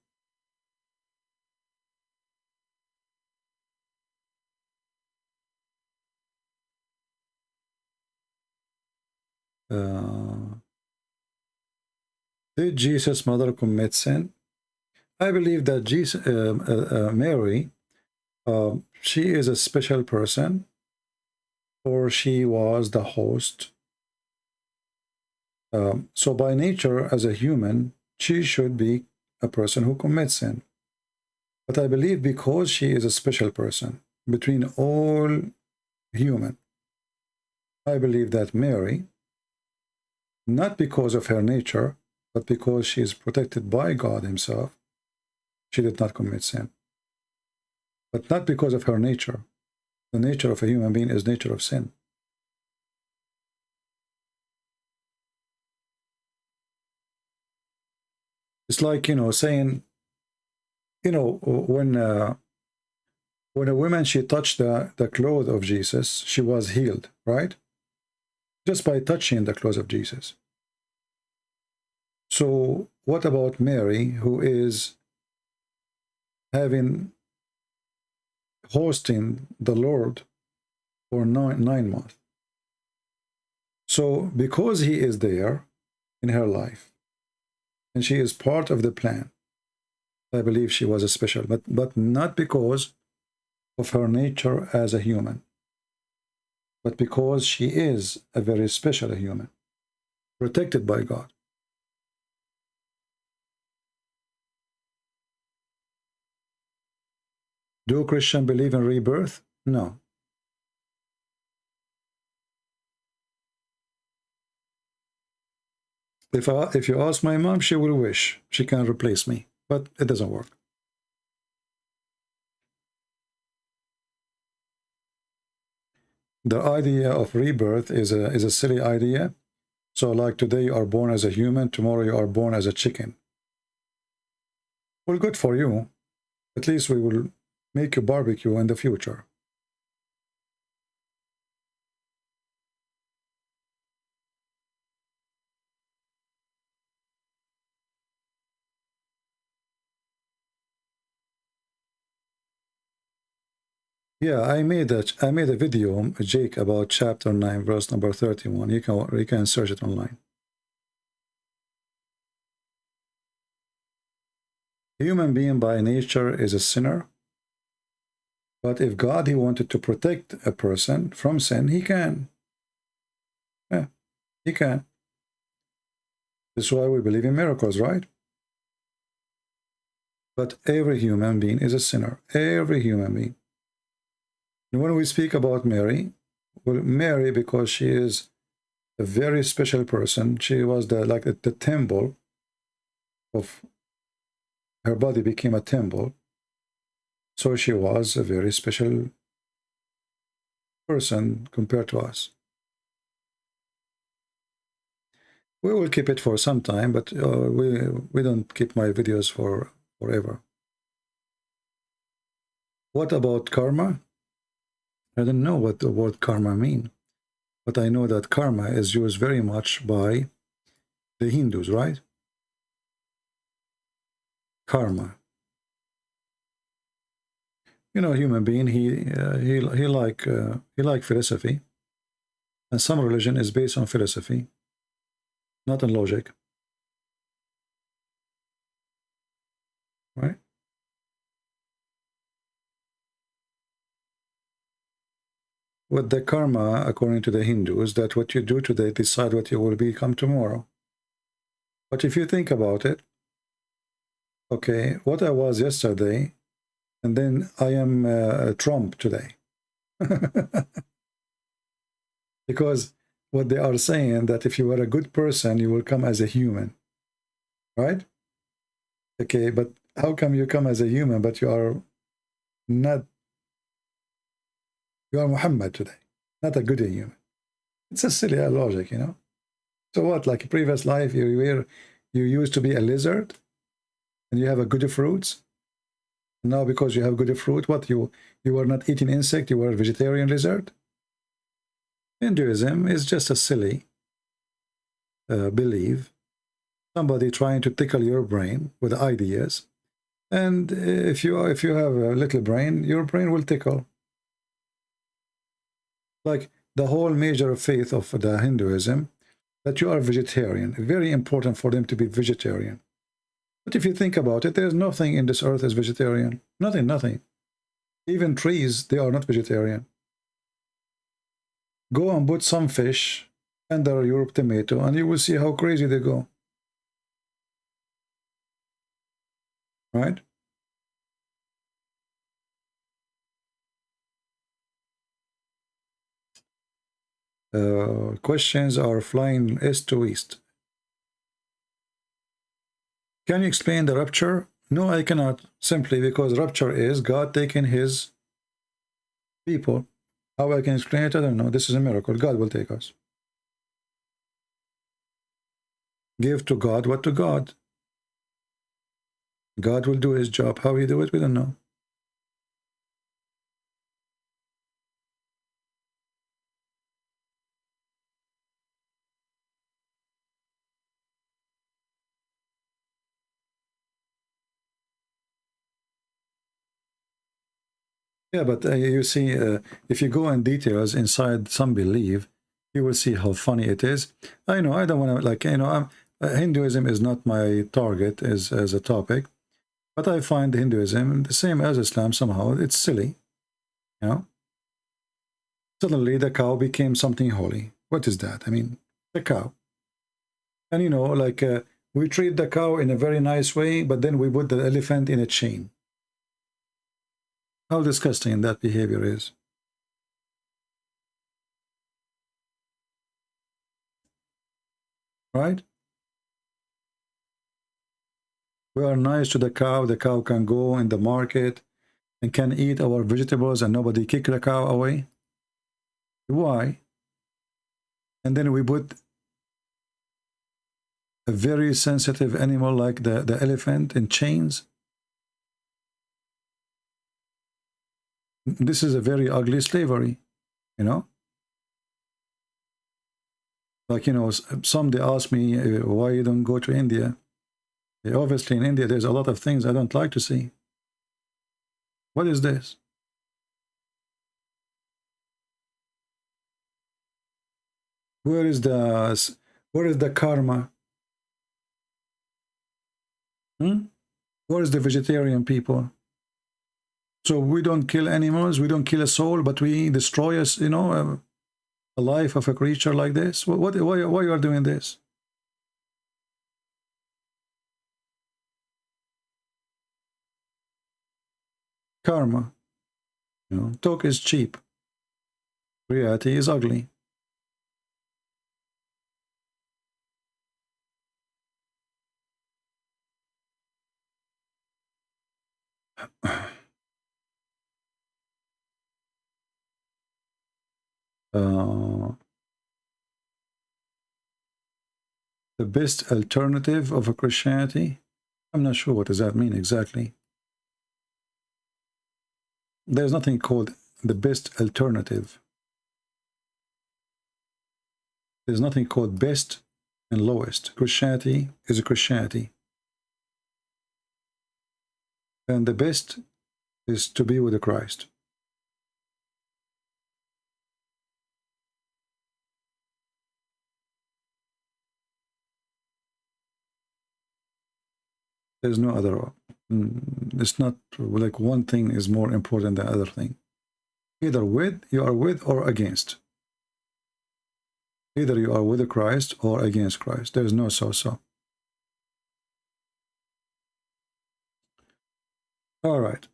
Did Jesus' mother commit sin? I believe that Jesus, Mary, she is a special person, or she was the host. So by nature, as a human, she should be a person who commits sin. But I believe because she is a special person between all human, I believe that Mary, not because of her nature, but because she is protected by God himself, she did not commit sin. But not because of her nature. The nature of a human being is nature of sin. It's like, saying, when a woman, she touched the clothes of Jesus, she was healed, right? Just by touching the clothes of Jesus. So what about Mary, who is hosting the Lord for 9 months? So because he is there in her life, and she is part of the plan, I believe she was a special, but not because of her nature as a human, but because she is a very special human, protected by God. Do Christians believe in rebirth? No. If you ask my mom, she will wish she can replace me, but it doesn't work. The idea of rebirth is a silly idea. So like today you are born as a human, tomorrow you are born as a chicken. Well, good for you. At least we will make you barbecue in the future. Yeah, I made a video, Jake, about chapter 9, verse number 31. You can search it online. Human being by nature is a sinner. But if God, he wanted to protect a person from sin, he can. Yeah, he can. That's why we believe in miracles, right? But every human being is a sinner. Every human being. And when we speak about Mary, well, Mary, because she is a very special person, she was the temple of, her body became a temple. So she was a very special person compared to us. We will keep it for some time, but we don't keep my videos for forever. What about karma? I don't know what the word karma means, but I know that karma is used very much by the Hindus, right? Karma. Human being, he like philosophy, and some religion is based on philosophy, not on logic, right? With the karma, according to the Hindus, that what you do today decide what you will become tomorrow. But if you think about it, okay, what I was yesterday, and then I am Trump today. Because what they are saying, that if you are a good person, you will come as a human, right? Okay, but how come you come as a human, but you are not, you are Muhammad today, not a good human? It's a silly logic, So what, like previous life, you used to be a lizard, and you have a good fruits? Now because you have good fruit, what, you were not eating insect, you were a vegetarian lizard? Hinduism is just a silly belief, somebody trying to tickle your brain with ideas, and if you have a little brain, your brain will tickle. Like the whole major faith of the Hinduism, that you are vegetarian, very important for them to be vegetarian. But if you think about it, there's nothing in this earth is vegetarian. Nothing. Even trees, they are not vegetarian. Go and put some fish under your tomato, and you will see how crazy they go. right? Questions are flying east to west. Can you explain the rapture? No, I cannot, simply because rapture is God taking his people. How I can explain it, I don't know. This is a miracle. God will take us. Give to God what to God. God will do his job. How he do it, we don't know. Yeah, but you see, if you go in details inside some belief, you will see how funny it is. I know, I don't want to, like, you know, Hinduism is not my target as a topic, but I find Hinduism the same as Islam somehow. It's silly, you know. Suddenly the cow became something holy. What is that? I mean, the cow. And, you know, like, we treat the cow in a very nice way, but then we put the elephant in a chain. How disgusting that behavior is. Right? We are nice to the cow can go in the market and can eat our vegetables and nobody kick the cow away. Why? And then we put a very sensitive animal like the elephant in chains. This is a very ugly slavery, you know. Like, you know, somebody asked me why you don't go to India. Obviously in India there's a lot of things I don't like to see. What is this? Where is the karma? Where is the vegetarian people? So we don't kill animals, we don't kill a soul, but we destroy us, you know, a life of a creature like this. Why you are doing this? Karma, you know, talk is cheap. Reality is ugly. The best alternative of a Christianity? I'm not sure what does that mean exactly. There's nothing called the best alternative. There's nothing called best and lowest. Christianity is a Christianity. And the best is to be with Christ. There's no other. It's not like one thing is more important than the other thing. Either you are with or against. Either you are with Christ or against Christ. There's no so-so. All right.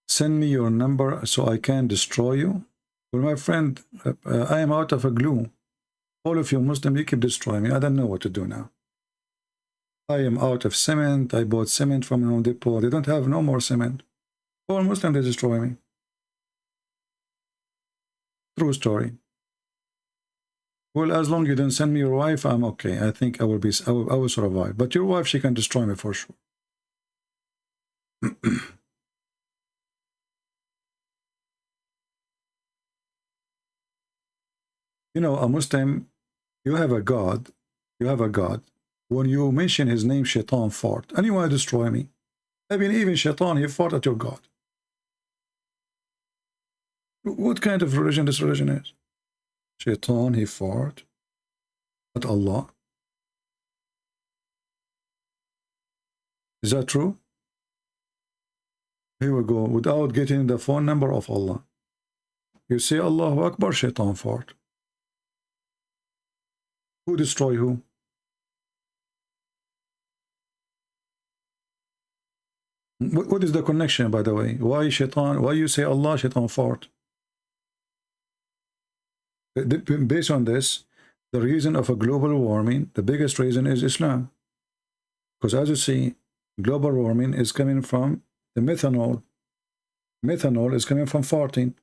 Send me your number so I can destroy you. Well, my friend, I am out of a glue. All of you Muslims, you keep destroying me. I don't know what to do now. I am out of cement. I bought cement from Home Depot. They don't have no more cement. All Muslims, they destroy me. True story. Well, as long as you don't send me your wife, I'm okay. I think I will survive. But your wife, she can destroy me for sure. You know, a Muslim, you have a God. You have a God. When you mention his name, Shaitan fart. And you want to destroy me. I mean, even Shaitan, he fart at your God. What kind of religion this religion is? Shaitan, he fart at Allah. Is that true? Here we go. Without getting the phone number of Allah. You say Allahu Akbar, Shaitan fart. Who destroy who? What is the connection, by the way? Why shaitan? Why you say Allah, shaitan fought? Based on this, the reason of a global warming, the biggest reason is Islam. Because as you see, global warming is coming from the methanol. Methanol is coming from farting.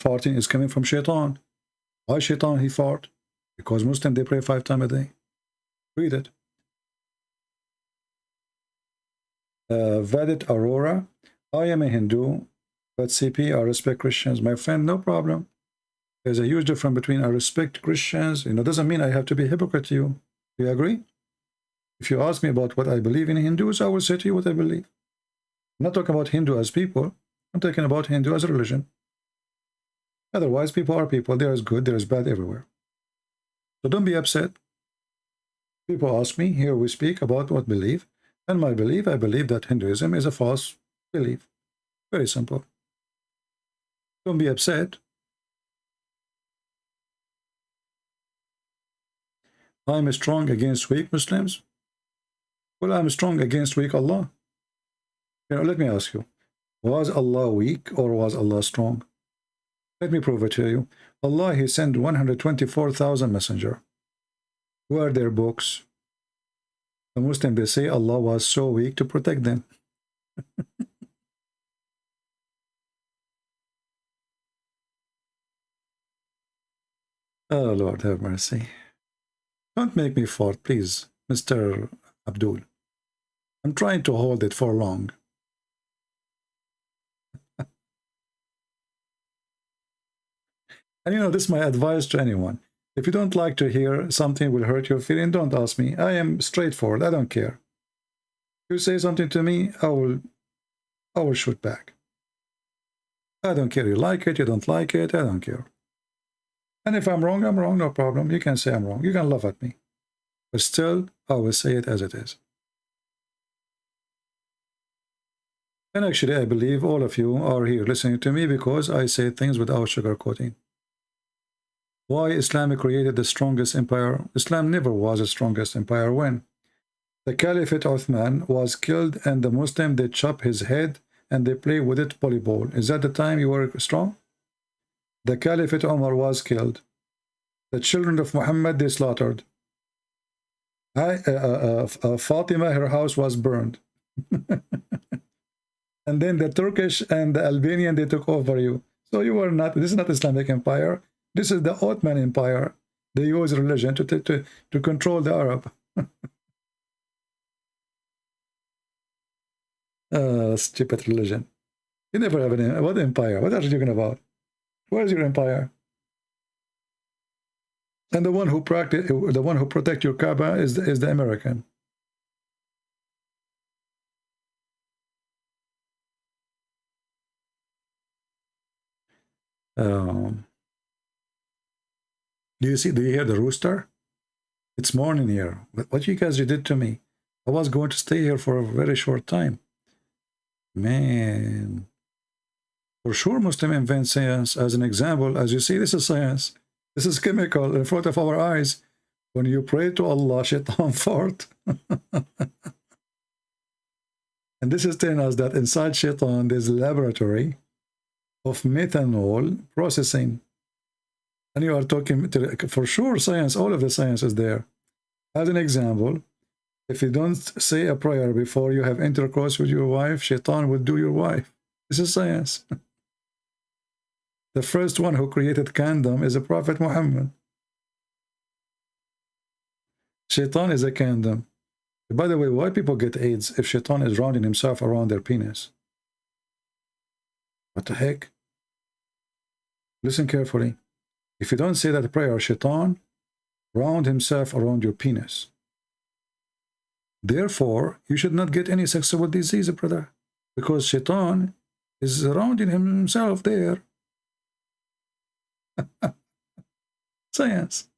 Farting is coming from shaitan. Why shaitan he fought? Because Muslims, they pray 5 times a day. Read it. Vedit Aurora, I am a Hindu, but CP, I respect Christians. My friend, no problem. There's a huge difference between I respect Christians, doesn't mean I have to be a hypocrite to you. Do you agree? If you ask me about what I believe in Hindus, I will say to you what I believe. I'm not talking about Hindu as people. I'm talking about Hindu as a religion. Otherwise, people are people. There is good, there is bad everywhere. So don't be upset. People ask me, here we speak about what belief. And my belief, I believe that Hinduism is a false belief. Very simple. Don't be upset. I'm strong against weak Muslims. Well, I'm strong against weak Allah. Let me ask you, was Allah weak or was Allah strong? Let me prove it to you. Allah, he sent 124,000 messengers. Where are their books? The Muslims, they say Allah was so weak to protect them. Oh, Lord, have mercy. Don't make me fart, please, Mr. Abdul. I'm trying to hold it for long. And this is my advice to anyone. If you don't like to hear something will hurt your feeling, don't ask me. I am straightforward. I don't care. If you say something to me, I will shoot back. I don't care. You like it, you don't like it, I don't care. And if I'm wrong, no problem. You can say I'm wrong. You can laugh at me. But still, I will say it as it is. And actually, I believe all of you are here listening to me because I say things without sugarcoating. Why Islam created the strongest empire? Islam never was the strongest empire. When the Caliphate Uthman was killed and the Muslim, they chop his head and they play with it volleyball. Is that the time you were strong? The Caliphate Umar was killed. The children of Muhammad, they slaughtered. Fatima, her house was burned. And then the Turkish and the Albanian, they took over you. So you were not, this is not Islamic empire. This is the Ottoman Empire. They use religion to control the Arab. Stupid religion. You never have an what empire? What are you talking about? Where is your empire? And the one who protect your Kaaba is the American. Do you hear the rooster? It's morning here. What you guys did to me? I was going to stay here for a very short time. Man. For sure, Muslim invent science. As an example, as you see, this is science. This is chemical in front of our eyes. When you pray to Allah, shaitan fart. And this is telling us that inside shaitan, there's a laboratory of methanol processing. And you are talking to, for sure, science, all of the science is there. As an example, if you don't say a prayer before you have intercourse with your wife, shaitan will do your wife. This is science. The first one who created condom is the Prophet Muhammad. Shaitan is a condom. By the way, why people get AIDS if shaitan is rounding himself around their penis? What the heck? Listen carefully. If you don't say that prayer, shaitan round himself around your penis. Therefore, you should not get any sexual disease, brother, because shaitan is surrounding himself there. Science.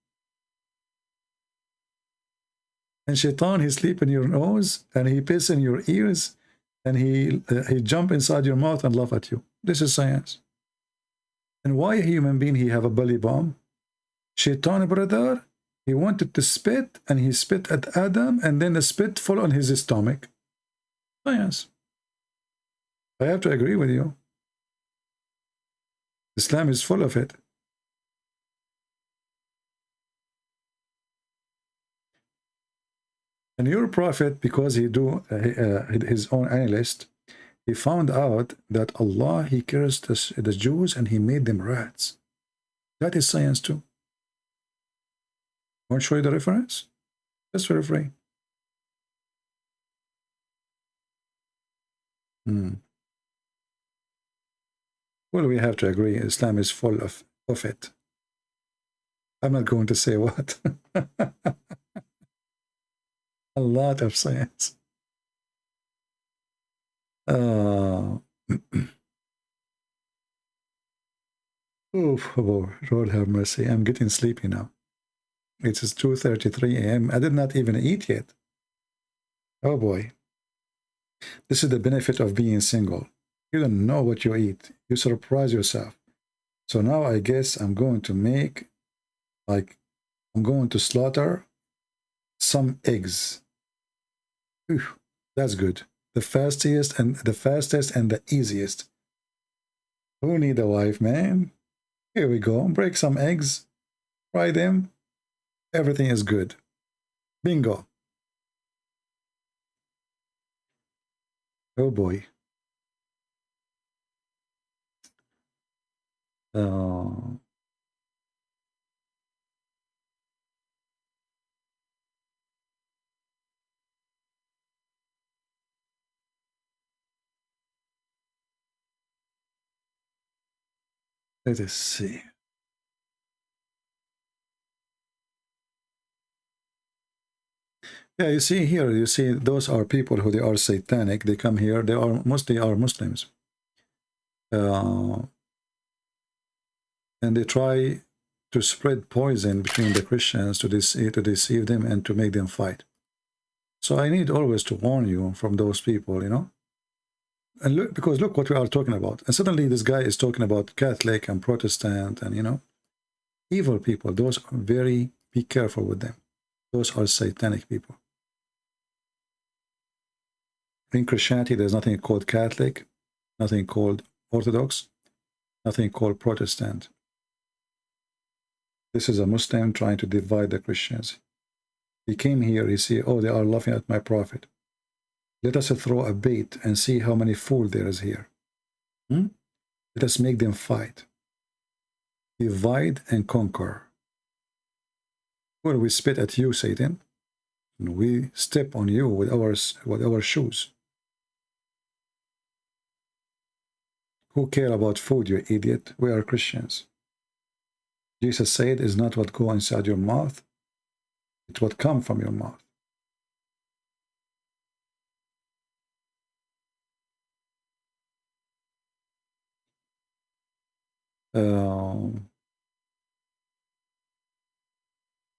And shaitan, he sleep in your nose, and he piss in your ears, and he jump inside your mouth and laugh at you. This is science. And why a human being he have a belly bomb? Shaitan, brother, He wanted to spit, and he spit at Adam, and then the spit fell on his stomach. Science. I have to agree with you. Islam is full of it. And your prophet, because he do his own analyst, he found out that Allah, he cursed the Jews and he made them rats. That is science too. Want to show you the reference? Just for free. Well, we have to agree, Islam is full of it. I'm not going to say what. A lot of science. Oof, oh, Lord have mercy. I'm getting sleepy now. It's 2:33 a.m. I did not even eat yet. Oh boy. This is the benefit of being single. You don't know what you eat. You surprise yourself. So now I guess I'm going to make, like, I'm going to slaughter some eggs. Whew, that's good. The fastest and the easiest. Who need a wife, man? Here we go. Break some eggs. Fry them. Everything is good. Bingo. Oh boy. Let us see. Yeah, you see here, you see those are people who they are satanic. They come here, they are mostly Muslims. And they try to spread poison between the Christians to deceive them and to make them fight. So I need always to warn you from those people, you know. And look, because look what we are talking about. And suddenly this guy is talking about Catholic and Protestant and, you know, evil people. Those are very, be careful with them. Those are satanic people. In Christianity, there's nothing called Catholic, nothing called Orthodox, nothing called Protestant. This is a Muslim trying to divide the Christians. He came here, he see, oh, they are laughing at my prophet. Let us throw a bait and see how many fools there is here. Let us make them fight. Divide and conquer. Well, we spit at you, Satan, and we step on you with our shoes. Who care about food, you idiot? We are Christians. Jesus said, "Is not what go inside your mouth, it's what come from your mouth."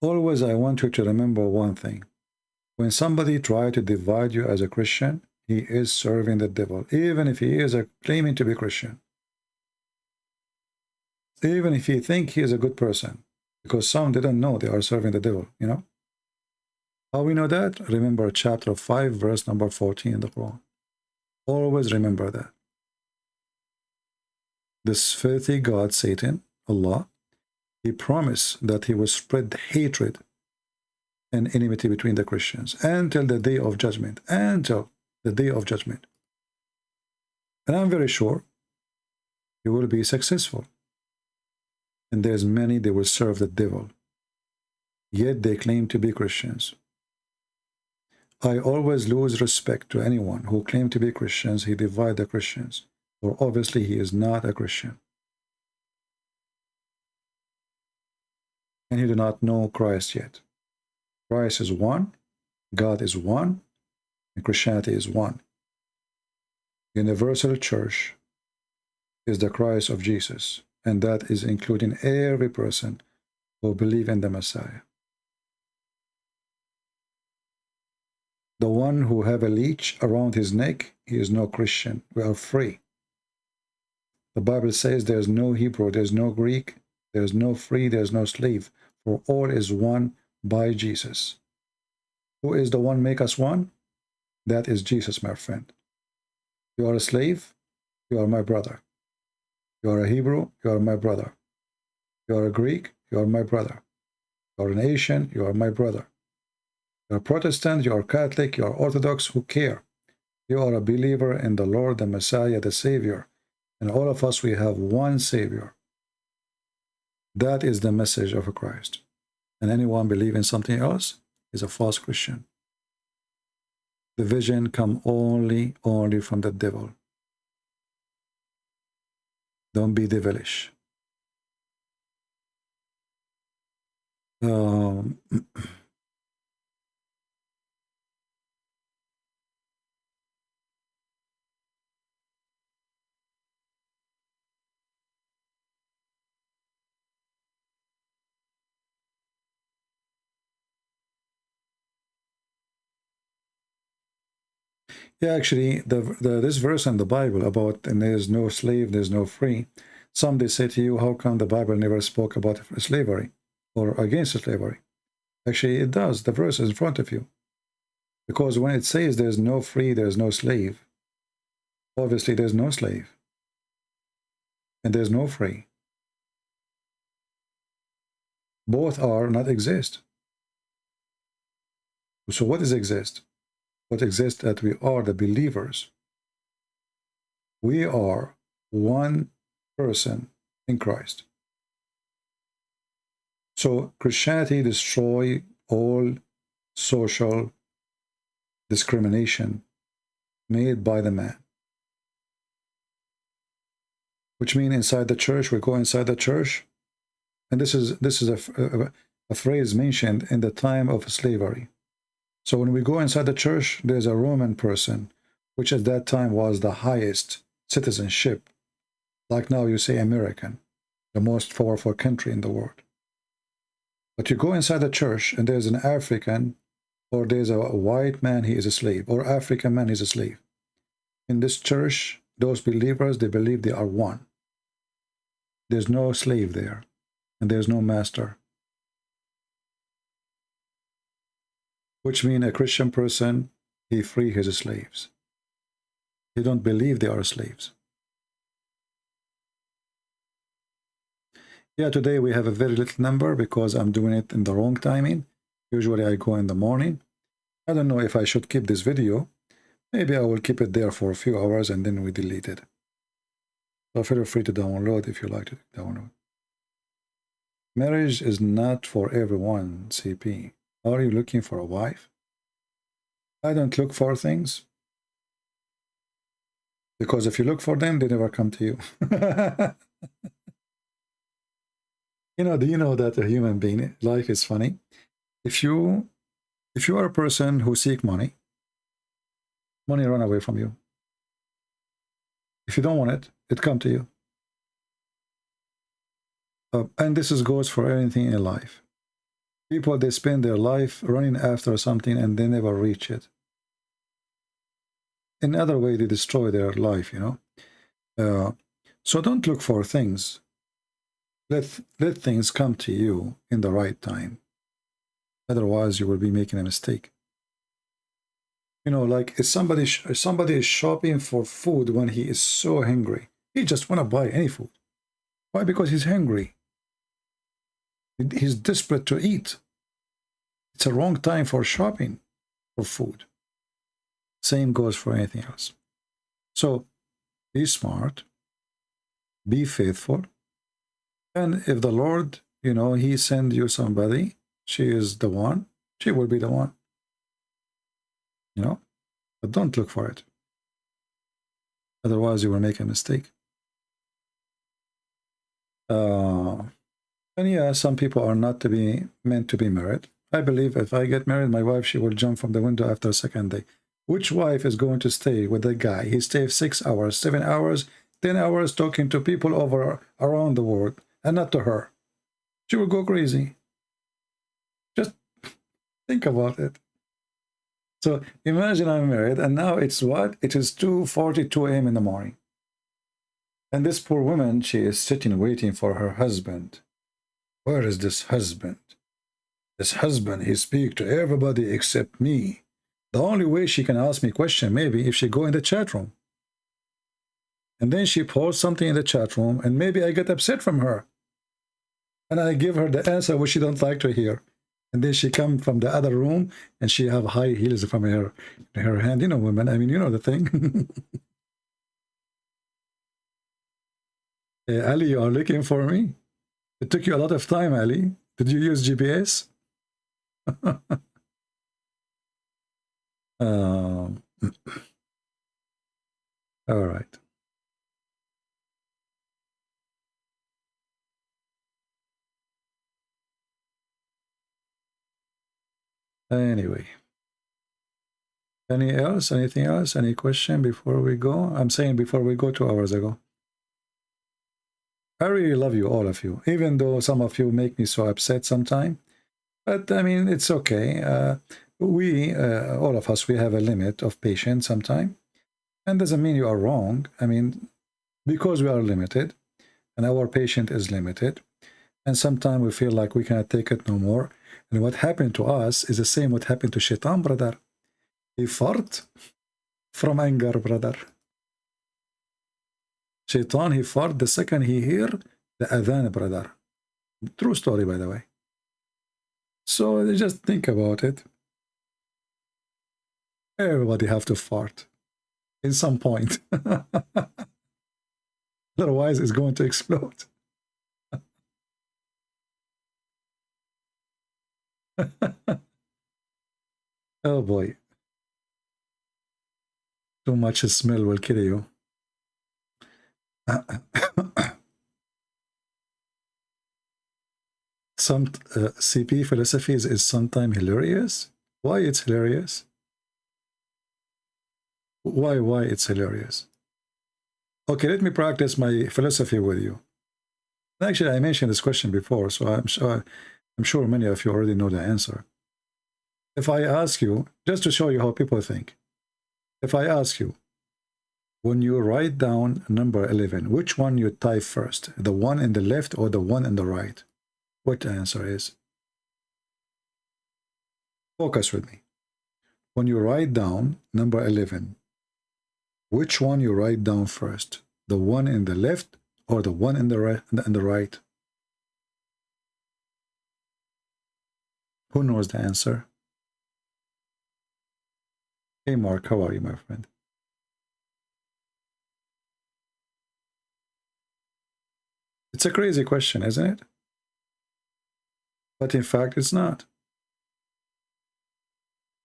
Always I want you to remember one thing. When somebody tries to divide you as a Christian, he is serving the devil, even if he is claiming to be Christian. Even if he think he is a good person, because some didn't know they are serving the devil, you know. How we know that? Remember chapter 5, verse number 14 in the Quran. Always remember that. This filthy God, Satan, Allah, he promised that he will spread hatred and enmity between the Christians until the day of judgment, until the day of judgment. And I'm very sure he will be successful. And there's many, they will serve the devil, yet they claim to be Christians. I always lose respect to anyone who claim to be Christians. He divide the Christians, or obviously he is not a Christian. And he do not know Christ yet. Christ is one, God is one, and Christianity is one. Universal Church is the Christ of Jesus, and that is including every person who believes in the Messiah. The one who have a leech around his neck, he is no Christian. We are free. The Bible says there's no Hebrew, there's no Greek, there's no free, there's no slave, for all is one by Jesus. Who is the one make us one? That is Jesus, my friend. You are a slave, you are my brother. You are a Hebrew, you are my brother. You are a Greek, you are my brother. You are an Asian, you are my brother. You are Protestant, you are Catholic, you are Orthodox, who care? You are a believer in the Lord, the Messiah, the Savior. And all of us, we have one Savior. That is the message of Christ. And anyone believing something else is a false Christian. The vision comes only from the devil. Don't be devilish. Yeah, actually, this verse in the Bible about and there's no slave, there's no free. Some they say to you, how come the Bible never spoke about slavery or against slavery? Actually, it does. The verse is in front of you. Because when it says there's no free, there's no slave, obviously there's no slave. And there's no free. Both are not exist. So what does exist? What exists that we are the believers. We are one person in Christ. So Christianity destroys all social discrimination made by the man. Which means inside the church, we go inside the church, and this is a phrase mentioned in the time of slavery. So when we go inside the church, there's a Roman person, which at that time was the highest citizenship. Like now you say American, the most powerful country in the world. But you go inside the church and there's an African, or there's a white man, he is a slave, or African man, he's a slave. In this church, those believers, they believe they are one. There's no slave there, and there's no master. Which means a Christian person, he free his slaves. He don't believe they are slaves. Yeah, today we have a very little number because I'm doing it in the wrong timing. Usually I go in the morning. I don't know if I should keep this video. Maybe I will keep it there for a few hours and then we delete it. So feel free to download if you like to download. Marriage is not for everyone, CP. Are you looking for a wife? I don't look for things. Because if you look for them, they never come to you. Do you know that a human being, life is funny? If you are a person who seek money, money run away from you. If you don't want it, it come to you. And this goes for anything in life. People, they spend their life running after something and they never reach it. In other way, they destroy their life, So don't look for things. Let things come to you in the right time. Otherwise, you will be making a mistake. Like if somebody is shopping for food when he is so hungry, he just want to buy any food. Why? Because he's hungry. He's desperate to eat. It's a wrong time for shopping for food. Same goes for anything else. So be smart, be faithful, and if the Lord, he send you somebody, she is the one, she will be the one. But don't look for it. Otherwise you will make a mistake. And yeah, some people are not meant to be married. I believe if I get married, my wife, she will jump from the window after a second day. Which wife is going to stay with a guy? He stays 6 hours, 7 hours, 10 hours talking to people around the world, and not to her. She will go crazy. Just think about it. So imagine I'm married, and now it's what? It is 2:42 a.m. in the morning. And this poor woman, she is sitting waiting for her husband. Where is this husband? This husband, he speak to everybody except me. The only way she can ask me a question, maybe if she go in the chat room. And then she posts something in the chat room, and maybe I get upset from her. And I give her the answer which she don't like to hear. And then she come from the other room, and she have high heels from her hand. You know, women, I mean, you know the thing. Hey, Ali, you are looking for me? It took you a lot of time, Ali. Did you use GPS? All right. Anyway. Anything else? Any question before we go? I'm saying before we go 2 hours ago. I really love you, all of you, even though some of you make me so upset sometimes. But I mean, it's okay. All of us, we have a limit of patience sometimes. And doesn't mean you are wrong. I mean, because we are limited and our patience is limited. And sometimes we feel like we cannot take it no more. And what happened to us is the same what happened to Shaitan, brother. He fart from anger, brother. Shaitan, he fart the second he hear the adhan, brother. True story, by the way. So just think about it. Everybody have to fart in some point. Otherwise, it's going to explode. Oh boy. Too much smell will kill you. Some CP philosophies is sometimes hilarious. Why it's hilarious? Why it's hilarious? Okay, let me practice my philosophy with you. Actually, I mentioned this question before, so I'm sure many of you already know the answer. If I ask you, just to show you how people think, if I ask you, when you write down number 11, which one you type first, the one in the left or the one in the right? What the answer is? Focus with me. When you write down number 11, which one you write down first, the one in the left or the one in the right? Who knows the answer? Hey Mark, how are you, my friend? It's a crazy question, isn't it? But in fact, it's not.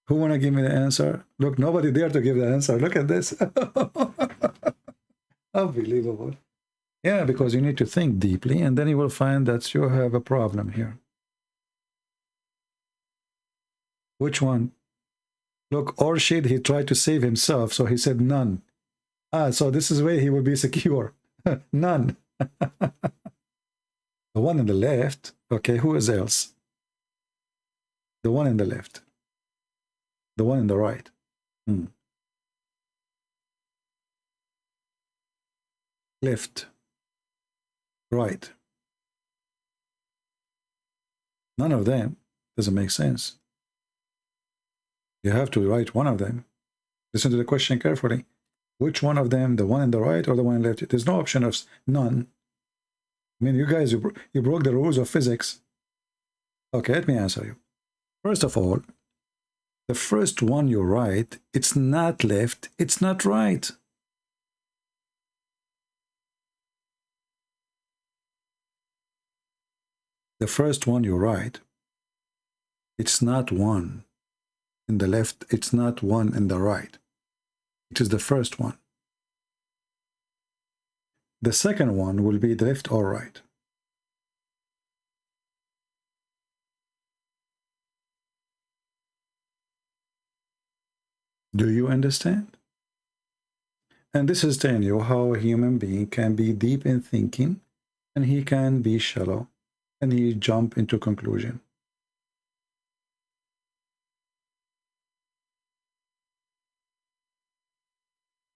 Who want to give me the answer? Look, nobody dare to give the answer. Look at this. Unbelievable. Yeah, because you need to think deeply, and then you will find that you have a problem here. Which one? Look, Orshid, he tried to save himself, so he said none. So this is where he will be secure. None. The one on the left. Okay, who is else? The one in the left. The one in the right. Left. Right. None of them. Doesn't make sense. You have to write one of them. Listen to the question carefully. Which one of them, the one in the right or the one in the left? There's no option of none. I mean, you guys, you broke the rules of physics. Okay, let me answer you. First of all, the first one you write, it's not left, it's not right. The first one you write, it's not one in the left, it's not one in the right. It is the first one. The second one will be the left or right. Do you understand? And this is telling you how a human being can be deep in thinking, and he can be shallow, and he jump into conclusion.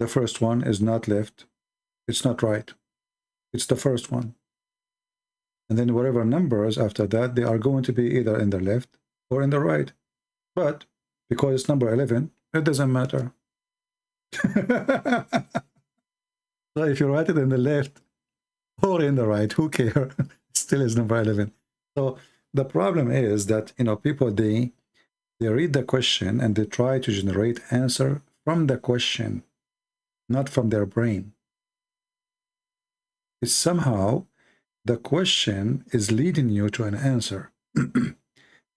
The first one is not left, it's not right. It's the first one. And then whatever numbers after that, they are going to be either in the left or in the right. But because it's number 11, it doesn't matter. So if you write it in the left or in the right, who cares? Still is number 11. So the problem is that, you know, people, they read the question and they try to generate answer from the question, not from their brain. It's somehow the question is leading you to an answer. And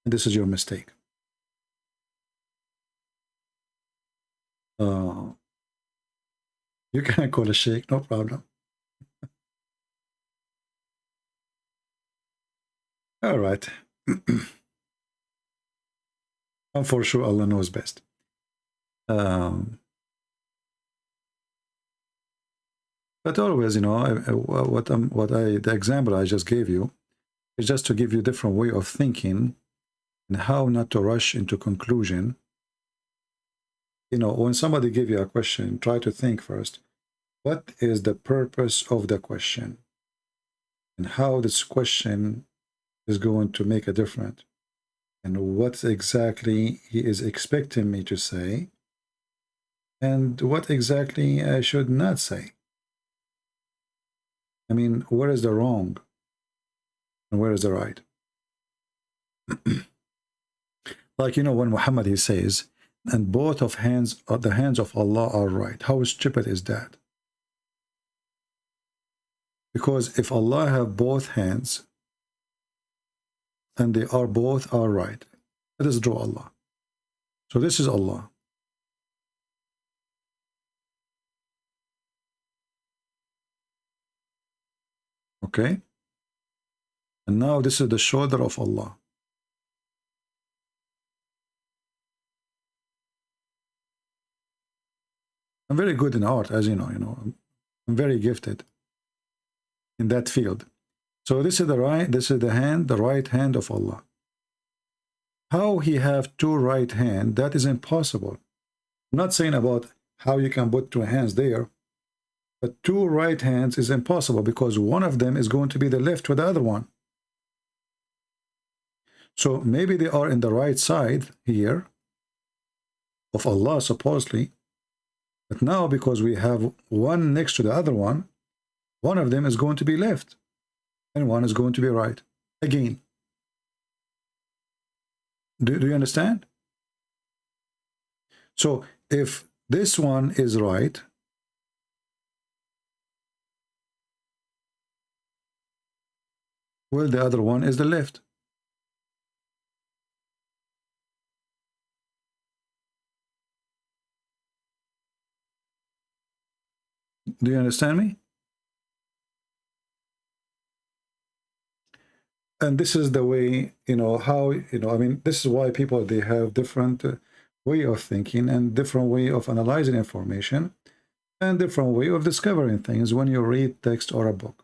this is your mistake. You can call a sheikh, no problem. All right. And for sure, Allah knows best. But always, you know, the example I just gave you is just to give you a different way of thinking and how not to rush into conclusion. You know, when somebody give you a question, try to think first, what is the purpose of the question? And how this question is going to make a difference? And what exactly he is expecting me to say? And what exactly I should not say? I mean, where is the wrong? And where is the right? Like, you know, when Muhammad, he says, and both of the hands of Allah are right. How stupid is that? Because if Allah have both hands and they are both are right, let us draw Allah. So this is Allah. Okay? And now this is the shoulder of Allah. I'm very good in art, as you know, I'm very gifted in that field. So this is the right hand of Allah. How he have two right hands, that is impossible. I'm not saying about how you can put two hands there, but two right hands is impossible because one of them is going to be the left with the other one. So maybe they are in the right side here of Allah, supposedly. But now, because we have one next to the other one of them is going to be left and one is going to be right again. Do you understand? So if this one is right, well, the other one is the left. Do you understand me? And this is the way, how, I mean, this is why people, they have different way of thinking and different way of analyzing information and different way of discovering things when you read text or a book.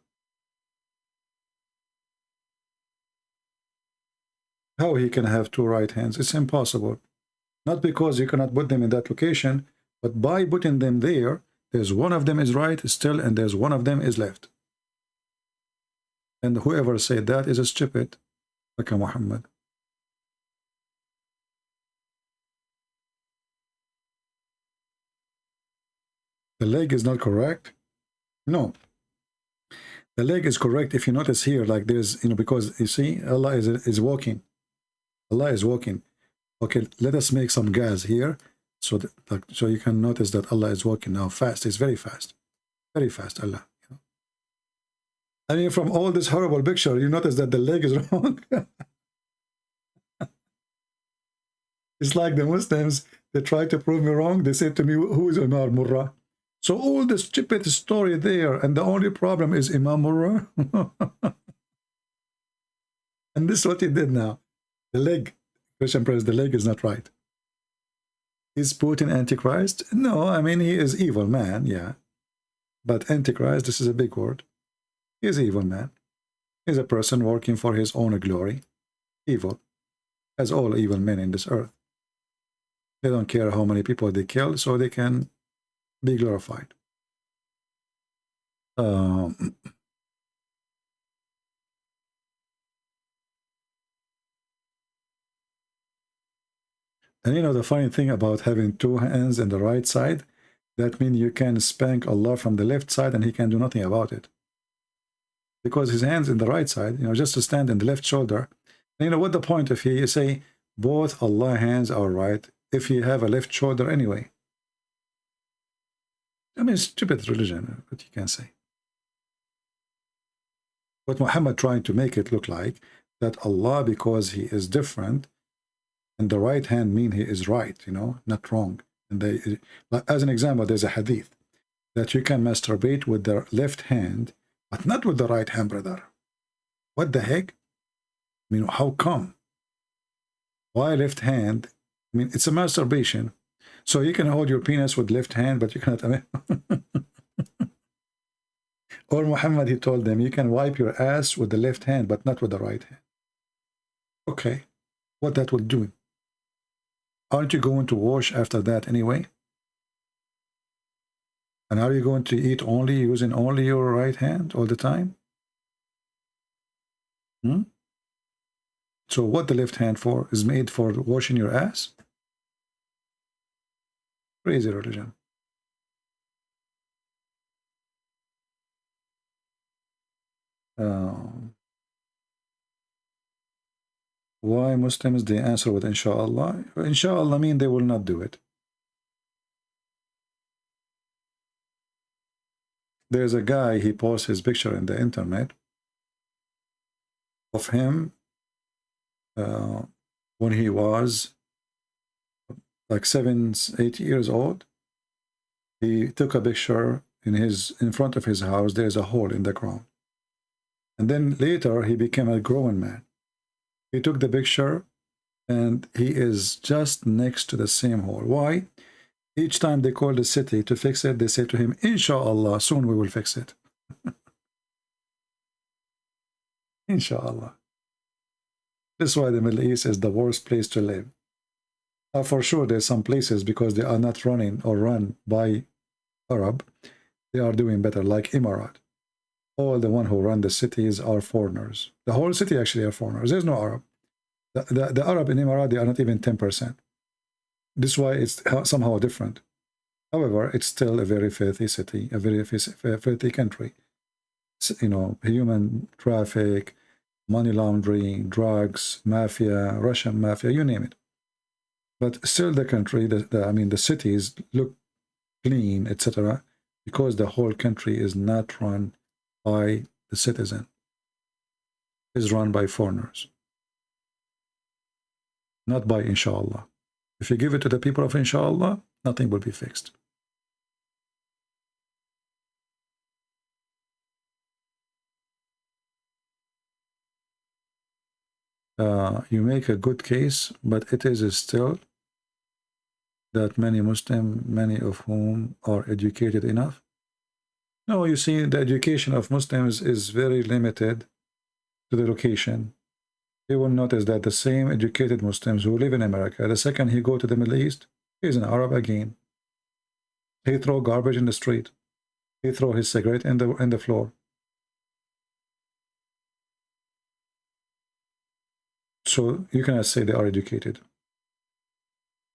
How he can have two right hands? It's impossible. Not because you cannot put them in that location, but by putting them there, there's one of them is right still, and there's one of them is left. And whoever said that is a stupid, like Muhammad. The leg is not correct? No. The leg is correct if you notice here, like there's, because you see, Allah is walking. Allah is walking. Okay, let us make some gas here. So so you can notice that Allah is walking now fast. It's very fast. Very fast, Allah. I mean, from all this horrible picture, you notice that the leg is wrong. It's like the Muslims, they try to prove me wrong. They say to me, who is Umar Murrah? So all the stupid story there, and the only problem is Imam Murrah. And this is what he did now. The leg, Christian praise, the leg is not right. Is Putin Antichrist? No, I mean, he is evil man, yeah. But Antichrist, this is a big word. He is evil man. He's a person working for his own glory. Evil. As all evil men in this earth. They don't care how many people they kill, so they can be glorified. And you know the funny thing about having two hands in the right side, that means you can spank Allah from the left side and he can do nothing about it. Because his hands in the right side, you know, just to stand in the left shoulder. And you know what the point if you say both Allah hands are right if you have a left shoulder anyway? I mean, stupid religion, what you can say. But Muhammad trying to make it look like that Allah, because he is different, and the right hand mean he is right, you know, not wrong. And they, as an example, there's a hadith that you can masturbate with the left hand, but not with the right hand, brother. What the heck? I mean, how come? Why left hand? I mean, it's a masturbation. So you can hold your penis with left hand, but you cannot. I mean, or Muhammad, he told them, you can wipe your ass with the left hand, but not with the right hand. Okay, what that will do? Aren't you going to wash after that anyway? And are you going to eat only using only your right hand all the time? So what the left hand for is made for washing your ass? Crazy religion. Why Muslims, they answer with inshallah? Inshallah mean they will not do it. There's a guy, he posts his picture in the internet of him when he was like 7, 8 years old. He took a picture in front of his house. There's a hole in the ground. And then later he became a grown man. He took the picture and he is just next to the same hole. Why? Each time they call the city to fix it, they say to him, inshallah, soon we will fix it. Inshallah. This is why the Middle East is the worst place to live. For sure, there's some places, because they are not running or run by Arab, they are doing better, like Emirat. All the one who run the cities are foreigners. The whole city actually are foreigners. There's no Arab. The Arab in Emirat, they are not even 10%. This is why it's somehow different. However, it's still a very filthy city, a very filthy country. You know, human traffic, money laundering, drugs, mafia, Russian mafia, you name it. But still the country, I mean, the cities look clean, etc., because the whole country is not run by the citizen. It's run by foreigners. Not by inshallah. If you give it to the people of inshallah, nothing will be fixed. You make a good case, but it is still that many Muslims, many of whom are educated enough. No, you see, the education of Muslims is very limited to the location. You will notice that the same educated Muslims who live in America, the second he go to the Middle East, he's an Arab again. He throw garbage in the street. He throw his cigarette in the floor. So you cannot say they are educated.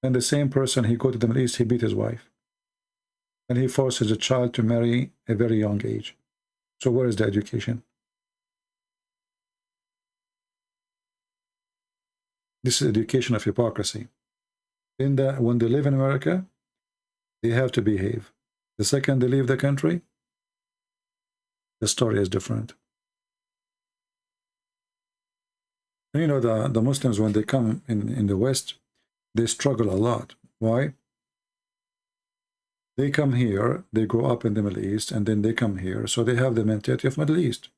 And the same person, he go to the Middle East, he beat his wife. And he forces a child to marry a very young age. So where is the education? This is education of hypocrisy. When they live in America, they have to behave. The second they leave the country, the story is different. And you know, the Muslims, when they come in the West, they struggle a lot. Why? They come here, they grow up in the Middle East, and then they come here, so they have the mentality of Middle East.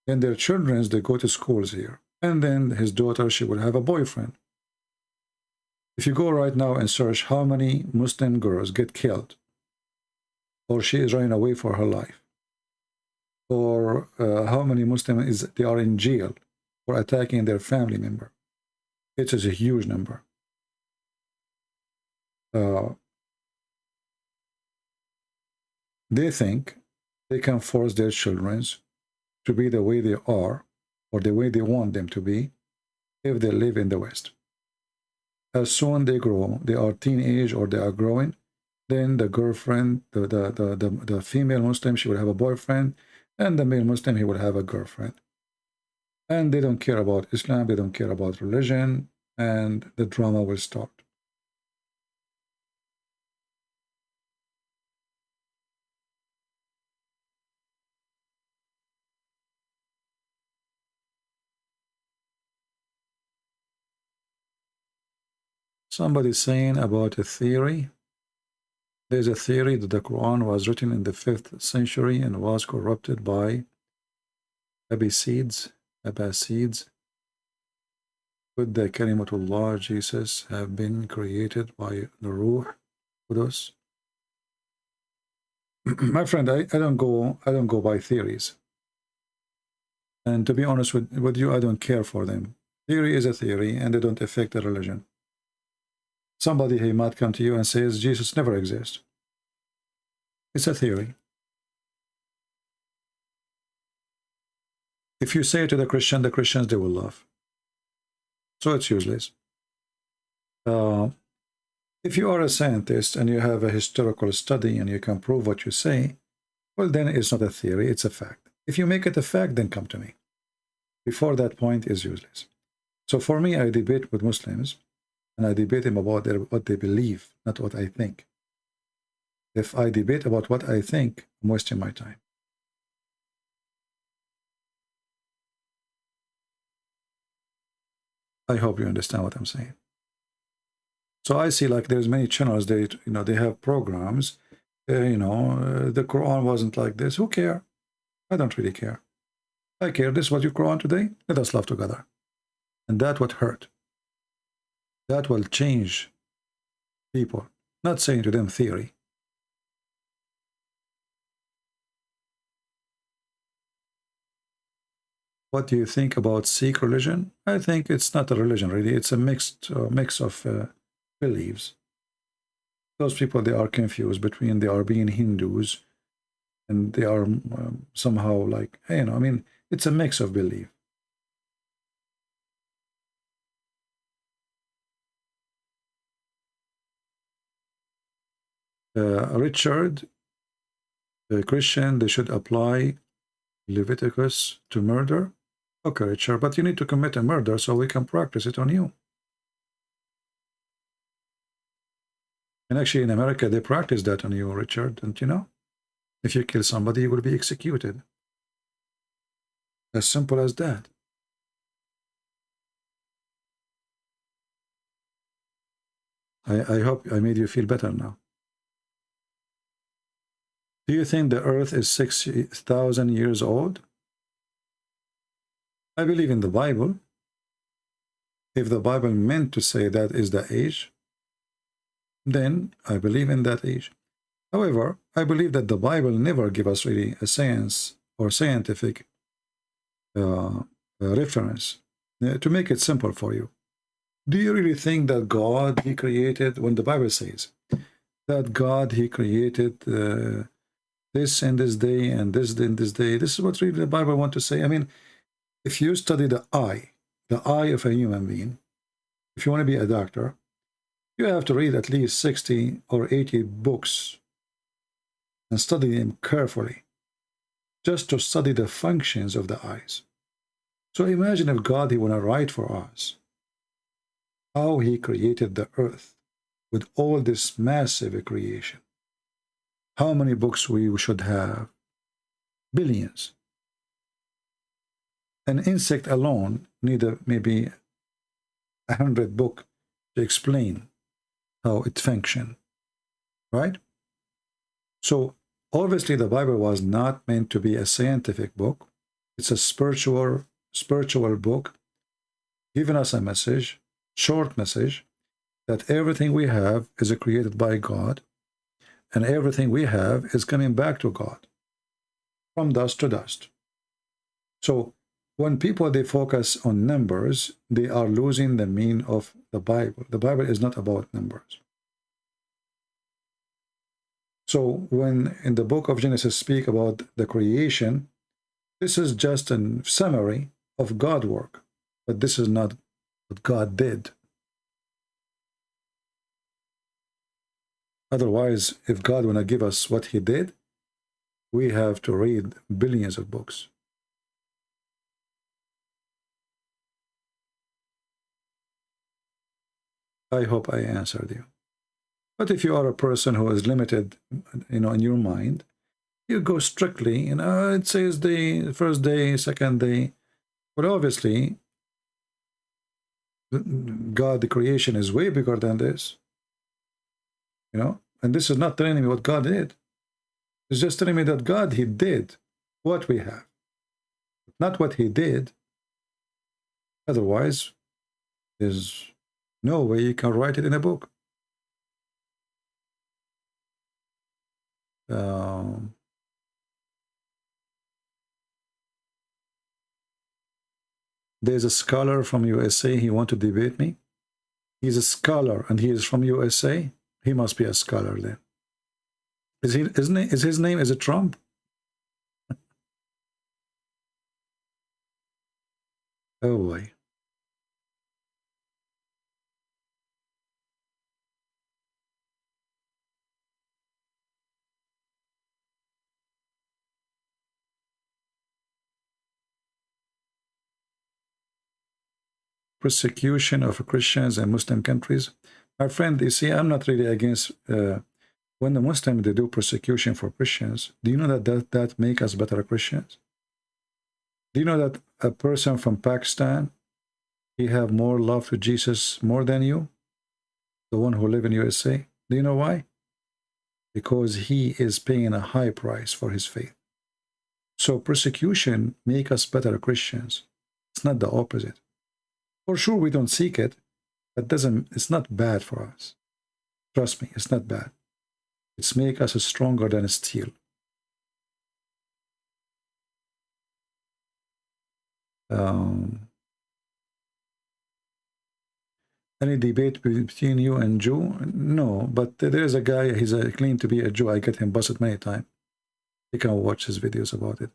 And their children, they go to schools here. And then his daughter, she will have a boyfriend. If you go right now and search how many Muslim girls get killed, or she is running away for her life, or how many Muslims they are in jail for attacking their family member, it is a huge number. They think they can force their children to be the way they are, or the way they want them to be, if they live in the West. as soon they grow, they are teenage or they are growing, then the girlfriend, the female Muslim, she will have a boyfriend, and the male Muslim, he will have a girlfriend. And they don't care about Islam, they don't care about religion, and the drama will start. Somebody saying about a theory. There's a theory that the Quran was written in the 5th century and was corrupted by Abbasids. Could the Kalimatullah, Jesus, have been created by the Ruh Qudus? My friend, I don't go by theories. And to be honest with you, I don't care for them. Theory is a theory, and they don't affect the religion. Somebody, he might come to you and says Jesus never exists. It's a theory. If you say it to the Christians, they will laugh. So it's useless. If you are a scientist and you have a historical study and you can prove what you say, well, then it's not a theory, it's a fact. If you make it a fact, then come to me. Before that point is useless. So for me, I debate with Muslims, and I debate them about what they believe, not what I think. If I debate about what I think, I'm wasting my time. I hope you understand what I'm saying. So I see, like, there's many channels, they have programs, the Quran wasn't like this. Who care? I don't really care. I care. This was your Quran today. Let us love together. And that what hurt. That will change people. Not saying to them theory. What do you think about Sikh religion? I think it's not a religion, really. It's a mix of beliefs. Those people, they are confused between they are being Hindus and they are somehow like, I mean, it's a mix of belief. Richard, a Christian, they should apply Leviticus to murder. Okay, Richard, but you need to commit a murder so we can practice it on you. And actually in America, they practice that on you, Richard, don't you know? If you kill somebody, you will be executed. As simple as that. I hope I made you feel better now. Do you think the earth is 6,000 years old? I believe in the Bible. If the Bible meant to say that is the age, then I believe in that age. However, I believe that the Bible never give us really a science or scientific reference. To make it simple for you, do you really think that God, he created, when the Bible says that God, he created this and this day and this and this day, this is what really the Bible want to say? I mean, if you study the eye of a human being, if you want to be a doctor, you have to read at least 60 or 80 books and study them carefully, just to study the functions of the eyes. So imagine if God, he want to write for us how he created the earth with all this massive creation. How many books we should have? Billions. An insect alone need maybe 100 books to explain how it functions, right? So obviously the Bible was not meant to be a scientific book. It's a spiritual book, giving us a message, short message, that everything we have is created by God, and everything we have is coming back to God, from dust to dust. So when people, they focus on numbers, they are losing the meaning of the Bible. The Bible is not about numbers. So when in the book of Genesis speak about the creation, this is just a summary of God's work, but this is not what God did. Otherwise, if God want to give us what he did, we have to read billions of books. I hope I answered you. But if you are a person who is limited, in your mind, you go strictly, it says the first day, second day. But obviously, God, the creation is way bigger than this. And this is not telling me what God did. It's just telling me that God, he did what we have, not what he did. Otherwise, there's no way you can write it in a book. There's a scholar from USA. He wants to debate me. He's a scholar and he is from USA. He must be a scholar then. Is his name is it Trump? Oh boy. Persecution of Christians in Muslim countries. My friend, you see, I'm not really against when the Muslims they do persecution for Christians. Do you know that make us better Christians? Do you know that a person from Pakistan, he have more love to Jesus more than you, the one who live in USA? Do you know why? Because he is paying a high price for his faith. So persecution make us better Christians. It's not the opposite. For sure, we don't seek it, but it's not bad for us. Trust me, it's not bad. It's make us stronger than steel. Any debate between you and Jew? No, but there is a guy, he's claimed to be a Jew. I get him busted many times. You can watch his videos about it.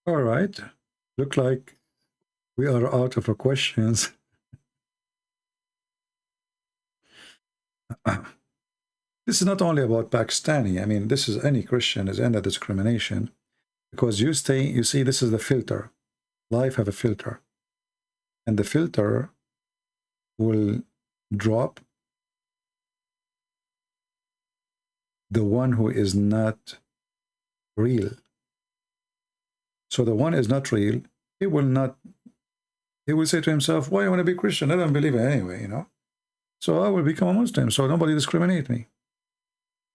All right. Look like we are out of questions. This is not only about Pakistani. I mean, this is any Christian is under discrimination because you see, this is the filter. Life have a filter. And the filter will drop the one who is not real. So the one is not real. He will say to himself, why I want to be Christian? I don't believe it anyway, So I will become a Muslim, so nobody discriminate me.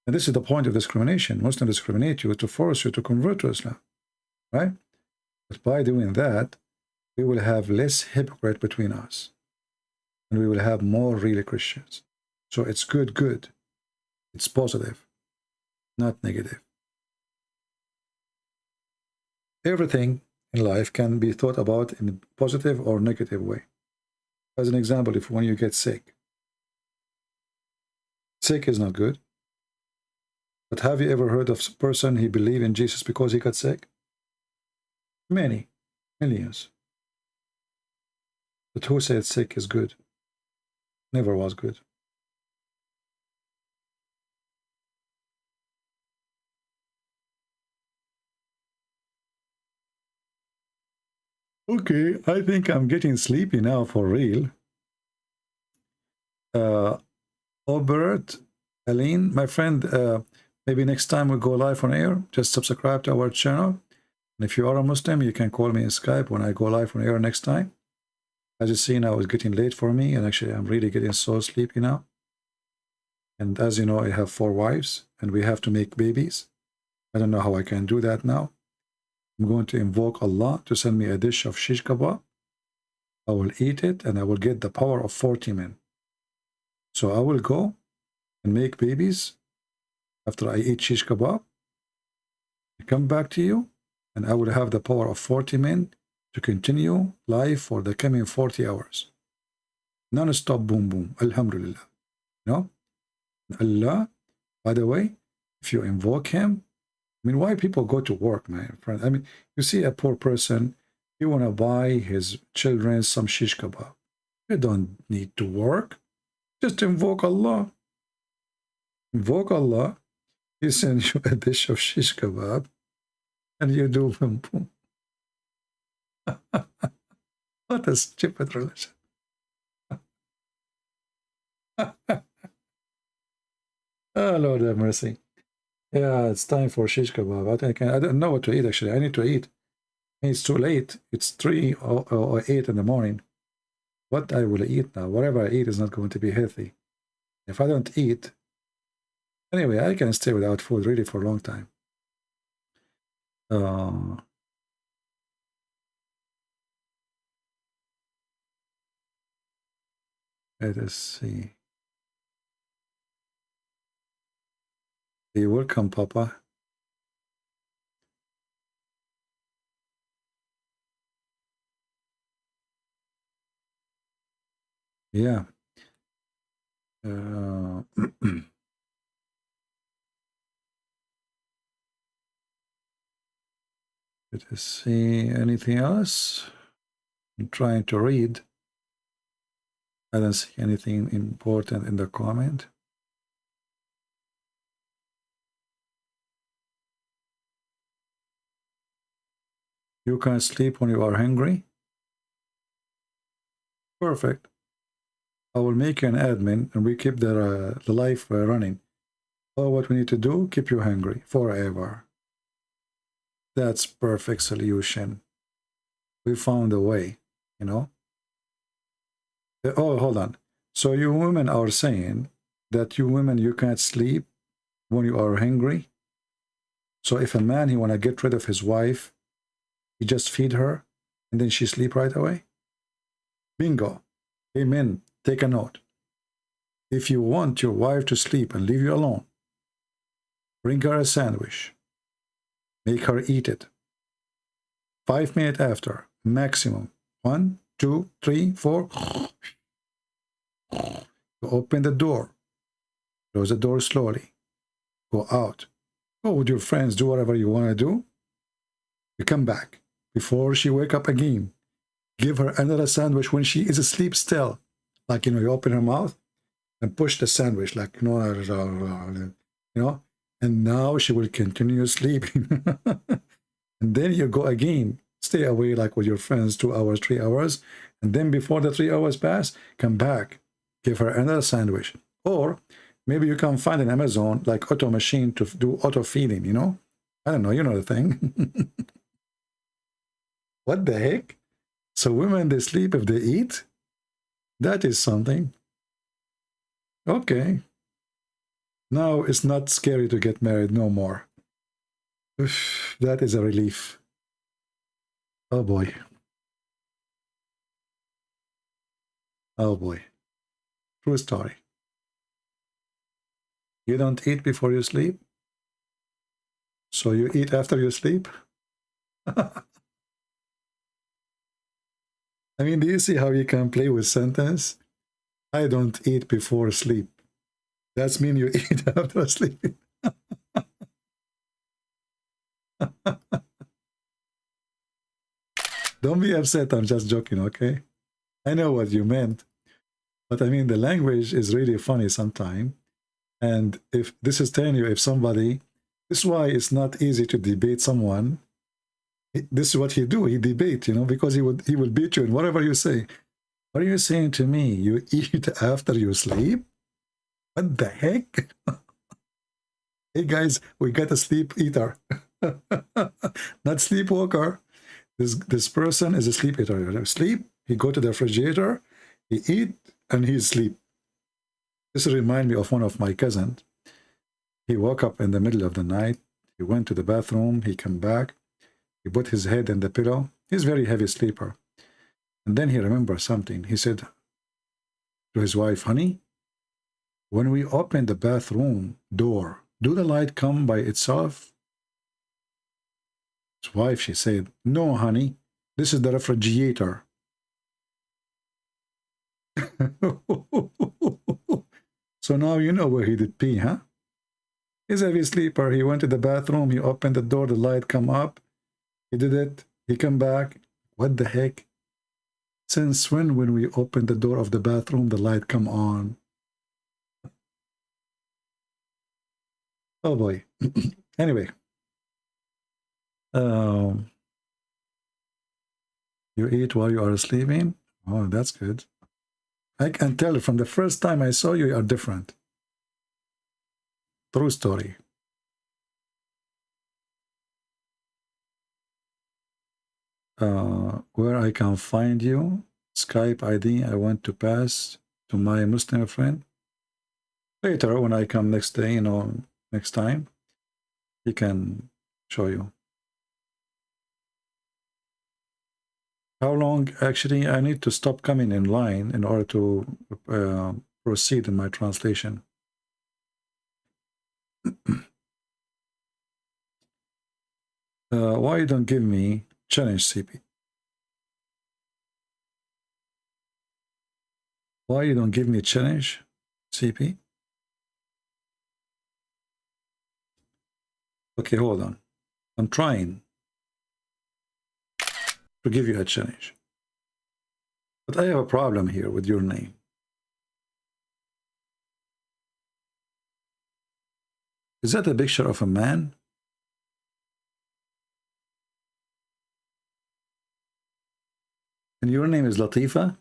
And this is the point of discrimination. Muslims discriminate you to force you to convert to Islam, right? But by doing that, we will have less hypocrite between us. And we will have more real Christians. So it's good. It's positive, not negative. Everything in life can be thought about in a positive or negative way. As an example, when you get sick. Sick is not good. But have you ever heard of a person he believed in Jesus because he got sick? Many, millions. But who said sick is good? Never was good. Okay, I think I'm getting sleepy now for real. Obert, Aline, my friend, maybe next time we go live on air, just subscribe to our channel. And if you are a Muslim, you can call me in Skype when I go live on air next time. As you see now, it's getting late for me, and actually I'm really getting so sleepy now. And as you know, I have 4 wives, and we have to make babies. I don't know how I can do that now. I'm going to invoke Allah to send me a dish of shish kebab. I will eat it, and I will get the power of 40 men. So I will go and make babies after I eat shish kebab. I come back to you, and I will have the power of 40 men to continue life for the coming 40 hours. Non-stop boom boom. Alhamdulillah. Allah, by the way, if you invoke him, I mean, why people go to work, my friend? I mean, you see a poor person, you want to buy his children some shish kebab. You don't need to work. Just invoke Allah. Invoke Allah. He sends you a dish of shish kebab, and you do boom boom. What a stupid religion. Oh, Lord have mercy. Yeah, it's time for shish kebab. I don't know what to eat, actually. I need to eat. It's too late. It's 3 or 8 in the morning. What I will eat now, whatever I eat is not going to be healthy. If I don't eat, anyway, I can stay without food really for a long time. Let us see. You're welcome, Papa. Yeah. Let us see. Anything else? I'm trying to read. I don't see anything important in the comment. You can't sleep when you are hungry? Perfect. I will make you an admin and we keep the life running. All what we need to do, keep you hungry forever. That's perfect solution. We found a way, you know. Oh, hold on. So you women are saying that you women, you can't sleep when you are hungry? So if a man, he want to get rid of his wife, he just feed her and then she sleep right away? Bingo. Amen. Take a note. If you want your wife to sleep and leave you alone, bring her a sandwich. Make her eat it. 5 minutes after, maximum. 1, 2, 3, 4. You open the door. Close the door slowly. Go out. Go with your friends. Do whatever you want to do. You come back. Before she wake up again, give her another sandwich when she is asleep still. Like, you know, you open her mouth and push the sandwich, like, you know, and now she will continue sleeping. And then you go again, stay away like with your friends 2 hours, 3 hours, and then before the 3 hours pass, come back, give her another sandwich. Or maybe you can find an Amazon like auto machine to do auto feeding, you know? I don't know, you know the thing. What the heck? So women, they sleep if they eat? That is something. Okay. Now it's not scary to get married no more. Oof, that is a relief. Oh boy. Oh boy. True story. You don't eat before you sleep? So you eat after you sleep? I mean, do you see how you can play with sentence? I don't eat before sleep. That's mean you eat after sleeping. Don't be upset, I'm just joking, okay? I know what you meant. But I mean, the language is really funny sometimes. And if this is telling you, if somebody, this is why it's not easy to debate someone. This is what he do. He debate, you know, because he will beat you in whatever you say. What are you saying to me? You eat after you sleep? What the heck? Hey guys, we got a sleep eater, not sleepwalker. This person is a sleep eater. Sleep. He go to the refrigerator, he eat, and he sleep. This reminds me of one of my cousins. He woke up in the middle of the night. He went to the bathroom. He came back. He put his head in the pillow. He's a very heavy sleeper. And then he remembered something. He said to his wife, honey, when we open the bathroom door, do the light come by itself? His wife, she said, no, honey, this is the refrigerator. So now you know where he did pee, huh? He's a heavy sleeper. He went to the bathroom. He opened the door. The light come up. He did it. He come back. What the heck? Since when we open the door of the bathroom, the light come on? Oh boy. Anyway. You eat while you are sleeping? Oh, that's good. I can tell from the first time I saw you, you are different. True story. Where I can find you? Skype ID. I want to pass to my Muslim friend. Later, when I come next day, next time, he can show you. How long? Actually, I need to stop coming in line in order to proceed in my translation. Why you don't give me challenge, CP? Why you don't give me challenge, CP? Okay, hold on. I'm trying to give you a challenge. But I have a problem here with your name. Is that a picture of a man? And your name is Latifa?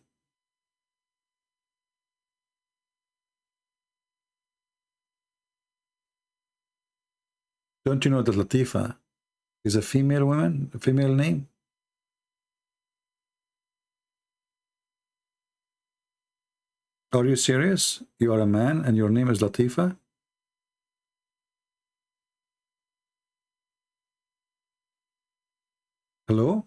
Don't you know that Latifa is a female woman, a female name? Are you serious? You are a man and your name is Latifa? Hello?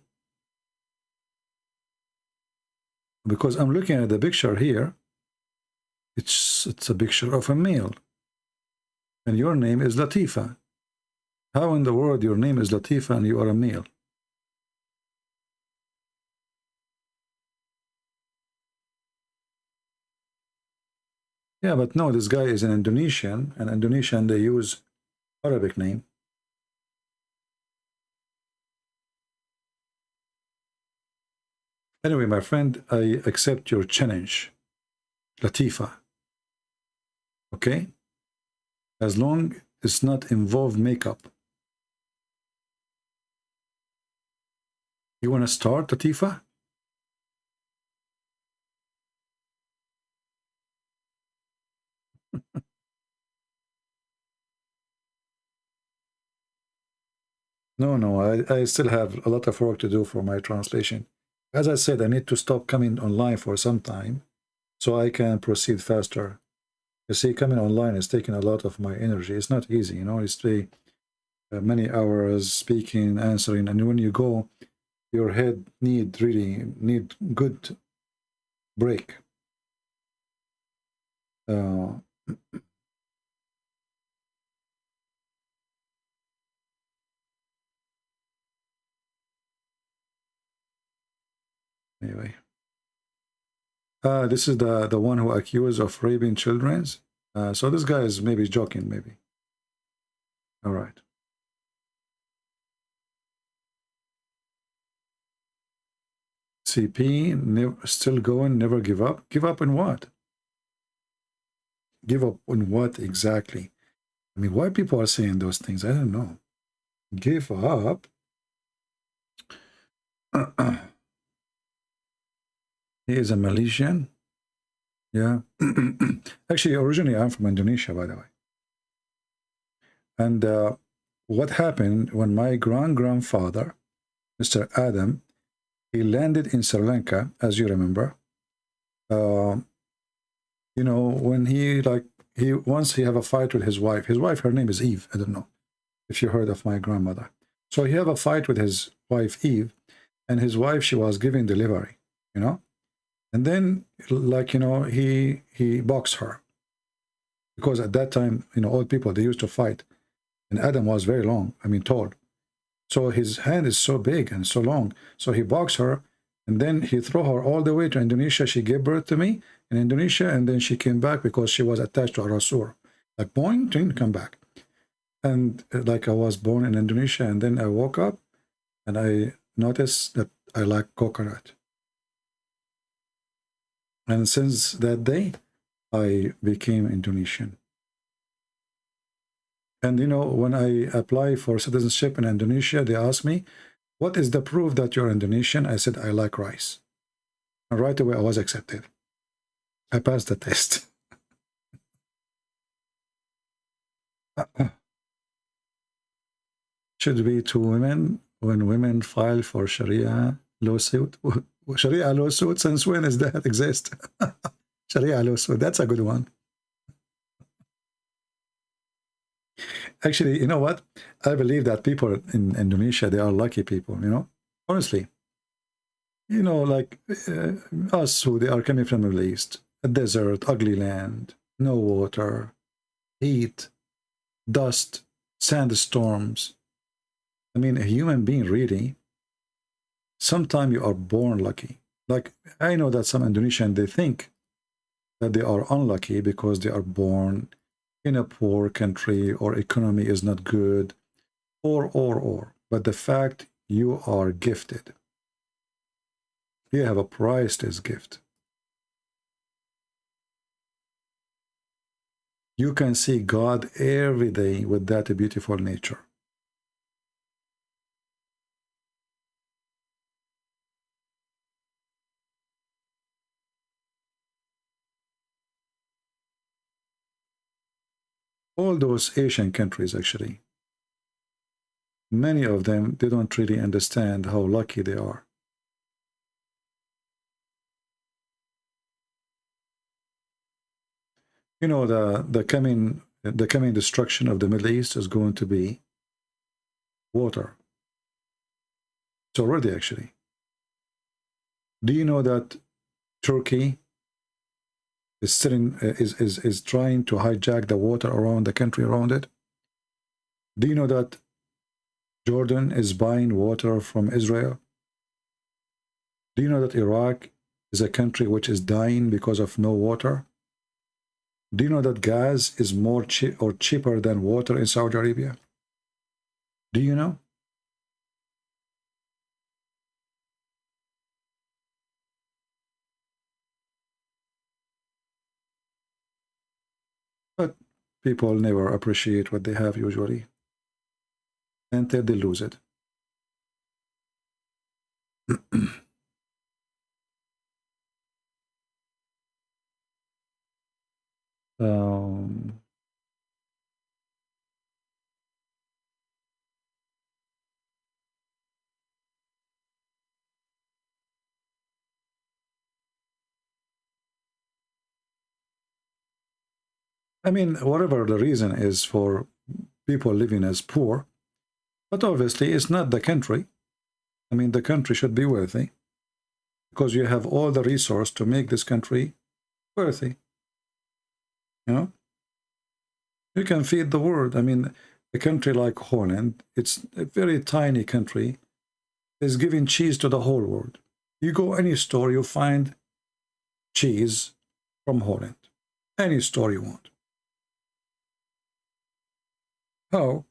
Because I'm looking at the picture here. It's a picture of a male. And your name is Latifa. How in the world your name is Latifa and you are a male? Yeah, but no, this guy is an Indonesian, and Indonesian, they use Arabic name. Anyway, my friend, I accept your challenge, Latifa. Okay? As long as it's not involve makeup. You want to start, Latifa? No, I still have a lot of work to do for my translation. As I said, I need to stop coming online for some time so I can proceed faster. You see, coming online is taking a lot of my energy. It's not easy, it's many hours speaking, answering, and when you go, your head really need good break. Anyway, this is the one who accused of raping children. So this guy is maybe joking, maybe. All right. CP, still going, never give up. Give up on what? Give up on what exactly? I mean, why people are saying those things? I don't know. Give up. He is a Malaysian. Yeah. Actually, originally, I'm from Indonesia, by the way. And what happened when my grandfather, Mr. Adam, he landed in Sri Lanka, as you remember. When he once he have a fight with his wife. His wife, her name is Eve. I don't know if you heard of my grandmother. So he have a fight with his wife, Eve, and his wife, she was giving delivery, And then, he boxed her. Because at that time, old people, they used to fight. And Adam was very long, tall. So his hand is so big and so long. So he boxed her, and then he threw her all the way to Indonesia. She gave birth to me in Indonesia, and then she came back because she was attached to a Rasul. Like, boing, come back. And like I was born in Indonesia, and then I woke up and I noticed that I like coconut. And since that day, I became Indonesian. And you know, when I apply for citizenship in Indonesia, they ask me, what is the proof that you're Indonesian? I said, I like rice. And right away, I was accepted. I passed the test. Should be to women when women file for Sharia lawsuit. Sharia lawsuit, since when does that exist? Sharia lawsuit, that's a good one. Actually, you know what? I believe that people in Indonesia, they are lucky people, you know? Honestly. You know, like us who they are coming from the Middle East, a desert, ugly land, no water, heat, dust, sandstorms. I mean, a human being really, sometimes you are born lucky. Like, I know that some Indonesians, they think that they are unlucky because they are born in a poor country or economy is not good, or. But the fact you are gifted, you have a priceless gift. You can see God every day with that beautiful nature. All those Asian countries, actually, many of them, they don't really understand how lucky they are. You know, the coming destruction of the Middle East is going to be water. It's already, actually. Do you know that Turkey is trying to hijack the water around the country around it? Do you know that Jordan is buying water from Israel? Do you know that Iraq is a country which is dying because of no water? Do you know that gas is more cheaper than water in Saudi Arabia? Do you know? But people never appreciate what they have usually until they lose it. I mean, whatever the reason is for people living as poor, but obviously it's not the country. I mean, the country should be worthy because you have all the resource to make this country worthy. You know, you can feed the world. I mean, a country like Holland, it's a very tiny country, is giving cheese to the whole world. You go any store, you find cheese from Holland. Any store you want. How?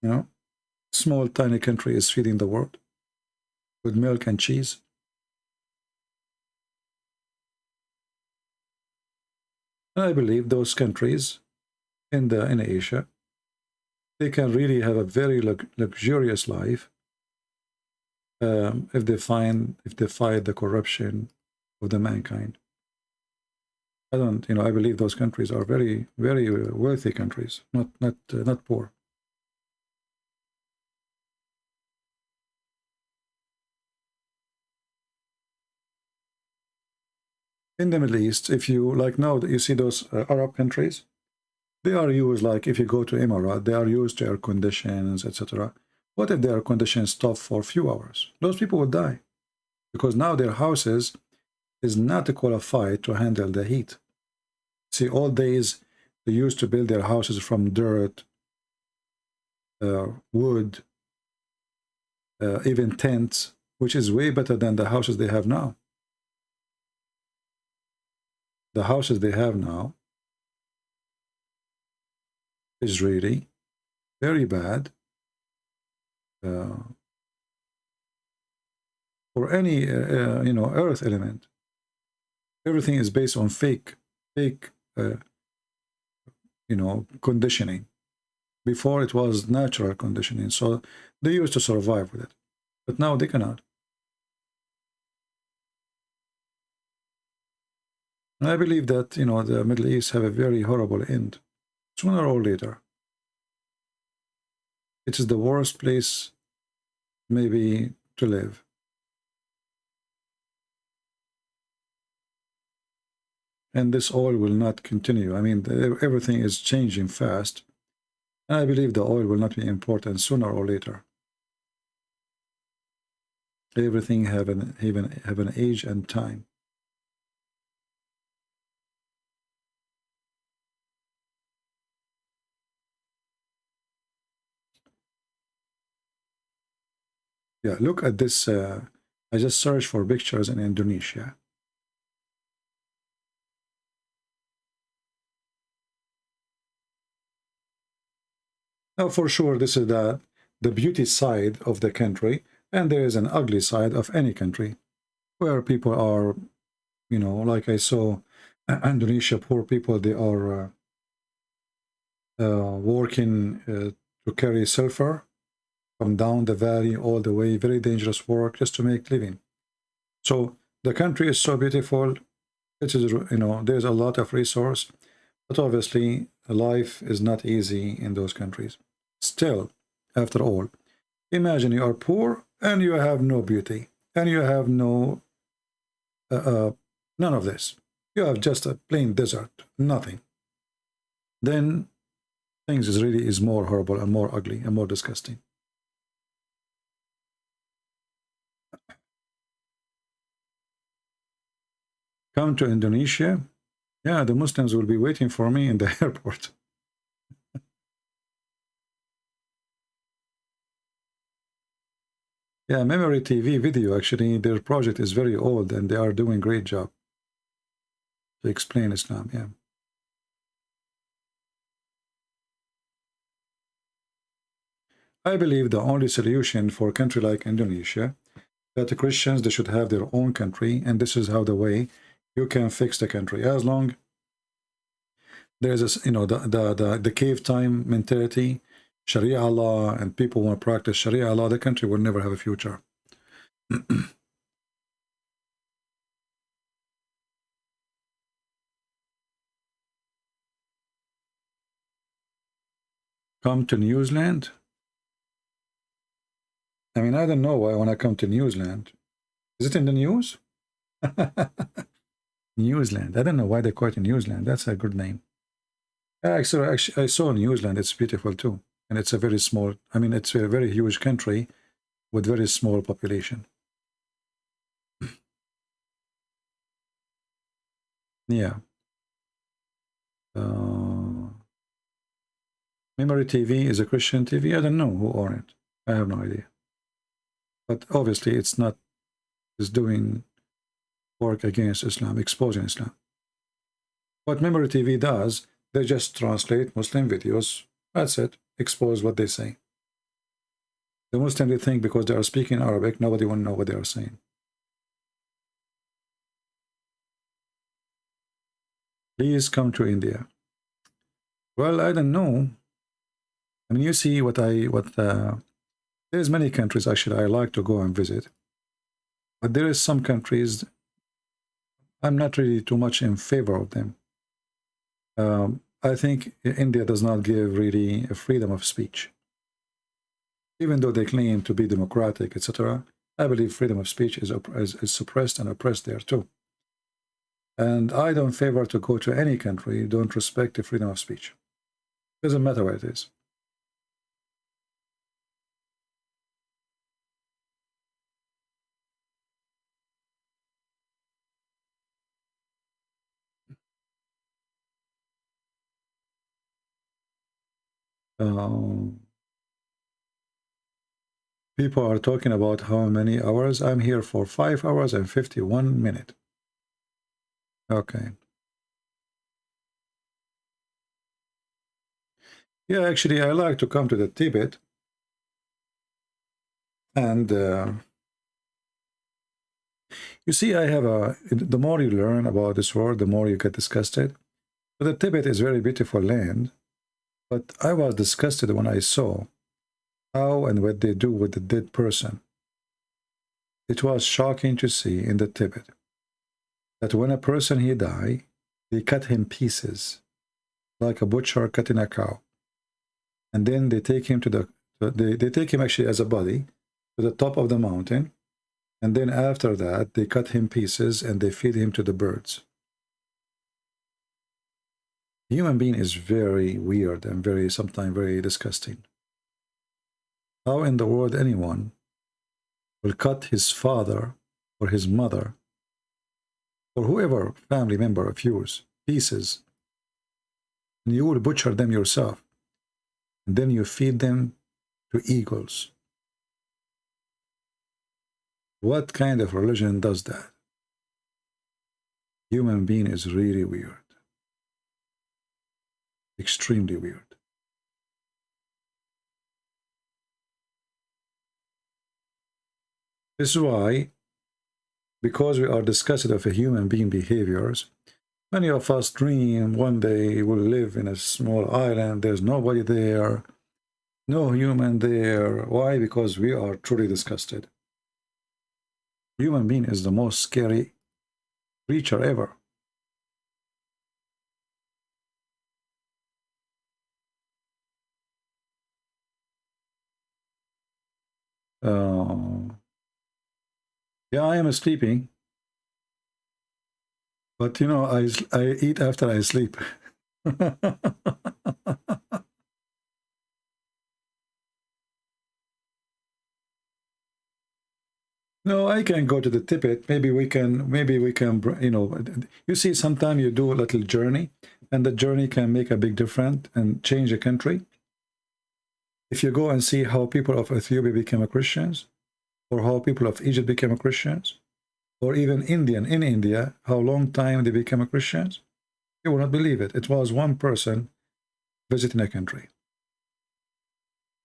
You know, small tiny country is feeding the world with milk and cheese. And I believe those countries in Asia, they can really have a very luxurious life if they fight the corruption of the mankind. I believe those countries are very, very wealthy countries, not poor. In the Middle East, if you like now, you see those Arab countries, they are used, like if you go to Emirat, they are used to air conditions, etc. What if the air conditions stop for a few hours? Those people would die because now their houses is not qualified to handle the heat. See, all days they used to build their houses from dirt, wood, even tents, which is way better than the houses they have now. The houses they have now, is really very bad for any you know, earth element. Everything is based on fake you know, conditioning. Before it was natural conditioning, so they used to survive with it, but now they cannot. And I believe that, you know, the Middle East have a very horrible end, sooner or later. It is the worst place maybe to live. And this oil will not continue. I mean, everything is changing fast. And I believe the oil will not be important sooner or later. Everything have an age and time. Yeah, look at this. I just searched for pictures in Indonesia. Now, for sure, this is the beauty side of the country, and there is an ugly side of any country, where people are, you know, like I saw Indonesia, poor people, they are working to carry sulfur from down the valley all the way, very dangerous work just to make living. So the country is so beautiful. It is, you know, there's a lot of resource, but obviously life is not easy in those countries. Still, after all, imagine you are poor and you have no beauty and you have no none of this. You have just a plain desert, nothing. Then things is more horrible and more ugly and more disgusting. Come to Indonesia, yeah, the Muslims will be waiting for me in the airport. Yeah, Memory TV video, actually, their project is very old and they are doing a great job to explain Islam, yeah. I believe the only solution for a country like Indonesia, that the Christians, they should have their own country, and this is how the way you can fix the country. As long there's a, you know, the cave time mentality, Sharia law, and people want to practice Sharia law, the country will never have a future. Come to New Zealand? I mean, I don't know why I want to come to New Zealand. Is it in the news? New Zealand. I don't know why they call it New Zealand. That's a good name. Actually, I saw New Zealand. It's beautiful too. And it's a very small, I mean, it's a very huge country with very small population. Yeah. Memory TV is a Christian TV. I don't know who owns it. I have no idea. But obviously it's not, it's doing work against Islam, exposing Islam. What Memory TV does, they just translate Muslim videos. That's it. Expose what they say. The Muslims, they think because they are speaking Arabic, nobody will know what they are saying. Please come to India. Well, I don't know. I mean, you see there's many countries actually I like to go and visit. But there is some countries I'm not really too much in favor of them. I think India does not give really a freedom of speech. Even though they claim to be democratic, etc., I believe freedom of speech is suppressed and oppressed there too. And I don't favor to go to any country who don't respect the freedom of speech. Doesn't matter where it is. People are talking about how many hours. I'm here for 5 hours and 51 minutes. Okay. Yeah, actually, I like to come to the Tibet, and you see, I have the more you learn about this world, the more you get disgusted. But the Tibet is very beautiful land, but I was disgusted when I saw how and what they do with the dead person. It was shocking to see in the Tibet that when a person he die, they cut him pieces, like a butcher cutting a cow, and then they take him to they take him actually as a body to the top of the mountain, and then after that they cut him pieces and they feed him to the birds. Human being is very weird and sometimes very disgusting. How in the world anyone will cut his father or his mother or whoever family member of yours pieces, and you will butcher them yourself, and then you feed them to eagles? What kind of religion does that? Human being is really weird. Extremely weird. This is why, because we are discussing of a human being behaviors, many of us dream one day we'll live in a small island, there's nobody there, no human there. Why? Because we are truly disgusted. Human being is the most scary creature ever. Yeah, I am sleeping, but you know, I eat after I sleep. No, I can go to the Tibet. Maybe we can, you know, you see, sometimes you do a little journey, and the journey can make a big difference and change a country. If you go and see how people of Ethiopia became Christians, or how people of Egypt became Christians, or even Indian in India, how long time they became Christians, you will not believe it. It was one person visiting a country.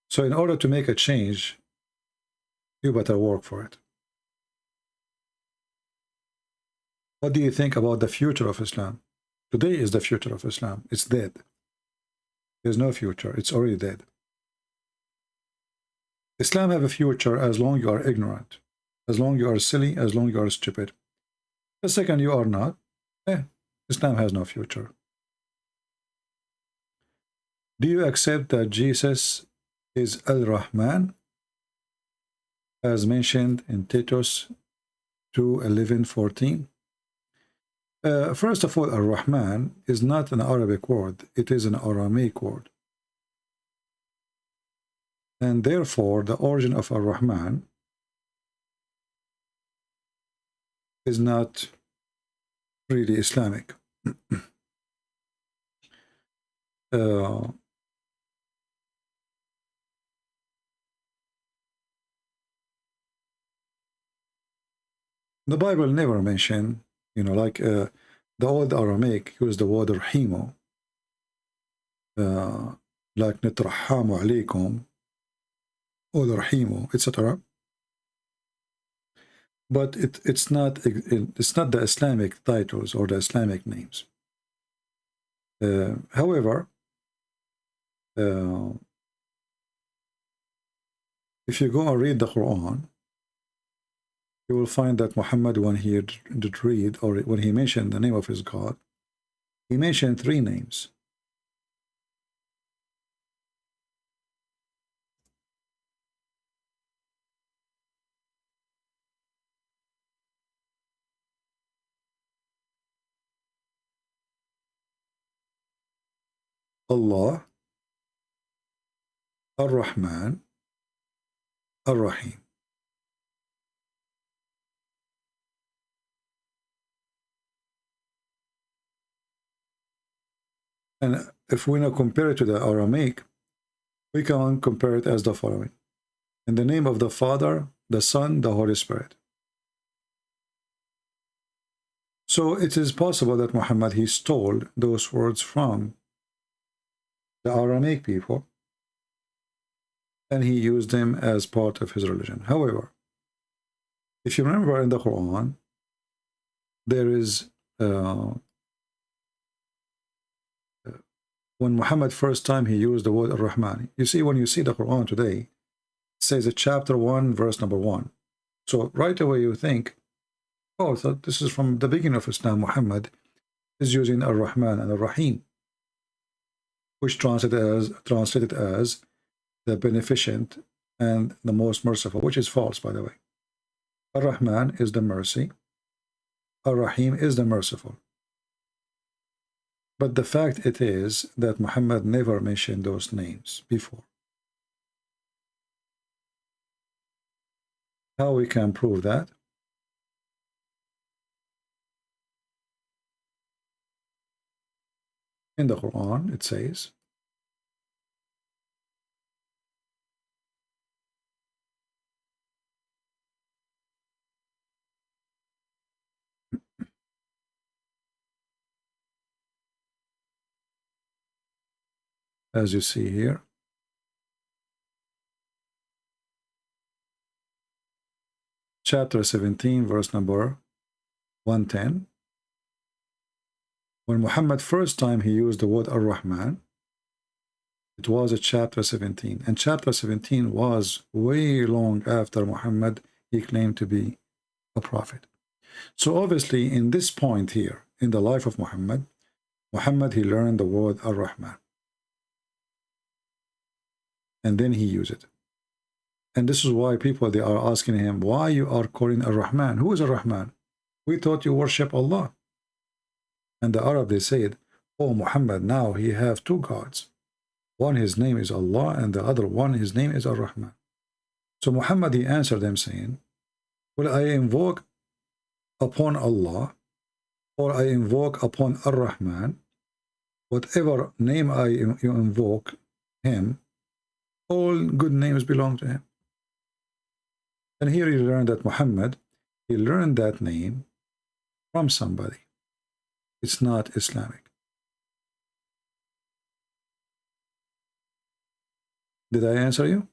So in order to make a change, you better work for it. What do you think about the future of Islam? Today is the future of Islam. It's dead. There's no future. It's already dead. Islam have a future as long you are ignorant, as long you are silly, as long you are stupid. The second you are not, Islam has no future. Do you accept that Jesus is Al-Rahman, as mentioned in Titus 2:11-14? First of all, Ar-Rahman is not an Arabic word, it is an Aramaic word. And therefore, the origin of Ar-Rahman is not really Islamic. The Bible never mentioned, you know, like the old Aramaic used the word Rahimu, like Nitrahamu alaykum, or Rahimu, etc. But it's not the Islamic titles or the Islamic names. However, if you go and read the Quran, you will find that Muhammad, when he did read, or when he mentioned the name of his God, he mentioned 3 names. Allah, Ar-Rahman, Ar-Rahim. And if we now compare it to the Aramaic, we can compare it as the following: in the name of the Father, the Son, the Holy Spirit. So it is possible that Muhammad, he stole those words from the Aramaic people, and he used them as part of his religion. However, if you remember in the Quran, there is when Muhammad first time he used the word Ar-Rahman. You see, when you see the Quran today, it says it chapter 1, verse number 1. So right away you think, oh, so this is from the beginning of Islam. Muhammad is using Ar-Rahman and Ar-Rahim, which translated as the beneficent and the most merciful, which is false, by the way. Ar-Rahman is the mercy. Ar-Rahim is the merciful. But the fact it is that Muhammad never mentioned those names before. How we can prove that? In the Quran, it says, as you see here, chapter 17, verse number 110. When Muhammad first time he used the word Ar-Rahman, it was at chapter 17. And chapter 17 was way long after Muhammad he claimed to be a prophet. So obviously in this point here, in the life of Muhammad, he learned the word Ar-Rahman. And then he used it. And this is why people, they are asking him, why you are calling Ar-Rahman? Who is Ar-Rahman? We thought you worship Allah. And the Arab, they said, oh, Muhammad, now he have two gods. One, his name is Allah, and the other one, his name is Ar-Rahman. So Muhammad, he answered them saying, well, I invoke upon Allah, or I invoke upon Ar-Rahman, whatever name you invoke him, all good names belong to him. And here you learn that Muhammad, he learned that name from somebody. It's not Islamic. Did I answer you?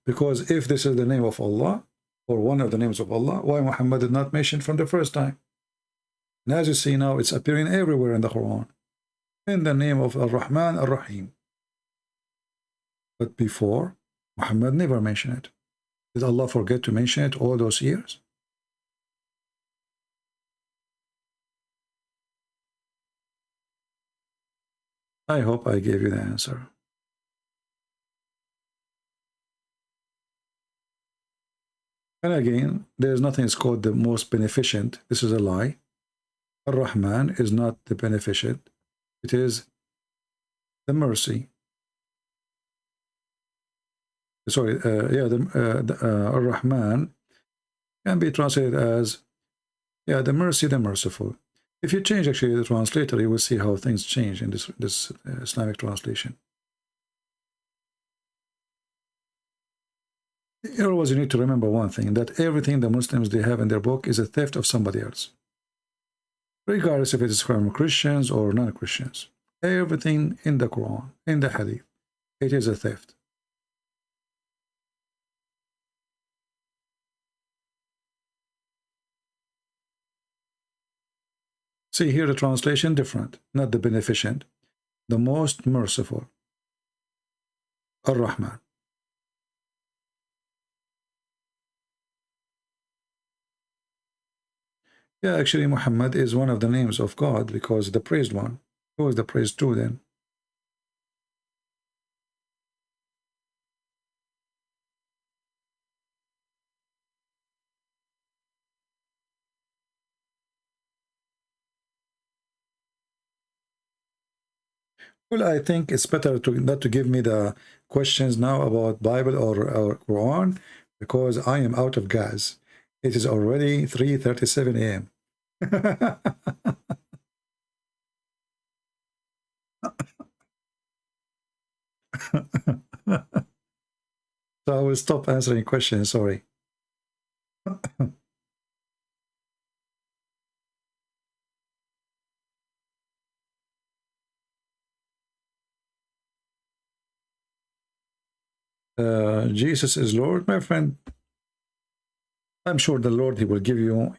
Because if this is the name of Allah, or one of the names of Allah, why Muhammad did not mention from the first time? And as you see now, it's appearing everywhere in the Quran, in the name of Ar-Rahman, Ar-Rahim. But before, Muhammad never mentioned it. Did Allah forget to mention it all those years? I hope I gave you the answer. And again, there's nothing is called the most beneficent. This is a lie. Ar-Rahman is not the beneficent. It is the mercy. Sorry, Ar-Rahman can be translated as, the mercy, the merciful. If you change actually the translator, you will see how things change in this Islamic translation. Always you need to remember one thing, that everything the Muslims they have in their book is a theft of somebody else. Regardless if it is from Christians or non-Christians. Everything in the Quran, in the Hadith, it is a theft. See here the translation different, not the beneficent, the most merciful, Ar-Rahman. Yeah, actually Muhammad is one of the names of God because the praised one. Who is the praised two then? Well, I think it's better not to give me the questions now about Bible or Quran because I am out of gas. It is already 3:37 a.m. So I will stop answering questions, sorry. Jesus is Lord, my friend. I'm sure the Lord, he will give you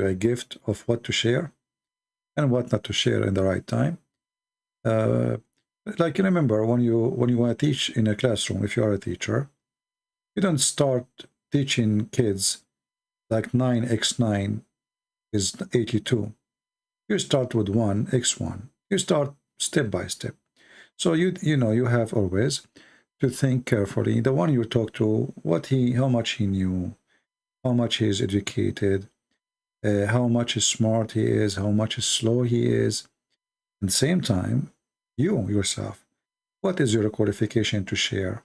a gift of what to share and what not to share in the right time. Like, remember, when you want to teach in a classroom, if you are a teacher, you don't start teaching kids like 9x9 is 82. You start with 1x1. You start step by step. So you know, you have always to think carefully. The one you talk to, how much he knew, how much he is educated, how much smart he is, how much slow he is. At the same time, you yourself, what is your qualification to share?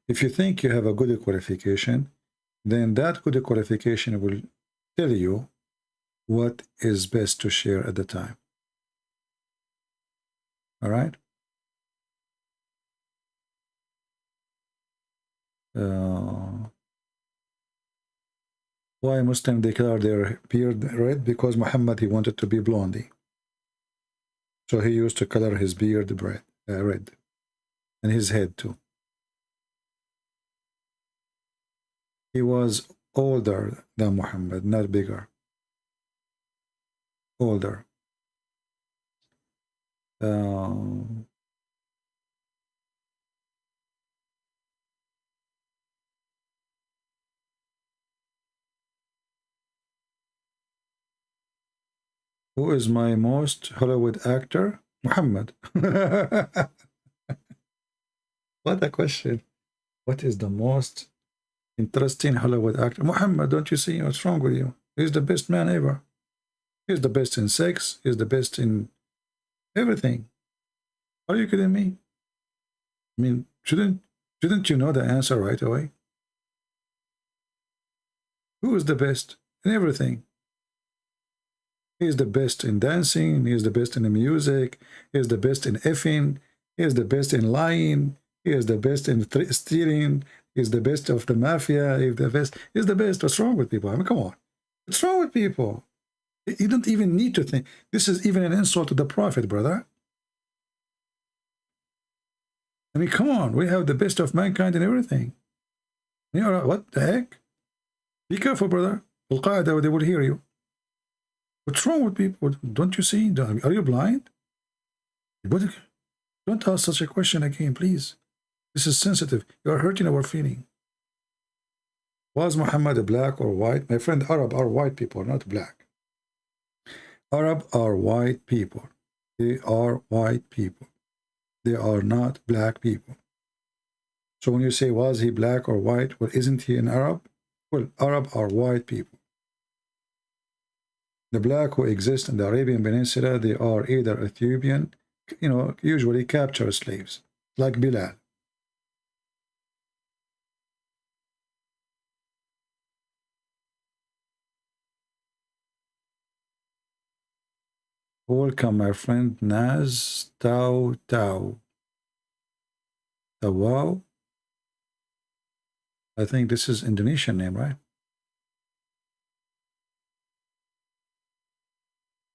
If you think you have a good qualification, then that good qualification will tell you what is best to share at the time. All right? Why Muslims declare their beard red? Because Muhammad, he wanted to be blondie. So he used to color his beard red. And his head too. He was older than Muhammad, not bigger. Older. Who is my most Hollywood actor? Muhammad. What a question. What is the most interesting Hollywood actor? Muhammad, don't you see what's wrong with you? He's the best man ever. He's the best in sex. He's the best in everything. Are you kidding me? I mean, shouldn't you know the answer right away? Who is the best in everything? He is the best in dancing. He is the best in the music. He is the best in effing. He is the best in lying. He is the best in stealing. He is the best of the mafia. He is the best. He is the best. What's wrong with people? I mean, come on. What's wrong with people? You don't even need to think. This is even an insult to the Prophet, brother. I mean, come on. We have the best of mankind in everything. You know, what the heck? Be careful, brother. Al-Qaeda, they will hear you. What's wrong with people? Don't you see? Are you blind? Don't ask such a question again, please. This is sensitive. You are hurting our feeling. Was Muhammad black or white? My friend, Arab are white people, not black. Arab are white people. They are white people. They are not black people. So when you say, was he black or white? Well, isn't he an Arab? Well, Arab are white people. The black who exist in the Arabian Peninsula, they are either Ethiopian, you know, usually captured slaves, like Bilal. Welcome, my friend Naz Tau. Tawau. I think this is Indonesian name, right?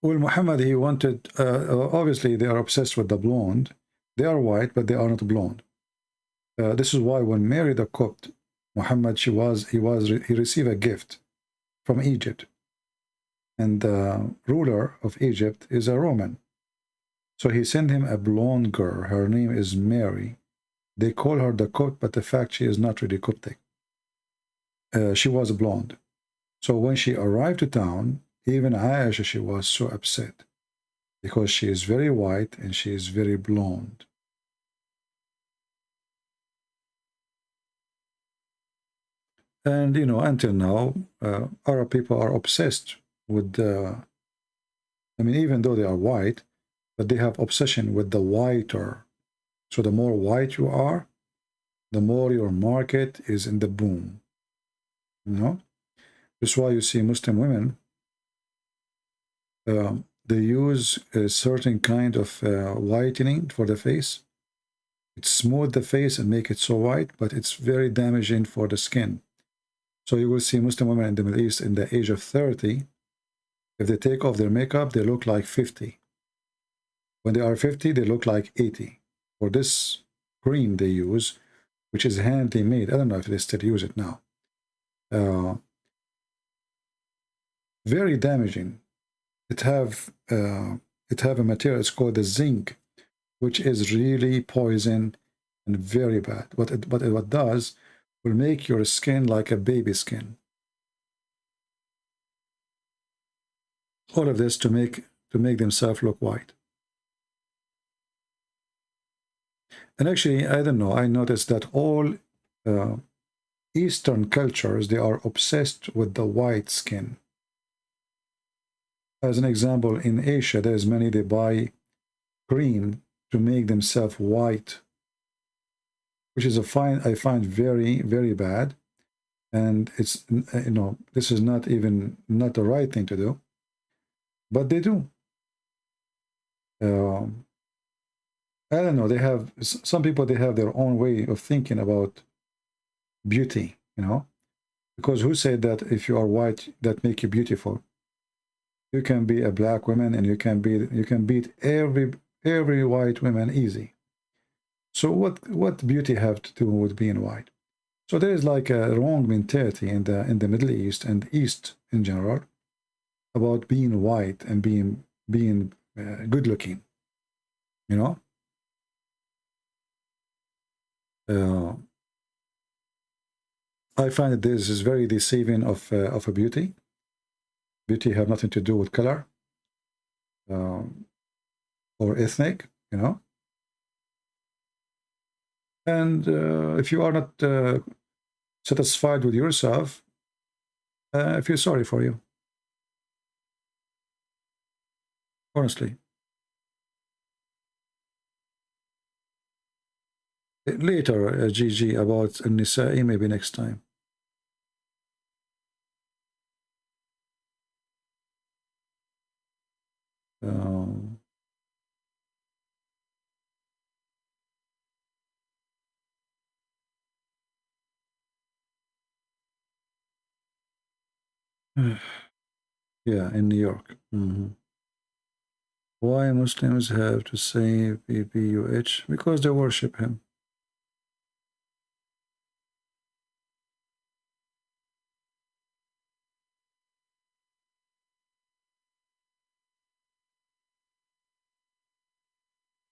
Well, Muhammad, he wanted, obviously they are obsessed with the blonde. They are white, but they are not blonde. This is why when Mary the Copt, Muhammad, he received a gift from Egypt. And the ruler of Egypt is a Roman. So he sent him a blonde girl. Her name is Mary. They call her the Copt, but the fact she is not really Coptic. She was blonde. So when she arrived to town, even Aisha, she was so upset because she is very white and she is very blonde. And, you know, until now, Arab people are obsessed with I mean, even though they are white, but they have obsession with the whiter. So the more white you are, the more your market is in the boom. You know? That's why you see Muslim women, they use a certain kind of whitening for the face. It smooths the face and make it so white, but it's very damaging for the skin. So you will see Muslim women in the Middle East in the age of 30, if they take off their makeup, they look like 50. When they are 50, they look like 80 for this cream they use, which is handmade made. I don't know if they still use it now. Very damaging. It have a material, it's called the zinc, which is really poison and very bad. What it does will make your skin like a baby skin. All of this to make themselves look white. And actually, I don't know, I noticed that all Eastern cultures, they are obsessed with the white skin. As an example, in Asia, there's many, they buy cream to make themselves white, which is I find very, very bad. And it's, you know, this is not the right thing to do, but they do. I don't know, they have, some people, they have their own way of thinking about beauty, you know, because who said that if you are white, that make you beautiful? You can be a black woman and you can beat every white woman easy. So what beauty have to do with being white? So there is like a wrong mentality in the Middle East and East in general about being white and being good looking, you know. I find that this is very deceiving of a beauty. Beauty have nothing to do with color or ethnic, you know. And if you are not satisfied with yourself, I feel sorry for you. Honestly. Later, GG, about Nisa'i, maybe next time. Yeah, in New York. Why Muslims have to say BBUH? Because they worship him.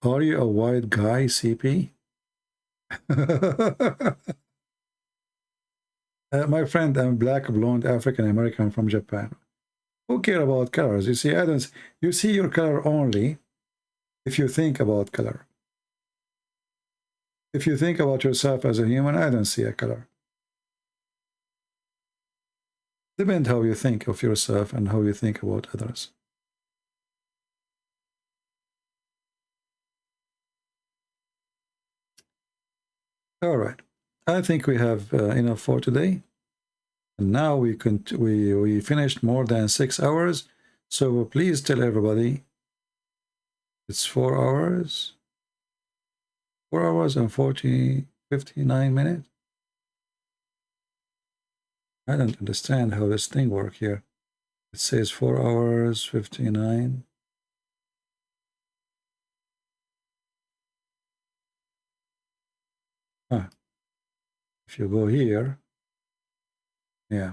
Are you a white guy, CP? My friend, I'm black, blonde, African American from Japan. Who care about colors? You see, you see your color only if you think about color. If you think about yourself as a human, I don't see a color. Depends how you think of yourself and how you think about others. All right, I think we have enough for today. And now we finished more than 6 hours. So please tell everybody it's 4 hours. 4 hours and 59 minutes. I don't understand how this thing works here. It says 4 hours, 59. If you go here, yeah.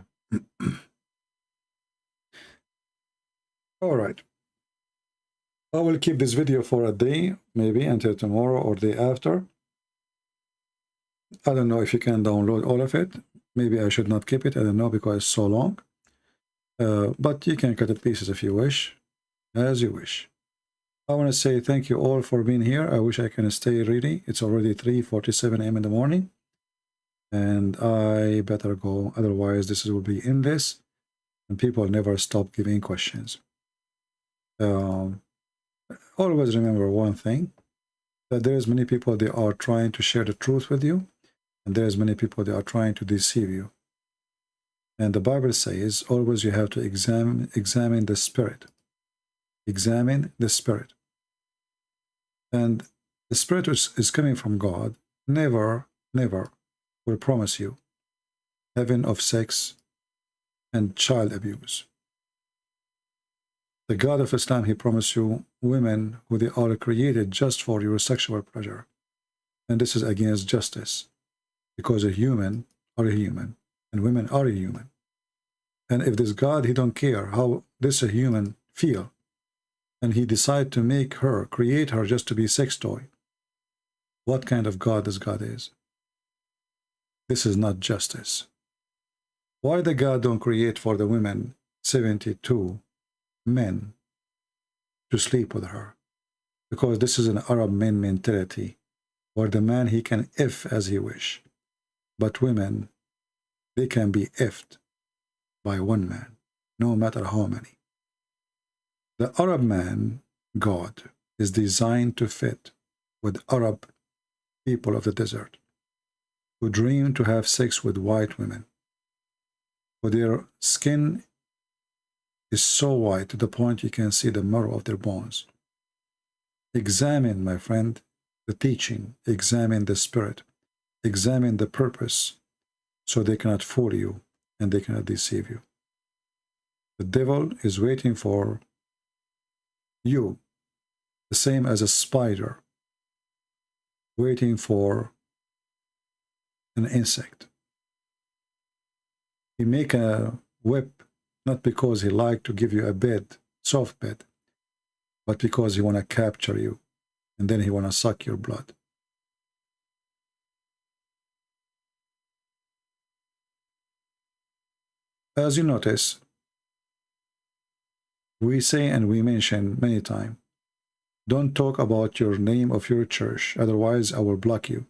All right. I will keep this video for a day, maybe until tomorrow or day after. I don't know if you can download all of it. Maybe I should not keep it. I don't know, because it's so long. But you can cut it pieces if you wish, as you wish. I want to say thank you all for being here. I wish I can stay ready. It's already 3:47 a.m. in the morning. And I better go. Otherwise, this will be endless. And people never stop giving questions. Always remember one thing. That there's many people, they are trying to share the truth with you. And there's many people, they are trying to deceive you. And the Bible says, always you have to examine the spirit. Examine the spirit. And the spirit which is coming from God never will promise you heaven of sex and child abuse. The God of Islam, he promised you women who they are created just for your sexual pleasure. And this is against justice, because a human are a human, and women are a human. And if this God, he don't care how this a human feel, and he decide to make her, create her just to be a sex toy, what kind of God this God is? This is not justice. Why the God don't create for the women 72 men to sleep with her? Because this is an Arab men mentality, where the man, he can F as he wish, but women, they can be effed by one man, no matter how many. The Arab man, God, is designed to fit with Arab people of the desert, who dream to have sex with white women, for their skin is so white to the point you can see the marrow of their bones. Examine, my friend, the teaching, examine the spirit, examine the purpose, so they cannot fool you and they cannot deceive you. The devil is waiting for you, the same as a spider waiting for an insect. He make a web not because he like to give you a bed, soft bed, but because he want to capture you, and then he want to suck your blood. As you notice, we say and we mention many times, don't talk about your name of your church, otherwise I will block you.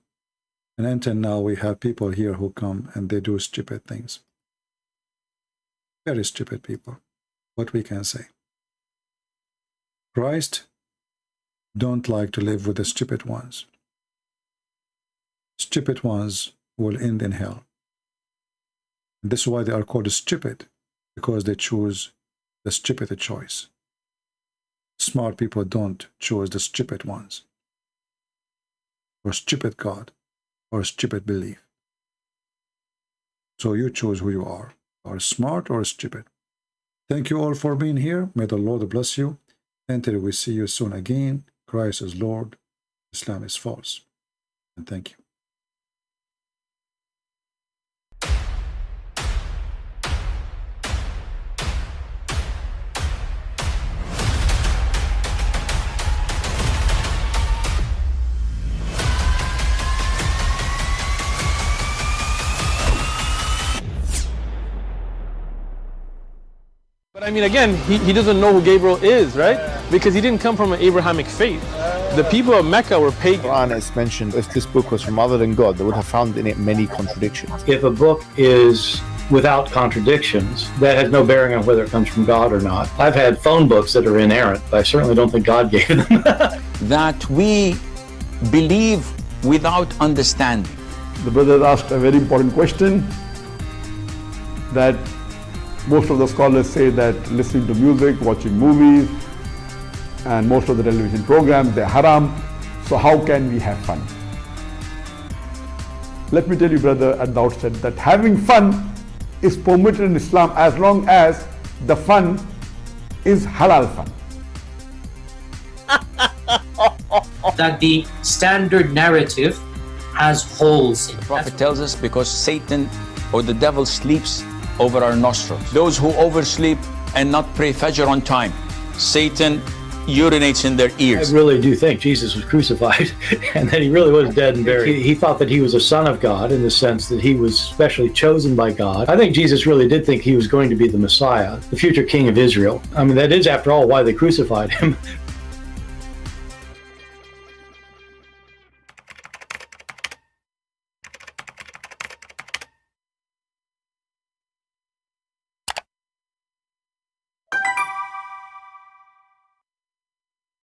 And until now, we have people here who come and they do stupid things. Very stupid people. What we can say. Christ don't like to live with the stupid ones. Stupid ones will end in hell. And this is why they are called stupid, because they choose the stupid choice. Smart people don't choose the stupid ones, or stupid God, or stupid belief. So you choose who you are smart or stupid. Thank you all for being here. May the Lord bless you. Until we see you soon again, Christ is Lord, Islam is false. And thank you. But I mean, again, he doesn't know who Gabriel is, right? Because he didn't come from an Abrahamic faith. The people of Mecca were pagan. The Quran is mentioned, if this book was from other than God, they would have found in it many contradictions. If a book is without contradictions, that has no bearing on whether it comes from God or not. I've had phone books that are inerrant, but I certainly don't think God gave them. That we believe without understanding. The brother asked a very important question, that most of the scholars say that listening to music, watching movies, and most of the television programs, they're haram. So how can we have fun? Let me tell you, brother, at the outset, that having fun is permitted in Islam as long as the fun is halal fun. That the standard narrative has holes in it. The Prophet tells us because Satan or the devil sleeps over our nostrils. Those who oversleep and not pray Fajr on time, Satan urinates in their ears. I really do think Jesus was crucified and that he really was dead and buried. He thought that he was a son of God in the sense that he was specially chosen by God. I think Jesus really did think he was going to be the Messiah, the future king of Israel. I mean, that is, after all, why they crucified him.